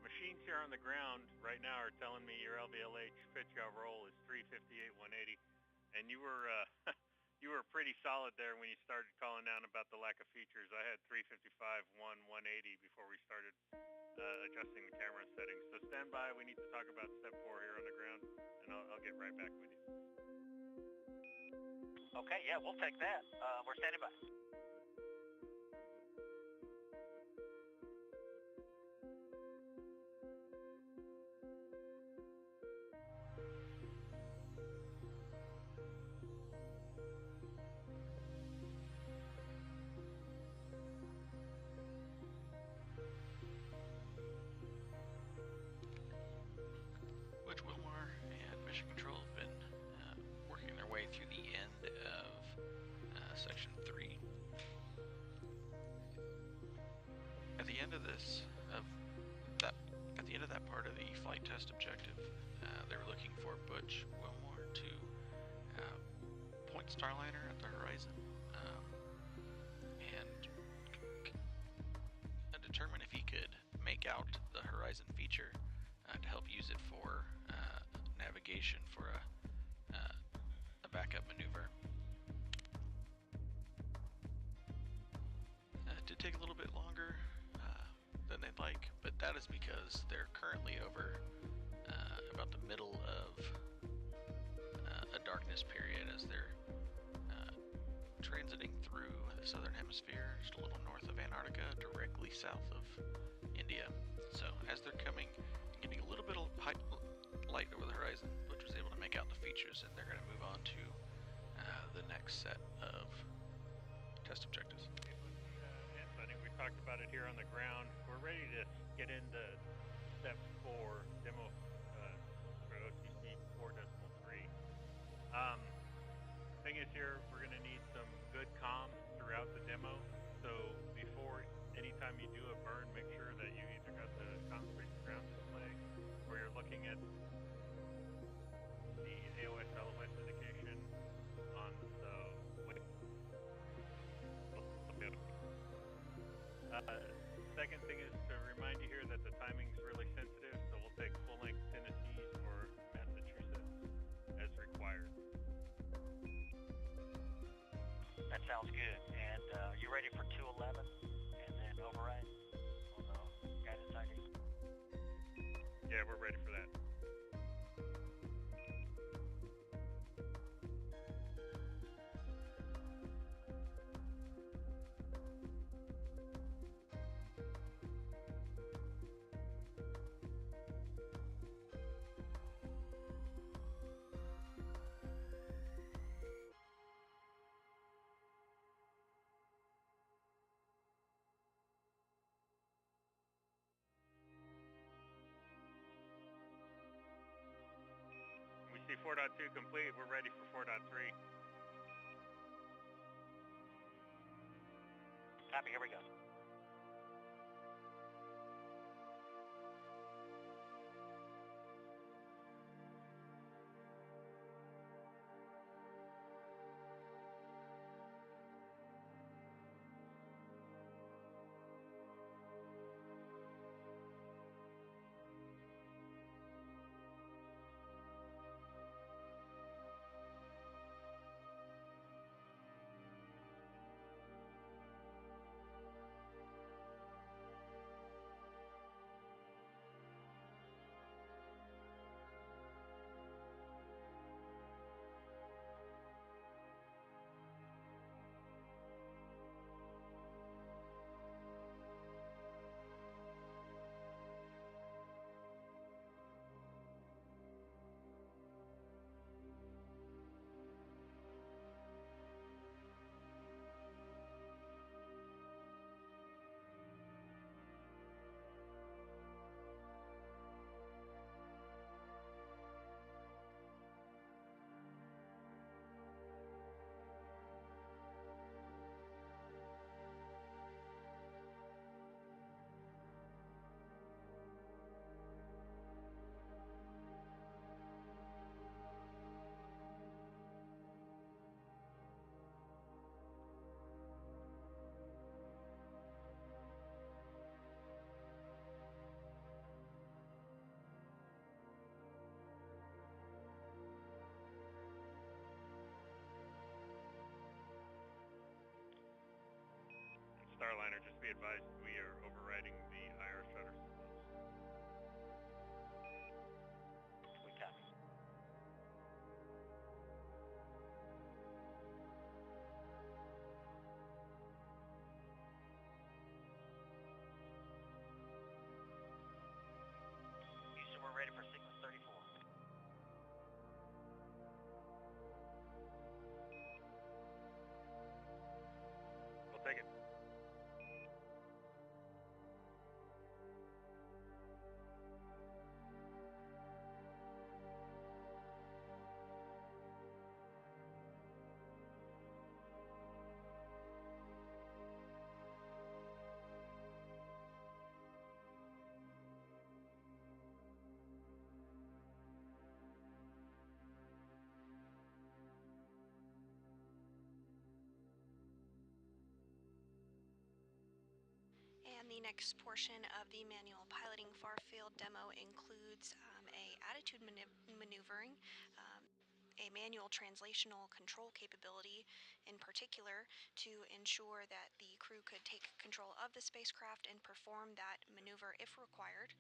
Machines here on the ground right now are telling me your LVLH pitch yaw roll is 358-180, and you were you were pretty solid there when you started calling down about the lack of features. I had 355-180 before we started adjusting the camera settings. So stand by. We need to talk about step 4 here on the ground, and I'll get right back with you. Okay, yeah, we'll take that. We're standing by. Butch Wilmore and Mission Control have been working their way through the end of Section 3. At the end of that part of the flight test objective, they were looking for Butch Wilmore to point Starliner at the horizon and determine if he could make out the horizon feature to help use it for navigation for a backup maneuver. It did take a little bit longer than they'd like, but that is because they're currently over about the middle of a darkness period as they're transiting through the southern hemisphere, just a little north of Antarctica, directly south of India. So as they're coming and getting a little bit of light over the horizon, Butch was able to make out the features, and they're going to move on to the next set of test objectives. And Sonny, we talked about it here on the ground. We're ready to get into step 4, demo for OTC 4.3. Thing is here, we're going to need some good comms throughout the demo. So before, anytime you do a burn, make sure that you either got the concrete ground display or you're looking at the AOS LOS indication on the second thing is to remind you here that the timing's really sensitive, so we'll take full-length Tennessee or Massachusetts as required. And Sounds good. And you ready for 211 and then override on the guidance ID? Yeah, we're ready for that. We see 4.2 complete. We're ready for 4.3. Copy, here we go. Starliner, just be advised we are overriding the IR shutter symbols. We copy. Houston, we're ready for sequence 34. We'll take it. And the next portion of the manual piloting far field demo includes a attitude maneuvering, a manual translational control capability in particular to ensure that the crew could take control of the spacecraft and perform that maneuver if required.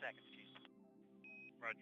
seconds, Houston. Roger.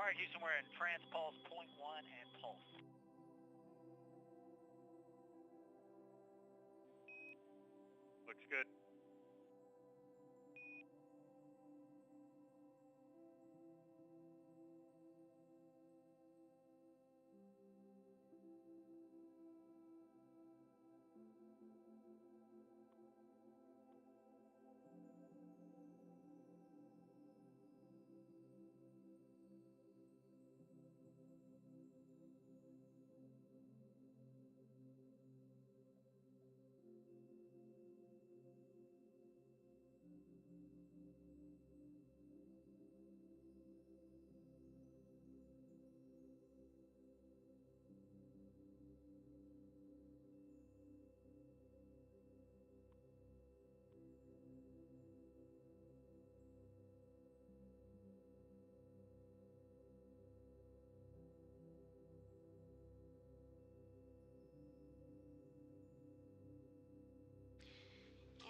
All right, Houston, we're in transpulse point 1 and pulse. Looks good.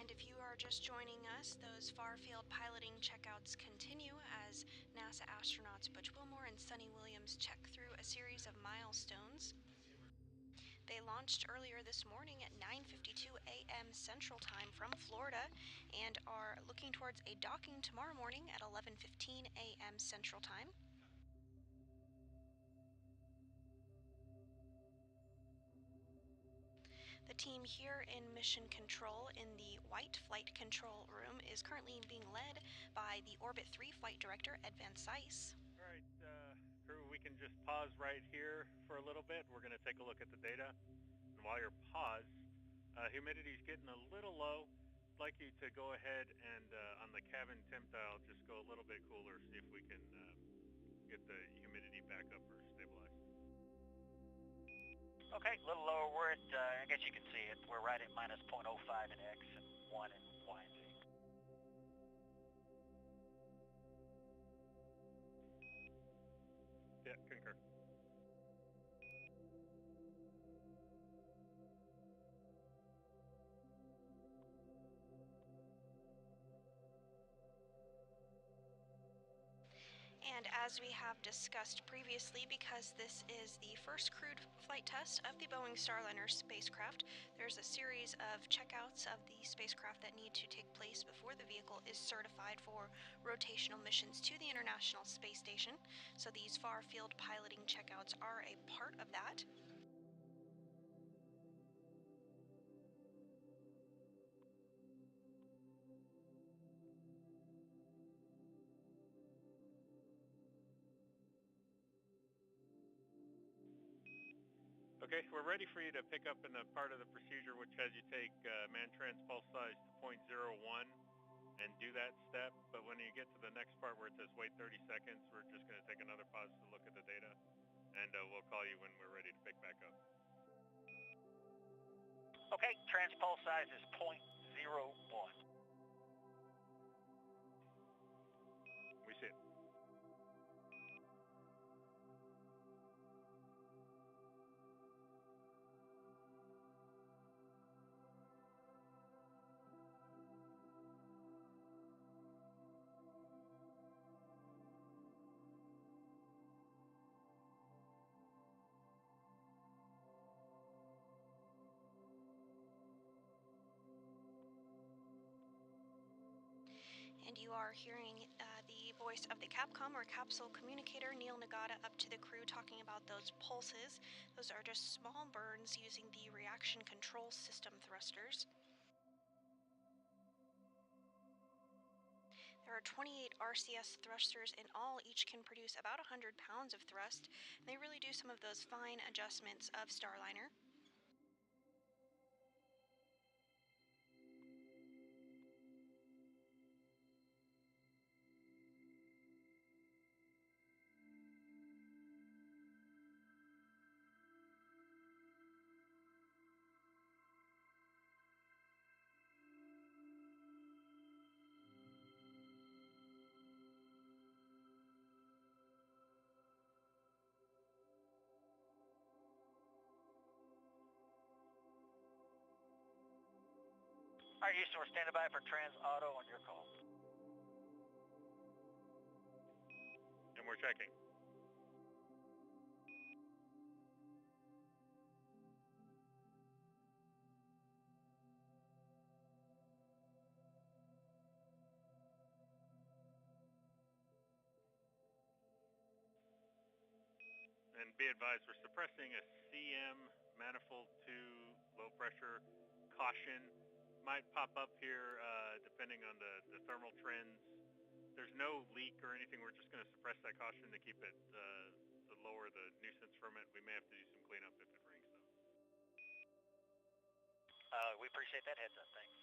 And if you are just joining us, those far-field piloting checkouts continue as NASA astronauts Butch Wilmore and Sunny Williams check through a series of milestones. They launched earlier this morning at 9:52 a.m. Central Time from Florida and are looking towards a docking tomorrow morning at 11:15 a.m. Central Time. The team here in Mission Control in the White Flight Control Room is currently being led by the Orbit 3 Flight Director, Ed Van Cise. All right, crew, we can just pause right here for a little bit. We're going to take a look at the data. And while you're paused, humidity's getting a little low. I'd like you to go ahead and on the cabin temp dial, just go a little bit cooler, see if we can get the humidity back up or stabilized. Okay, a little lower where it, I guess you can see it. We're right at minus 0.05 in X and 1 in Y and Z. Yeah, concur. And as we have discussed previously, because this is the first crewed flight test of the Boeing Starliner spacecraft, there's a series of checkouts of the spacecraft that need to take place before the vehicle is certified for rotational missions to the International Space Station. So these far-field piloting checkouts are a part of that. Okay, we're ready for you to pick up in the part of the procedure which has you take man-trans pulse size to 0.01 and do that step. But when you get to the next part where it says wait 30 seconds, we're just going to take another pause to look at the data, and we'll call you when we're ready to pick back up. Okay, trans pulse size is 0.01. We see it. And you are hearing the voice of the Capcom or capsule communicator, Neil Nagata, up to the crew talking about those pulses. Those are just small burns using the reaction control system thrusters. There are 28 RCS thrusters in all. Each can produce about 100 pounds of thrust. And they really do some of those fine adjustments of Starliner. All right, Houston, we're standing by for trans auto on your call. And we're checking. And be advised, we're suppressing a CM manifold 2 low pressure. Caution might pop up here depending on the thermal trends. There's no leak or anything. We're just going to suppress that caution to keep it, to lower the nuisance from it. We may have to do some cleanup if it rings though. We appreciate that heads up. Thanks.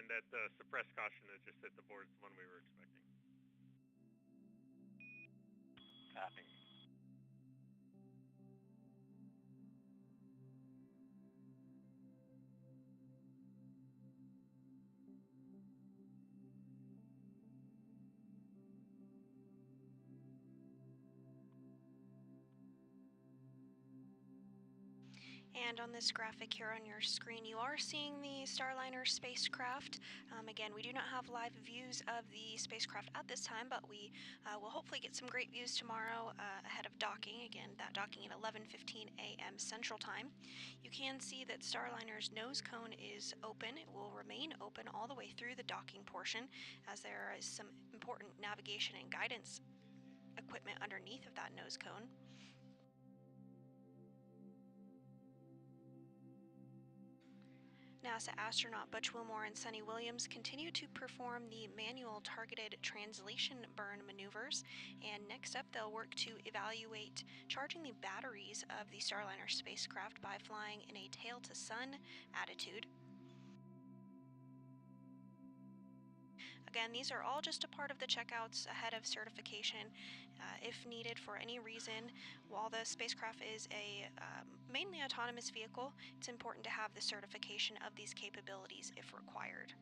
and that suppressed caution that just hit the board is the one we were expecting. Copy. And on this graphic here on your screen, you are seeing the Starliner spacecraft. Again, we do not have live views of the spacecraft at this time, but we will hopefully get some great views tomorrow ahead of docking. Again, that docking at 11:15 a.m. Central Time. You can see that Starliner's nose cone is open. It will remain open all the way through the docking portion, as there is some important navigation and guidance equipment underneath of that nose cone. NASA astronaut Butch Wilmore and Sunny Williams continue to perform the manual targeted translation burn maneuvers, and next up they'll work to evaluate charging the batteries of the Starliner spacecraft by flying in a tail-to-sun attitude. Again, these are all just a part of the checkouts ahead of certification. If needed for any reason, while the spacecraft is a mainly autonomous vehicle, it's important to have the certification of these capabilities if required.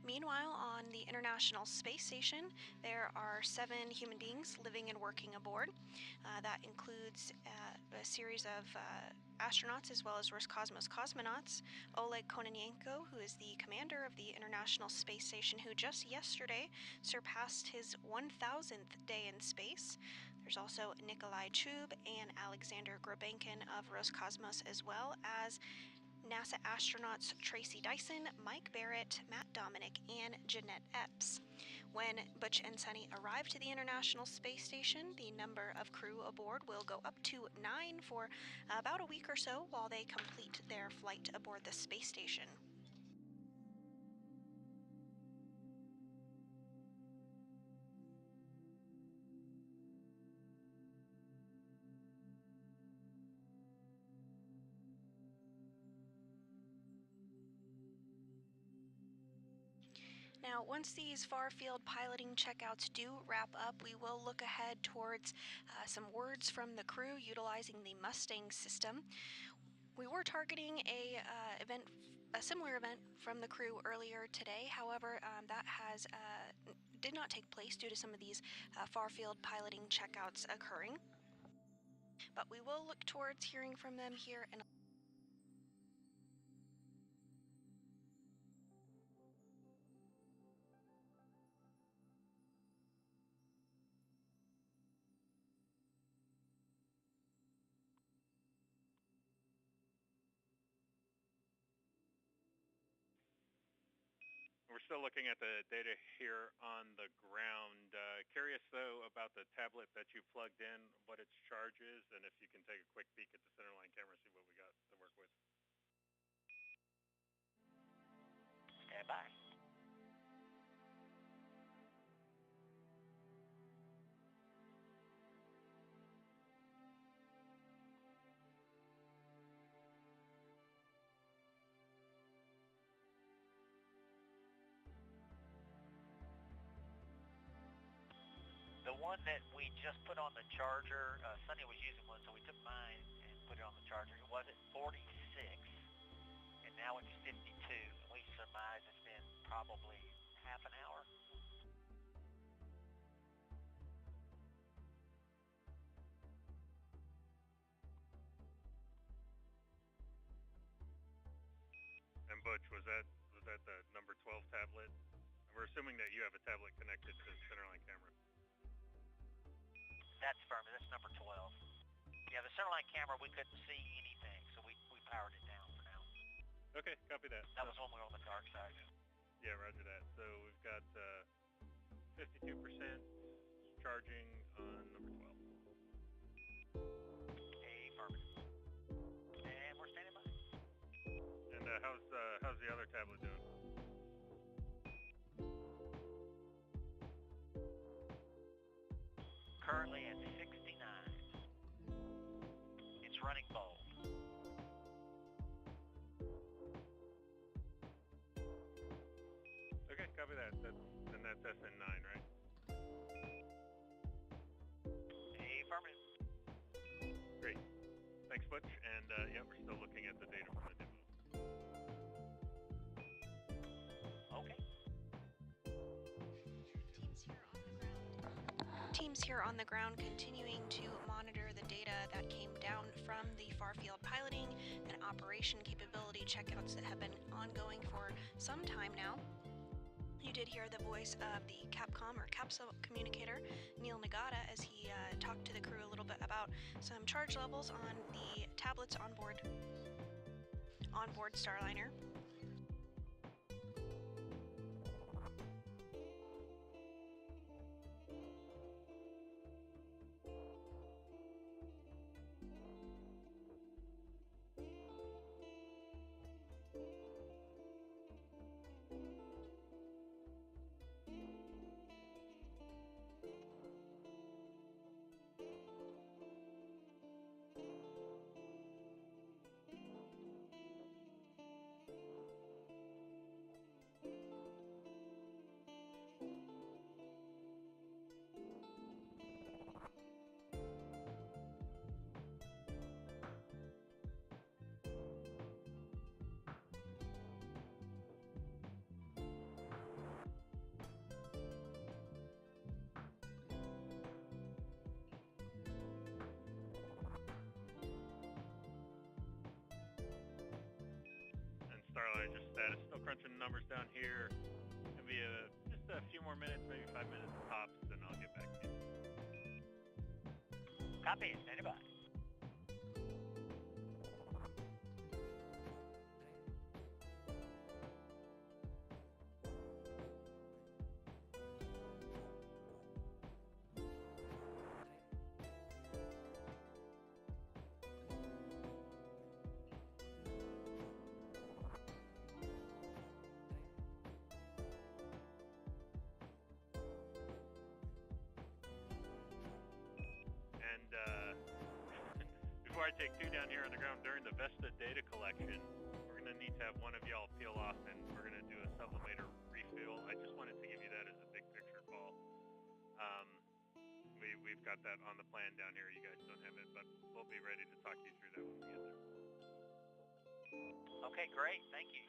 Meanwhile, on the International Space Station, there are 7 human beings living and working aboard. That includes a series of astronauts as well as Roscosmos cosmonauts. Oleg Kononenko, who is the commander of the International Space Station, who just yesterday surpassed his 1,000th day in space. There's also Nikolai Chub and Alexander Grobenkin of Roscosmos, as well as NASA astronauts Tracy Dyson, Mike Barrett, Matt Dominic, and Jeanette Epps. When Butch and Sunny arrive to the International Space Station, the number of crew aboard will go up to 9 for about a week or so while they complete their flight aboard the space station. Now, once these far-field piloting checkouts do wrap up, we will look ahead towards some words from the crew utilizing the Mustang system. We were targeting a similar event from the crew earlier today. However, that did not take place due to some of these far-field piloting checkouts occurring. But we will look towards hearing from them here in We're still looking at the data here on the ground. Curious, though, about the tablet that you plugged in, what its charge is, and if you can take a quick peek at the centerline camera, see what we got to work with. Stand by. The one that we just put on the charger, Sunny was using one, so we took mine and put it on the charger. It was at 46, and now it's 52. And we surmise it's been probably half an hour. And Butch, was that the number 12 tablet? We're assuming that you have a tablet connected to the centerline camera. That's firm. That's number 12. Yeah, the centerline camera, we couldn't see anything, so we powered it down for now. Okay, copy that. That was when we were on the dark side. Yeah, roger that. So we've got 52% charging on number 12. Affirmative. And we're standing by. And how's the other tablet doing? running bold. Okay, copy that. That's SN9, right? Affirmative. Great. Thanks, Butch. And yeah, we're still looking at the data from the demo. Okay. Teams here on the ground continuing to monitor the data that came down from the far field piloting and operation capability checkouts that have been ongoing for some time now. You did hear the voice of the Capcom or capsule communicator, Neil Nagata, as he talked to the crew a little bit about some charge levels on the tablets on board Starliner. Starliner, just status. Still crunching numbers down here. Gonna be just a few more minutes, maybe 5 minutes tops, and I'll get back to you. Copy. Stand by. And before I take two down here on the ground during the Vesta data collection, we're going to need to have one of y'all peel off, and we're going to do a sublimator refill. I just wanted to give you that as a big picture call. We've got that on the plan down here. You guys don't have it, but we'll be ready to talk you through that when we get there. Okay, great. Thank you.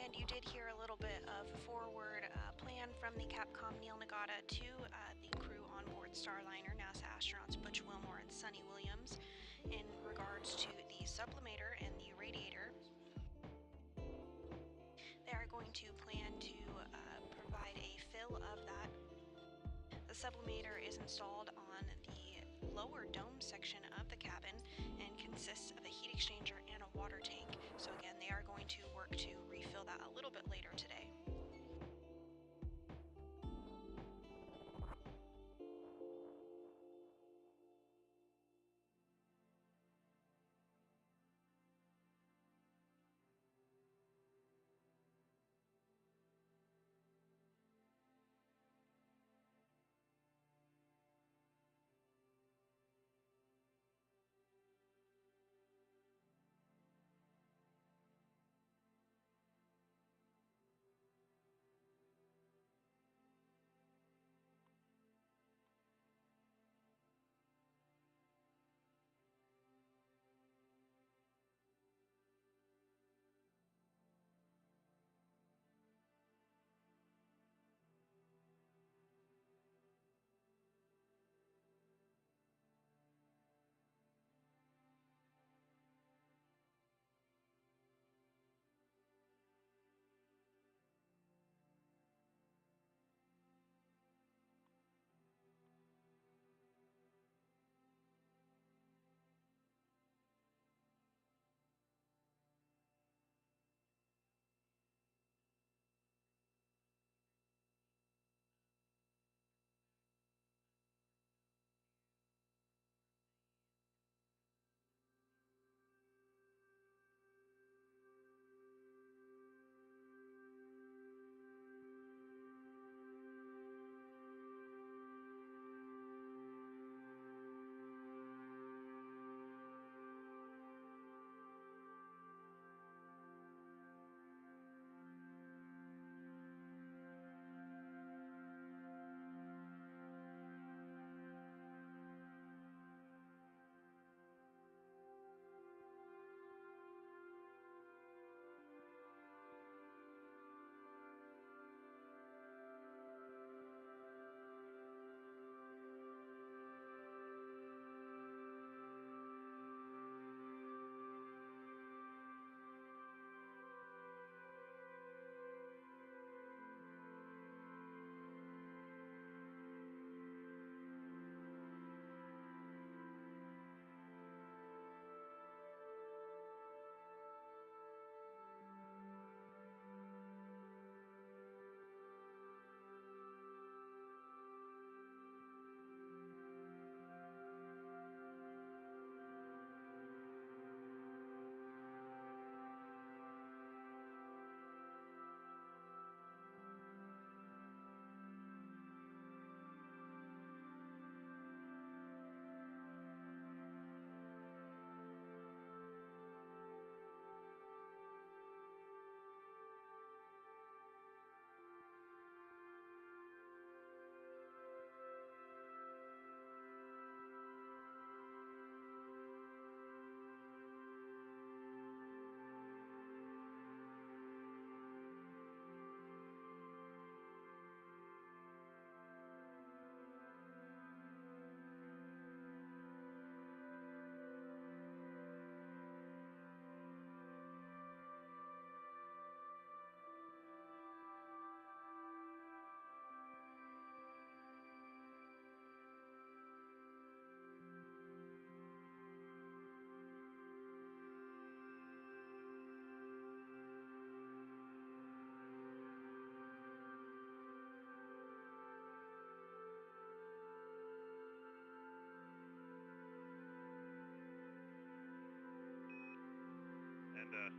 And you did hear a little bit of forward plan from the Capcom Neil Nagata to the crew on board Starliner, NASA astronauts Butch Wilmore and Sonny Williams, in regards to the sublimator and the radiator. They are going to plan to provide a fill of that. The sublimator is installed on the lower dome section of the cabin and consists of a heat exchanger and a water tank. So again, they are going to work to refill that a little bit later today.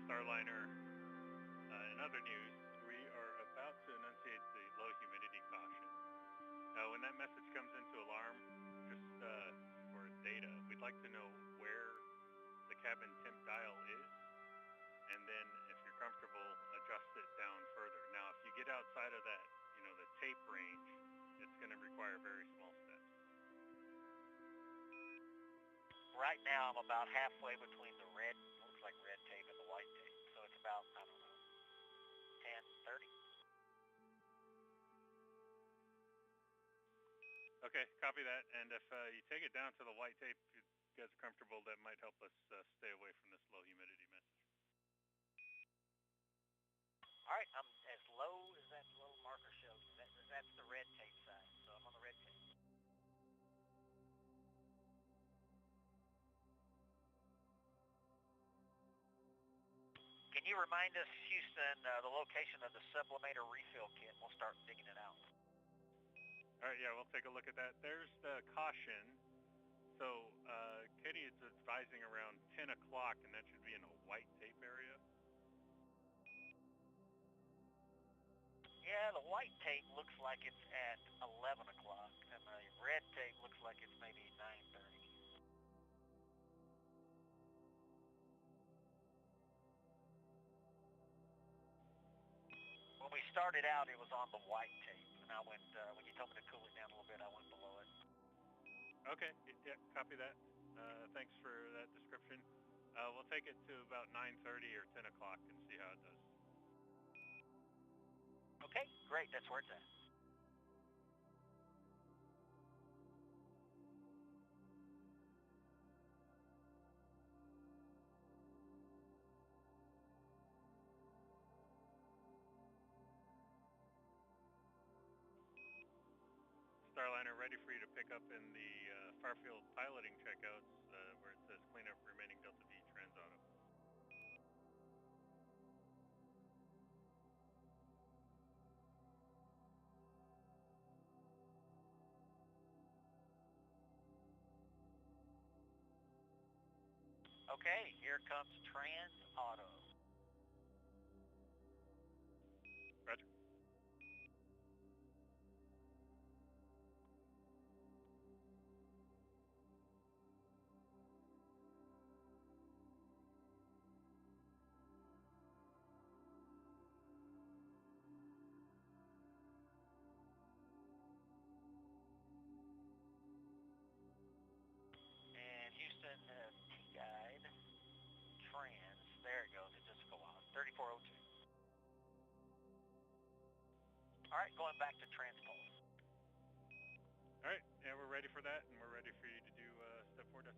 Starliner, in other news, we are about to enunciate the low humidity caution. When that message comes into alarm, just for data, we'd like to know where the cabin temp dial is, and then if you're comfortable, adjust it down further. Now, if you get outside of that, the tape range, it's going to require very small steps. Right now, I'm about halfway between the red, looks like red tape, and the white tape. So it's about, I don't know, 10:30. Okay, copy that. And if you take it down to the white tape, if you guys are comfortable, that might help us stay away from this low humidity message. All right, I'm as low as that little marker shows. That's the red tape side, so I'm on the red tape. Can you remind us, Houston, the location of the sublimator refill kit? We'll start digging it out. All right, yeah, we'll take a look at that. There's the caution. So, Katie is advising around 10 o'clock, and that should be in a white tape area. Yeah, the white tape looks like it's at 11 o'clock, and the red tape looks like it's maybe 9:30. When we started out, it was on the white tape, and I went, when you told me to cool it down a little bit, I went below it. Okay, yeah, copy that. Thanks for that description. We'll take it to about 9:30 or 10 o'clock and see how it does. Okay, great, that's where it's at. Starliner ready for you to pick up in the Farfield piloting checkouts where it says clean up remaining Delta V Transauto. Okay, here comes Transauto. Roger. And Houston, T-Guide, Trans, there it goes, it just go on, 3402. All right, going back to Transpulse. All right, yeah, we're ready for that, and we're ready for you to do step 4.4.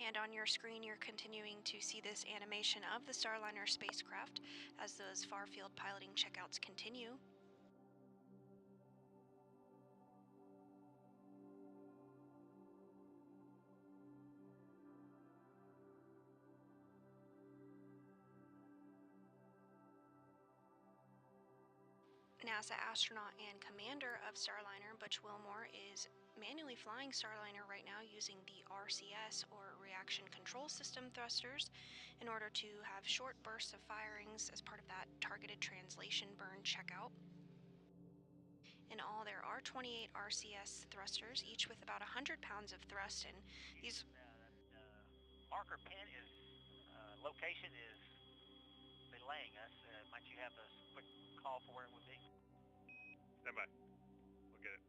And on your screen, you're continuing to see this animation of the Starliner spacecraft as those far-field piloting checkouts continue. NASA astronaut and commander of Starliner, Butch Wilmore, is manually flying Starliner right now using the RCS, or Reaction Control System thrusters, in order to have short bursts of firings as part of that targeted translation burn checkout. In all, there are 28 RCS thrusters, each with about 100 pounds of thrust, and these... marker pin is, location is delaying us. Might you have a quick call for where it would be? Stand by. We'll get it.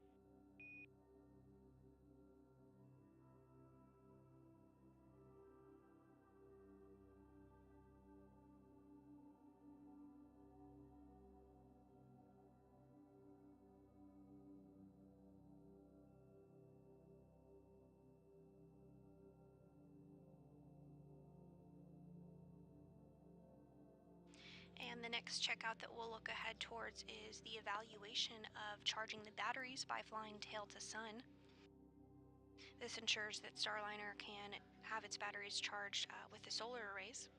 And the next checkout that we'll look ahead towards is the evaluation of charging the batteries by flying tail to sun. This ensures that Starliner can have its batteries charged with the solar arrays.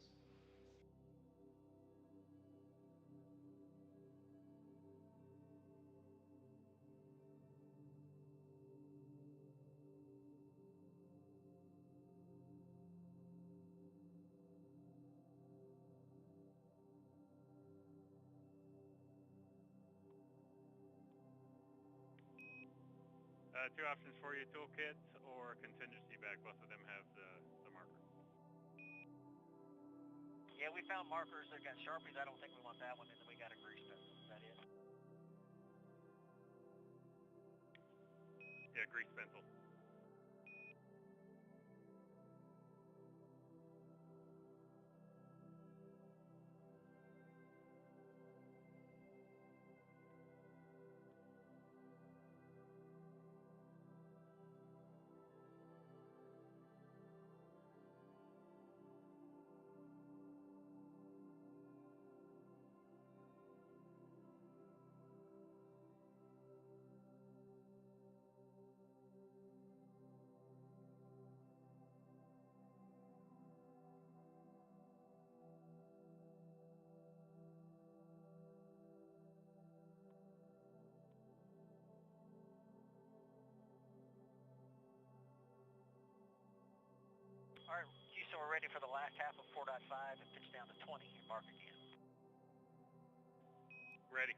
Two options for you, toolkit or contingency bag. Both of them have the marker. Yeah, we found markers that got Sharpies. I don't think we want that one, and then we got a grease pencil. Is that it? Yeah, grease pencil. All right, so we're ready for the last half of 4.5 and pitch down to 20 and mark again. Ready.